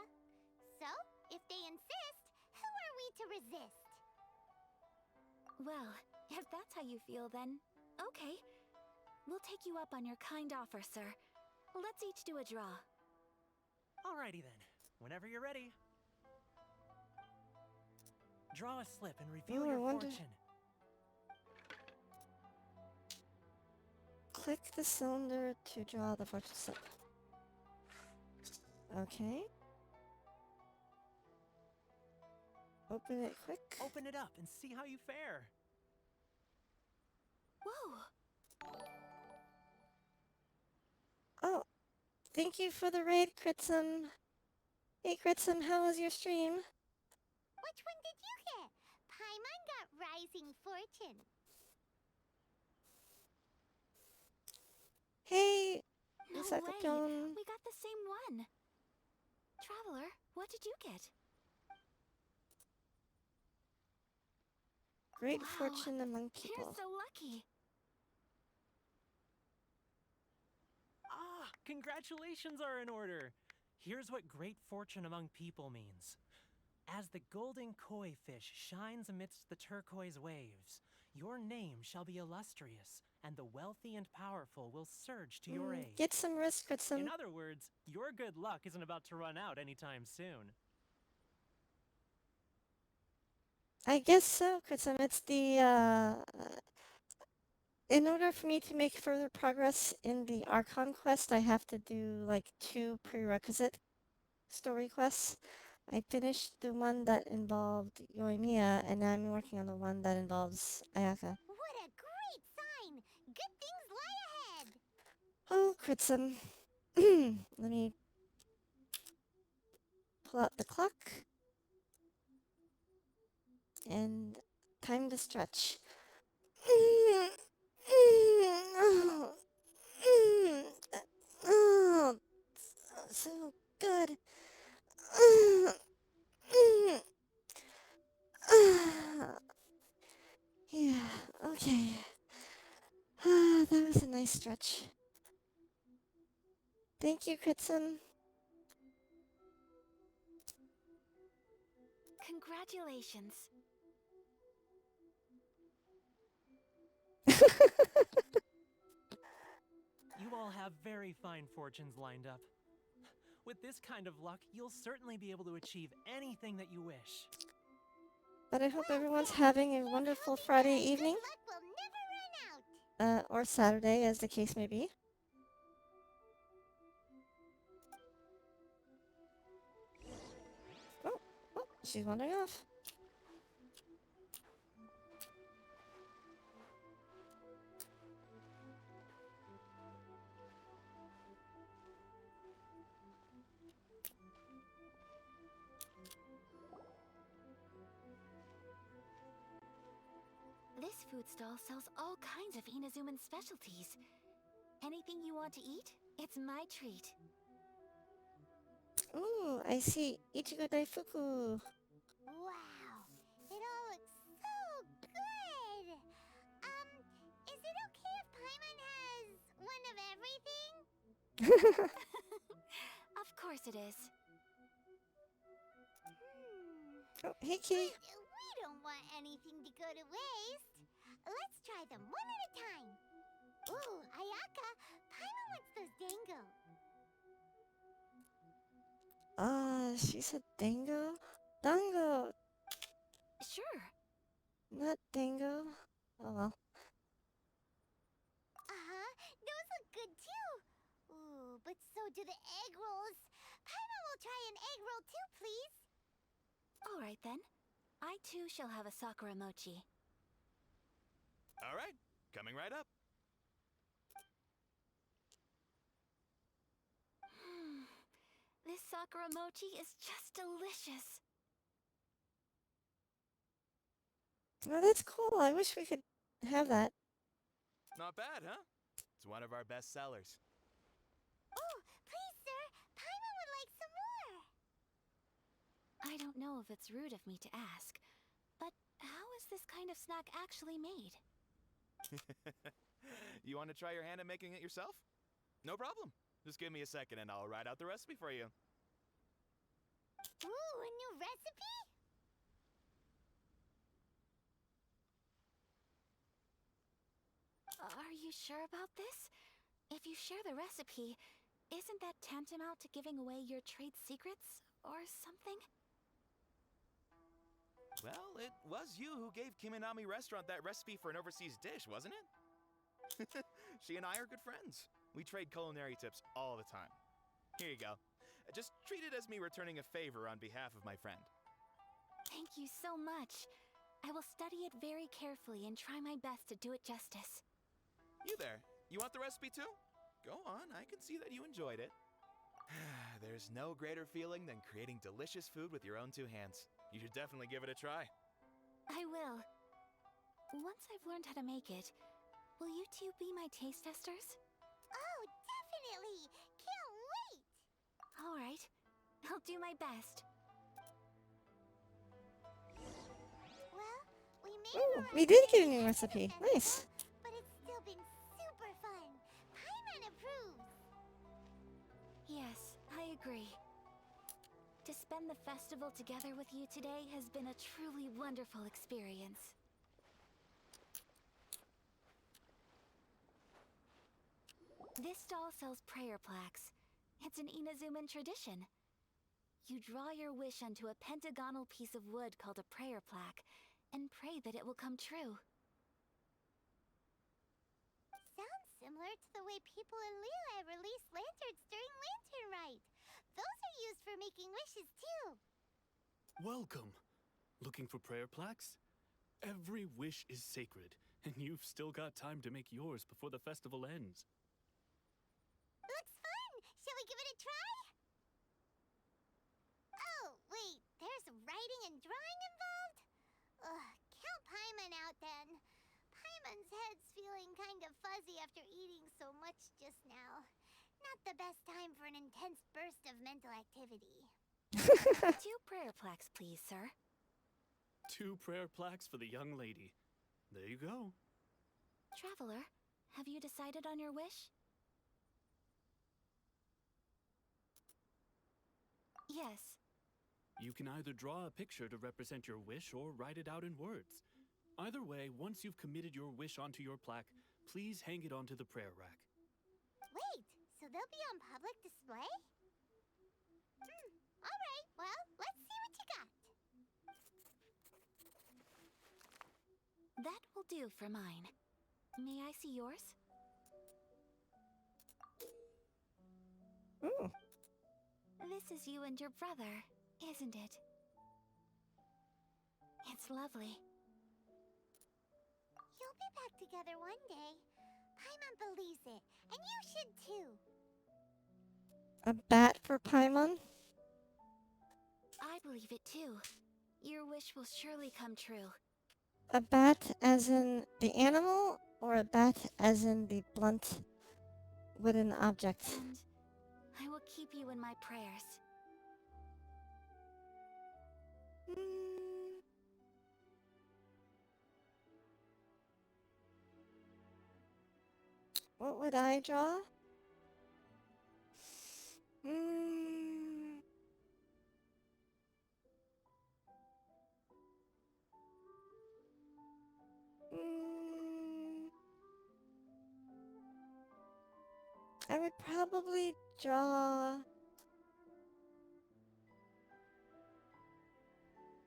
C: So, if they insist, who are we to resist?
Q: Well, if that's how you feel, then okay. We'll take you up on your kind offer, sir. Let's each do a draw.
U: Alrighty then. Whenever you're ready. Draw a slip and reveal your fortune.
A: Click the cylinder to draw the fortune slip. Okay. Open it quick.
U: Open it up and see how you fare.
Q: Whoa!
A: Oh, thank you for the raid, Kritsum. Hey, Kritsum, how was your stream?
C: Which one did you get? Paimon got Rising Fortune.
A: Hey,
Q: No way! We got the same one! Traveler, what did you get?
A: Great
Q: Wow,
A: fortune among people.
Q: You're so lucky!
U: Ah, congratulations are in order. Here's what great fortune among people means. As the golden koi fish shines amidst the turquoise waves, your name shall be illustrious, and the wealthy and powerful will surge to your aid.
A: Get some risk, Kritsum.
U: In other words, your good luck isn't about to run out anytime soon.
A: I guess so, Kritsum. It's the, in order for me to make further progress in the Archon quest, I have to do, like, 2 prerequisite story quests. I finished the one that involved Yoimiya, and now I'm working on the one that involves Ayaka.
C: What a great sign! Good things lie ahead!
A: Oh, Kritsum. Let me pull out the clock. And time to stretch. Oh, so good. Yeah, okay. That was a nice stretch. Thank you, Kritsum.
Q: Congratulations.
U: You all have very fine fortunes lined up. With this kind of luck, you'll certainly be able to achieve anything that you wish.
A: But I hope everyone's having a wonderful Friday evening.
C: Luck will never run out!
A: Or Saturday, as the case may be. Oh, she's wandering off.
Q: This food stall sells all kinds of Inazuman specialties. Anything you want to eat? It's my treat.
A: Ooh, I see. Ichigo Daifuku.
C: Wow, it all looks so good! Is it okay if Paimon has one of everything?
Q: Of course it is.
A: Oh, hey, Kitty.
C: We don't want anything to go to waste. Let's try them one at a time. Ooh, Ayaka, Paimon wants those dango.
A: She said dango? Dango!
Q: Sure.
A: Not dango. Oh well.
C: Uh-huh, those look good too. Ooh, but so do the egg rolls. Paimon will try an egg roll too, please.
Q: All right then. I too shall have a Sakura mochi.
H: All right, coming right up.
Q: This Sakura mochi is just delicious.
A: Oh, that's cool. I wish we could have that.
H: Not bad, huh? It's one of our best sellers.
C: Oh, please, sir. Paimon would like some more.
Q: I don't know if it's rude of me to ask, but how is this kind of snack actually made?
I: You want to try your hand at making it yourself? No problem. Just give me a second and I'll write out the recipe for you.
C: Ooh, a new recipe?
Q: Are you sure about this? If you share the recipe, isn't that tantamount to giving away your trade secrets or something?
I: Well, it was you who gave Kiminami Restaurant that recipe for an overseas dish, wasn't it? She and I are good friends. We trade culinary tips all the time. Here you go. Just treat it as me returning a favor on behalf of my friend.
Q: Thank you so much. I will study it very carefully and try my best to do it justice.
I: You there. You want the recipe too? Go on, I can see that you enjoyed it. There's no greater feeling than creating delicious food with your own two hands. You should definitely give it a try.
Q: I will. Once I've learned how to make it, will you two be my taste testers?
C: Oh, definitely! Can't wait!
Q: All right. I'll do my best.
C: Well, we made
A: Ooh,
C: it
A: we did get a new recipe. Nice.
C: but it's still been super fun. Paimon approves.
Q: Yes, I agree. To spend the festival together with you today has been a truly wonderful experience. This stall sells prayer plaques. It's an Inazuman tradition. You draw your wish onto a pentagonal piece of wood called a prayer plaque, and pray that it will come true.
C: Sounds similar to the way people in Liyue release lanterns during Lantern Rite. Those are used for making wishes too.
F: Welcome. Looking for prayer plaques? Every wish is sacred, and you've still got time to make yours before the festival ends.
C: Looks fun! Shall we give it a try? Oh, wait, there's writing and drawing involved? Ugh, count Paimon out then. Paimon's head's feeling kind of fuzzy after eating so much just now. Not the best time for an intense burst of mental activity.
Q: 2 prayer plaques, please, sir.
F: 2 prayer plaques for the young lady. There you go.
Q: Traveler, have you decided on your wish? Yes.
F: You can either draw a picture to represent your wish or write it out in words. Either way, once you've committed your wish onto your plaque, please hang it onto the prayer rack.
C: Wait, so they'll be on public display? Alright, well, let's see what you got.
Q: That will do for mine. May I see yours?
A: Ooh.
Q: This is you and your brother, isn't it? It's lovely.
C: You'll be back together one day. Paimon believes it, and you should too.
A: A bat for Paimon?
Q: I believe it too. Your wish will surely come true.
A: A bat as in the animal, or a bat as in the blunt wooden object?
Q: And I will keep you in my prayers.
A: What would I draw? I would probably draw...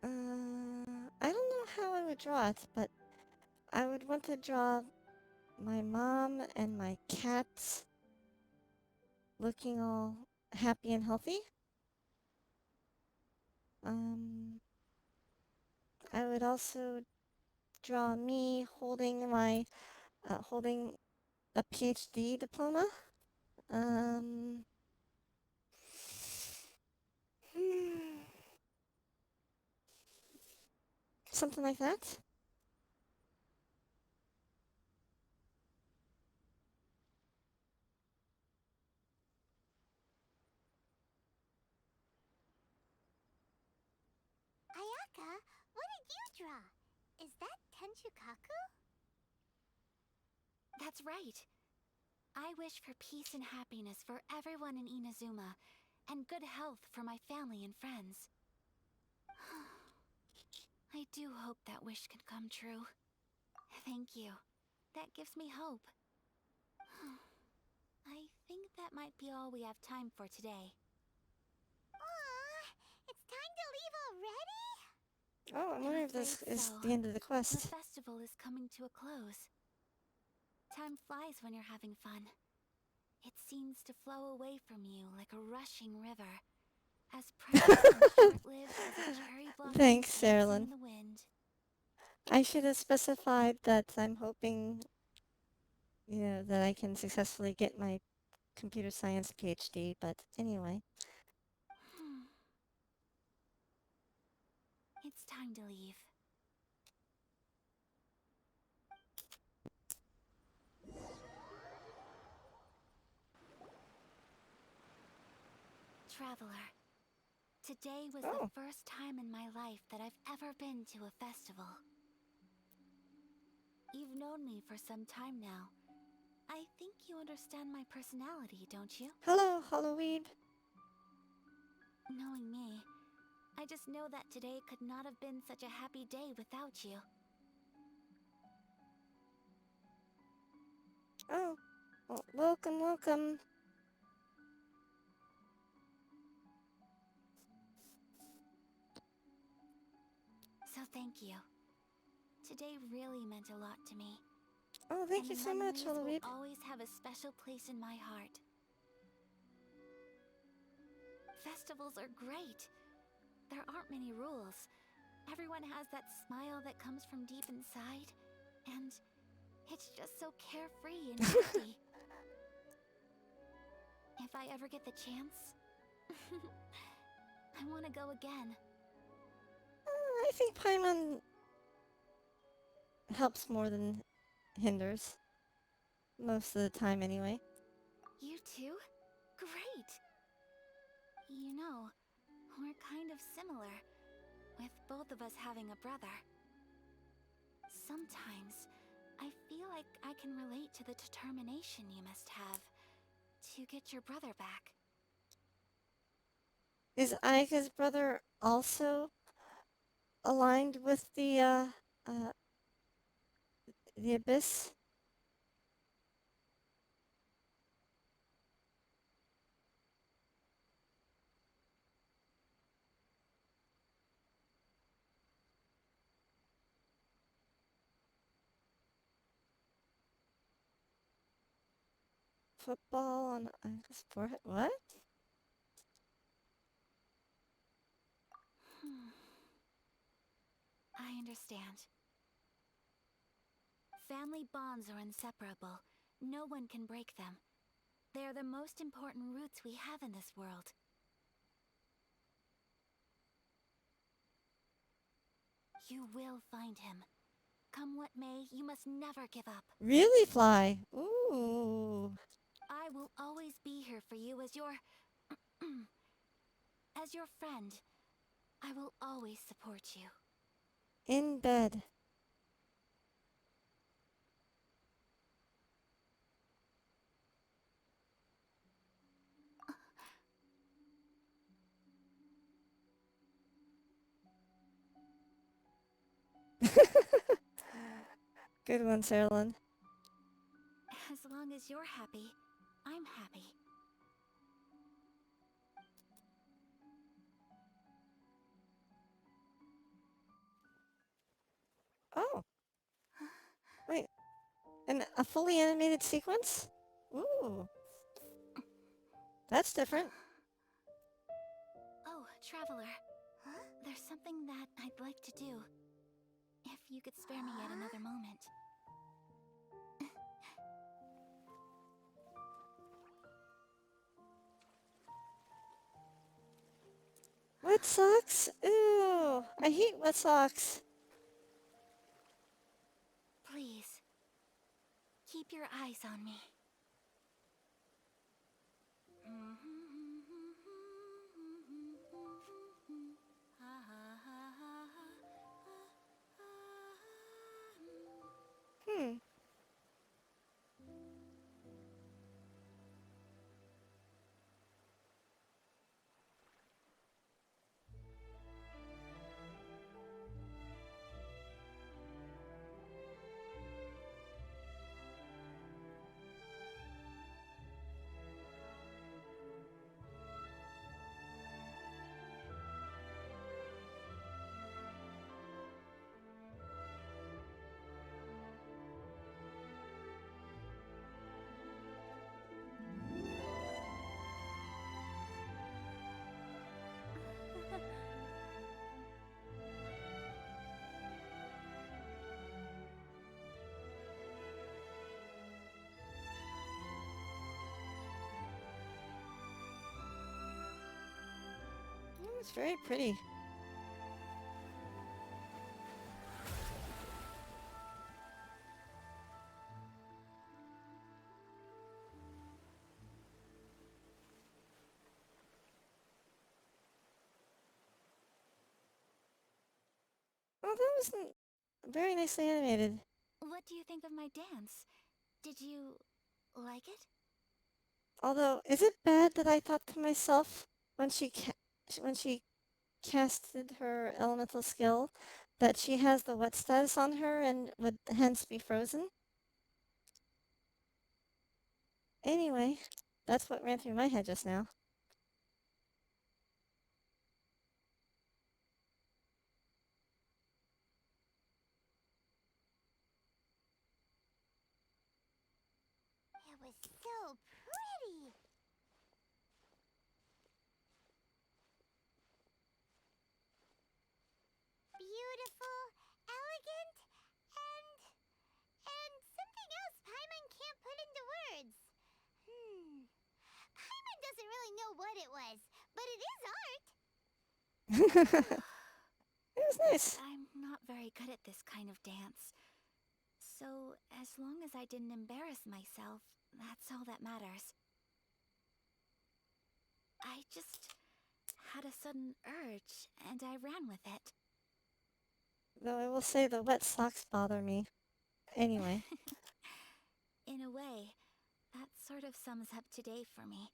A: I don't know how I would draw it, but I would want to draw my mom and my cats looking all happy and healthy. I would also draw me holding my holding a PhD diploma. Something like that.
C: Shinjukaku?
Q: That's right. I wish for peace and happiness for everyone in Inazuma, and good health for my family and friends. I do hope that wish can come true. Thank you. That gives me hope. I think that might be all we have time for today.
C: Aw, it's time to leave already?
A: Oh, I wonder if this is the end of the
Q: The
A: quest.
Q: festival is coming to a close. Time flies when you're having fun. It seems to flow away from you like a rushing river, as precious and short-lived as a cherry blossom
A: Thanks,
Q: dancing
A: Saralyn.
Q: in the wind.
A: I should have specified that I'm hoping, that I can successfully get my computer science PhD, but anyway.
Q: It's time to leave. Traveler, today was the first time in my life that I've ever been to a festival. You've known me for some time now. I think you understand my personality, don't you?
A: Hello, Halloween.
Q: Knowing me, I just know that today could not have been such a happy day without you.
A: Oh, well, welcome, welcome.
Q: So thank you. Today really meant a lot to me.
A: Oh, thank
Q: And
A: you
Q: the
A: so much,
Q: memories will
A: Halloween.
Q: always have a special place in my heart. Festivals are great. There aren't many rules. Everyone has that smile that comes from deep inside, and it's just so carefree and happy. If I ever get the chance, I want to go again.
A: I think Paimon helps more than hinders. Most of the time, anyway.
Q: You too? Great! You know, we're kind of similar, with both of us having a brother. Sometimes, I feel like I can relate to the determination you must have to get your brother back.
A: Is Aika's brother also aligned with the Abyss? Football on Aika's forehead? What?
Q: I understand. Family bonds are inseparable. No one can break them. They are the most important roots we have in this world. You will find him. Come what may, you must never give up.
A: Really, Fly? Ooh.
Q: I will always be here for you as your... as your friend. I will always support you.
A: In bed. Good one, Saralyn.
Q: As long as you're happy, I'm happy.
A: Oh. Wait. A fully animated sequence? Ooh. That's different.
Q: Oh, Traveler. Huh? There's something that I'd like to do. If you could spare me yet another moment.
A: Wet socks? Ooh. I hate wet socks.
Q: Please. Keep your eyes on me.
A: It's very pretty. Oh, that was very nicely animated.
Q: What do you think of my dance? Did you like it?
A: Although, is it bad that I thought to myself when she casted her elemental skill that she has the wet status on her and would hence be frozen? Anyway, that's what ran through my head just now.
C: It was so pretty. Beautiful, elegant, and something else Paimon can't put into words. Paimon doesn't really know what it was, but it is art.
A: It was nice.
Q: I'm not very good at this kind of dance. So, as long as I didn't embarrass myself, that's all that matters. I just had a sudden urge, and I ran with it.
A: Though I will say the wet socks bother me. Anyway.
Q: In a way, that sort of sums up today for me.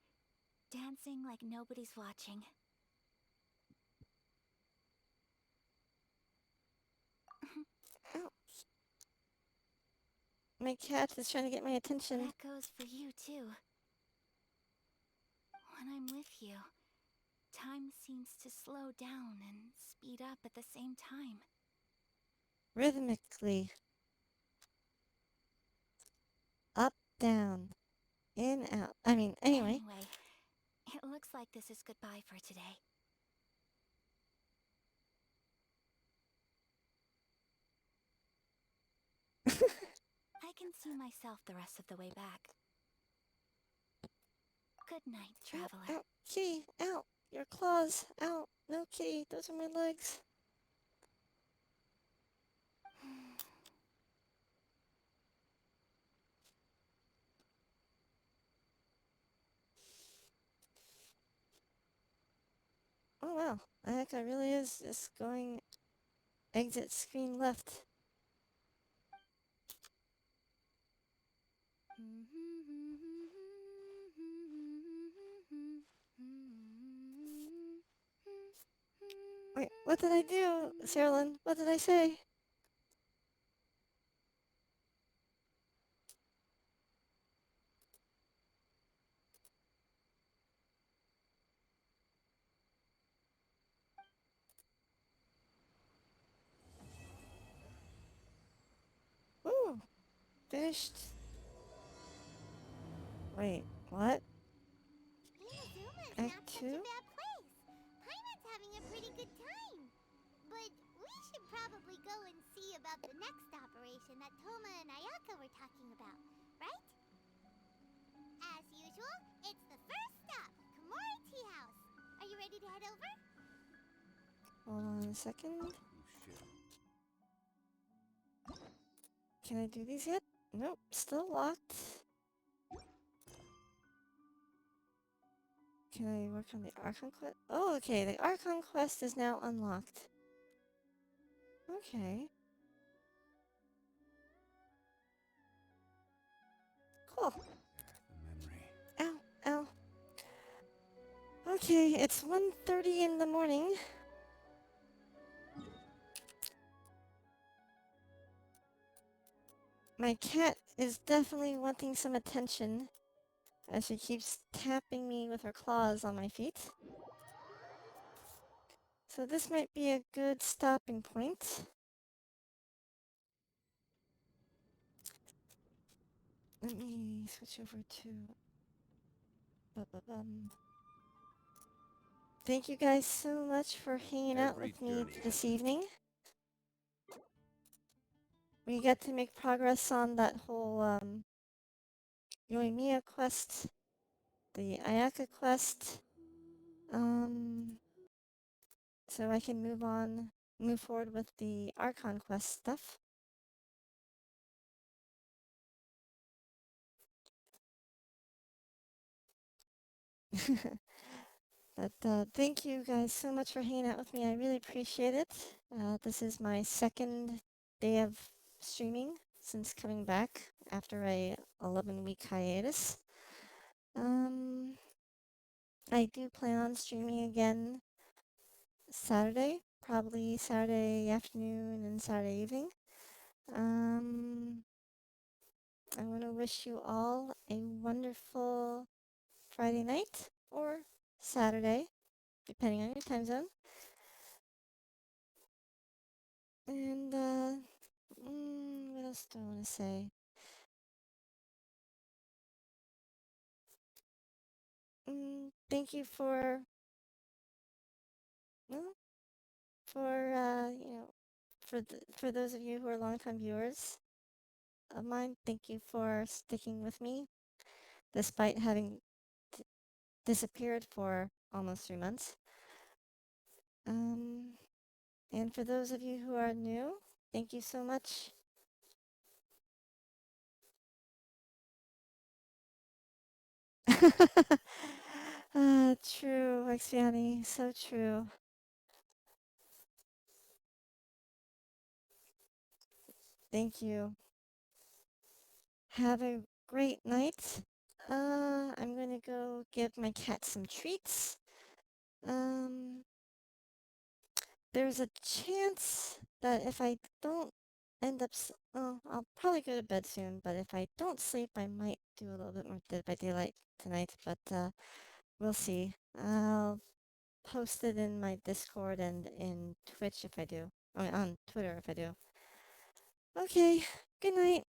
Q: Dancing like nobody's watching.
A: Ouch. My cat is trying to get my attention.
Q: That goes for you, too. When I'm with you, time seems to slow down and speed up at the same time.
A: Rhythmically. Up, down. In, out. I mean, anyway.
Q: Anyway, it looks like this is goodbye for today. I can see myself the rest of the way back. Good night, traveler.
A: Ow, kitty, ow, your claws, ow, no kitty, those are my legs. Oh wow, Ayaka really is just going exit screen left. Wait, what did I do, Saralyn? What did I say? Ooh, finished. Wait, what?
C: Inazuma's
A: Act
C: not such
A: 2?
C: a bad place. Paimon's having a pretty good time. But we should probably go and see about the next operation that Toma and Ayaka were talking about, right? As usual, it's the first stop, Komori Tea House. Are you ready to head over?
A: Hold on a second. Can I do these yet? Nope, still locked. Can I work on the Archon quest? Oh, okay, the Archon quest is now unlocked. Okay. Cool. Ow, ow. Okay, it's 1:30 in the morning. My cat is definitely wanting some attention as she keeps tapping me with her claws on my feet. So this might be a good stopping point. Let me switch over to... Thank you guys so much for hanging out with me this evening. We got to make progress on that whole Yoimiya quest, the Ayaka quest. so I can move forward with the Archon quest stuff. But thank you guys so much for hanging out with me. I really appreciate it. This is my second day of streaming since coming back after a 11-week hiatus. I do plan on streaming again Saturday, probably Saturday afternoon and Saturday evening. I want to wish you all a wonderful Friday night or Saturday, depending on your time zone. And, what else do I want to say? Thank you for, well, for those of you who are longtime viewers of mine, thank you for sticking with me despite having disappeared for almost 3 months. And for those of you who are new, thank you so much. True, Lexiani, so true. Thank you. Have a great night. I'm gonna go give my cat some treats. There's a chance that if I don't end up, I'll probably go to bed soon, but if I don't sleep, I might do a little bit more Dead by Daylight tonight, but, we'll see. I'll post it in my Discord and in Twitch if I do. I mean, on Twitter if I do. Okay, good night.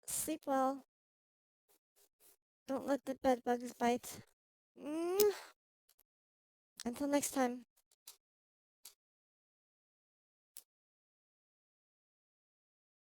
A: Sleep well. Don't let the bed bugs bite. Until next time.